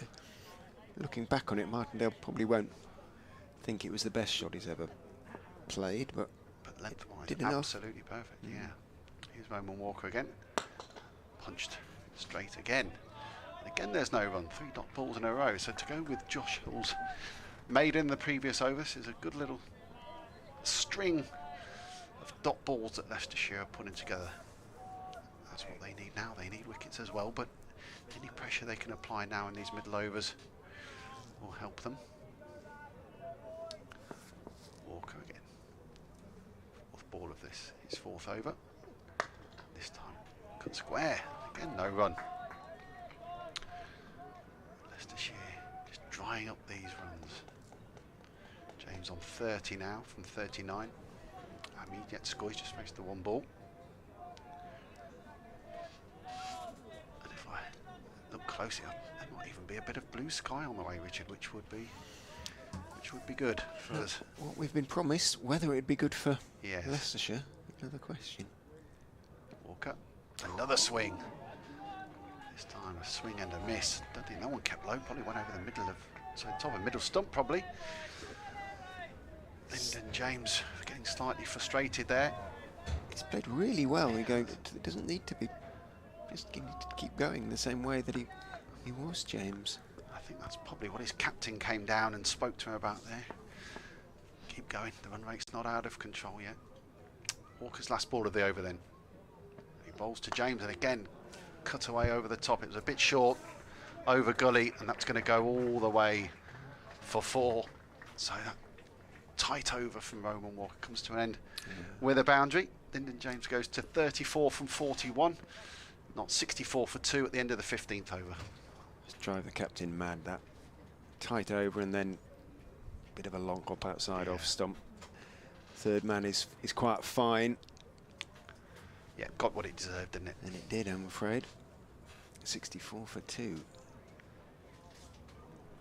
Speaker 1: Looking back on it, Martindale probably won't think it was the best shot he's ever played, but
Speaker 3: lengthwise,
Speaker 1: did enough.
Speaker 3: Absolutely perfect. Yeah. Here's Roman Walker again. Punched straight again. And again, there's no run. 3 dot balls in a row. So to go with Josh Hill's made in the previous overs is a good little string of dot balls that Leicestershire are putting together. That's what they need now. They need wickets as well, but any pressure they can apply now in these middle overs will help them. Walker again. 4th ball of this, his 4th over. This time, cut square. Again, no run. Leicestershire just drying up these runs. James on 30 now from 39. Immediate score, he's just faced the 1 ball. And if I look closely, there might even be a bit of blue sky on the way, Richard, which would be good for us.
Speaker 1: What we've been promised, whether it'd be good for
Speaker 3: Yes.
Speaker 1: Leicestershire, another question.
Speaker 3: Walker, another swing. This time a swing and a miss. Don't think that one kept low. Probably went over the middle of, so top of middle stump probably. Lyndon James getting slightly frustrated there.
Speaker 1: He's played really well. It doesn't need to be. Just need to keep going the same way that he was, James.
Speaker 3: I think that's probably what his captain came down and spoke to him about there. Keep going. The run rate's not out of control yet. Walker's last ball of the over then. He bowls to James, and again, cut away over the top. It was a bit short, over gully, and that's going to go all the way for 4. So that tight over from Roman Walker comes to an end with a boundary. Lyndon James goes to 34 from 41, not 64 for 2 at the end of the 15th over.
Speaker 1: Just drive the captain mad, that tight over and then a bit of a long hop outside off stump. Third man is quite fine.
Speaker 3: Yeah, got what it deserved, didn't it?
Speaker 1: And it did, I'm afraid. 64 for 2.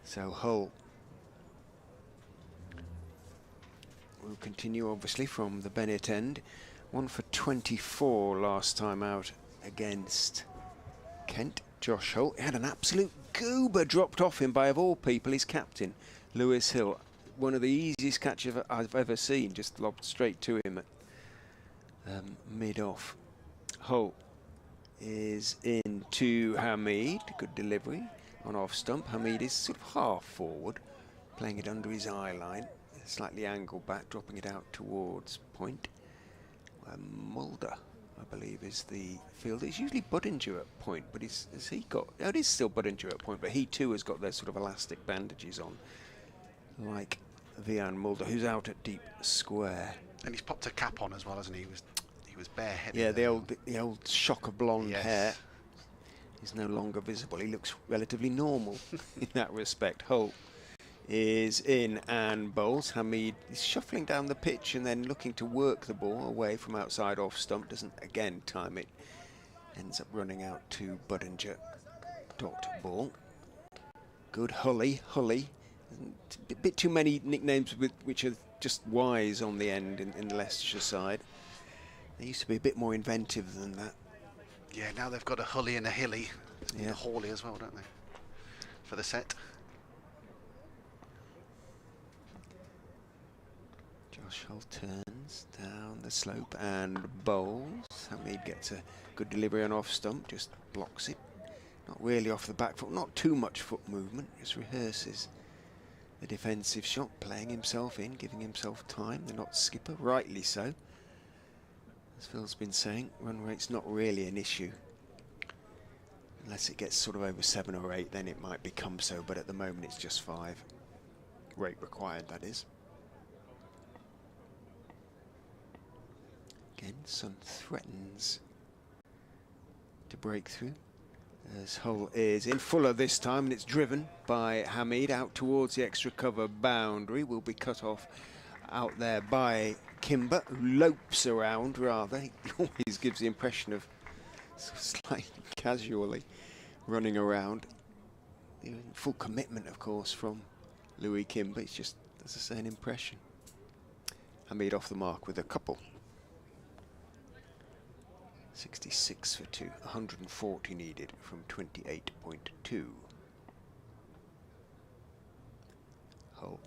Speaker 1: So Hull will continue, obviously, from the Bennett end. 1 for 24 last time out against Kent. Josh Hull had an absolute goober dropped off him by, of all people, his captain, Lewis Hill. One of the easiest catches I've ever seen, just lobbed straight to him at mid-off. Hull is in to Hamid. Good delivery on off stump. Hamid is sort of half forward, playing it under his eye line, slightly angled back, dropping it out towards point. Mulder, I believe, is the fielder. It's usually Budinger at point, but has he got... Oh, it is still Budinger at point, but he too has got their sort of elastic bandages on, like Vian Mulder, who's out at deep square.
Speaker 3: And he's popped a cap on as well, hasn't he? He was bareheaded.
Speaker 1: Yeah, the old shock of blonde hair is no longer visible. He looks relatively normal in that respect. Hull is in and bowls. Hamid is shuffling down the pitch and then looking to work the ball away from outside off stump. Doesn't again time it. Ends up running out to Budinger. Dot ball. Good Hully. A bit too many nicknames which are just Y's on the end in the Leicestershire side. They used to be a bit more inventive than that.
Speaker 3: Yeah, now they've got a Hully and a Hilly.
Speaker 1: Yeah.
Speaker 3: A Hawley as well, don't they? For the set.
Speaker 1: Josh Hull turns down the slope and bowls. Hamid gets a good delivery on off stump, just blocks it. Not really off the back foot, not too much foot movement, just rehearses the defensive shot, playing himself in, giving himself time. The not skipper, rightly so. As Phil's been saying, run rate's not really an issue. Unless it gets sort of over 7 or 8, then it might become so, but at the moment it's just 5. Rate required, that is. Again, Sun threatens to break through as Hull is in fuller this time, and it's driven by Hamid out towards the extra cover boundary. Will be cut off out there by Kimber, who lopes around rather. He always gives the impression of slightly casually running around. Full commitment, of course, from Louis Kimber. It's just, as I say, an impression. Hamid off the mark with a couple. 66 for 2, 140 needed from 28.2. Hull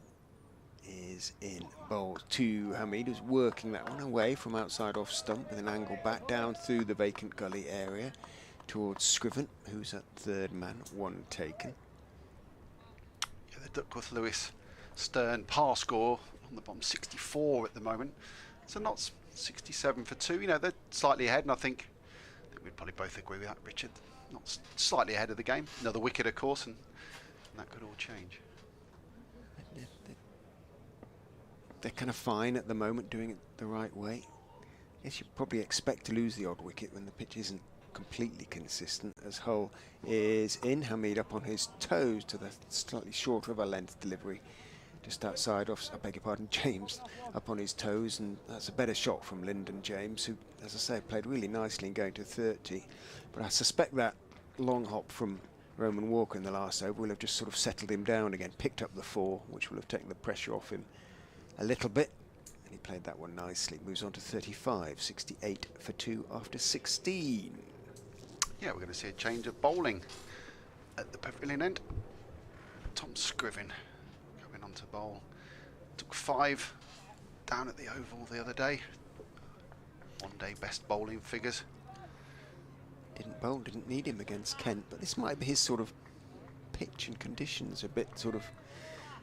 Speaker 1: is in bowl to Hamid, who's working that one away from outside off stump with an angle back down through the vacant gully area towards Scriven, who's at third man, 1 taken.
Speaker 3: Yeah, the Duckworth Lewis Stern par score on the bottom, 64 at the moment. So not 67 for 2. You know, they're slightly ahead, and I think we'd probably both agree with that, Richard. Not slightly ahead of the game. Another wicket, of course, and that could all change.
Speaker 1: They're kind of fine at the moment, doing it the right way. I guess you probably expect to lose the odd wicket when the pitch isn't completely consistent, as Hull is in. Hamid up on his toes to the slightly shorter of a length delivery. Just outside off, I beg your pardon, James up on his toes, and that's a better shot from Lyndon James, who, as I say, played really nicely in going to 30. But I suspect that long hop from Roman Walker in the last over will have just sort of settled him down again, picked up the 4, which will have taken the pressure off him a little bit. And he played that one nicely. Moves on to 35, 68 for 2 after 16.
Speaker 3: Yeah, we're going to see a change of bowling at the pavilion end. Tom Scriven coming on to bowl. Took 5 down at the Oval the other day. One-day best bowling figures.
Speaker 1: Didn't bowl, didn't need him against Kent, but this might be his sort of pitch and conditions, a bit sort of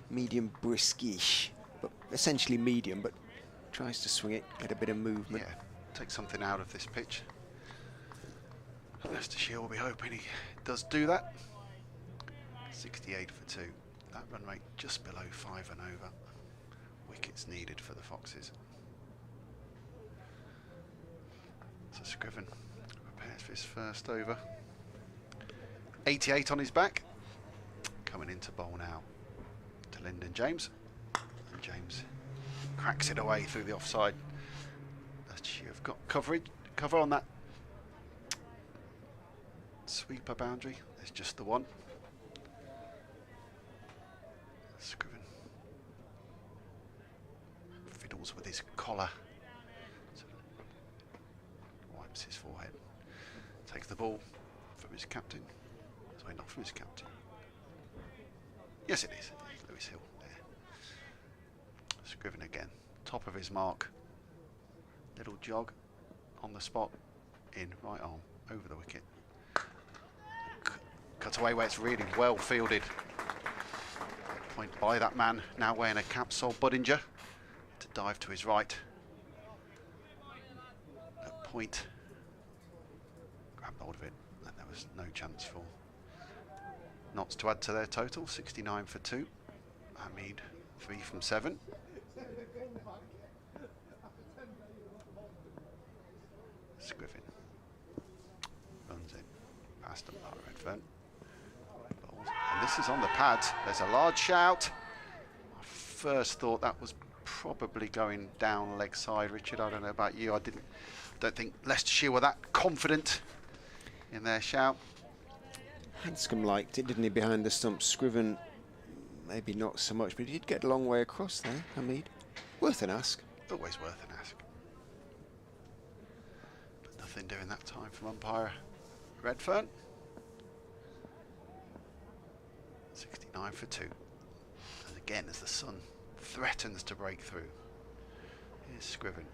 Speaker 1: medium briskish but essentially medium, but tries to swing it, get a bit of movement.
Speaker 3: Yeah, take something out of this pitch. Leicestershire will be hoping he does do that. 68 for 2. That run rate just below 5 and over. Wickets needed for the Foxes. So Scriven prepares for his first over. 88 on his back. Coming into bowl now to Lyndon James. And James cracks it away through the offside. Leicestershire have got cover on that sweeper boundary. There's just the one. Scriven fiddles with his collar, wipes his forehead, takes the ball from his captain. Sorry, not from his captain. Yes, it is. Lewis Hill there. Scriven again, top of his mark. Little jog on the spot, in, right arm, over the wicket. Cut away where it's really well fielded. Point by that man, now wearing a cap, Sol Budinger, to dive to his right. At point, grabbed hold of it, and there was no chance for Notts to add to their total. 69 for 2. Hamid 3 from 7. Scriven runs in past Mark Redfern. And this is on the pads. There's a large shout. I first thought that was probably going down leg side, Richard. I don't know about you. Don't think Leicestershire were that confident in their shout.
Speaker 1: Hanscom liked it, didn't he, behind the stumps? Scriven, maybe not so much, but he did get a long way across there, Hamid. Worth an ask.
Speaker 3: Always worth an ask. But nothing doing that time from umpire Redfern. 69 for 2. And again, as the sun threatens to break through, here's Scriven.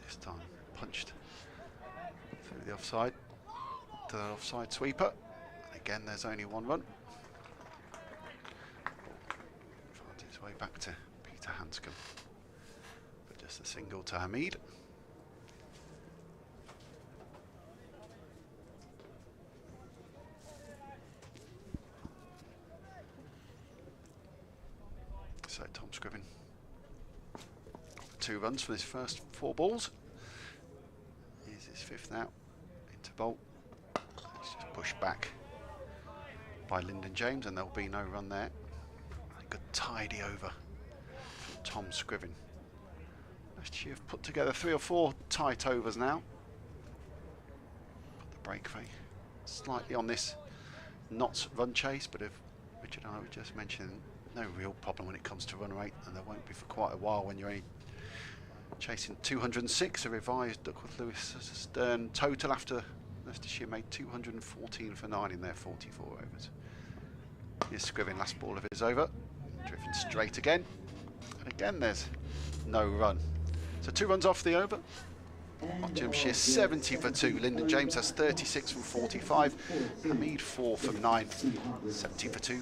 Speaker 3: This time punched through the offside to the offside sweeper. And again, there's only one run. Finds his way back to Peter Hanscom. But just a single to Hamid. So Tom Scriven, 2 runs for his first 4 balls. Here's his 5th now, into bolt. It's just pushed back by Lyndon James, and there'll be no run there. A good tidy over from Tom Scriven. Leicestershire have put together 3 or 4 tight overs now. Put the break rate slightly on this Notts run chase, but if Richard and I were just mentioning, no real problem when it comes to run rate, and there won't be for quite a while when you're only chasing 206, a revised Duckworth Lewis Stern total after Leicestershire made 214 for 9 in their 44 overs. Here's Scriven, last ball of his over, driven straight again, and again there's no run. So 2 runs off the over. Nottinghamshire 70 for 2. Lyndon James has 36 from 45. Hamid 4 from 9. 70 for 2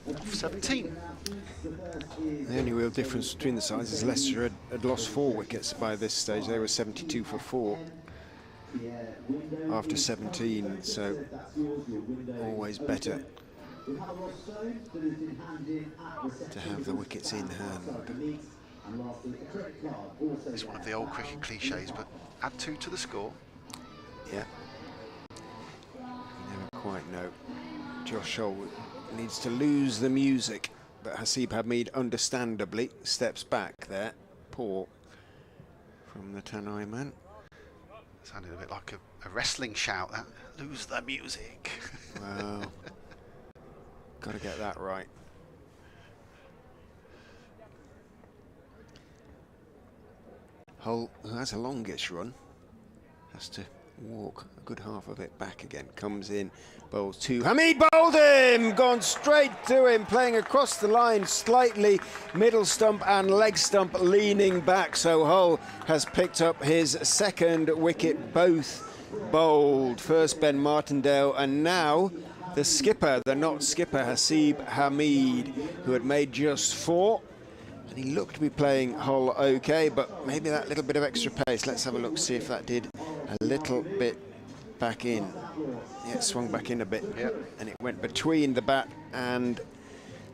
Speaker 3: off 17.
Speaker 1: The only real difference between the sides is Leicester had lost 4 wickets by this stage. They were 72 for 4 after 17, so always better to have the wickets in hand.
Speaker 3: It's one of the old cricket cliches, but add 2 to the score.
Speaker 1: Yeah. You never quite know. Josh Scholl needs to lose the music, but Hasib Hamid understandably steps back there. Poor from the Tannoy man.
Speaker 3: It sounded a bit like a wrestling shout, that. Lose the music.
Speaker 1: Well, got to get that right. Hull, who has a longish run, has to walk a good half of it back again. Comes in, bowls 2. Hamid bowled him! Gone straight to him, playing across the line slightly. Middle stump and leg stump leaning back. So Hull has picked up his 2nd wicket, both bowled. First Ben Martindale, and now the skipper, the not skipper, Hasib Hamid, who had made just 4. And he looked to be playing Hull okay, but maybe that little bit of extra pace. Let's have a look, see if that did a little bit back in. Yeah, it swung back in a bit.
Speaker 3: Yep.
Speaker 1: And it went between the bat and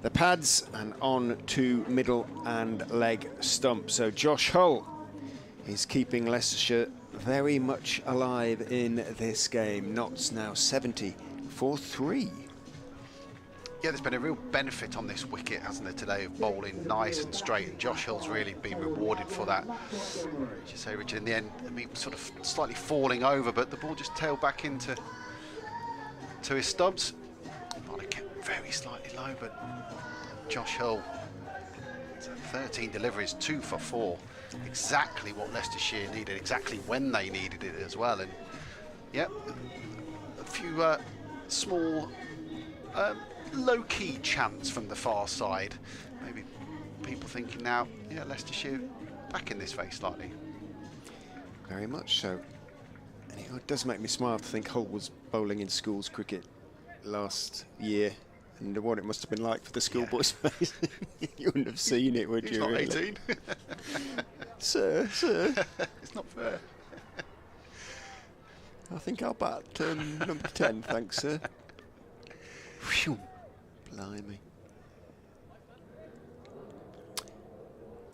Speaker 1: the pads and on to middle and leg stump. So Josh Hull is keeping Leicestershire very much alive in this game. Notts now 70 for 3.
Speaker 3: Yeah, there's been a real benefit on this wicket, hasn't there, today, of bowling nice and straight, and Josh Hill's really been rewarded for that. As you say, Richard, in the end, I mean, sort of slightly falling over, but the ball just tailed back into his stubs. Might have kept very slightly low, but Josh Hill, 13 deliveries, 2 for 4. Exactly what Leicestershire needed, exactly when they needed it as well. And yeah, a few small low-key chants from the far side. Maybe people thinking now, yeah, Leicestershire back in this race slightly.
Speaker 1: Very much so. And it does make me smile to think Hull was bowling in schools cricket last year and what it must have been like for the schoolboys. Yeah. You wouldn't have seen it, would
Speaker 3: He's
Speaker 1: you?
Speaker 3: not
Speaker 1: really?
Speaker 3: 18.
Speaker 1: Sir.
Speaker 3: It's not fair.
Speaker 1: I think I'll bat number 10, thanks, sir. Phew. Blimey.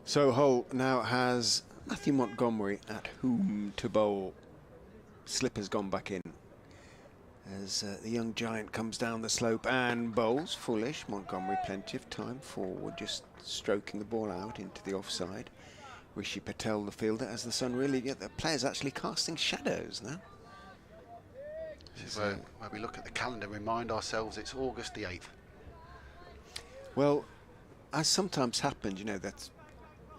Speaker 1: So Hull now has Matthew Montgomery at whom to bowl. Slipper's gone back in as the young giant comes down the slope and bowls. Foolish. Montgomery plenty of time forward, just stroking the ball out into the offside. Rishi Patel, the fielder, as the sun really... Yeah, the player's actually casting shadows now.
Speaker 3: This is where we look at the calendar and remind ourselves it's August the 8th.
Speaker 1: Well, as sometimes happens, you know, that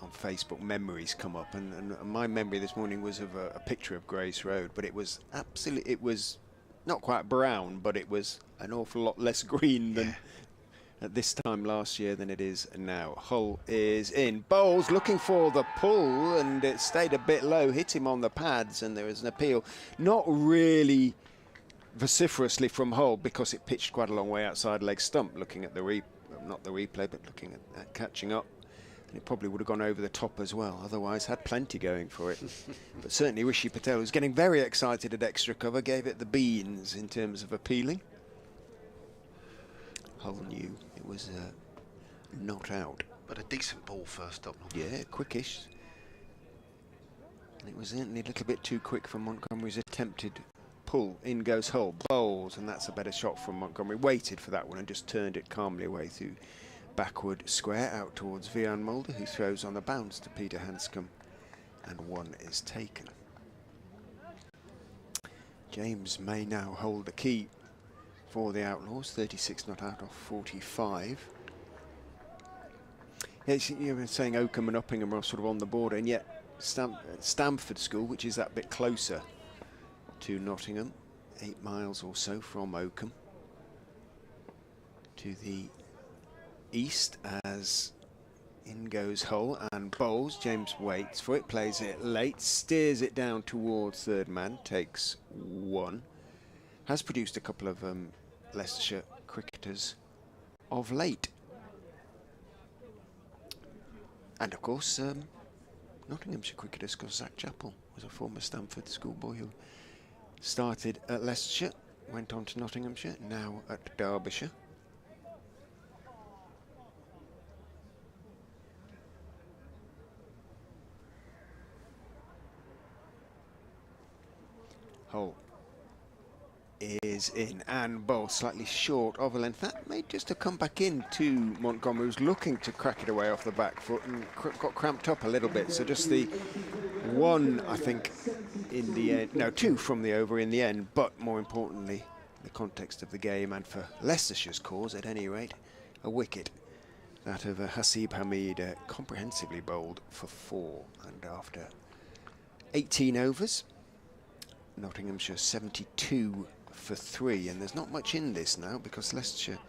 Speaker 1: on Facebook memories come up, and my memory this morning was of a picture of Grace Road, but it was absolutely, it was not quite brown, but it was an awful lot less green than at this time last year than it is now. Hull is in. Bowles looking for the pull, and it stayed a bit low, hit him on the pads, and there was an appeal. Not really vociferously from Hull, because it pitched quite a long way outside leg stump, looking at the not the replay, but looking at catching up. And it probably would have gone over the top as well, otherwise had plenty going for it. But certainly Rishi Patel, who's getting very excited at extra cover, gave it the beans in terms of appealing. Hull knew it was not out.
Speaker 3: But a decent ball first up.
Speaker 1: Yeah, quickish. And it was certainly a little bit too quick for Montgomery's attempted pull. In goes Hull, bowls, and that's a better shot from Montgomery. Waited for that one and just turned it calmly away through backward square out towards Vian Mulder, who throws on the bounce to Peter Hanscom, and one is taken. James may now hold the key for the Outlaws. 36 not out off 45. Yeah, you were saying Oakham and Uppingham are sort of on the border, and yet Stamford School, which is that bit closer to Nottingham, 8 miles or so from Oakham, to the east, as in goes Hull and bowls. James waits for it, plays it late, steers it down towards third man, takes one. Has produced a couple of Leicestershire cricketers of late. And of course, Nottinghamshire cricketers, because Zach Chappell was a former Stamford schoolboy who started at Leicestershire, went on to Nottinghamshire, now at Derbyshire. Hull is in and bowled slightly short of a length. That made just to come back in to Montgomery, who's looking to crack it away off the back foot and got cramped up a little bit. So just the one, I think, in the end, no, 2 from the over in the end, but more importantly, the context of the game and for Leicestershire's cause at any rate, a wicket. That of Hasib Hamid, comprehensively bowled for 4, and after 18 overs, Nottinghamshire 72 for 3, and there's not much in this now because Leicestershire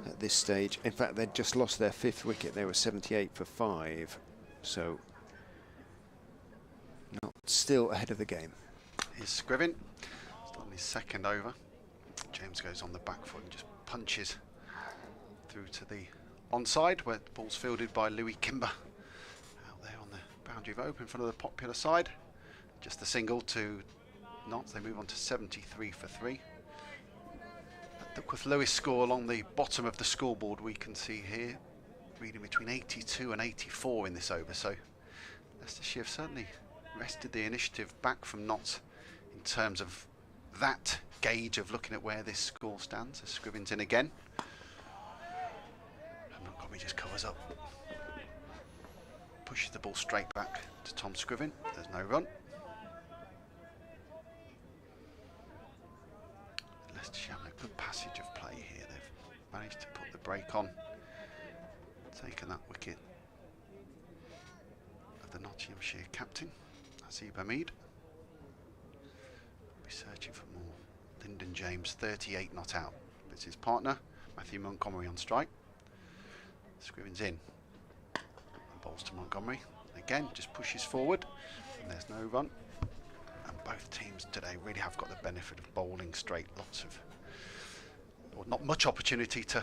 Speaker 1: at this stage, in fact they'd just lost their 5th wicket, they were 78 for 5, so not still ahead of the game.
Speaker 3: Here's Scriven, he's on his 2nd over. James goes on the back foot and just punches through to the onside, where the ball's fielded by Louis Kimber. Boundary vote in front of the popular side. Just a single to Notts. They move on to 73 for 3. The Duckworth Lewis score along the bottom of the scoreboard we can see here, reading between 82 and 84 in this over. So Leicestershire have certainly wrested the initiative back from Notts in terms of that gauge of looking at where this score stands. As Scriven's in again. And Montgomery just covers up. Pushes the ball straight back to Tom Scriven. There's no run. Leicestershire having a good passage of play here. They've managed to put the break on. Taken that wicket of the Nottinghamshire captain, Azib Hamid. Be searching for more. Lyndon James, 38 not out. It's his partner, Matthew Montgomery, on strike. Scriven's in. And bowls to Montgomery. Again, just pushes forward. And there's no run. And both teams today really have got the benefit of bowling straight. Lots of, or not much opportunity to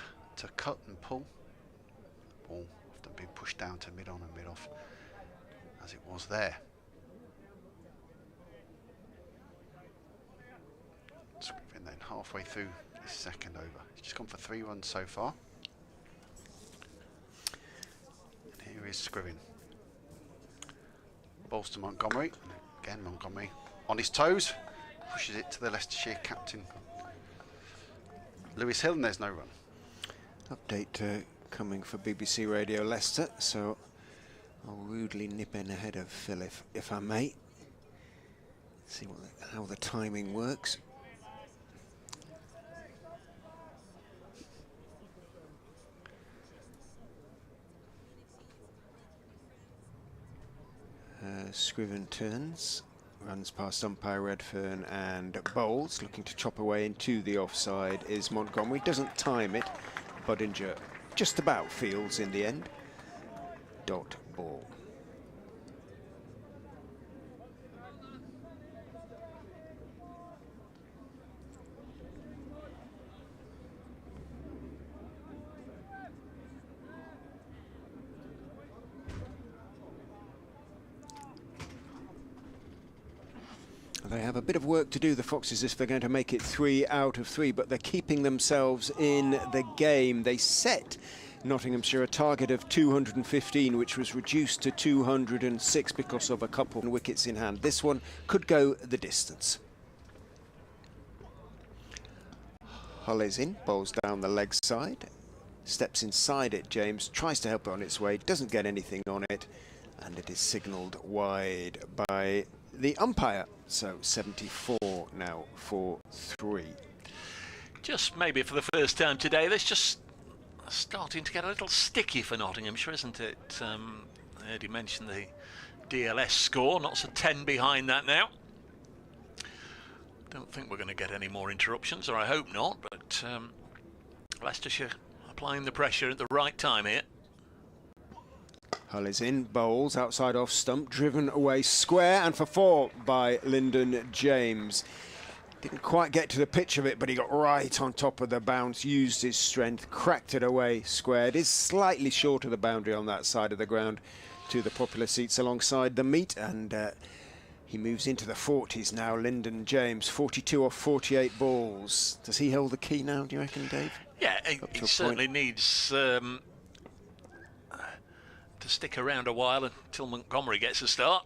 Speaker 3: cut and pull. Ball often being pushed down to mid-on and mid-off, as it was there. Scriven then halfway through this second over. He's just gone for 3 runs so far. And here is Scriven. Balls to Montgomery. And again, Montgomery on his toes. Pushes it to the Leicestershire captain, Lewis Hill, and there's no run.
Speaker 1: Update coming for BBC Radio Leicester, so I'll rudely nip in ahead of Phil if I may. See how the timing works. Scriven turns, runs past umpire Redfern and bowls, looking to chop away into the offside is Montgomery. Doesn't time it. Budinger just about fields in the end. Dot ball. They have a bit of work to do, the Foxes, if they're going to make it 3 out of 3, but they're keeping themselves in the game. They set Nottinghamshire a target of 215, which was reduced to 206 because of a couple of wickets in hand. This one could go the distance. Hull is in, bowls down the leg side, steps inside it. James tries to help it on its way, doesn't get anything on it, and it is signalled wide by the umpire. So 74 now for 3.
Speaker 2: Just maybe for the first time today, this just starting to get a little sticky for Nottinghamshire, isn't it? I heard you mention the DLS score, not so 10 behind that now. Don't think we're going to get any more interruptions, or I hope not, but Leicestershire applying the pressure at the right time here.
Speaker 1: Hull is in, bowls, outside off stump, driven away square, and for 4 by Lyndon James. Didn't quite get to the pitch of it, but he got right on top of the bounce, used his strength, cracked it away square. It is slightly short of the boundary on that side of the ground to the popular seats alongside the meet, and he moves into the 40s now, Lyndon James, 42 off 48 balls. Does he hold the key now, do you reckon, Dave?
Speaker 2: Yeah, he certainly needs to stick around a while until Montgomery gets a start.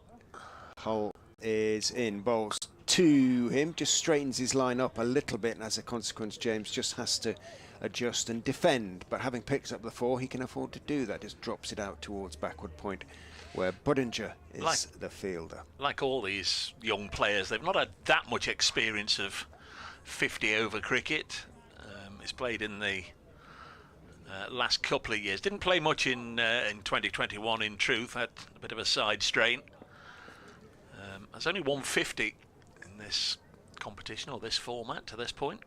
Speaker 1: Hull is in, bowls to him, just straightens his line up a little bit, and as a consequence James just has to adjust and defend, but having picked up the 4 he can afford to do that. Just drops it out towards backward point where Budinger is the fielder. Like
Speaker 2: all these young players, they've not had that much experience of 50 over cricket. It's played in the last couple of years. Didn't play much in 2021 in truth, had a bit of a side strain. There's only 150 in this competition, or this format, to this point.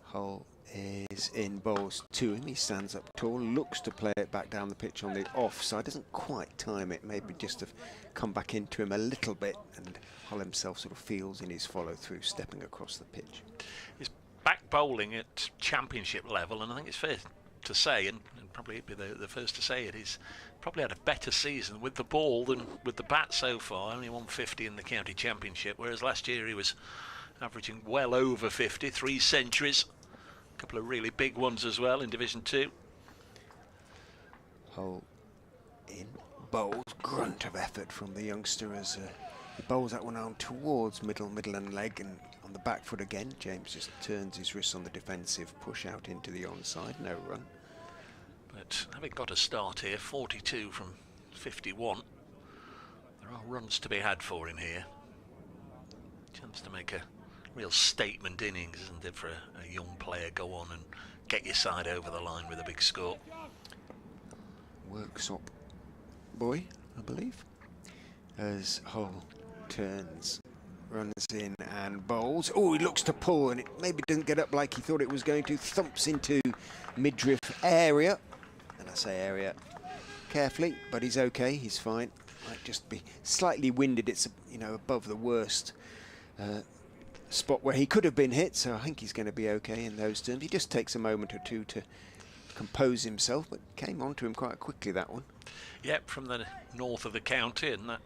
Speaker 1: Hull is in, bowls to him, he stands up tall, looks to play it back down the pitch on the offside, doesn't quite time it, maybe just have come back into him a little bit, and Hull himself sort of feels in his follow through, stepping across the pitch.
Speaker 2: He's back bowling at championship level, and I think it's fair to say, and probably be the first to say it, he's probably had a better season with the ball than with the bat so far. Only 150 in the county championship, whereas last year he was averaging well over 50, 3 centuries, a couple of really big ones as well in Division 2.
Speaker 1: Hull in, bowls, grunt of effort from the youngster as he bowls that one on towards middle and leg, and on the back foot again. James just turns his wrists on the defensive, push out into the onside, no run.
Speaker 2: But having got a start here, 42 from 51, there are runs to be had for him here. Chance to make a real statement innings, isn't it, for a young player? Go on and get your side over the line with a big score.
Speaker 1: Worksop boy, I believe, as Hull turns, runs in and bowls. Oh, he looks to pull, and it maybe doesn't get up like he thought it was going to. Thumps into midriff area, and I say area carefully, but he's okay, he's fine. Might just be slightly winded. It's, you know, above the worst spot where he could have been hit, so I think he's going to be okay in those terms. He just takes a moment or two to compose himself, but came onto him quite quickly, that one.
Speaker 2: Yep, from the north of the county, and that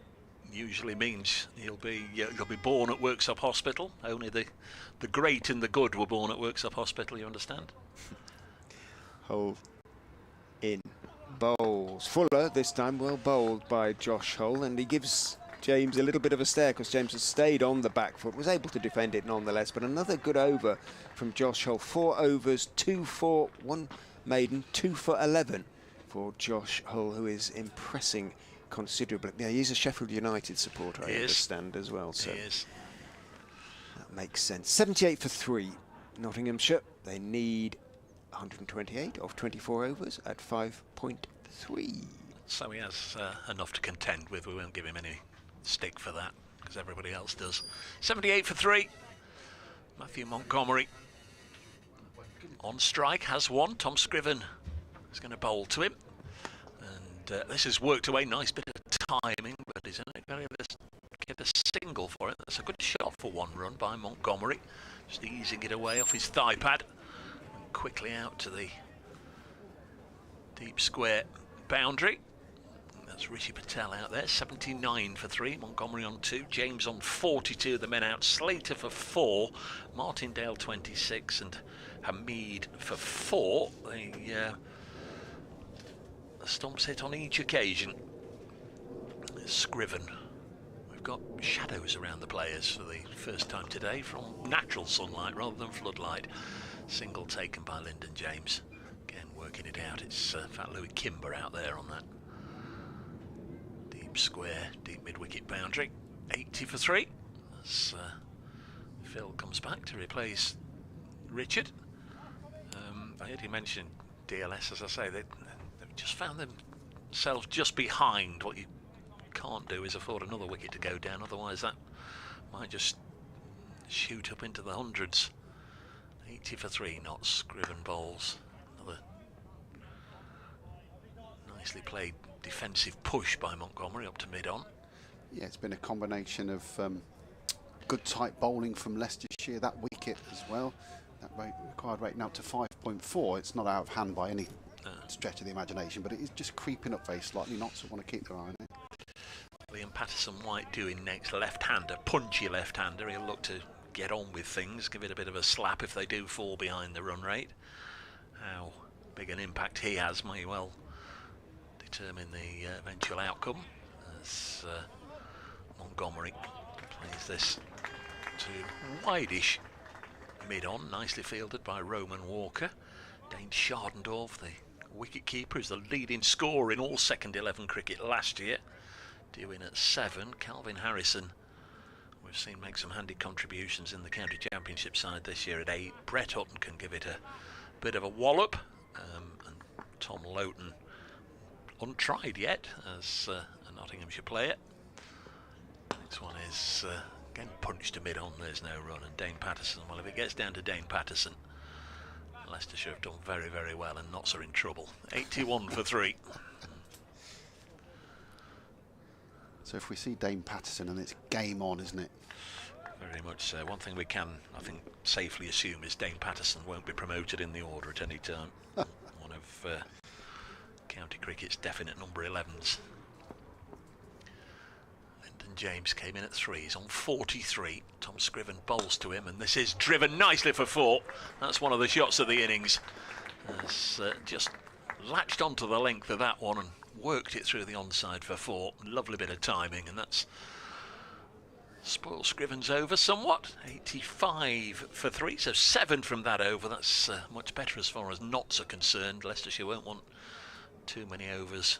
Speaker 2: usually means he'll be born at Worksop Hospital. Only the great and the good were born at Worksop Hospital, you understand?
Speaker 1: Hull in, bowls. Fuller this time, well bowled by Josh Hull, and he gives James a little bit of a stare because James has stayed on the back foot, was able to defend it nonetheless, but another good over from Josh Hull. 4 overs, 2 for 1 maiden, 2 for 11 for Josh Hull, who is impressing considerably. Yeah, he's a Sheffield United supporter, I understand, as well, so that makes sense. 78 for 3, Nottinghamshire. They need 128 of 24 overs at 5.3.
Speaker 2: So he has enough to contend with. We won't give him any stick for that, because everybody else does. 78 for 3. Matthew Montgomery on strike, has one. Tom Scriven is going to bowl to him, and this has worked away. Nice bit of timing, but he's going to get a single for it. That's a good shot for 1 run by Montgomery, just easing it away off his thigh pad and quickly out to the deep square boundary. That's Rishi Patel out there. 79 for 3, Montgomery on 2, James on 42, the men out, Slater for 4, Martindale 26, and Hamid for 4. The stumps hit on each occasion. Scriven. We've got shadows around the players for the first time today from natural sunlight rather than floodlight. Single taken by Lyndon James. Again, working it out. It's Fat Louis Kimber out there on that deep square, deep mid-wicket boundary. 80 for 3. As Phil comes back to replace Richard. I heard you mention DLS, as I say, they've just found themselves just behind. What you can't do is afford another wicket to go down, otherwise that might just shoot up into the hundreds. 80 for 3, not Scriven bowls. Another nicely played defensive push by Montgomery up to mid-on.
Speaker 3: Yeah, it's been a combination of good tight bowling from Leicestershire, that wicket as well. That required rating up to 5.4. It's not out of hand by any stretch of the imagination, but it is just creeping up very slightly. Not to want to keep their eye on it.
Speaker 2: Liam Patterson-White doing next, left-hander, punchy left-hander. He'll look to get on with things, give it a bit of a slap if they do fall behind the run rate. How big an impact he has may well determine the eventual outcome, as Montgomery plays this to wideish mid-on, nicely fielded by Roman Walker. Dane Shardendorf, the wicket-keeper, is the leading scorer in all second 11 cricket last year, due in at 7. Calvin Harrison, we've seen make some handy contributions in the county championship side this year at 8. Brett Hutton can give it a bit of a wallop, and Tom Loughton, untried yet as a Nottinghamshire player. Next one is again punched to mid-on, there's no run, and Dane Patterson, well, if it gets down to Dane Patterson, Leicestershire have done very, very well, and Notts are in trouble. 81 for 3.
Speaker 3: So if we see Dane Patterson, and it's game on, isn't it?
Speaker 2: Very much so. One thing we can, I think, safely assume is Dane Patterson won't be promoted in the order at any time. One of of county cricket's definite number 11s. Lyndon James came in at 3. He's on 43. Tom Scriven bowls to him, and this is driven nicely for 4. That's one of the shots of the innings. Has just latched onto the length of that one and worked it through the onside for 4. Lovely bit of timing, and that's spoiled Scriven's over somewhat. 85 for 3, so 7 from that over. That's much better as far as knots are concerned. Leicestershire won't want too many overs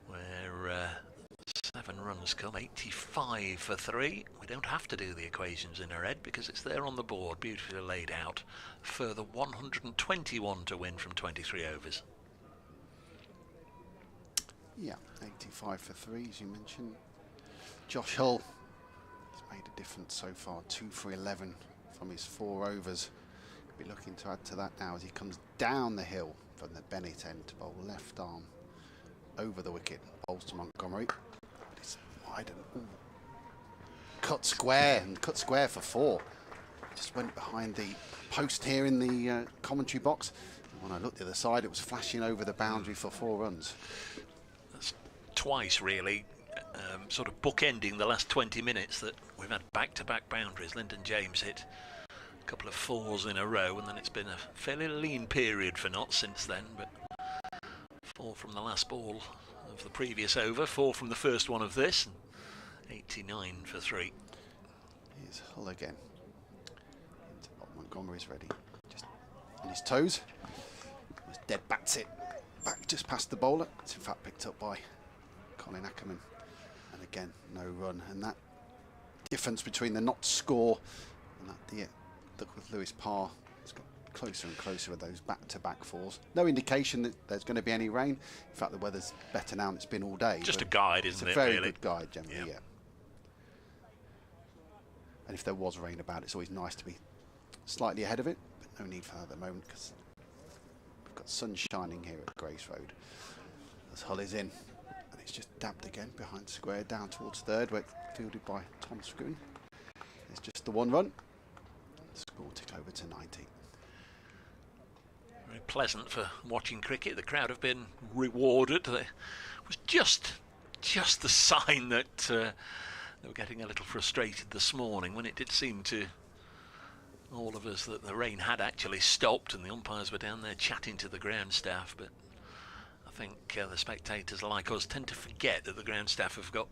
Speaker 2: where 7 runs come. 85 for 3. We don't have to do the equations in our head because it's there on the board, beautifully laid out. Further 121 to win from 23 overs.
Speaker 3: Yeah, 85 for 3, as you mentioned. Josh Hull, he's made a difference so far. 2 for 11 from his 4 overs. He'll be looking to add to that now as he comes down the hill from the Bennett end to bowl left arm over the wicket. Bowls to Montgomery. It's wide and cut square, and cut square for 4. Just went behind the post here in the commentary box. And when I looked the other side, it was flashing over the boundary for 4 runs.
Speaker 2: That's twice really, sort of bookending the last 20 minutes that we've had back-to-back boundaries. Lyndon James hit a couple of 4s in a row, and then it's been a fairly lean period for Notts since then, but 4 from the last ball of the previous over, 4 from the first one of this, and 89 for 3.
Speaker 3: Here's Hull again. Montgomery's ready, just on his toes. Almost dead bats it back just past the bowler. It's in fact picked up by Colin Ackerman, and again no run. And that difference between the not score and that look with Lewis Parr, it's got closer and closer with those back-to-back 4s. No indication that there's going to be any rain. In fact, the weather's better now than it's been all day.
Speaker 2: Just a guide, isn't it?
Speaker 3: It's a very
Speaker 2: really
Speaker 3: good guide generally, yeah. And if there was rain about, it's always nice to be slightly ahead of it, but no need for that at the moment because we've got sun shining here at Grace Road. As Hull is in, and it's just dabbed again behind square down towards third, where it's fielded by Tom Scriven. It's just the 1 run. The score tick over to 90.
Speaker 2: Very pleasant for watching cricket. The crowd have been rewarded. It was just the sign that they were getting a little frustrated this morning when it did seem to all of us that the rain had actually stopped and the umpires were down there chatting to the ground staff. But I think the spectators like us tend to forget that the ground staff have got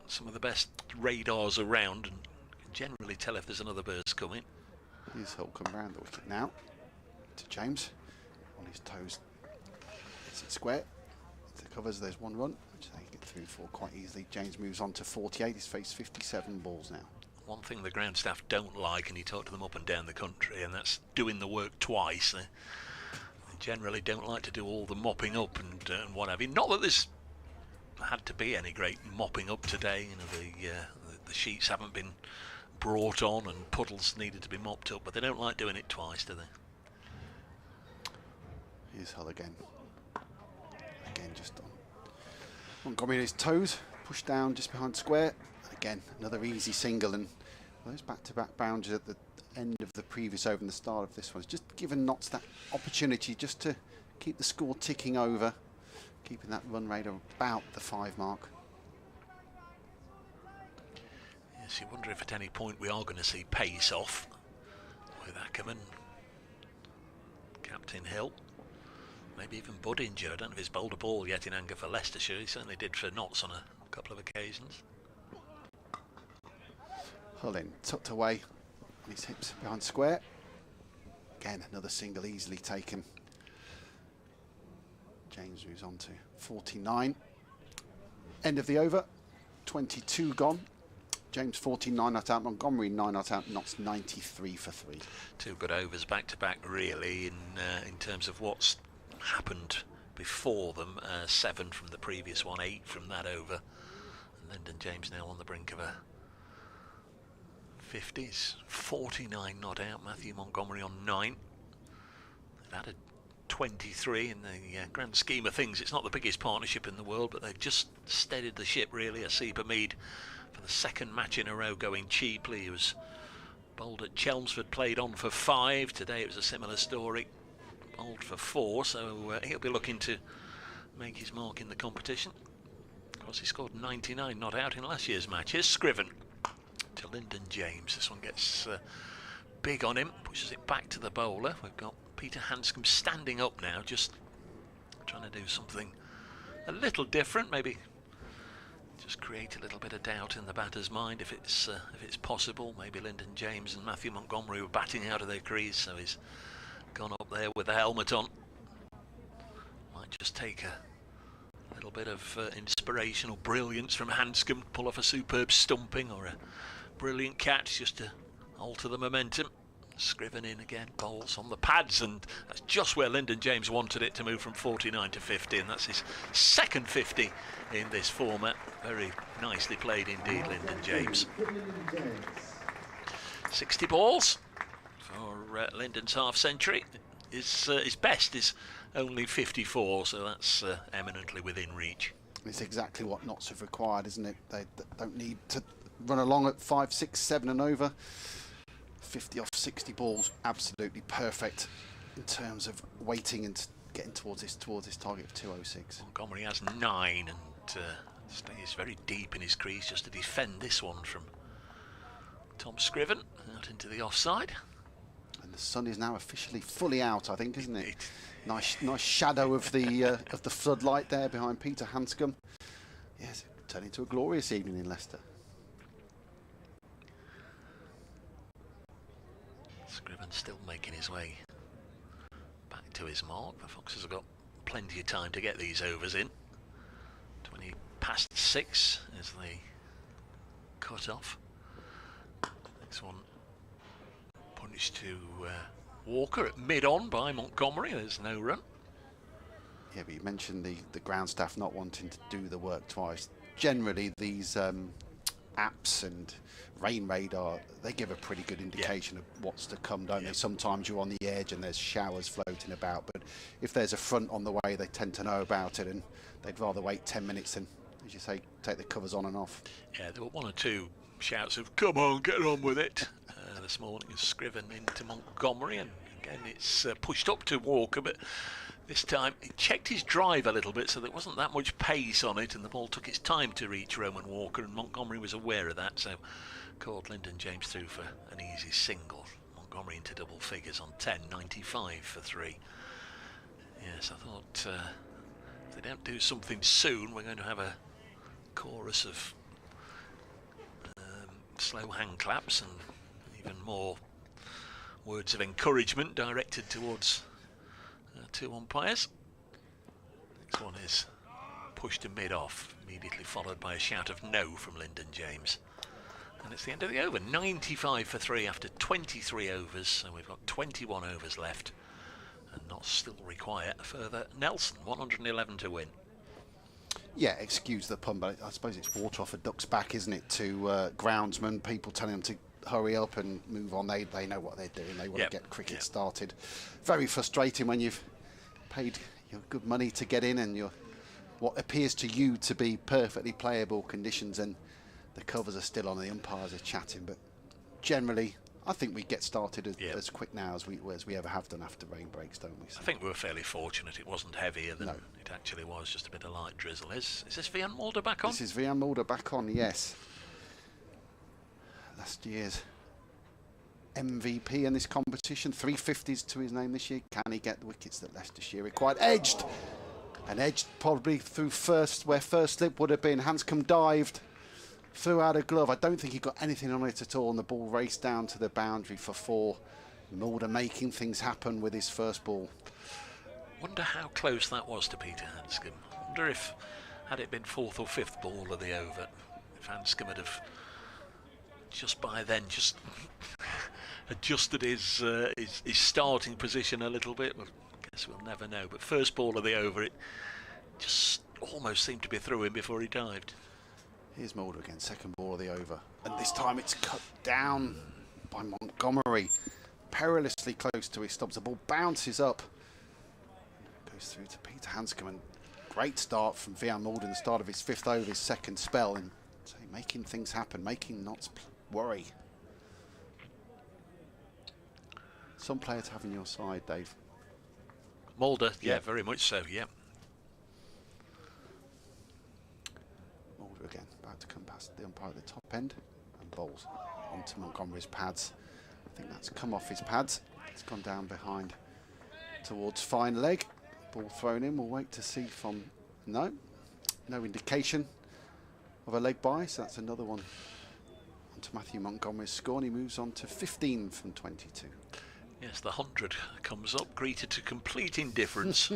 Speaker 2: some of the best radars around and can generally tell if there's another burst coming.
Speaker 3: Here's Hull come round the wicket now to James on his toes. It's it square. If it covers, there's 1 run, which they get through for quite easily. James moves on to 48. He's faced 57 balls now.
Speaker 2: One thing the ground staff don't like, and you talk to them up and down the country, and that's doing the work twice. They generally don't like to do all the mopping up and what have you. Not that there's had to be any great mopping up today. You know, the sheets haven't been brought on and puddles needed to be mopped up, but they don't like doing it twice, do they?
Speaker 3: Here's Hull again. Again, just on Montgomery on his toes, pushed down just behind square. Again, another easy single, and those back-to-back boundaries at the end of the previous over and the start of this one has just given Notts that opportunity just to keep the score ticking over, keeping that run rate about the 5 mark.
Speaker 2: Yes, you wonder if at any point we are going to see pace off with Ackerman, Captain Hill, maybe even Budinger. I don't know if he's bowled a ball yet in anger for Leicestershire. He certainly did for Notts on a couple of occasions.
Speaker 3: Hull in, tucked away on his hips behind square. Again, another single easily taken. James moves on to 49. End of the over, 22 gone. James 49 not out, Montgomery 9 not out, Notts 93 for 3. 2
Speaker 2: good overs back to back, really, in terms of what's happened before them. 7 from the previous one, 8 from that over. And Lyndon James now on the brink of a 50s. 49 not out, Matthew Montgomery on 9. They've added 23 in the grand scheme of things. It's not the biggest partnership in the world, but they've just steadied the ship, really. Asiba Mead for the 2nd match in a row going cheaply. He was bowled at Chelmsford, played on for 5. Today it was a similar story. bowled for 4, so he'll be looking to make his mark in the competition. Of course, he scored 99 not out in last year's match. Here's Scriven to Lyndon James. This one gets big on him, pushes it back to the bowler. We've got Peter Hanscom standing up now, just trying to do something a little different, maybe just create a little bit of doubt in the batter's mind if it's possible. Maybe Lyndon James and Matthew Montgomery were batting out of their crease, so he's gone up there with the helmet on. Might just take a little bit of inspirational brilliance from Hanscom, pull off a superb stumping or a brilliant catch just to alter the momentum. Scriven in again, bowls on the pads, and that's just where Lyndon James wanted it to move from 49 to 50, and that's his second 50 in this format. Very nicely played indeed, Lyndon James. 60 balls for Lyndon's half century. His best is only 54, so that's eminently within reach.
Speaker 3: It's exactly what Notts have required, isn't it? They don't need to run along at 5, 6, 7 and over. 50 off 60 balls, absolutely perfect in terms of weighting and getting towards his target of 206.
Speaker 2: Montgomery has 9 and stays very deep in his crease just to defend this one from Tom Scriven out into the offside.
Speaker 3: And the sun is now officially fully out, I think, isn't it? Nice shadow of the floodlight there behind Peter Hanscom. Yes, turning into a glorious evening in Leicester.
Speaker 2: Scriven still making his way back to his mark. The Foxes have got plenty of time to get these overs in. 20 past 6 is the cut off. Next one punished to Walker at mid-on by Montgomery. There's no run.
Speaker 3: Yeah, but you mentioned the ground staff not wanting to do the work twice. Generally, these apps and rain radar, they give a pretty good indication of what's to come, don't they? Sometimes you're on the edge and there's showers floating about, but if there's a front on the way, they tend to know about it, and they'd rather wait 10 minutes and, as you say, take the covers on and off. Yeah,
Speaker 2: there were 1 or 2 shouts of "come on, get on with it" this morning. Scriven into Montgomery, and again it's pushed up to Walker, but this time he checked his drive a little bit, so there wasn't that much pace on it, and the ball took its time to reach Roman Walker, and Montgomery was aware of that, so caught Lyndon James through for an easy single. Montgomery into double figures on 10, 95 for 3. Yes, I thought if they don't do something soon, we're going to have a chorus of slow hand claps and even more words of encouragement directed towards 2 umpires. Next one is pushed to mid-off, immediately followed by a shout of no from Lyndon James. And it's the end of the over. 95 for 3 after 23 overs, so we've got 21 overs left, and not still require a further Nelson. 111 to win.
Speaker 3: Yeah, excuse the pun, but I suppose it's water off a duck's back, isn't it, to groundsmen, people telling them to hurry up and move on. They know what they're doing. They want to get cricket started. Very frustrating when you've paid your good money to get in and you're what appears to you to be perfectly playable conditions, and the covers are still on, the umpires are chatting. But generally, I think we get started as quick now as we ever have done after rain breaks, don't we? So I
Speaker 2: think we were fairly fortunate. It wasn't heavier than it actually was, just a bit of light drizzle. Is this Vian Mulder back on?
Speaker 3: This is Vian Mulder back on, yes. Last year's MVP in this competition, 350s to his name this year. Can he get the wickets that Leicestershire required? Edged! And edged probably through where first slip would have been. Hanscom dived, threw out a glove. I don't think he got anything on it at all, and the ball raced down to the boundary for 4. Mulder making things happen with his first ball.
Speaker 2: Wonder how close that was to Peter Hanscom. Wonder if, had it been 4th or 5th ball of the over, if Hanscom had have just by then just adjusted his starting position a little bit. Well, I guess we'll never know. But first ball of the over, it just almost seemed to be through him before he dived.
Speaker 3: Here's Mulder again, second ball of the over. And this time it's cut down by Montgomery. Perilously close to his stumps. The ball bounces up. Goes through to Peter Hanscom. And great start from Vian Mulder, the start of his 5th over, his second spell. And so making things happen, making Notts worry. Some players have on your side, Dave.
Speaker 2: Mulder, yeah,
Speaker 3: Yeah.
Speaker 2: very much so, yeah.
Speaker 3: Mulder again, about to come past the umpire at the top end and bowls onto Montgomery's pads. I think that's come off his pads. It's gone down behind towards fine leg. Ball thrown in. We'll wait to see from... No indication of a leg by, so that's another one onto Matthew Montgomery's score, and he moves on to 15 from 22.
Speaker 2: Yes, the 100 comes up, greeted to complete indifference.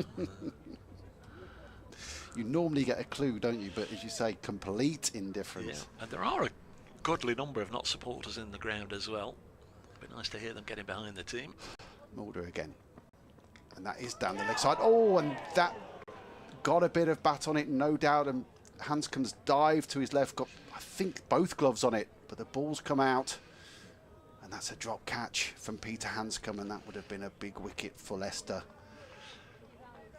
Speaker 3: You normally get a clue, don't you? But as you say, complete indifference.
Speaker 2: Yeah, and there are a goodly number of not supporters in the ground as well. It'd be nice to hear them getting behind the team.
Speaker 3: Mulder again. And that is down the leg side. Oh, and that got a bit of bat on it, no doubt. And Hanscom's dive to his left got, I think, both gloves on it. But the ball's come out. And that's a drop catch from Peter Hanscom. And that would have been a big wicket for Leicester.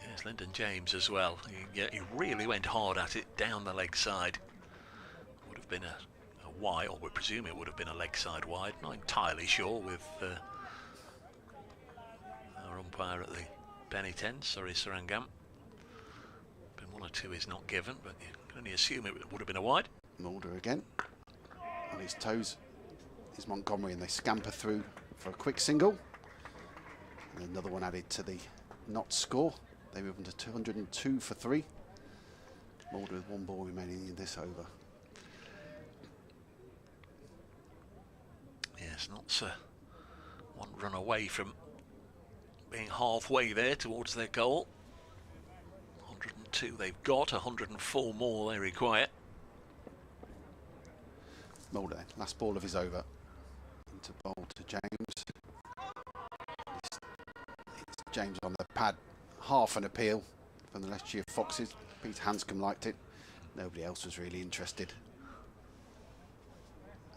Speaker 2: Yes, Lyndon James as well. He really went hard at it down the leg side. Would have been a wide, or we presume it would have been a leg side wide. Not entirely sure with our umpire at the penny 10, sorry Sarangam. Been one or two is not given, but you can only assume it would have been a wide.
Speaker 3: Mulder again. On his toes is Montgomery, and they scamper through for a quick single. And another one added to the not score. They move on to 202 for 3. Mulder with one ball remaining in this over.
Speaker 2: Yes, not one run away from being halfway there towards their goal. 102 they've got, 104 more they require.
Speaker 3: Mulder, last ball of his over. Into bowl to James. It's James on the pad. Half an appeal from the Leicestershire Foxes. Peter Hanscom liked it. Nobody else was really interested.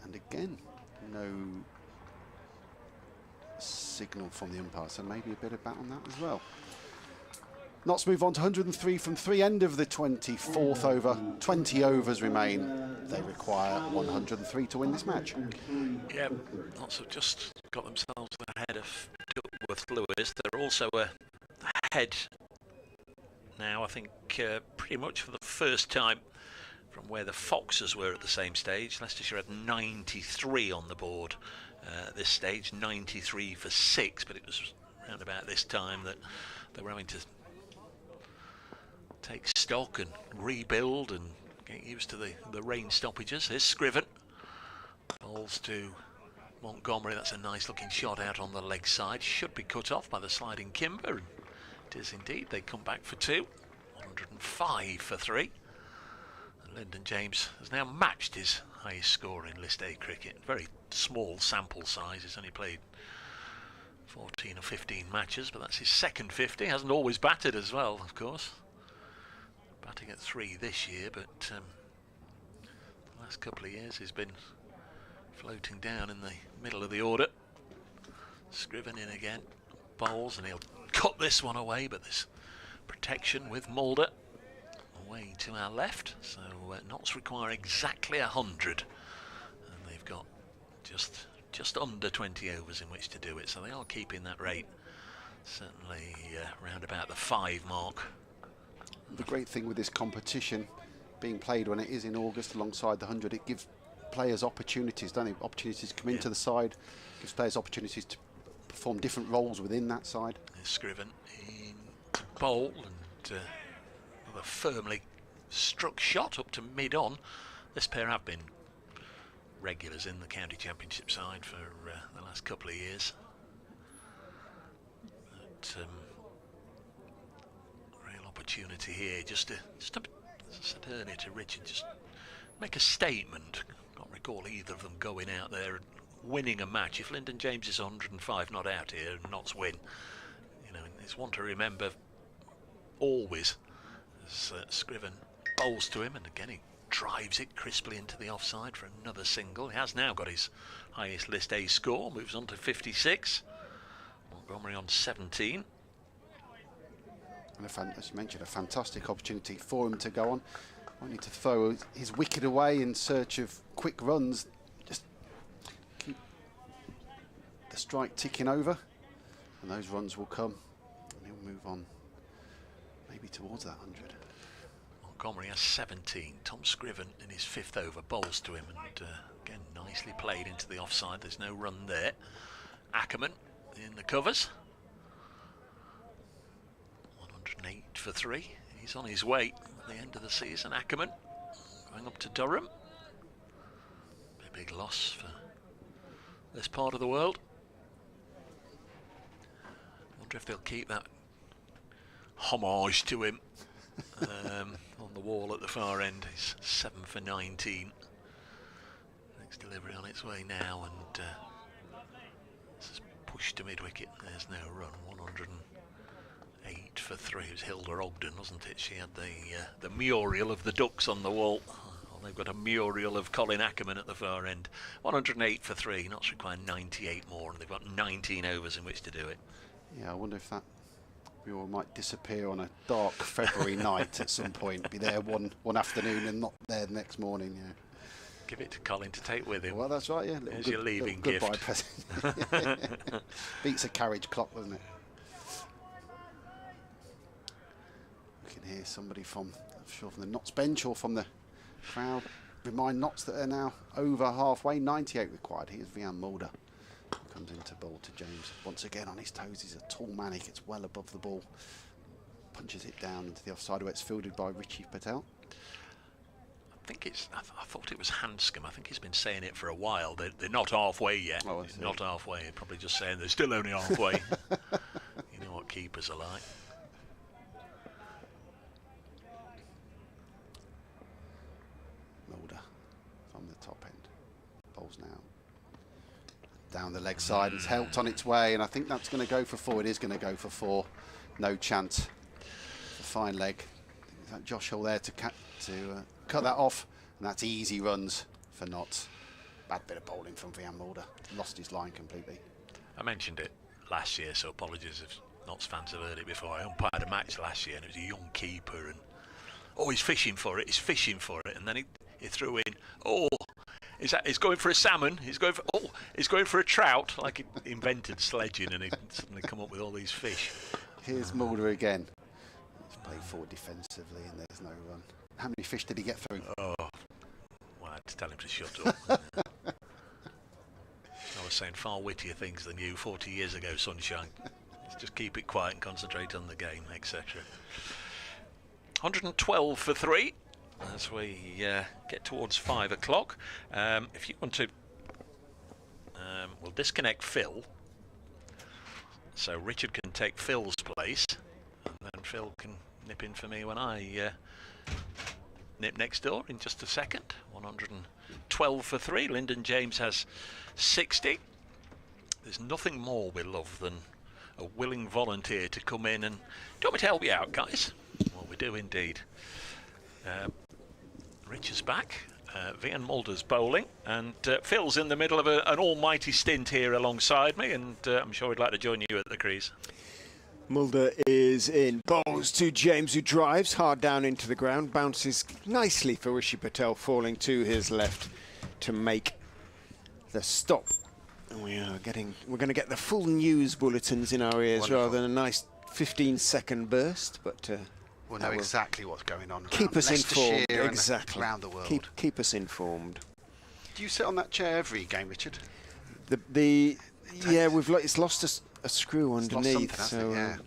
Speaker 3: And again, no signal from the umpire, so maybe a bit of bat on that as well. Notts move on to 103 from 3, end of the 24th over. 20 overs remain. They require 103 to win this match.
Speaker 2: Yeah, Notts have just got themselves ahead of Duckworth Lewis. They're also ahead now, I think, pretty much for the first time from where the Foxes were at the same stage. Leicestershire had 93 on the board at this stage, 93 for 6, but it was around about this time that they were having to take stock and rebuild and get used to the rain stoppages. Here's Scriven. Bowls to Montgomery. That's a nice looking shot out on the leg side. Should be cut off by the sliding Kimber. It is indeed. They come back for 2. 105 for 3. And Lyndon James has now matched his highest score in List A cricket. Very small sample size. He's only played 14 or 15 matches, but that's his second 50. Hasn't always batted as well, of course. Batting at 3 this year, but the last couple of years he's been floating down in the middle of the order. Scriven in again, bowls, and he'll cut this one away, but there's protection with Mulder away to our left, so Notts require exactly 100, and they've got just under 20 overs in which to do it, so they are keeping that rate certainly round about the 5 mark.
Speaker 3: The great thing with this competition being played when it is in August alongside the 100, it gives players opportunities, don't they? Opportunities to come into the side, gives players opportunities to perform different roles within that side.
Speaker 2: There's Scriven in to bowl, and another firmly struck shot up to mid-on. This pair have been regulars in the county championship side for the last couple of years. But, real opportunity here, just to, as I said earlier to Richard, just make a statement. Can't recall either of them going out there and winning a match. If Lyndon James is 105 not out here and Notts win, you know, it's one to remember always. As Scriven bowls to him, and again he drives it crisply into the offside for another single. He has now got his highest List A score, moves on to 56. Montgomery on 17.
Speaker 3: And as you mentioned, a fantastic opportunity for him to go on. Won't need to throw his wicket away in search of quick runs. Just keep the strike ticking over, and those runs will come. And he'll move on maybe towards that 100.
Speaker 2: Montgomery has 17. Tom Scriven in his 5th over bowls to him, and again nicely played into the offside. There's no run there. Ackerman in the covers. 108 for 3. He's on his way at the end of the season. Ackerman going up to Durham. A big loss for this part of the world. Wonder if they'll keep that homage to him on the wall at the far end. He's 7 for 19. Next delivery on its way now, and this is pushed to mid-wicket. There's no run. 108 for 3. It was Hilda Ogden, wasn't it? She had the mural of the ducks on the wall. Well, they've got a mural of Colin Ackerman at the far end. 108 for 3. Notts require 98 more, and they've got 19 overs in which to do it.
Speaker 3: Yeah, I wonder if that mural might disappear on a dark February night at some point. Be there one afternoon and not there the next morning. Yeah.
Speaker 2: Give it to Colin to take with him.
Speaker 3: Well, that's right. Yeah,
Speaker 2: here's your leaving gift.
Speaker 3: Goodbye present. Beats a carriage clock, doesn't it? We can hear somebody from, I'm sure from the Notts bench or from the crowd. Remind Notts that they're now over halfway. 98 required. Here's Vian Mulder. Comes into bowl to James. Once again on his toes. He's a tall man. He gets well above the ball. Punches it down into the offside where it's fielded by Richie Patel.
Speaker 2: I think it's. I thought it was Hanscom. I think he's been saying it for a while. They're not halfway yet.
Speaker 3: Oh,
Speaker 2: not halfway. They're probably just saying they're still only halfway. You know what keepers are like.
Speaker 3: Mulder from the top end. Bowls now down the leg side. It's helped on its way, and I think that's going to go for 4. It is going to go for 4. No chance. It's a fine leg. Is that Josh Hill there to cut that off, and that's easy runs for Notts. Bad bit of bowling from Vian Mulder. Lost his line completely.
Speaker 2: I mentioned it last year, so apologies if Notts fans have heard it before. I umpired a match last year, and it was a young keeper, and he's fishing for it. He's fishing for it, and then he threw in. He's going for a salmon. He's going for a trout. Like he invented sledging, and he suddenly come up with all these fish.
Speaker 3: Here's Mulder again. He's played forward defensively, and there's no run. How many fish did he get through?
Speaker 2: Well, I had to tell him to shut up. I was saying far wittier things than you 40 years ago, Sunshine. Just keep it quiet and concentrate on the game, etc. 112 for 3. As we get towards 5 o'clock. If you want to, we'll disconnect Phil. So Richard can take Phil's place, and then Phil can nip in for me when I nip next door in just a second. 112 for 3. Lyndon James has 60. There's nothing more we love than a willing volunteer to come in and... Do you want me to help you out, guys? Well, we do indeed. Richard's back, Vian Mulder's bowling, and Phil's in the middle of an almighty stint here alongside me, and I'm sure he'd like to join you at the crease.
Speaker 1: Mulder is in. Bowls to James, who drives hard down into the ground, bounces nicely for Rishi Patel, falling to his left to make the stop. And we're going to get the full news bulletins in our ears. Wonderful. Rather than a nice 15-second burst, but
Speaker 3: we'll know exactly what's going on.
Speaker 1: Keep us informed.
Speaker 3: Exactly. Around the world.
Speaker 1: Keep us informed.
Speaker 3: Do you sit on that chair every game, Richard?
Speaker 1: Yeah, it's lost a screw underneath. So
Speaker 3: yeah.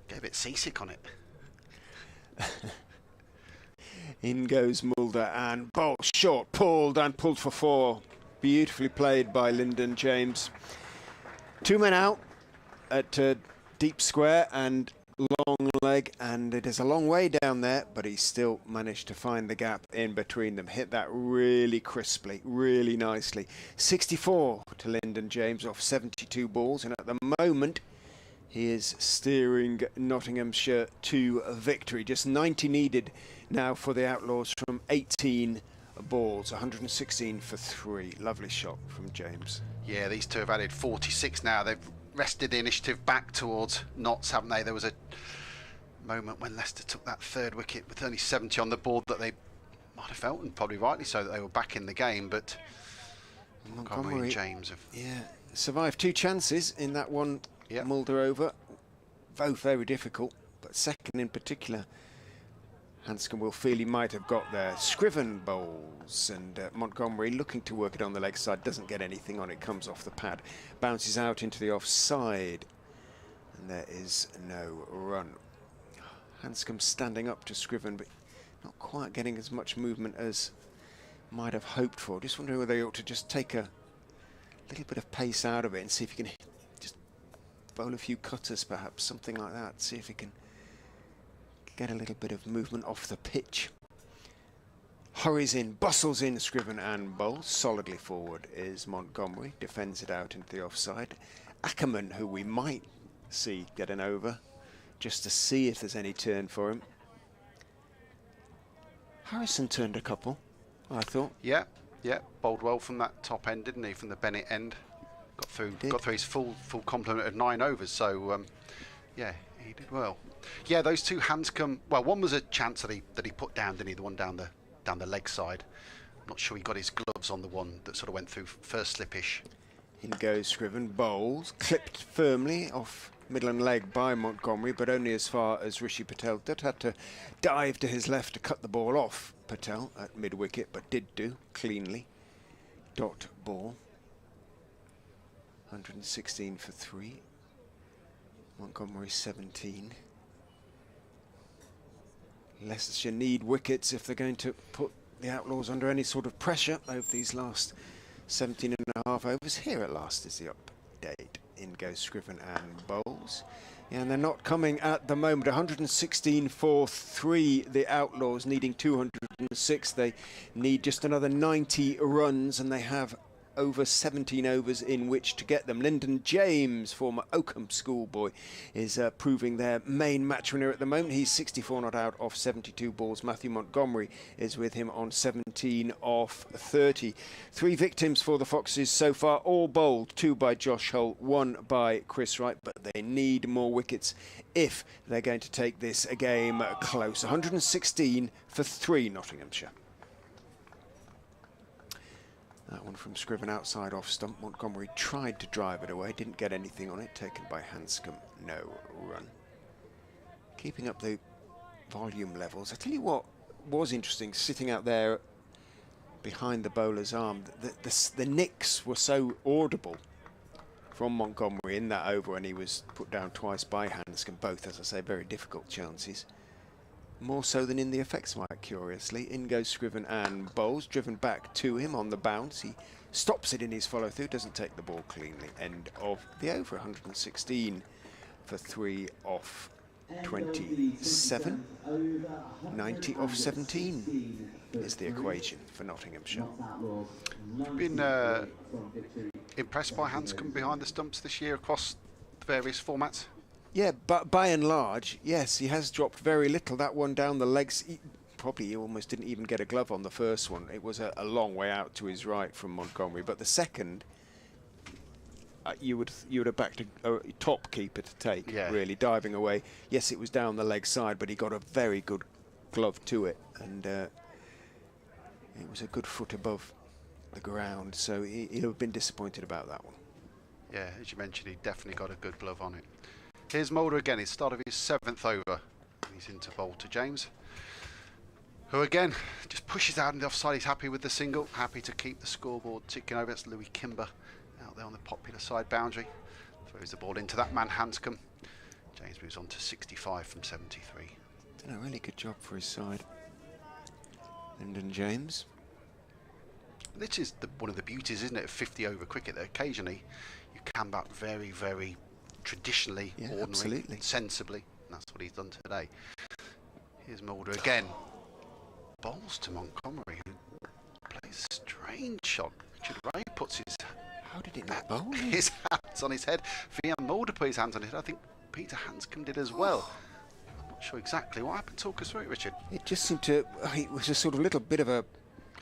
Speaker 3: Get a bit seasick on it.
Speaker 1: In goes Mulder, and ball short, pulled for 4. Beautifully played by Lyndon James. 2 men out at deep square and long leg, and it is a long way down there, but he still managed to find the gap in between them. Hit that really crisply, really nicely. 64 to Lyndon James off 72 balls, and at the moment he is steering Nottinghamshire to a victory. Just 90 needed now for the Outlaws from 18 balls. 116 for 3. Lovely shot from James.
Speaker 3: Yeah, these two have added 46 now. They've wrested the initiative back towards Notts, haven't they? There was a moment when Leicester took that 3rd wicket with only 70 on the board that they might have felt, and probably rightly so, that they were back in the game, but Montgomery and James have...
Speaker 1: Yeah, survived 2 chances in that one. Yep. Mulder over. both very difficult, but second in particular, Hanscom will feel he might have got there. Scriven bowls, and Montgomery looking to work it on the leg side, doesn't get anything on it, comes off the pad, bounces out into the offside, and there is no run. Hanscom standing up to Scriven, but not quite getting as much movement as might have hoped for. Just wondering whether he ought to just take a little bit of pace out of it and see if he can just bowl a few cutters, perhaps, something like that, see if he can get a little bit of movement off the pitch. Hurries in, bustles in, Scriven and bowls. Solidly forward is Montgomery, defends it out into the offside. Ackerman, who we might see get an over, just to see if there's any turn for him. Harrison turned a couple, I thought.
Speaker 3: Yeah, bowled well from that top end, didn't he? From the Bennett end, got through his full complement of 9 overs. So yeah, he did well. Yeah, those two Hanscom. Well, one was a chance that he put down, didn't he? The one down the leg side. I'm not sure he got his gloves on the one that sort of went through first slippish.
Speaker 1: In goes Scriven, bowls, clipped firmly off middle and leg by Montgomery, but only as far as Rishi Patel did had to dive to his left to cut the ball off Patel at mid-wicket, but did do cleanly. Dot ball. 116 for 3. Montgomery 17. Leicestershire need wickets if they're going to put the Outlaws under any sort of pressure over these last 17 and a half overs. Here at last is the update. In goes Scriven and bowls. Yeah, and they're not coming at the moment. 116 for 3, the Outlaws needing 206. They need just another 90 runs, and they have over 17 overs in which to get them. Lyndon James, former Oakham schoolboy, is proving their main match winner at the moment. He's 64 not out off 72 balls. Matthew Montgomery is with him on 17 off 30. 3 victims for the Foxes so far, all bowled. 2 by Josh Hull, 1 by Chris Wright, but they need more wickets if they're going to take this a game close. 116 for 3, Nottinghamshire. That one from Scriven outside off stump. Montgomery tried to drive it away, didn't get anything on it. Taken by Hanscom, no run. Keeping up the volume levels. I tell you what was interesting, sitting out there behind the bowler's arm, the nicks were so audible from Montgomery in that over when he was put down twice by Hanscom. Both, as I say, very difficult chances. More so than in the effects mark, curiously. In goes Scriven and bowls, driven back to him on the bounce. He stops it in his follow-through, doesn't take the ball cleanly. End of the over, 116 for 3 off 27. 90 off 17 is the equation for Nottinghamshire.
Speaker 3: Been impressed by Hanscom behind the stumps this year across the various formats?
Speaker 1: Yeah, but by and large, yes, he has dropped very little. That one down the legs, he almost didn't even get a glove on the first one. It was a long way out to his right from Montgomery. But the second, you would have backed a top keeper to take, really, diving away. Yes, it was down the leg side, but he got a very good glove to it. And it was a good foot above the ground. So he'll have been disappointed about that one.
Speaker 3: Yeah, as you mentioned, he definitely got a good glove on it. Here's Mulder again, his start of his 7th over. He's into bowl to James, who again just pushes out in the offside. He's happy with the single, happy to keep the scoreboard ticking over. It's Louis Kimber out there on the popular side boundary. Throws the ball into that man, Hanscom. James moves on to 65 from 73.
Speaker 1: Done a really good job for his side. Lyndon James.
Speaker 3: This is one of the beauties, isn't it, of 50 over cricket, that occasionally you can bat very, very traditionally, ordinarily, sensibly. And that's what he's done today. Here's Mulder again. Bowls to Montgomery, who plays a strange shot. Richard Ray puts his his hands on his head. Vian Mulder put his hands on his head. I think Peter Hanscom did as well. I'm not sure exactly what happened. Talk us through it, Richard.
Speaker 1: It just seemed to, it was a sort of little bit of a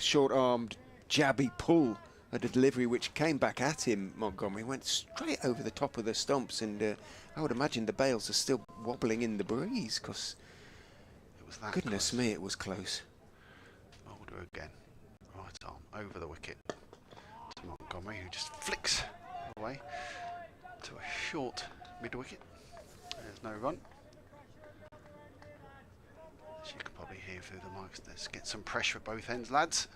Speaker 1: short-armed, jabby pull at a delivery which came back at him. Montgomery went straight over the top of the stumps, and I would imagine the bails are still wobbling in the breeze, because goodness close. Me, it was close.
Speaker 3: Mulder again, right arm over the wicket to Montgomery, who just flicks away to a short mid-wicket. There's no run. As you can probably hear through the mics, let's get some pressure at both ends, lads.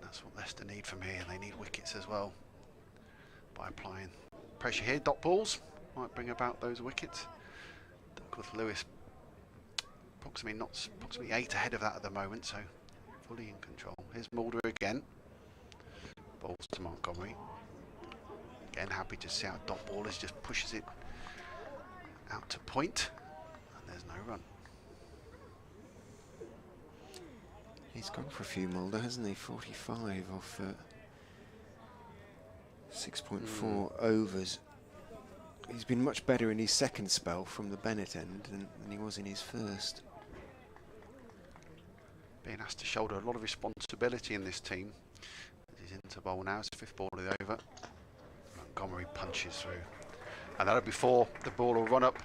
Speaker 3: That's what Leicester need from here. They need wickets as well. By applying pressure here, dot balls might bring about those wickets. Duckworth Lewis approximately 8 ahead of that at the moment, so fully in control. Here's Mulder again. Balls to Montgomery. Again, happy to see how dot ballers just pushes it out to point, and there's no run.
Speaker 1: He's gone for a few, Mulder, hasn't he? 45 off 6.4 overs. He's been much better in his second spell from the Bennett end than he was in his first.
Speaker 3: Being asked to shoulder a lot of responsibility in this team. He's into bowl now, his 5th ball of the over. Montgomery punches through. And that'll be before the ball will run up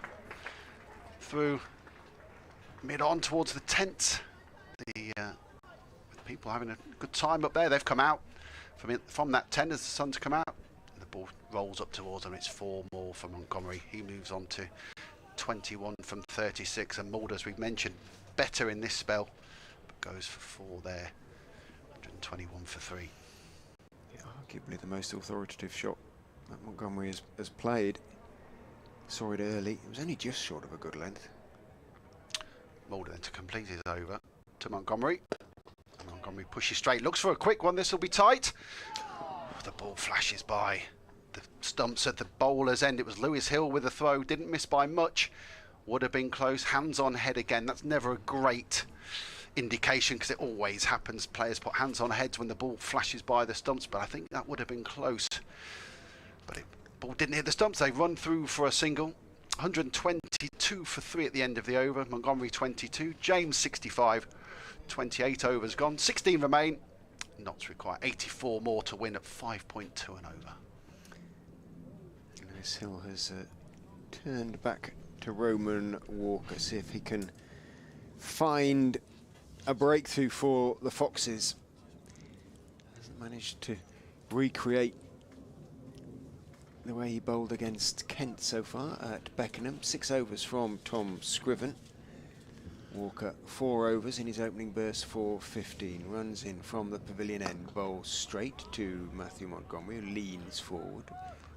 Speaker 3: through mid-on towards the 10th. The people having a good time up there. They've come out from that 10 as the sun's come out. And the ball rolls up towards them. It's 4 more for Montgomery. He moves on to 21 from 36. And Mulder, as we've mentioned, better in this spell. Goes for 4 there, 121 for 3.
Speaker 1: Yeah, arguably the most authoritative shot that Montgomery has played. Saw it early. It was only just short of a good length.
Speaker 3: Mulder then to complete his over to Montgomery. Montgomery pushes straight, looks for a quick one. This will be tight. The ball flashes by the stumps at the bowler's end. It was Lewis Hill with a throw. Didn't miss by much. Would have been close. Hands on head again. That's never a great indication because it always happens. Players put hands on heads when the ball flashes by the stumps, but I think that would have been close. But the ball didn't hit the stumps. They run through for a single. 122 for 3 at the end of the over. Montgomery 22, James 65, 28 overs gone, 16 remain. Knots require 84 more to win at 5.2 and over.
Speaker 1: Lewis Hill has turned back to Roman Walker, see if he can find a breakthrough for the Foxes. Hasn't managed to recreate the way he bowled against Kent so far at Beckenham. 6 overs from Tom Scriven. Walker 4 overs in his opening burst for 15. Runs in from the pavilion end, bowls straight to Matthew Montgomery, who leans forward,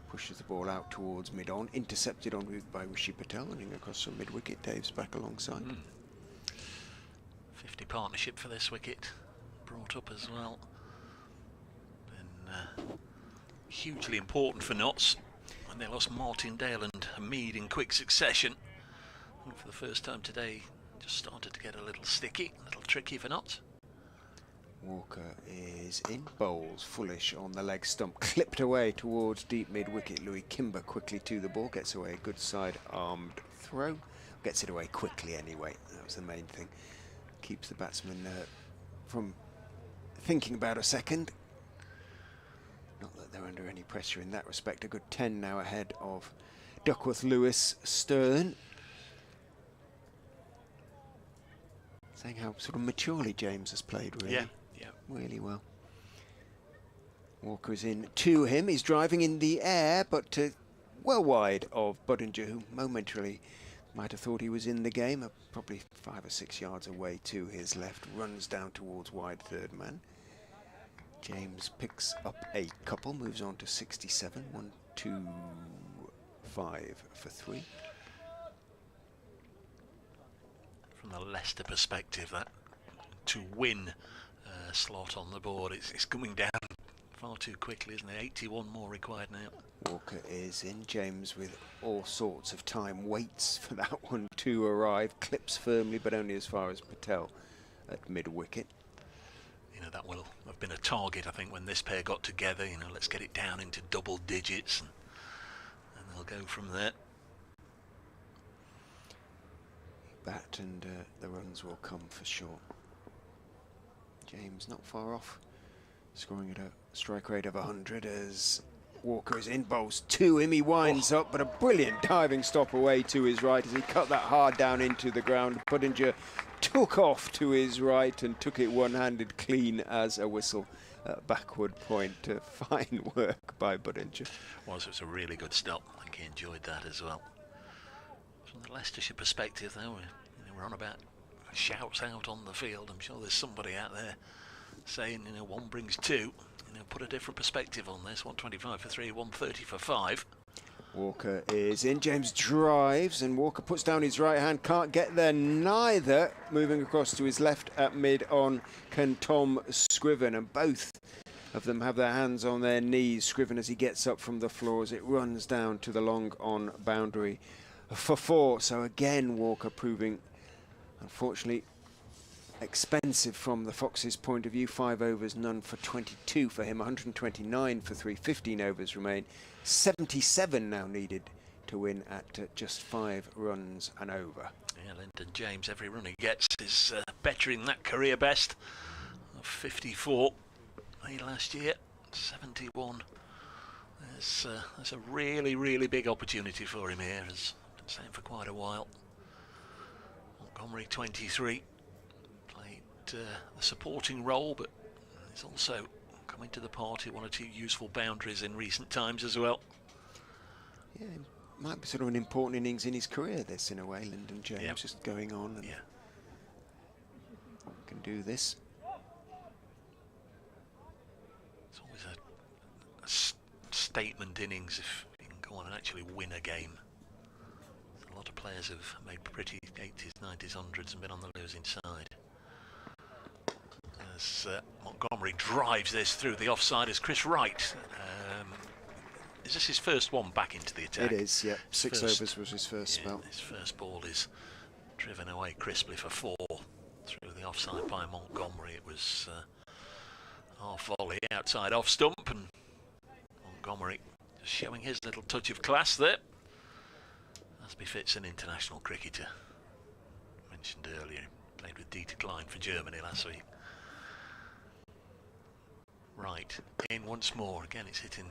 Speaker 1: pushes the ball out towards mid-on, intercepted en route by Rishi Patel, running across from mid-wicket. Dave's back alongside.
Speaker 2: 50 partnership for this wicket, brought up as well. And hugely important for Notts when they lost Martindale and Mead in quick succession. And for the first time today, just started to get a little sticky, a little tricky for Notts.
Speaker 1: Walker is in, bowls Foolish on the leg stump, clipped away towards deep mid-wicket. Louis Kimber quickly to the ball, gets away a good side-armed throw, gets it away quickly anyway. That was the main thing. Keeps the batsman from thinking about a second. Not that they're under any pressure in that respect. A good 10 now ahead of Duckworth Lewis. Stern. Saying how sort of maturely James has played, really.
Speaker 2: Yeah.
Speaker 1: Really well. Walker is in to him. He's driving in the air, but well wide of Budinger, who momentarily might have thought he was in the game. Probably 5 or 6 yards away to his left. Runs down towards wide third man. James picks up a couple, moves on to 67. 1, 2, 5 for 3.
Speaker 2: From the Leicester perspective, that to win slot on the board, it's coming down far too quickly, isn't it? 81 more required now.
Speaker 1: Walker is in. James with all sorts of time, waits for that one to arrive, clips firmly but only as far as Patel at mid-wicket.
Speaker 2: You know, that will have been a target, I think, when this pair got together. You know, let's get it down into double digits, and they'll go from there.
Speaker 1: Bat and the runs will come for sure. James not far off, scoring at a strike rate of 100 as Walker is in, bowls to him. He winds up, but a brilliant diving stop away to his right as he cut that hard down into the ground. Budinger took off to his right and took it one-handed, clean as a whistle. Backward point. Fine work by Budinger.
Speaker 2: It was a really good stop. I think he enjoyed that as well. From the Leicestershire perspective, though, we're on about shouts out on the field. I'm sure there's somebody out there saying, one brings two. Put a different perspective on this. 125 for 3, 130 for 5.
Speaker 1: Walker is in. James drives, and Walker puts down his right hand. Can't get there neither. Moving across to his left at mid on can Tom Scriven, and both of them have their hands on their knees. Scriven, as he gets up from the floor, as it runs down to the long on boundary for 4. So again, Walker proving, unfortunately, expensive from the Foxes' point of view. 5 overs, none for 22 for him. 129 for 3. 15 overs remain. 77 now needed to win at just 5 runs and over.
Speaker 2: Yeah, Lyndon James, every run he gets is bettering that career best of 54 last year. 71. There's a really, really big opportunity for him here, as I've been saying for quite a while. Montgomery, 23. The supporting role, but he's also come into the party 1 or 2 useful boundaries in recent times as well.
Speaker 1: Yeah, it might be sort of an important innings in his career, this, in a way. Lyndon James just going on and can do this.
Speaker 2: It's always a statement innings if you can go on and actually win a game. A lot of players have made pretty 80s, 90s, 100s and been on the losing side. As Montgomery drives this through the offside, as Chris Wright. Is this his first one back into the attack?
Speaker 1: It is, yeah. 6 overs was his first spell.
Speaker 2: His first ball is driven away crisply for 4 through the offside by Montgomery. It was half volley outside off stump, and Montgomery just showing his little touch of class there, as befits an international cricketer. Mentioned earlier, played with Dieter Klein for Germany last week. Right, in once more. Again, it's hitting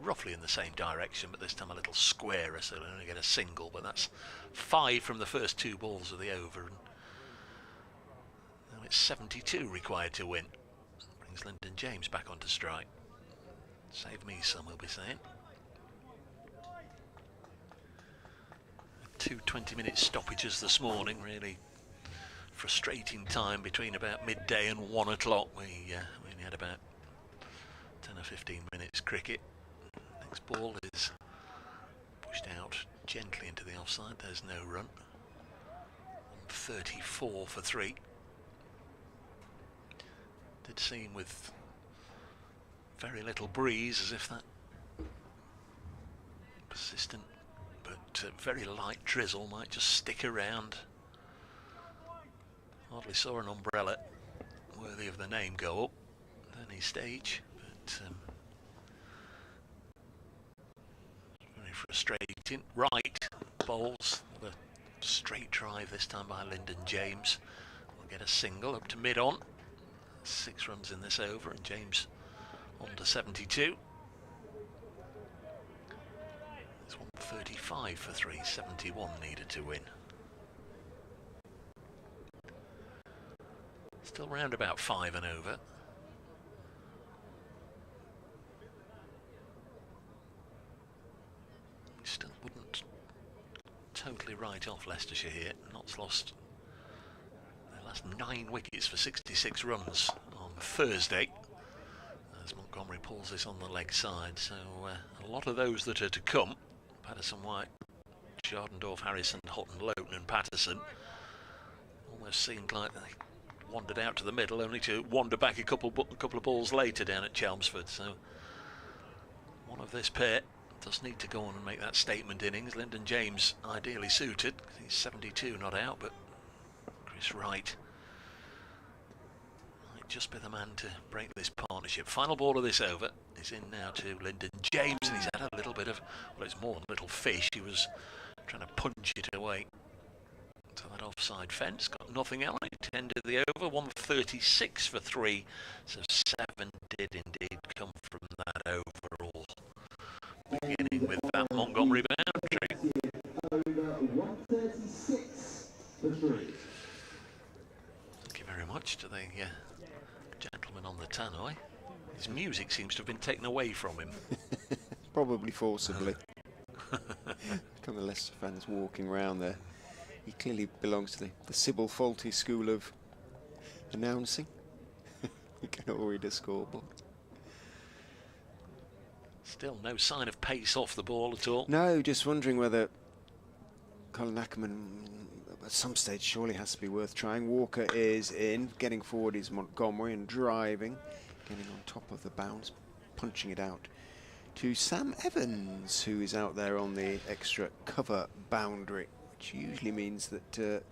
Speaker 2: roughly in the same direction, but this time a little squarer, so they'll only get a single. But that's 5 from the first 2 balls of the over, and now it's 72 required to win. Brings Lyndon James back onto strike. Save me some, we'll be saying. 2 20-minute stoppages this morning, really frustrating time between about midday and 1 o'clock. We only had about 10 or 15 minutes cricket. Next ball is pushed out gently into the offside. There's no run. 34 for 3. Did seem with very little breeze, as if that persistent but very light drizzle might just stick around. Hardly saw an umbrella worthy of the name go up at any stage, but very frustrating. Right bowls the straight drive, this time by Lyndon James. Will get a single up to mid on. 6 runs in this over, and James on to 72. It's 135 for 3, 71 needed to win. Still round about 5 and over. Still wouldn't totally write off Leicestershire here. Notts lost their last 9 wickets for 66 runs on Thursday, as Montgomery pulls this on the leg side. So a lot of those that are to come. Patterson, White, Jardendorf, Harrison, Hutton, Loughton and Patterson almost seemed like they wandered out to the middle, only to wander back a couple of balls later down at Chelmsford. So one of this pair does need to go on and make that statement innings. Lyndon James ideally suited. He's 72, not out, but Chris Wright might just be the man to break this partnership. Final ball of this over is in now to Lyndon James, and he's had a little bit of, well, it's more than a little fish. He was trying to punch it away to that offside fence. Got nothing else. Ended the over. 136 for 3. So 7 did indeed come from that overall. Beginning with that Montgomery boundary.
Speaker 5: Over 136 for 3.
Speaker 2: Thank you very much to the gentleman on the tannoy. His music seems to have been taken away from him.
Speaker 1: Probably forcibly. Come the Leicester fans walking around there. He clearly belongs to the Sybil Faulty school of announcing. You can all read a scoreboard.
Speaker 2: Still no sign of pace off the ball at all.
Speaker 1: No, just wondering whether Colin Ackerman at some stage surely has to be worth trying. Walker is in, getting forward is Montgomery and driving, getting on top of the bounce, punching it out to Sam Evans, who is out there on the extra cover boundary, which usually means that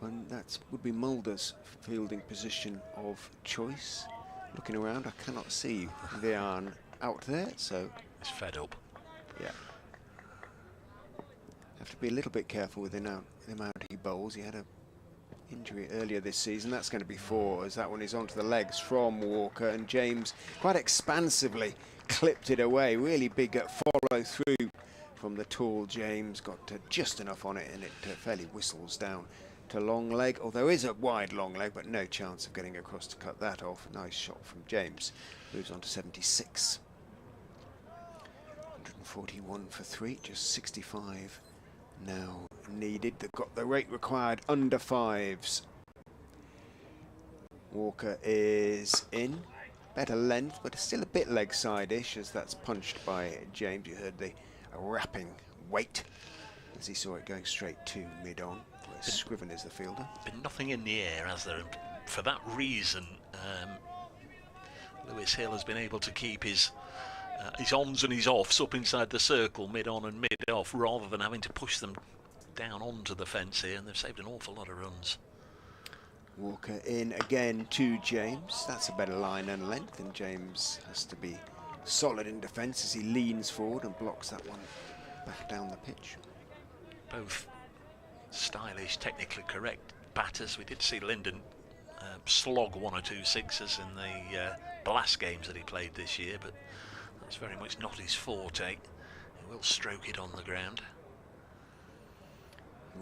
Speaker 1: when that would be Mulder's fielding position of choice. Looking around, I cannot see Vian out there, so
Speaker 2: he's fed up.
Speaker 1: Yeah. Have to be a little bit careful with the amount he bowls. He had a injury earlier this season. That's going to be 4, as that one is onto the legs from Walker, and James quite expansively clipped it away. Really big follow through from the tall James. Got just enough on it, and it fairly whistles down to long leg. Although is a wide long leg, but no chance of getting across to cut that off. Nice shot from James. Moves on to 76. 141 for 3, just 65 now needed. They've got the rate required under 5s. Walker is in. Better length, but still a bit leg side-ish as that's punched by James. You heard the rapping weight as he saw it going straight to mid-on, where Scriven is the fielder.
Speaker 2: Been nothing in the air, has there? And for that reason, Lewis Hill has been able to keep his ons and his offs up inside the circle, mid-on and mid-off, rather than having to push them down onto the fence here, and they've saved an awful lot of runs.
Speaker 1: Walker in again to James. That's a better line and length, and James has to be solid in defence as he leans forward and blocks that one back down the pitch.
Speaker 2: Both stylish, technically correct batters. We did see Lyndon slog 1 or 2 sixes in the blast games that he played this year, but that's very much not his forte. He will stroke it on the ground.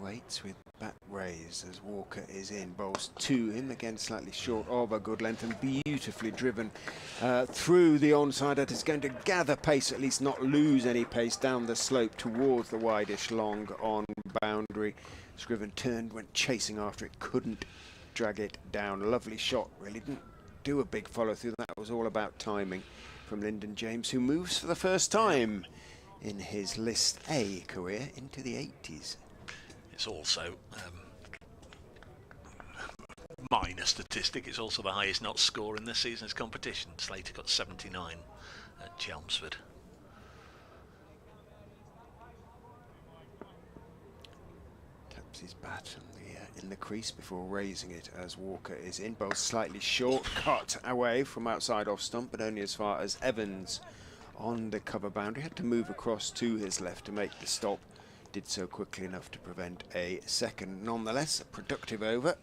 Speaker 1: Waits with bat raised as Walker is in, bowls to him, again slightly short of a good length and beautifully driven through the onside. That is going to gather pace, at least not lose any pace, down the slope towards the wideish long on boundary. Scriven turned, went chasing after it, couldn't drag it down. Lovely shot, really didn't do a big follow through. That was all about timing from Lyndon James, who moves for the first time in his List A career into the 80s.
Speaker 2: It's also minor statistic. It's also the highest not score in this season's competition. Slater got 79 at Chelmsford.
Speaker 1: Taps his bat in the crease before raising it as Walker is in. Both slightly short, cut away from outside off stump, but only as far as Evans on the cover boundary. Had to move across to his left to make the stop. Did so quickly enough to prevent a second. Nonetheless, a productive over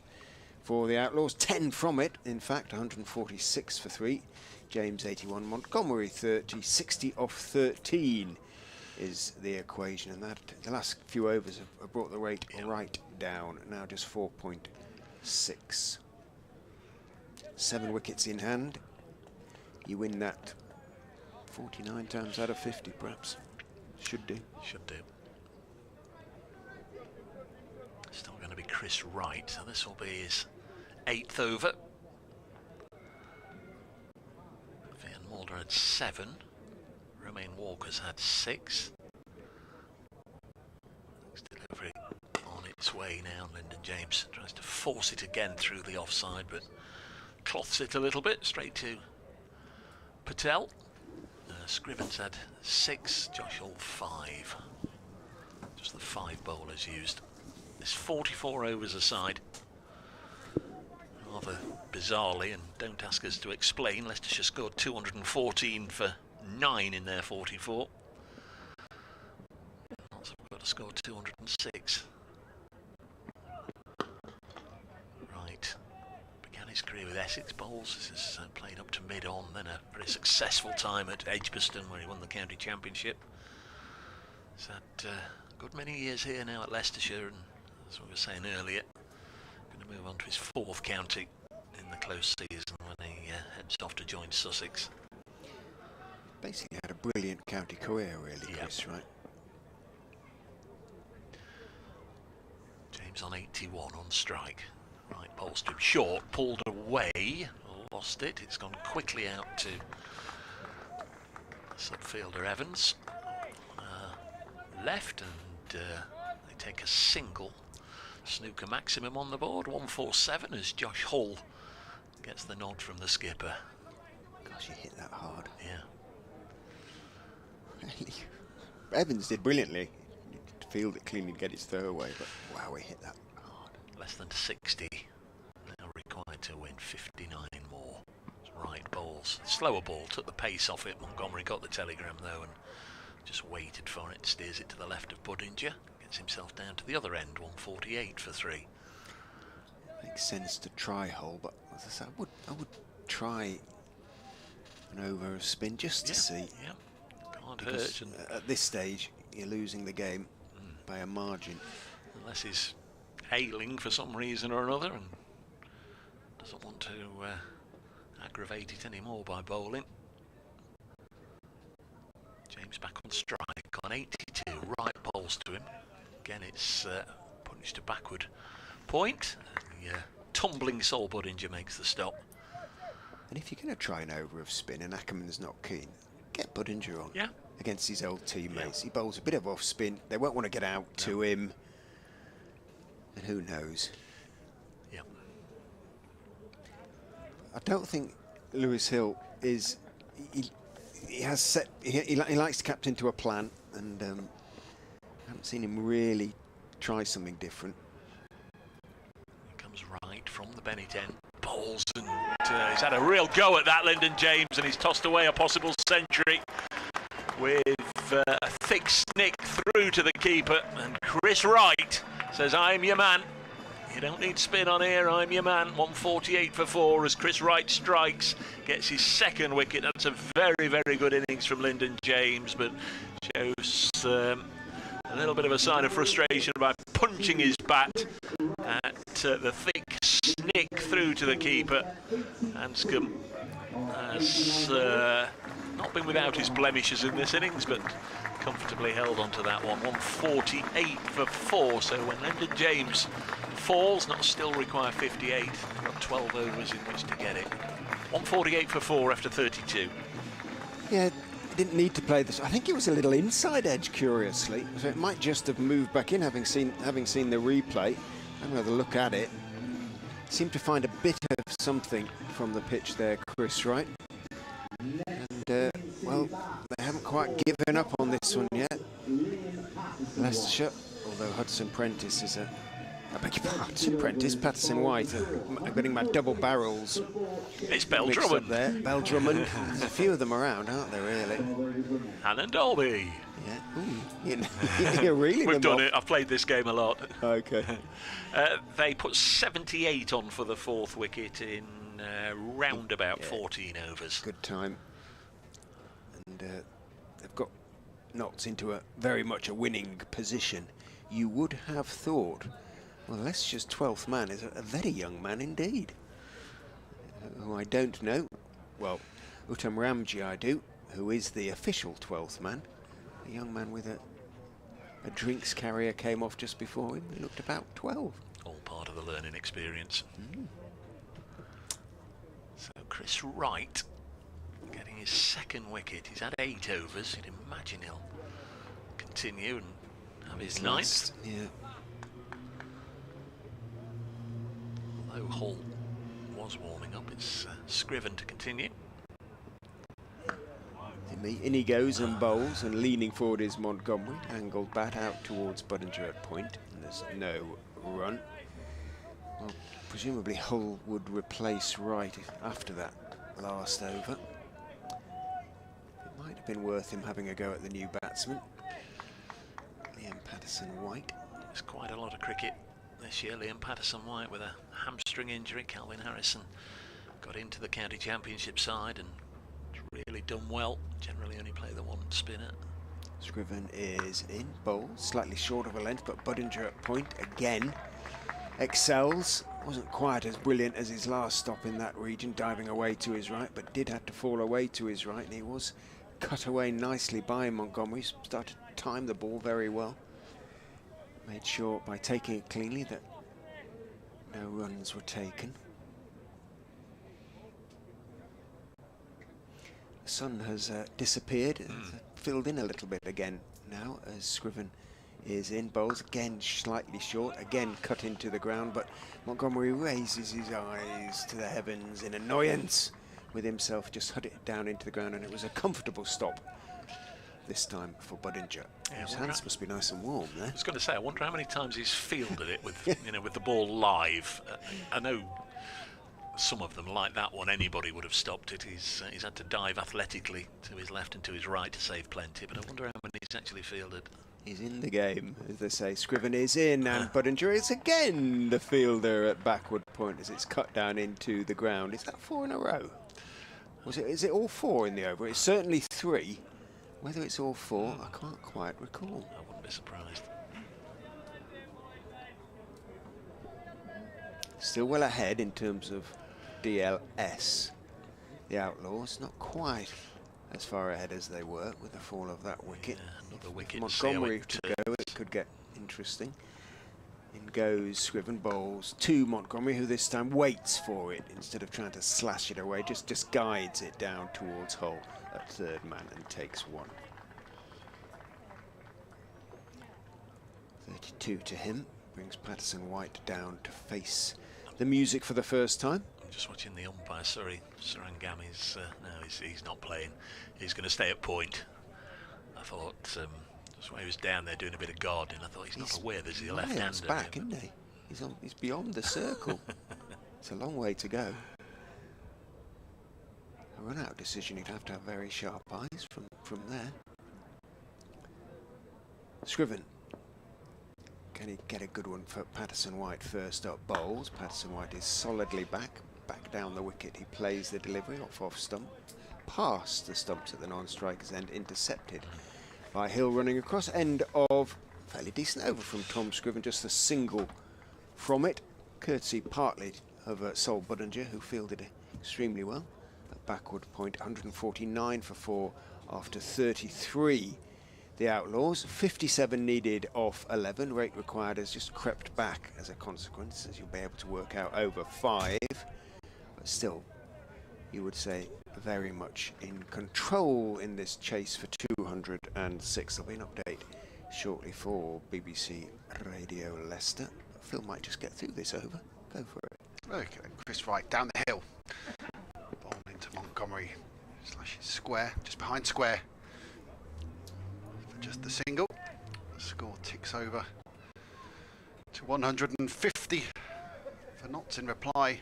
Speaker 1: for the Outlaws. 10 from it, in fact, 146 for 3. James 81, Montgomery 30, 60 off 13 is the equation. And that the last few overs have brought the rate right down. Now just 4.6. 7 wickets in hand. You win that 49 times out of 50, perhaps. Should do.
Speaker 2: Should do. Still going to be Chris Wright, so this will be his 8th over. Vian Mulder had 7. Romain Walker's had 6. Next delivery on its way now. Lyndon James tries to force it again through the offside, but cloths it a little bit straight to Patel. Scriven's had 6, Josh Hall 5. Just the 5 bowlers used. This 44 overs aside, rather bizarrely, and don't ask us to explain, Leicestershire scored 214 for 9 in their 44. Also got to score 206. Right, began his career with Essex Bowls. This has played up to mid-on, then a very successful time at Edgbaston where he won the county championship. He's had a good many years here now at Leicestershire, and as we were saying earlier, going to move on to his 4th county in the close season when he heads off to join Sussex.
Speaker 1: Basically had a brilliant county career, really, Chris, right?
Speaker 2: James on 81 on strike. Right ball to him, short, pulled away, lost it. It's gone quickly out to subfielder Evans. Left, and they take a single. Snooker maximum on the board, 147, as Josh Hull gets the nod from the skipper.
Speaker 1: Gosh, you hit that hard.
Speaker 2: Yeah.
Speaker 1: Evans did brilliantly. To field it cleanly, get his throw away, but wow, he hit that hard.
Speaker 2: Less than 60. Now required to win 59 more. Right balls. Slower ball, took the pace off it. Montgomery got the telegram though and just waited for it. Steers it to the left of Budinger. Gets himself down to the other end, 148 for 3.
Speaker 1: Makes sense to try Hull, but as I said, I would try an over of spin just to see.
Speaker 2: Yeah, can't
Speaker 1: Because
Speaker 2: hurt. And
Speaker 1: at this stage, you're losing the game by a margin.
Speaker 2: unless he's ailing for some reason or another and doesn't want to aggravate it anymore by bowling. James back on strike on 82, right bowls to him. Again, it's punched to backward point. The tumbling Sol Budinger makes the stop.
Speaker 1: And if you're going to try an over of spin and Ackerman's not keen, get Budinger on.
Speaker 2: Yeah.
Speaker 1: Against his old teammates. He bowls a bit of off spin. They won't want to get out to him. And who knows?
Speaker 2: Yeah.
Speaker 1: I don't think Lewis Hill is. He has set. He likes to captain to a plan, and I haven't seen him really try something different.
Speaker 2: He comes right from the Bennett end. Bowls, and he's had a real go at that, Lyndon James, and he's tossed away a possible century with a thick snick through to the keeper. And Chris Wright says, "I'm your man. You don't need spin on here, I'm your man." 148 for 4 as Chris Wright strikes, gets his second wicket. That's a very, very good innings from Lyndon James, but shows a little bit of a sign of frustration by punching his bat at the thick snick through to the keeper. Anscombe has not been without his blemishes in this innings, but comfortably held onto that one. 148 for 4, so when Lyndon James falls, not still require 58, got 12 overs in which to get it. 148 for 4 after 32.
Speaker 1: Yeah, he didn't need to play this. I think it was a little inside edge, curiously, so it might just have moved back in, having seen the replay. Have another look at it. Seemed to find a bit of something from the pitch there, Chris Wright. And well, they haven't quite given up on this one yet. Leicestershire, although Hudson Prentice is I beg your pardon, Hudson Prentice, Patterson White, I'm getting my double barrels.
Speaker 2: It's Bell
Speaker 1: mixed up
Speaker 2: Drummond.
Speaker 1: there. Bell Drummond. There's a few of them around, aren't there, really?
Speaker 2: Hannon Dolby.
Speaker 1: Yeah. You're really
Speaker 2: We've done it. I've played this game a lot.
Speaker 1: Okay.
Speaker 2: They put 78 on for the 4th wicket in round about 14 overs.
Speaker 1: Good time. And they've got knocked into a very much a winning position. You would have thought, well, Leicestershire's 12th man is a very young man indeed. Who I don't know. Well, Uttam Ramji I do, who is the official 12th man. A young man with a drinks carrier came off just before him. He looked about 12.
Speaker 2: All part of the learning experience. So Chris Wright getting his 2nd wicket. He's had 8 overs. You'd imagine he'll continue and have his 9th.
Speaker 1: Yeah.
Speaker 2: Although Hull was warming up, it's Scriven to continue.
Speaker 1: In he goes and bowls, and leaning forward is Montgomery. Angled bat out towards Budinger at point, and there's no run. Well, presumably Hull would replace Wright after that last over. It might have been worth him having a go at the new batsman, Liam Patterson-White.
Speaker 2: There's quite a lot of cricket this year. Liam Patterson-White with a hamstring injury. Calvin Harrison got into the county championship side and really done well. Generally only play the one spinner.
Speaker 1: Scriven is in, bowl, slightly short of a length, but Budinger at point again excels. Wasn't quite as brilliant as his last stop in that region, diving away to his right, but did have to fall away to his right, and he was cut away nicely by Montgomery. Started to time the ball very well. Made sure by taking it cleanly that no runs were taken. The sun has disappeared, filled in a little bit again now as Scriven is in. Bowls again slightly short, again cut into the ground, but Montgomery raises his eyes to the heavens in annoyance with himself, just hut it down into the ground, and it was a comfortable stop this time for Budinger.
Speaker 2: Yeah,
Speaker 1: His hands must be nice and warm there.
Speaker 2: I was going to say, I wonder how many times he's fielded it with, with the ball live. I know some of them, like that one, anybody would have stopped it. He's had to dive athletically to his left and to his right to save plenty, but I wonder how many he's actually fielded.
Speaker 1: He's in the game, as they say. Scriven is in, and Budinger is again the fielder at backward point as it's cut down into the ground. Is that 4 in a row? Is it all 4 in the over? It's certainly 3. Whether it's all 4, I can't quite recall.
Speaker 2: I wouldn't be surprised.
Speaker 1: Still well ahead in terms of DLS. The Outlaws, not quite as far ahead as they were with the fall of that wicket.
Speaker 2: Yeah, another wicket.
Speaker 1: Montgomery to go, it could get interesting. In goes Scriven, bowls to Montgomery, who this time waits for it instead of trying to slash it away, just guides it down towards Hull at third man and takes 1. 32 to him, brings Patterson White down to face the music for the first time.
Speaker 2: I'm just watching the umpire. Sorry, Sarangami's no, he's not playing. He's going to stay at point. I thought that's why he was down there doing a bit of guarding. I thought he's not aware there's a left-hander.
Speaker 1: He's back, isn't he? He's beyond the circle. It's a long way to go. A run-out decision, you'd have to have very sharp eyes from there. Scriven. Can he get a good one for Patterson White first up? Bowls. Patterson White is solidly back down the wicket. He plays the delivery off stump, past the stumps at the non-striker's end, intercepted by Hill running across. End of fairly decent over from Tom Scriven, just a single from it, courtesy partly of Sol Budinger, who fielded extremely well at backward point. 149 for 4 after 33. The Outlaws, 57 needed off 11. Rate required has just crept back as a consequence, as you'll be able to work out, over 5. But still, you would say very much in control in this chase for 206. There'll be an update shortly for BBC Radio Leicester. Phil might just get through this over. Go for it.
Speaker 3: Okay, Chris Wright down the hill. Ball into Montgomery. Slashes square, just behind square. Just the single. The score ticks over to 150 for Notts in reply,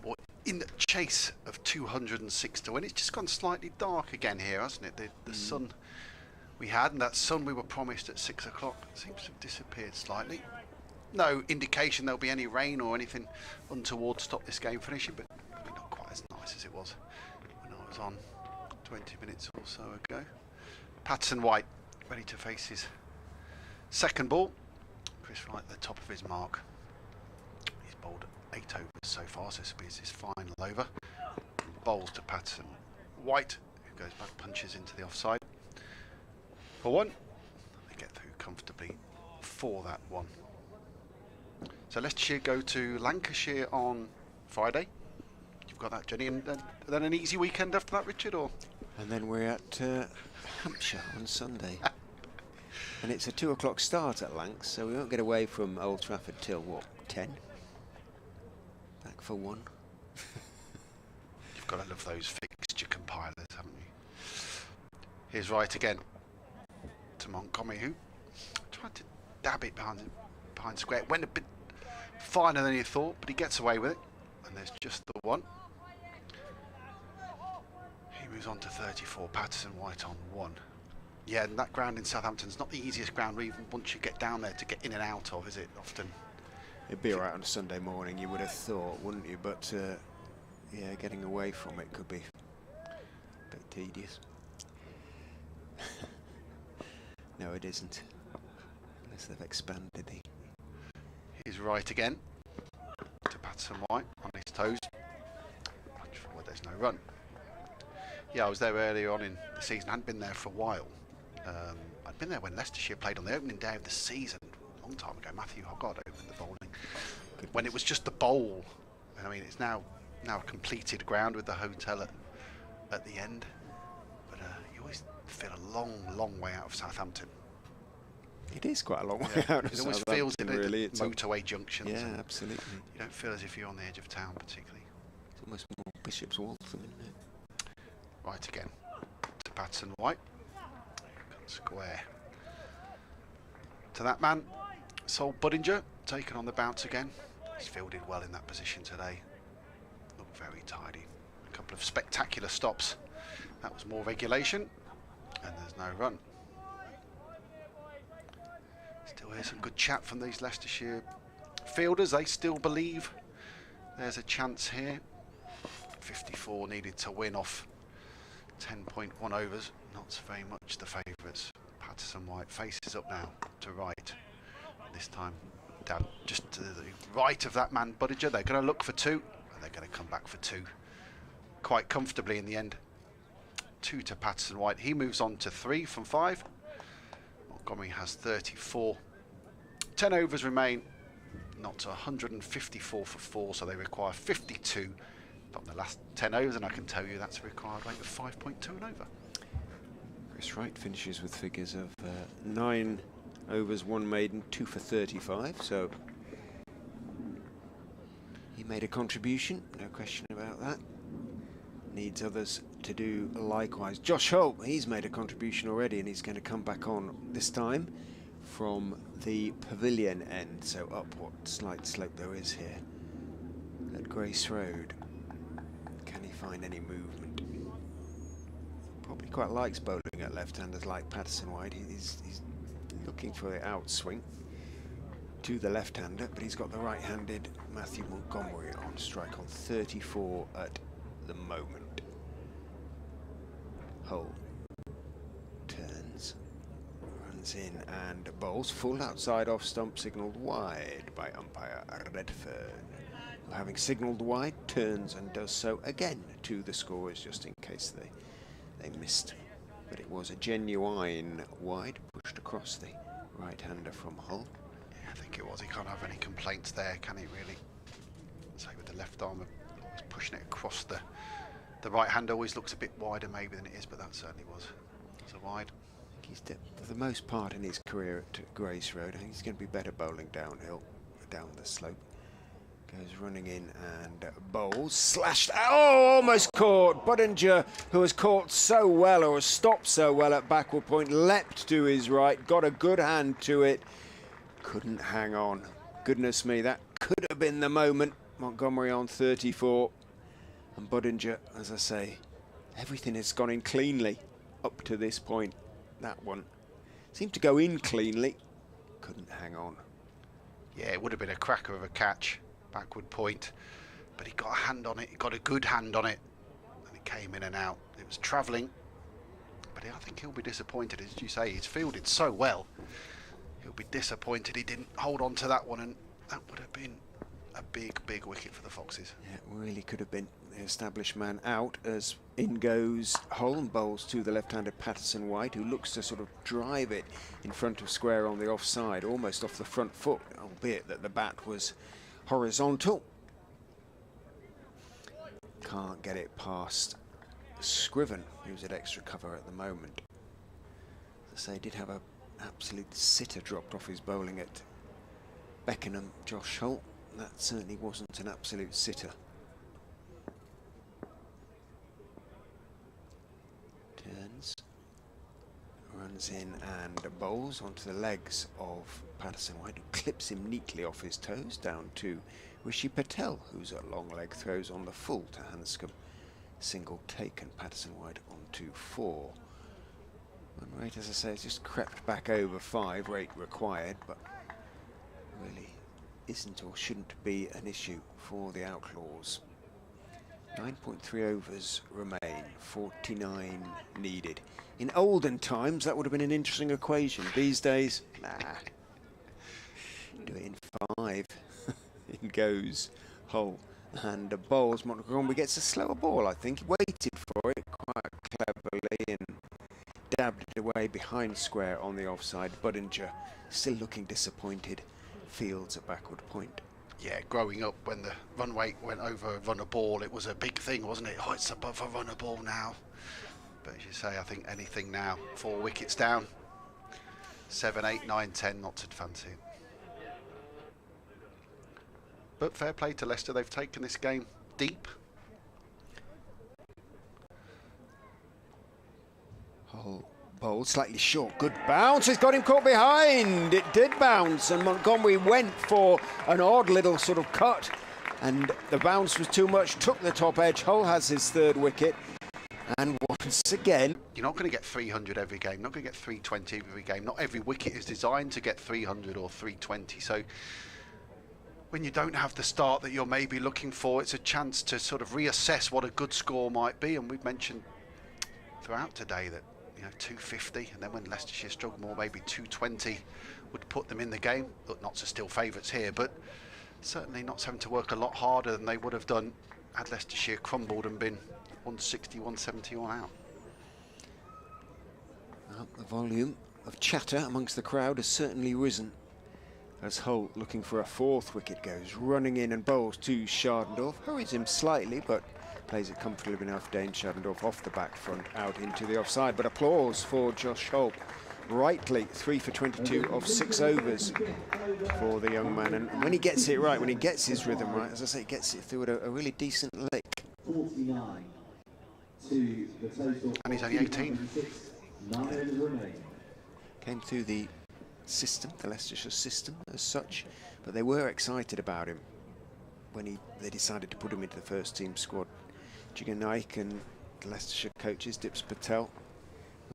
Speaker 3: or in the chase of 206 to win. It's just gone slightly dark again here, hasn't it? The sun we had, and that sun we were promised at 6 o'clock, seems to have disappeared slightly. No indication there'll be any rain or anything untoward to stop this game finishing, but maybe not quite as nice as it was when I was on 20 minutes or so ago. Patterson White ready to face his second ball. Chris Wright at the top of his mark. He's bowled 8 overs so far, so this will be his final over. Bowls to Patterson White, who goes back, punches into the offside for 1. They get through comfortably for that 1. So Leicestershire go to Lancashire on Friday. You've got that, Jenny, and then an easy weekend after that, Richard, or?
Speaker 1: And then we're at Hampshire on Sunday. And it's a 2 o'clock start at Lancs, so we won't get away from Old Trafford till, what, 10? Back for 1.
Speaker 3: You've got to love those fixture compilers, haven't you? Here's Wright again to Montgomery, who tried to dab it behind square. It went a bit finer than he thought, but he gets away with it. And there's just the 1. He moves on to 34. Patterson White on 1. Yeah, and that ground in Southampton's not the easiest ground, even once you get down there, to get in and out of, is it? Often.
Speaker 1: It'd be alright on a Sunday morning, you would have thought, wouldn't you? But yeah, getting away from it could be a bit tedious. No, it isn't, unless they've expanded it.
Speaker 3: He's right again to Patterson White on his toes. Well, there's no run. Yeah, I was there earlier on in the season. I hadn't been there for a while. I'd been there when Leicestershire played on the opening day of the season, a long time ago. Matthew Hoggard opened the bowling when it was just the bowl. And I mean, it's now a completed ground with the hotel at the end. But you always feel a long way out of Southampton.
Speaker 1: It is quite a long way out of
Speaker 3: It always
Speaker 1: Southampton,
Speaker 3: feels
Speaker 1: really. It's
Speaker 3: motorway junctions.
Speaker 1: yeah, absolutely.
Speaker 3: You don't feel as if you're on the edge of town particularly.
Speaker 1: It's almost more Bishop's Waltham, isn't it?
Speaker 3: Right again to Patterson White. Square to that man. Sol Budinger taken on the bounce again. He's fielded well in that position today. Looked very tidy. A couple of spectacular stops. That was more regulation, and there's no run. Still hear some good chat from these Leicestershire fielders. They still believe there's a chance here. 54 needed to win off 10.1 overs. Not very much the favourites. Patterson White faces up now to right. This time down just to the right of that man Budinger. They're going to look for 2, and they're going to come back for 2 quite comfortably in the end. 2 to Patterson White. He moves on to 3 from 5. Montgomery has 34. 10 overs remain. Not to 154 for 4, so they require 52 from the last 10 overs, and I can tell you that's a required rate of 5.2 and over.
Speaker 1: Chris Wright finishes with figures of 9 overs, 1 maiden, 2 for 35, so he made a contribution, no question about that. Needs others to do likewise. Josh Holt, he's made a contribution already, and he's going to come back on this time from the pavilion end, so up what slight slope there is here at Grace Road. Can he find any movement? Probably quite likes bowling at left-handers like Patterson White. He's looking for the outswing to the left-hander, but he's got the right-handed Matthew Montgomery on strike on 34 at the moment. Hull turns, runs in and bowls full outside off stump, signalled wide by umpire Redfern, who, having signalled wide, turns and does so again to the scorers just in case they missed. But it was a genuine wide pushed across the right-hander from Hull.
Speaker 3: Yeah, I think it was. He can't have any complaints there, can he, really? Say with the left arm pushing it across the right hand always looks a bit wider maybe than it is, but that certainly was a wide.
Speaker 1: I think he's for the most part in his career at Grace Road. I think he's going to be better bowling downhill, down the slope. Goes running in and bowls, slashed, oh, almost caught. Budinger, who has caught so well, or has stopped so well at backward point, leapt to his right, got a good hand to it, couldn't hang on. Goodness me, that could have been the moment. Montgomery on 34, and Budinger, as I say, everything has gone in cleanly up to this point. That one seemed to go in cleanly, couldn't hang on.
Speaker 3: Yeah, it would have been a cracker of a catch, backward point, but he got a hand on it, he got a good hand on it, and it came in and out. It was travelling, but I think he'll be disappointed. As you say, he's fielded so well, he'll be disappointed he didn't hold on to that one, and that would have been a big wicket for the Foxes.
Speaker 1: Yeah, it really could have been. The established man out as in goes Hull and bowls to the left-handed Patterson White, who looks to sort of drive it in front of square on the offside, almost off the front foot, albeit that the bat was horizontal. Can't get it past Scriven, who's at extra cover at the moment. As I say, did have an absolute sitter dropped off his bowling at Beckenham, Josh Holt. That certainly wasn't an absolute sitter. Turns, runs in and bowls onto the legs of Patterson White, who clips him neatly off his toes down to Rishi Patel, who's at long leg throws on the full to Hanscom. Single taken, Patterson White onto 4. And rate, as I say, has just crept back over 5, rate required, but really isn't or shouldn't be an issue for the Outlaws. 9.3 overs remain, 49 needed. In olden times, that would have been an interesting equation. These days, nah. Do it in 5. In goes Hull and bowls. Montgomery gets a slower ball, I think. He waited for it quite cleverly and dabbed it away behind square on the offside. Budinger still looking disappointed. Fields at backward point.
Speaker 3: Yeah, growing up when the run weight went over a runner ball, it was a big thing, wasn't it? Oh, it's above a runner ball now. But as you say, I think anything now, 4 wickets down, 7, 8, 9, 10, not to fancy it. But fair play to Leicester, they've taken this game deep.
Speaker 1: Hull bowled slightly short. Good bounce. It's got him caught behind. It did bounce, and Montgomery went for an odd little sort of cut, and the bounce was too much. Took the top edge. Hull has his 3rd wicket, and once again,
Speaker 3: you're not going to get 300 every game. Not going to get 320 every game. Not every wicket is designed to get 300 or 320. So when you don't have the start that you're maybe looking for, it's a chance to sort of reassess what a good score might be. And we've mentioned throughout today that 250, and then when Leicestershire struggled more, maybe 220 would put them in the game. Look, not to still favourites here, but certainly not having to work a lot harder than they would have done had Leicestershire crumbled and been 160, 170 on out.
Speaker 1: Well, the volume of chatter amongst the crowd has certainly risen as Hull, looking for a 4th wicket, goes running in and bowls to Schardendorf. Hurries him slightly, but plays it comfortably enough. Dane Schardendorf off the back front, out into the offside. But applause for Josh Holt. Rightly 3 for 22 of 6 overs for the young man. And when he gets it right, when he gets his rhythm right, as I say, he gets it through at a really decent lick.
Speaker 5: 49 to the total.
Speaker 3: And he's only 18.
Speaker 5: 9 overs remaining.
Speaker 1: Came through the system, the Leicestershire system as such, but they were excited about him when they decided to put him into the first team squad. Jigar Naik and the Leicestershire coaches, Dips Patel,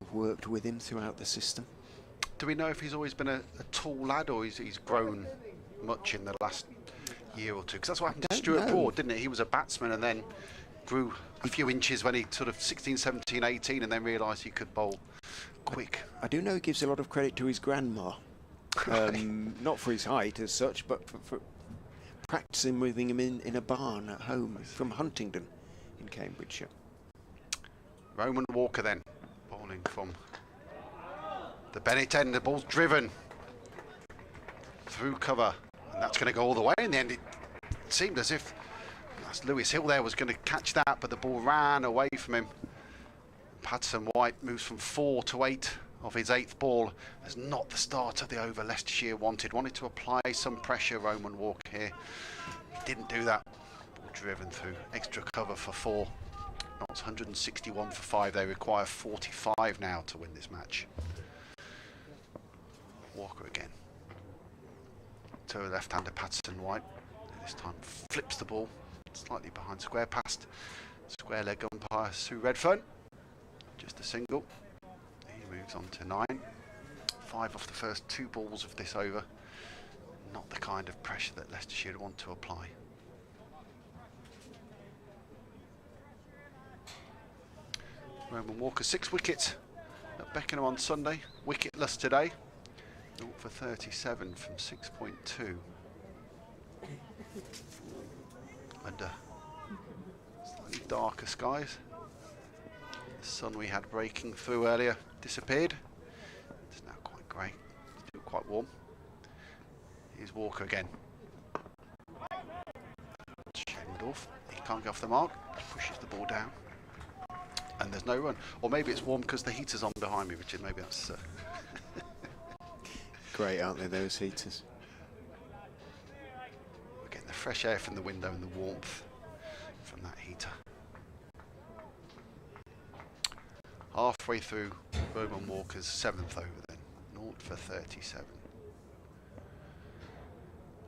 Speaker 1: have worked with him throughout the system.
Speaker 3: Do we know if he's always been a tall lad, or he's grown much in the last year or two? Because that's what happened to Stuart Broad, didn't it? He was a batsman and then grew a few inches when he sort of 16, 17, 18, and then realised he could bowl quick.
Speaker 1: I do know he gives a lot of credit to his grandma. Not for his height as such, but for practicing with him in a barn at home from Huntingdon in Cambridgeshire.
Speaker 3: Roman Walker then, bowling from the Bennett end. The ball's driven through cover, and that's going to go all the way. In the end, it seemed as if Lewis Hill there was going to catch that, but the ball ran away from him. Patterson White moves from 4 to 8 of his 8th ball. That's not the start of the over Leicestershire wanted to apply some pressure. Roman Walker here, he didn't do that. Ball driven through, extra cover for 4. Notts 161 for 5. They require 45 now to win this match. Walker again to a left-hander, Patterson White. This time flips the ball slightly behind square, past square leg umpire Sue Redfern. Just a single. He moves on to 9. 5 off the first 2 balls of this over. Not the kind of pressure that Leicestershire want to apply. Roman Walker 6 wickets at Beckenham on Sunday. Wicketless today. 0 for 37 from 6.2. Under slightly darker skies. The sun we had breaking through earlier disappeared. It's now quite grey, still quite warm. Here's Walker again. Schindorf, he can't get off the mark, pushes the ball down. And there's no run. Or maybe it's warm because the heater's on behind me, Richard. Maybe that's...
Speaker 1: Great, aren't they, those heaters?
Speaker 3: We're getting the fresh air from the window and the warmth from that heater. Halfway through Roman Walker's 7th over then. 0 for 37.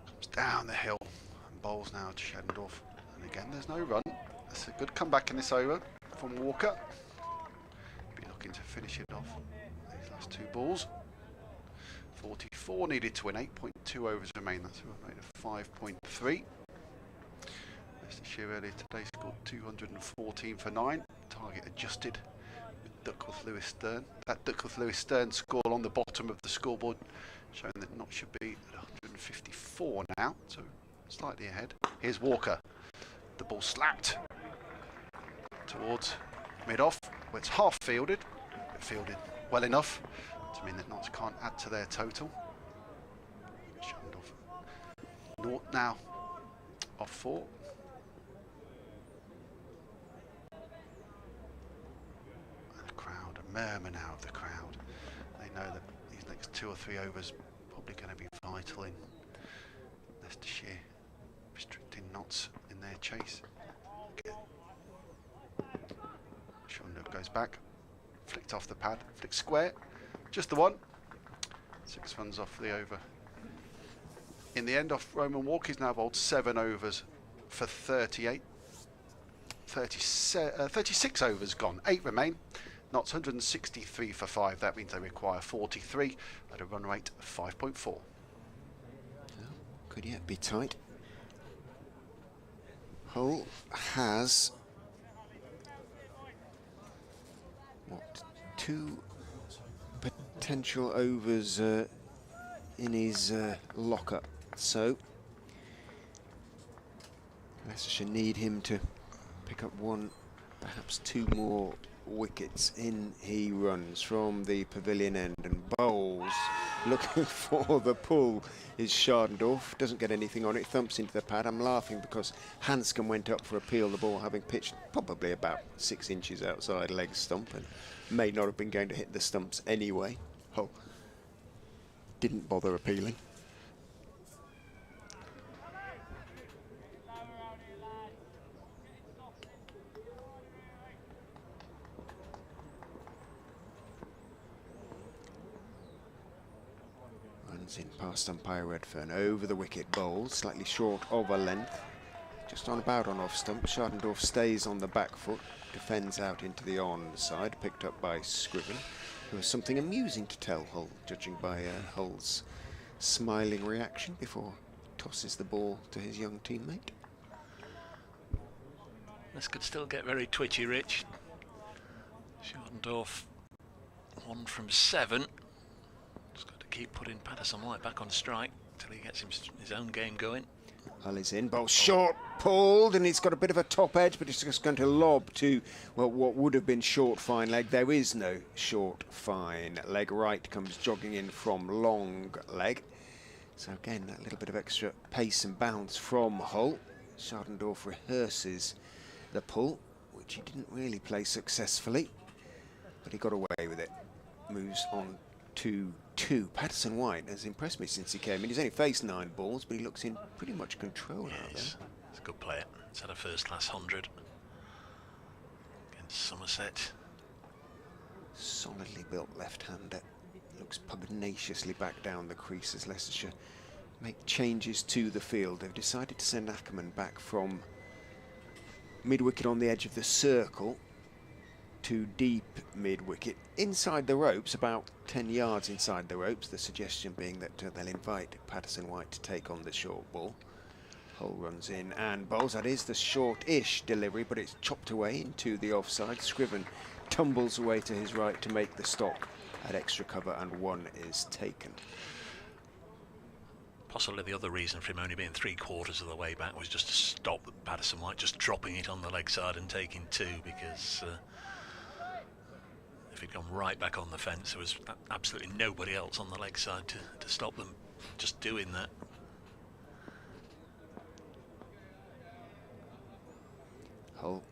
Speaker 3: Comes down the hill and bowls now to Schindorf. And again, there's no run. That's a good comeback in this over from Walker. Be looking to finish it off. These last 2 balls. 44 needed to win. 8.2 overs remain. That's a run rate of 5.3. Leicestershire earlier today scored 214 for 9. Target adjusted with Duckworth-Lewis Stern. That Duckworth-Lewis Stern score on the bottom of the scoreboard showing that Notts should be at 154 now, so slightly ahead. Here's Walker. The ball slapped towards mid-off, where it's half fielded, but fielded well enough to mean that Notts can't add to their total. Shandorf, naught now off 4. And a crowd, a murmur now of the crowd. They know that these next 2 or 3 overs probably going to be vital in Leicestershire restricting Notts in their chase. Shandorf goes back, flicked off the pad, flicked square, just the one. 6 runs off the over. In the end, off Roman Walk, he's now bowled 7 overs for 38. 36 overs gone, 8 remain. Notts 163 for 5. That means they require 43 at a run rate of 5.4.
Speaker 1: Could yet be tight. Hull has 2 potential overs in his locker, so Leicestershire need him to pick up 1, perhaps 2 more wickets. In he runs from the pavilion end and bowls, looking for the pull is Shandorf, doesn't get anything on it, thumps into the pad. I'm laughing because Hanscom went up for a peel, the ball having pitched probably about 6 inches outside leg stump and may not have been going to hit the stumps anyway. Hull didn't bother appealing. In past umpire Redfern, over the wicket, bowls slightly short of a length, just on about on off stump. Shandorf stays on the back foot, defends out into the on side, picked up by Scriven, who has something amusing to tell Hull, judging by Hull's smiling reaction before he tosses the ball to his young teammate.
Speaker 2: This could still get very twitchy, Rich. Shandorf 1 from 7. Keep putting Patterson White back on strike till he gets his own game going.
Speaker 1: Hull is in, bowl short, pulled, and he's got a bit of a top edge, but it's just going to lob to, well, what would have been short fine leg. There is no short fine leg. Right comes jogging in from long leg. So again, that little bit of extra pace and bounce from Hull. Shandorf rehearses the pull, which he didn't really play successfully, but he got away with it. Moves on to 2. Patterson White has impressed me since he came in. He's only faced 9 balls, but he looks in pretty much control out there.
Speaker 2: He's a good player. He's had a first-class 100 against Somerset.
Speaker 1: Solidly built left-hander. Looks pugnaciously back down the crease as Leicestershire make changes to the field. They've decided to send Ackerman back from mid-wicket on the edge of the circle to deep mid-wicket inside the ropes, about 10 yards inside the ropes, the suggestion being that they'll invite Patterson White to take on the short ball. Hull runs in and bowls. That is the short-ish delivery, but it's chopped away into the offside. Scriven tumbles away to his right to make the stop at extra cover, and 1 is taken.
Speaker 2: Possibly the other reason for him only being 3/4 of the way back was just to stop Patterson White just dropping it on the leg side and taking 2, because if he'd gone right back on the fence, there was absolutely nobody else on the leg side to stop them just doing that.
Speaker 1: Hull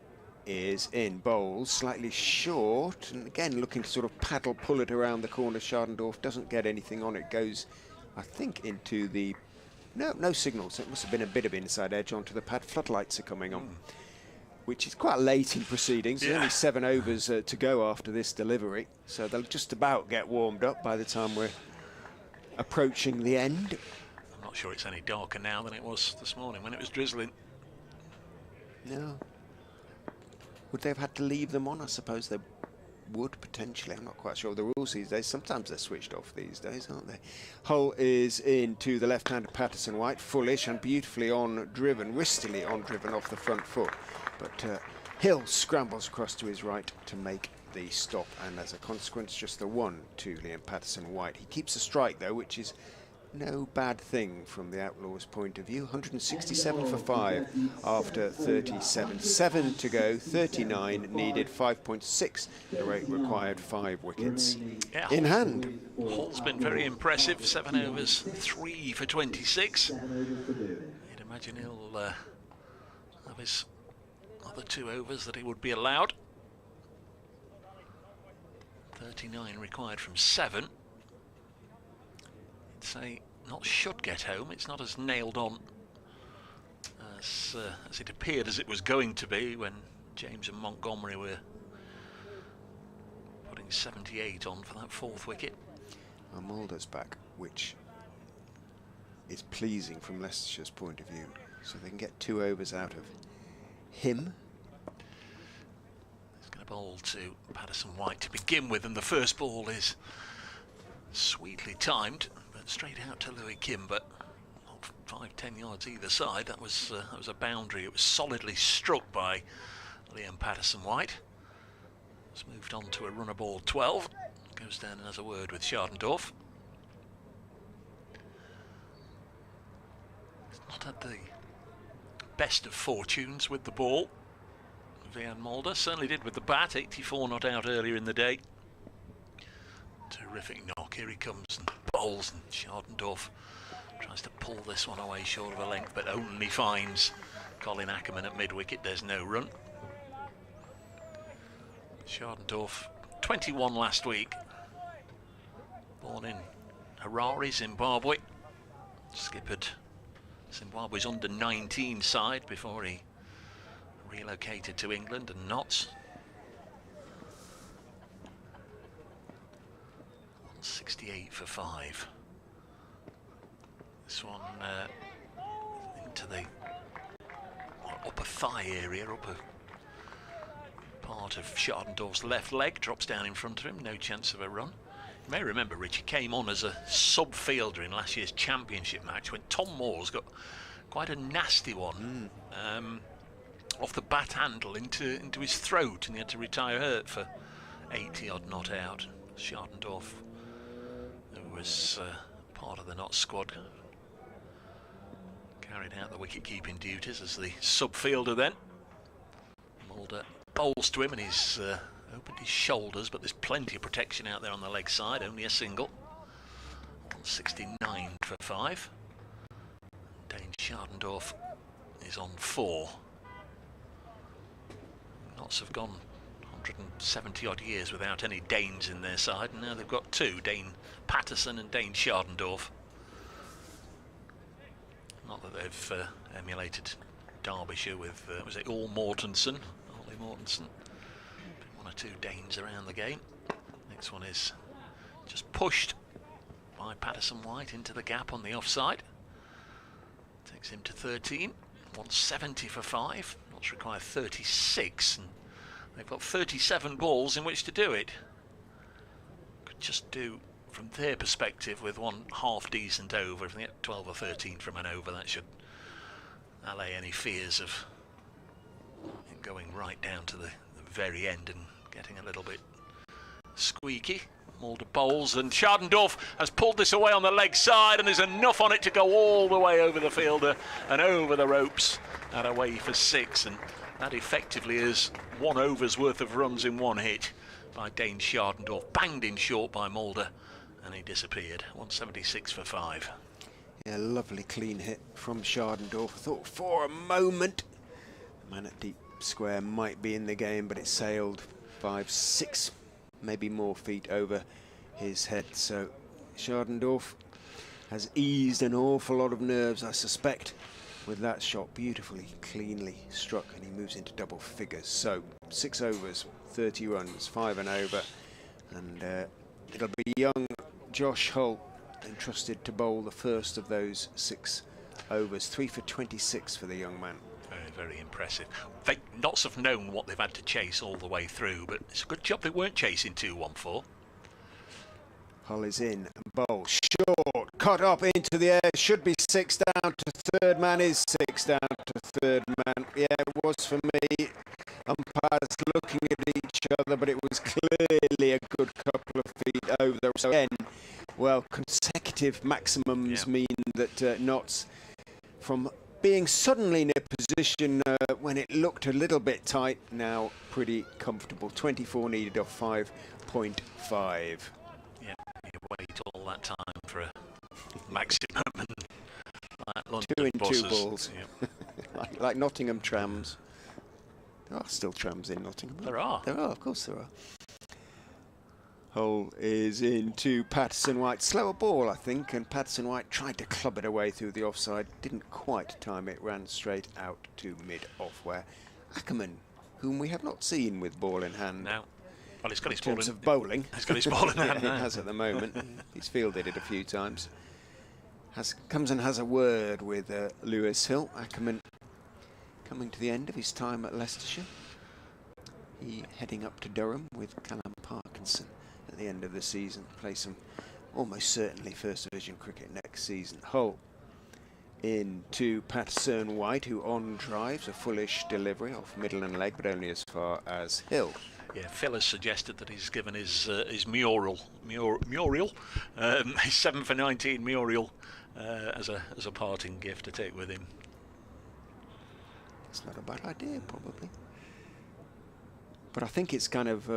Speaker 1: is in, bowls slightly short, and again looking to sort of paddle pull it around the corner. Shandorf doesn't get anything on it, goes I think into the no signals. It must have been a bit of inside edge onto the pad. Floodlights are coming on, which is quite late in proceedings. There's only 7 overs to go after this delivery, so they'll just about get warmed up by the time we're approaching the end.
Speaker 2: I'm not sure it's any darker now than it was this morning when it was drizzling.
Speaker 1: No. Would they have had to leave them on? I suppose they would, potentially. I'm not quite sure of the rules these days. Sometimes they're switched off these days, aren't they? Hull is into the left-handed Patterson White, fullish and beautifully on-driven, wristily on-driven off the front foot. But Hill scrambles across to his right to make the stop, and as a consequence, just the 1 to Liam Patterson White. He keeps a strike, though, which is no bad thing from the Outlaws' point of view. 167 for 5 after 37. 7 to go, 39 needed, 5.6 the rate required, 5 wickets
Speaker 2: Yeah,
Speaker 1: in hand.
Speaker 2: Hull's been very impressive. 7 overs, 3 for 26. You'd imagine he'll have his other 2 overs that he would be allowed. 39 required from 7. It's a not should get home. It's not as nailed on as it appeared as it was going to be when James and Montgomery were putting 78 on for that 4th wicket.
Speaker 1: Well, Mulder's back, which is pleasing from Leicestershire's point of view, so they can get 2 overs out of him.
Speaker 2: He's going to bowl to Patterson White to begin with, and the first ball is sweetly timed, but straight out to Louis Kimber. 5-10 yards either side. That was a boundary. It was solidly struck by Liam Patterson White. It's moved on to a runner ball 12. Goes down and has a word with Schardendorf. He's not had the best of fortunes with the ball. Vian Mulder certainly did with the bat. 84 not out earlier in the day. Terrific knock. Here he comes and bowls, and Schardendorf tries to pull this one away short of a length, but only finds Colin Ackerman at mid-wicket. There's no run. Schardendorf, 21 last week. Born in Harare, Zimbabwe. Skippered Zimbabwe's under-19 side before he relocated to England and Notts. 168 for 5. This one into the upper thigh area, upper part of Schardendorf's left leg, drops down in front of him, no chance of a run. You may remember Richie came on as a sub-fielder in last year's championship match when Tom Moore's got quite a nasty one off the bat handle into his throat, and he had to retire hurt for 80 odd not out. Schardendorf, who was part of the Notts squad, carried out the wicket-keeping duties as the sub-fielder then. Mulder bowls to him and he's opened his shoulders, but there's plenty of protection out there on the leg side, only a single. 169 for 5. Dane Schardendorf is on 4. Notts have gone 170 odd years without any Danes in their side, and now they've got 2, Dane Patterson and Dane Schardendorf. Not that they've emulated Derbyshire with, was it Ollie Mortensen? 1 or 2 Danes around the game. Next one is just pushed by Patterson White into the gap on the offside. Takes him to 13. 170 for 5. Notts require 36, and they've got 37 balls in which to do it. Could just do, from their perspective, with one half decent over. If they get 12 or 13 from an over, that should allay any fears of it going right down to the very end and getting a little bit squeaky. Mulder bowls, and Schardendorf has pulled this away on the leg side, and there's enough on it to go all the way over the fielder and over the ropes and away for 6, and that effectively is 1 over's worth of runs in 1 hit by Dane Schardendorf. Banged in short by Mulder and he disappeared. 176 for 5.
Speaker 1: Yeah, lovely clean hit from Schardendorf. I thought for a moment the man at deep square might be in the game, but it sailed 5, 6 maybe more feet over his head. So Schardendorf has eased an awful lot of nerves, I suspect, with that shot. Beautifully, cleanly struck, and he moves into double figures. So 6 overs, 30 runs, 5 and over, and it'll be young Josh Hull entrusted to bowl the first of those 6 overs. 3 for 26 for the young man.
Speaker 2: Very, very impressive. Notts have known what they've had to chase all the way through, but it's a good job they weren't chasing 2-1-4.
Speaker 1: Hull is in, bowls short, cut up into the air, should be 6 down to third man, is 6 down to third man. Yeah, it was for me. Umpires looking at each other, but it was clearly a good couple of feet over. So again, Well, consecutive maximums mean that Notts, from being suddenly in a position when it looked a little bit tight, now pretty comfortable. 24 needed off 5.5.
Speaker 2: Yeah, you wait all that time for a maximum and like London
Speaker 1: 2 in 2
Speaker 2: buses.
Speaker 1: balls.
Speaker 2: Yeah.
Speaker 1: like Nottingham trams. There are still trams in Nottingham.
Speaker 2: There are.
Speaker 1: There are, of course there are. Hole is into Patterson White. Slower ball, I think, and Patterson White tried to club it away through the offside. Didn't quite time it, ran straight out to mid-off, where Ackerman, whom we have not seen with ball in hand.
Speaker 2: No. Well, he's got his
Speaker 1: in
Speaker 2: ball
Speaker 1: terms
Speaker 2: in.
Speaker 1: of bowling.
Speaker 2: He's got his ball in hand
Speaker 1: He
Speaker 2: now.
Speaker 1: has at the moment. He's fielded it a few times. Comes and has a word with Lewis Hill. Ackerman coming to the end of his time at Leicestershire. He heading up to Durham with Callum Parkinson at the end of the season. Play some almost certainly First Division cricket next season. Hull into Patterson White, who on drives a fullish delivery off middle and leg, but only as far as Hill.
Speaker 2: Yeah, Phil has suggested that he's given his mural, his 7 for 19 mural as a parting gift to take with him.
Speaker 1: It's not a bad idea, probably. But I think it's kind of,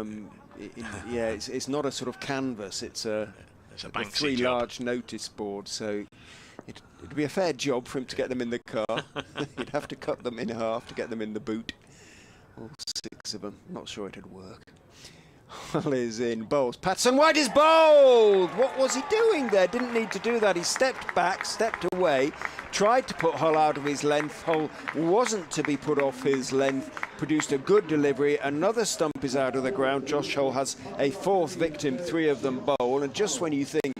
Speaker 1: it's not a sort of canvas. It's a
Speaker 2: Banksy
Speaker 1: 3
Speaker 2: job.
Speaker 1: large notice boards. So it'd be a fair job for him to get them in the car. He'd have to cut them in half to get them in the boot. All 6 of them. Not sure it'd work. Hull is in bowls. Patterson White is bowled! What was he doing there? Didn't need to do that. He stepped back, stepped away, tried to put Hull out of his length. Hull wasn't to be put off his length, produced a good delivery. Another stump is out of the ground. Josh Hull has a 4th victim, 3 of them bowl. And just when you think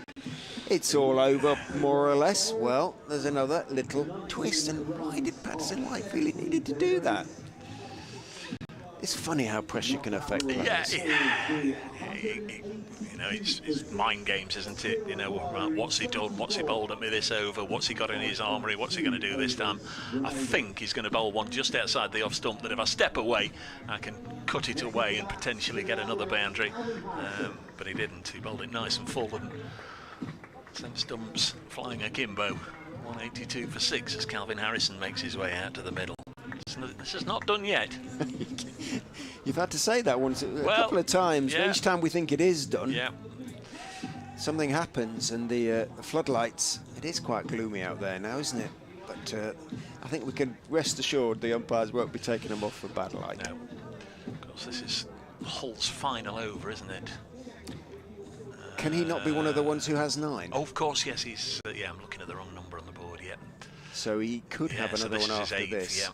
Speaker 1: it's all over, more or less, well, there's another little twist. And why did Patterson White feel he needed to do that? It's funny how pressure can affect players.
Speaker 2: It's mind games, isn't it? Right, what's he done? What's he bowled at me this over? What's he got in his armoury? What's he going to do this time? I think he's going to bowl one just outside the off stump that if I step away, I can cut it away and potentially get another boundary. But he didn't. He bowled it nice and full and sent stumps flying akimbo. 182 for 6 as Calvin Harrison makes his way out to the middle. This is not done yet.
Speaker 1: You've had to say that once, a couple of times.
Speaker 2: Yeah.
Speaker 1: Each time we think it is done,
Speaker 2: Yeah.
Speaker 1: something happens, and the floodlights. It is quite gloomy out there now, isn't it? But I think we can rest assured the umpires won't be taking them off for bad light.
Speaker 2: No. Of course, this is Hull's final over, isn't it?
Speaker 1: Can he not be one of the ones who has 9?
Speaker 2: Oh, of course, yes. He's. I'm looking at the wrong number on the board. Yeah.
Speaker 1: So he could have
Speaker 2: so
Speaker 1: another
Speaker 2: this
Speaker 1: one
Speaker 2: is
Speaker 1: after
Speaker 2: 8th,
Speaker 1: this.
Speaker 2: Yeah.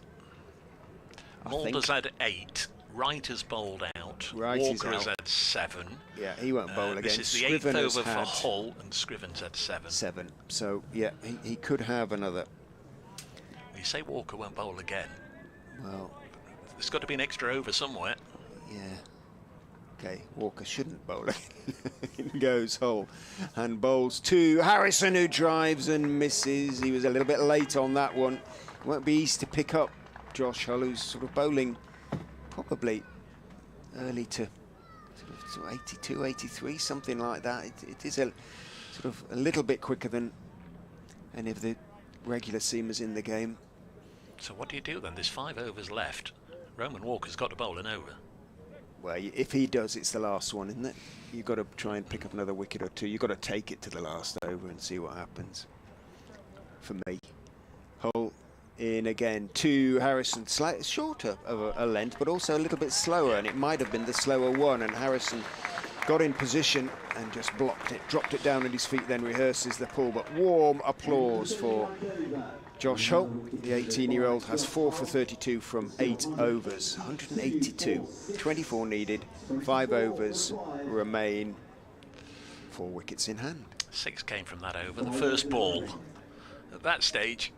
Speaker 1: I
Speaker 2: Mulder's
Speaker 1: think.
Speaker 2: had 8. Wright has bowled out.
Speaker 1: Wright is
Speaker 2: Walker has
Speaker 1: out.
Speaker 2: had 7.
Speaker 1: Yeah, he won't bowl again.
Speaker 2: This is the
Speaker 1: Scriven
Speaker 2: 8th
Speaker 1: has
Speaker 2: over for
Speaker 1: had
Speaker 2: Hull, and Scriven's had 7.
Speaker 1: 7. So yeah, he could have another.
Speaker 2: You say Walker won't bowl again.
Speaker 1: Well,
Speaker 2: There's got to be an extra over somewhere.
Speaker 1: yeah. Okay, Walker shouldn't bowl it. In goes Hull and bowls to Harrison, who drives and misses. He was a little bit late on that one. It won't be easy to pick up Josh Hull, who's sort of bowling probably early to sort of 82, 83, something like that. It is a sort of a little bit quicker than any of the regular seamers in the game.
Speaker 2: So what do you do then? There's 5 overs left. Roman Walker's got to bowl an over.
Speaker 1: Well, if he does, it's the last one, isn't it? You've got to try and pick up another wicket or 2. You've got to take it to the last over and see what happens. For me. Hull in again to Harrison. Slightly shorter of a length, but also a little bit slower, and it might have been the slower one, and Harrison got in position and just blocked it, dropped it down at his feet, then rehearses the pull. But warm applause for Josh Hull. The 18-year-old has 4 for 32 from 8 overs. 182, 24 needed, 5 overs remain, 4 wickets in hand.
Speaker 2: 6 came from that over. The first ball. At that stage,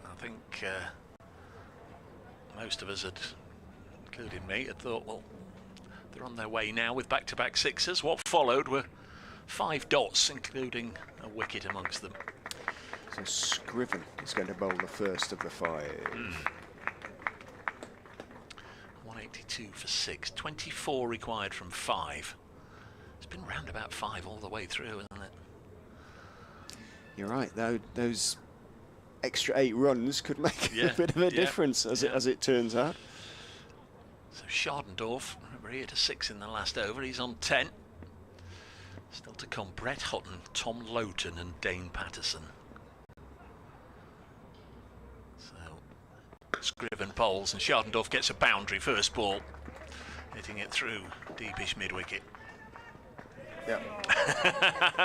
Speaker 2: I think most of us had, including me, had thought, well, they're on their way now with back-to-back 6s. What followed were 5 dots, including a wicket amongst them.
Speaker 1: So Scriven is going to bowl the first of the 5.
Speaker 2: 182 for 6. 24 required from 5. It's been round about 5 all the way through, isn't it?
Speaker 1: you're right, though, those extra 8 runs could make a bit of a difference, as it turns out.
Speaker 2: So Schardendorf, remember, he hit a 6 in the last over. He's on 10. Still to come, Brett Hutton, Tom Loughton and Dane Patterson. So Scriven bowls and Schardendorf gets a boundary first ball, hitting it through deepish mid-wicket.
Speaker 1: Yeah.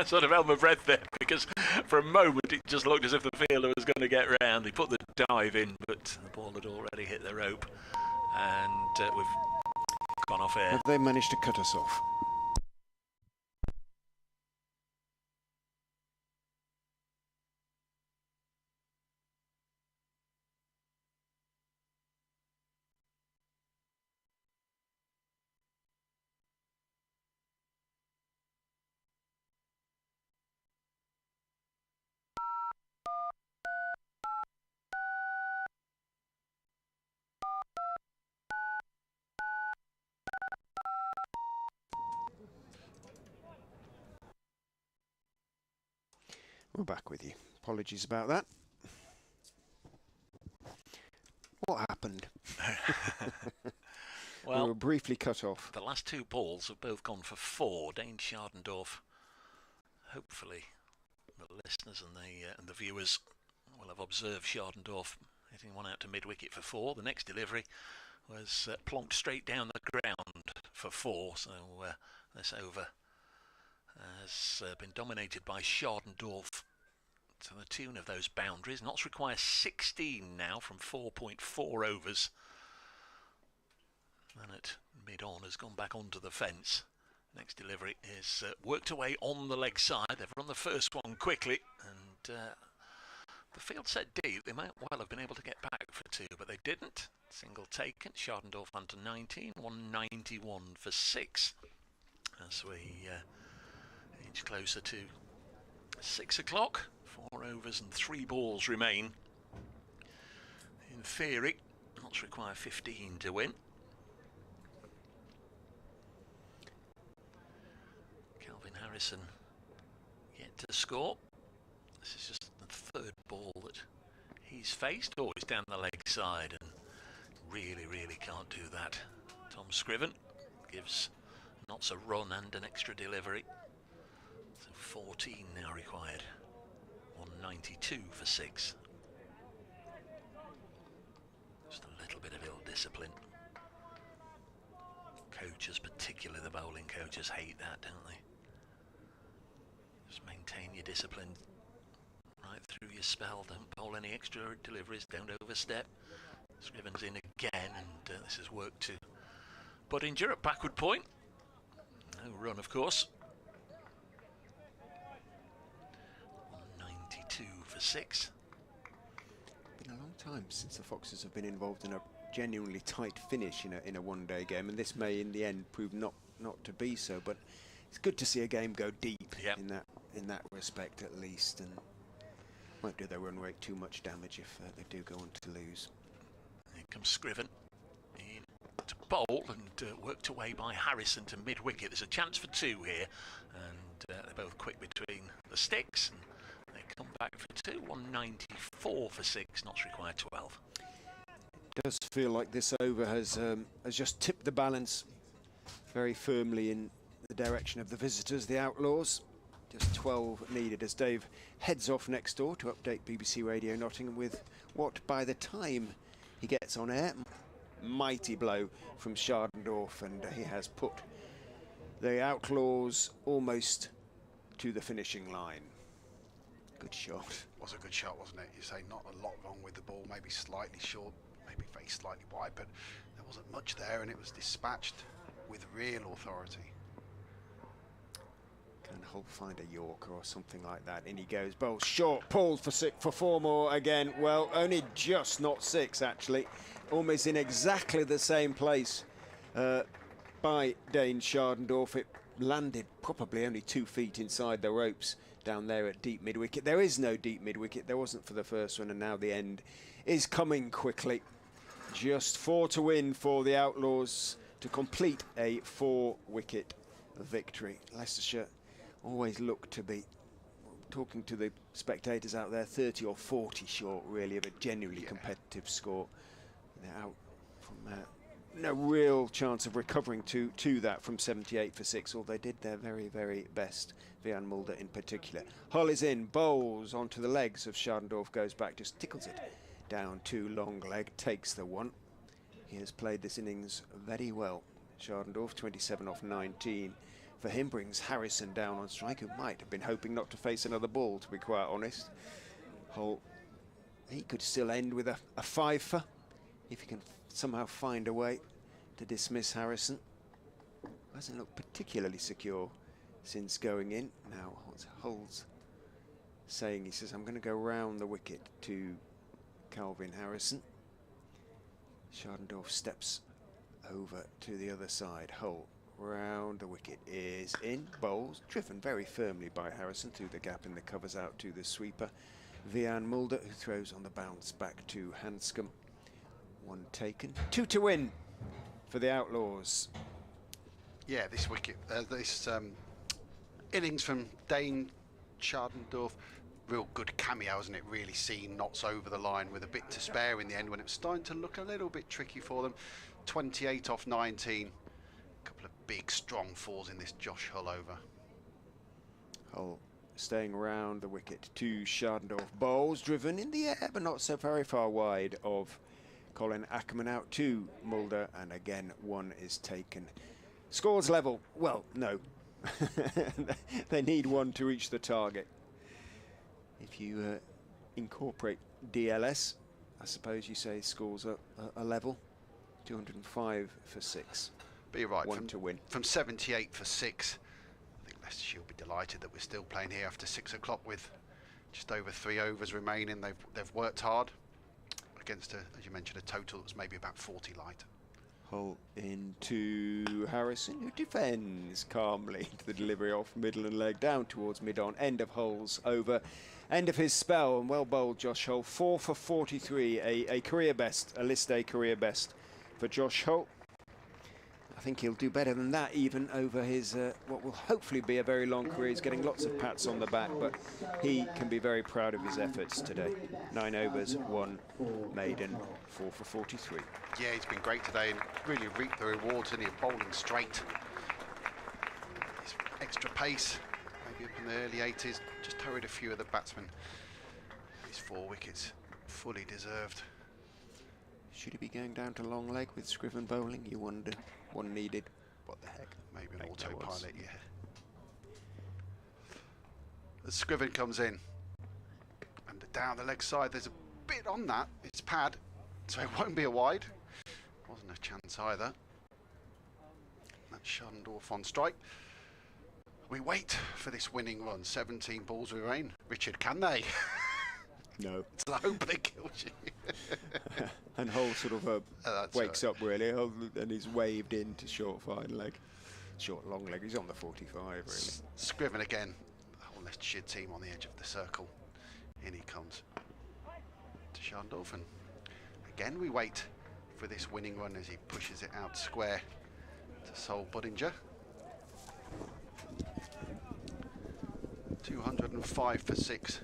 Speaker 2: Sort of held my breath there, because for a moment it just looked as if the fielder was going to get round. He put the dive in, but the ball had already hit the rope, and we've gone off air.
Speaker 1: Have they managed to cut us off? We're back with you. Apologies about that. What happened?
Speaker 2: Well,
Speaker 1: we were briefly cut off.
Speaker 2: The last 2 balls have both gone for 4. Dane Schardendorf, hopefully the listeners and the viewers will have observed Schardendorf hitting one out to mid-wicket for 4. The next delivery was plonked straight down the ground for 4. So this over has been dominated by Schardendorf to the tune of those boundaries. Notts require 16 now from 4.4 overs. And at mid-on has gone back onto the fence. Next delivery is worked away on the leg side. They've run the first one quickly, and the field set deep. They might well have been able to get back for 2, but they didn't. Single taken. Schardendorf onto 19, 191 for 6. As we inch closer to 6 o'clock. 4 overs and 3 balls remain. In theory, Notts require 15 to win. Calvin Harrison yet to score. This is just the 3rd ball that he's faced. Always down the leg side, and really can't do that. Tom Scriven gives Notts a run and an extra delivery. So 14 now required. 192 for 6. Just a little bit of ill discipline. Coaches, particularly the bowling coaches, hate that, don't they? Just maintain your discipline right through your spell. Don't bowl any extra deliveries. Don't overstep. Scriven's in again, and this is work to Budinger at backward point. No run, of course. 192 for 6.
Speaker 1: Been a long time since the Foxes have been involved in a genuinely tight finish in a one-day game, and this may in the end prove not to be so, but it's good to see a game go deep in that respect at least, and won't do their run rate too much damage if they do go on to lose.
Speaker 2: Here comes Scriven in to bowl, and worked away by Harrison to mid-wicket. There's a chance for 2 here, and they're both quick between the sticks, and they come back for 2. 194 for 6. Notts require 12.
Speaker 1: It does feel like this over has just tipped the balance very firmly in the direction of the visitors, the Outlaws. Just 12 needed as Dave heads off next door to update BBC Radio Nottingham with what, by the time he gets on air, mighty blow from Schardendorf, and he has put the Outlaws almost to the finishing line. Good shot.
Speaker 3: Was a good shot, wasn't it? You say not a lot wrong with the ball, maybe slightly short, maybe faced slightly wide, but there wasn't much there, and it was dispatched with real authority.
Speaker 1: Can Hull find a Yorker or something like that? In he goes, bowls short, pulled for 4 more again. Well, only just not 6 actually. Almost in exactly the same place by Dane Schardendorf. It landed probably only 2 feet inside the ropes down there at deep mid-wicket. There is no deep mid-wicket. There wasn't for the first one, and now the end is coming quickly. Just 4 to win for the Outlaws to complete a 4-wicket victory. Leicestershire always look to be talking to the spectators out there, 30 or 40 short, really, of a genuinely competitive score. They're out from no real chance of recovering to that from 78 for 6, although they did their very, very best, Vian Mulder in particular. Hull is in, bowls onto the legs of Schadendorf, goes back, just tickles it down to long leg, takes the one. He has played this innings very well. Schadendorf, 27 off 19. For him, brings Harrison down on strike, who might have been hoping not to face another ball, to be quite honest. Hull, he could still end with a fifer if he can somehow find a way to dismiss Harrison. Hasn't looked particularly secure since going in. Now, what's Hull's saying? He says, I'm going to go round the wicket to Calvin Harrison. Schadendorf steps over to the other side. Hull round the wicket is in, bowls, driven very firmly by Harrison through the gap in the covers out to the sweeper. Vian Mulder, who throws on the bounce back to Hanscom. One taken, 2 to win for the Outlaws.
Speaker 3: Yeah, this wicket, this innings from Dane Schadendorf, real good cameo, hasn't it? Really seen knots over the line with a bit to spare in the end when it was starting to look a little bit tricky for them. 28 off 19. A couple of big, strong falls in this Josh Hull over.
Speaker 1: Hull staying round the wicket to Schadendorf. Bowls driven in the air, but not so very far wide of Colin Ackerman, out to Mulder, and again one is taken. Scores level. Well, no. They need one to reach the target. If you incorporate DLS, I suppose you say scores are level. 205 for 6.
Speaker 3: But you're right,
Speaker 1: one to win.
Speaker 3: From 78 for 6, I think Leicestershire will be delighted that we're still playing here after 6 o'clock with just over 3 overs remaining. They've worked hard against, as you mentioned, a total that was maybe about 40 light.
Speaker 1: Hull into Harrison, who defends calmly to the delivery off middle and leg down towards mid-on. End of Hull's over, end of his spell, and well bowled Josh Hull. 4 for 43, a career best, a list A career best for Josh Hull. I think he'll do better than that even over his what will hopefully be a very long career. He's getting lots of pats on the back, but he can be very proud of his efforts today. 9 overs, 1 maiden, 4 for 43.
Speaker 3: Yeah, he's been great today and really reaped the rewards, and he's bowling straight. His extra pace, maybe up in the early 80s, just hurried a few of the batsmen. His 4 wickets, fully deserved.
Speaker 1: Should he be going down to long leg with Scriven bowling? You wonder. One needed. What the heck?
Speaker 3: Maybe an autopilot, yeah. As Scriven comes in, and down the leg side, there's a bit on that. It's pad, so it won't be a wide. Wasn't a chance either. That's Schadendorf on strike. We wait for this winning run. 17 balls remain. Richard, can they?
Speaker 1: No.
Speaker 3: I hope they killed you.
Speaker 1: And Hull sort of wakes up really, and he's waved into short fine leg. Short long leg, he's on the 45 really.
Speaker 3: Scriven again, the whole Leicestershire team on the edge of the circle. In he comes to Schadendorf, and again we wait for this winning run as he pushes it out square to Sol Budinger. 205 for 6.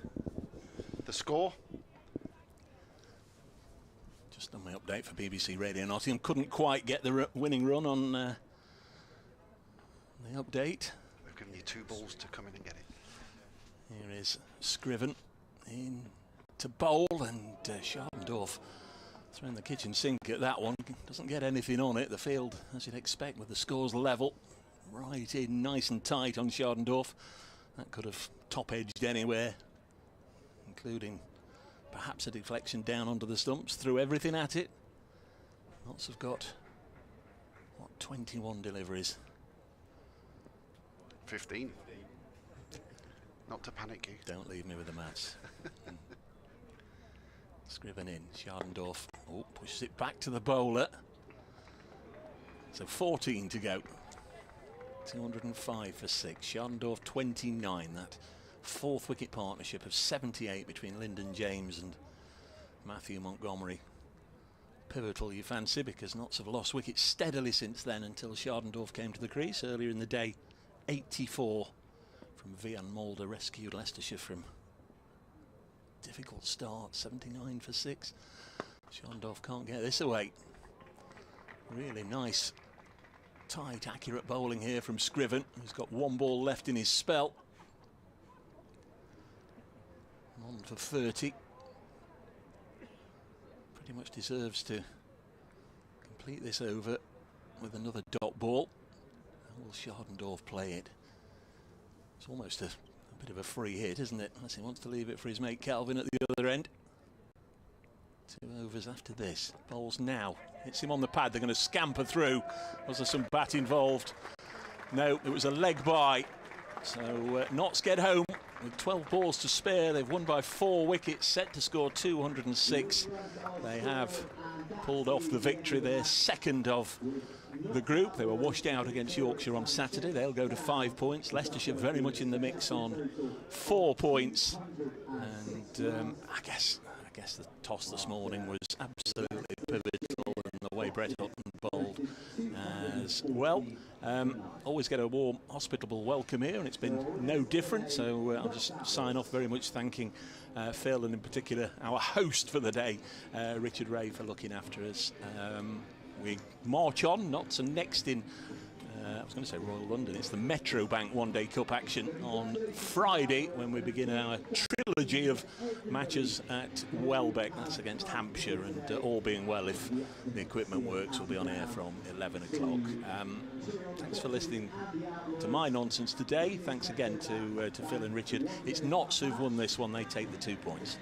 Speaker 3: The score?
Speaker 4: Just on my update for BBC Radio Nottingham, couldn't quite get the winning run on the update.
Speaker 3: We've given you 2 balls to come in and get it.
Speaker 4: Here is Scriven in to bowl, and Schadendorf throwing the kitchen sink at that one. Doesn't get anything on it. The field, as you'd expect, with the scores level, right in nice and tight on Schadendorf. That could have top-edged anywhere, including perhaps a deflection down onto the stumps, threw everything at it. Lots have got, what, 21 deliveries?
Speaker 3: 15. Not to panic you.
Speaker 4: Don't leave me with the maths. Scriven in, Schadendorf pushes it back to the bowler. So 14 to go. 205 for 6. Schadendorf 29. That 4th wicket partnership of 78 between Lyndon James and Matthew Montgomery. Pivotal, you fancy, because Notts have lost wickets steadily since then until Schadendorf came to the crease earlier in the day. 84 from Vian Mulder rescued Leicestershire from difficult start. 79 for 6. Shondorf can't get this away. Really nice, tight, accurate bowling here from Scriven, who's got one ball left in his spell. On for 30. Pretty much deserves to complete this over with another dot ball. How will Shardendorf play it? It's almost a bit of a free hit, isn't it? Unless he wants to leave it for his mate Calvin at the other end. 2 overs after this. Bowls now. Hits him on the pad. They're going to scamper through. Was there some bat involved? No, it was a leg by. So Notts get home with 12 balls to spare. They've won by 4 wickets, set to score 206. They have pulled off the victory. They're second of the group. They were washed out against Yorkshire on Saturday. They'll go to 5 points. Leicestershire very much in the mix on 4 points. And I guess the toss this morning was absolutely pivotal, and the way Brett Hutton bowled as well. Always get a warm, hospitable welcome here, and it's been no different. So I'll just sign off very much thanking Phil, and in particular our host for the day, Richard Ray, for looking after us. We march on. Notts are next in, I was going to say Royal London. It's the Metro Bank One Day Cup action on Friday, when we begin our trilogy of matches at Welbeck. That's against Hampshire, and all being well, if the equipment works, we'll be on air from 11 o'clock. Thanks for listening to my nonsense today. Thanks again to Phil and Richard. It's Notts who've won this one. They take the 2 points.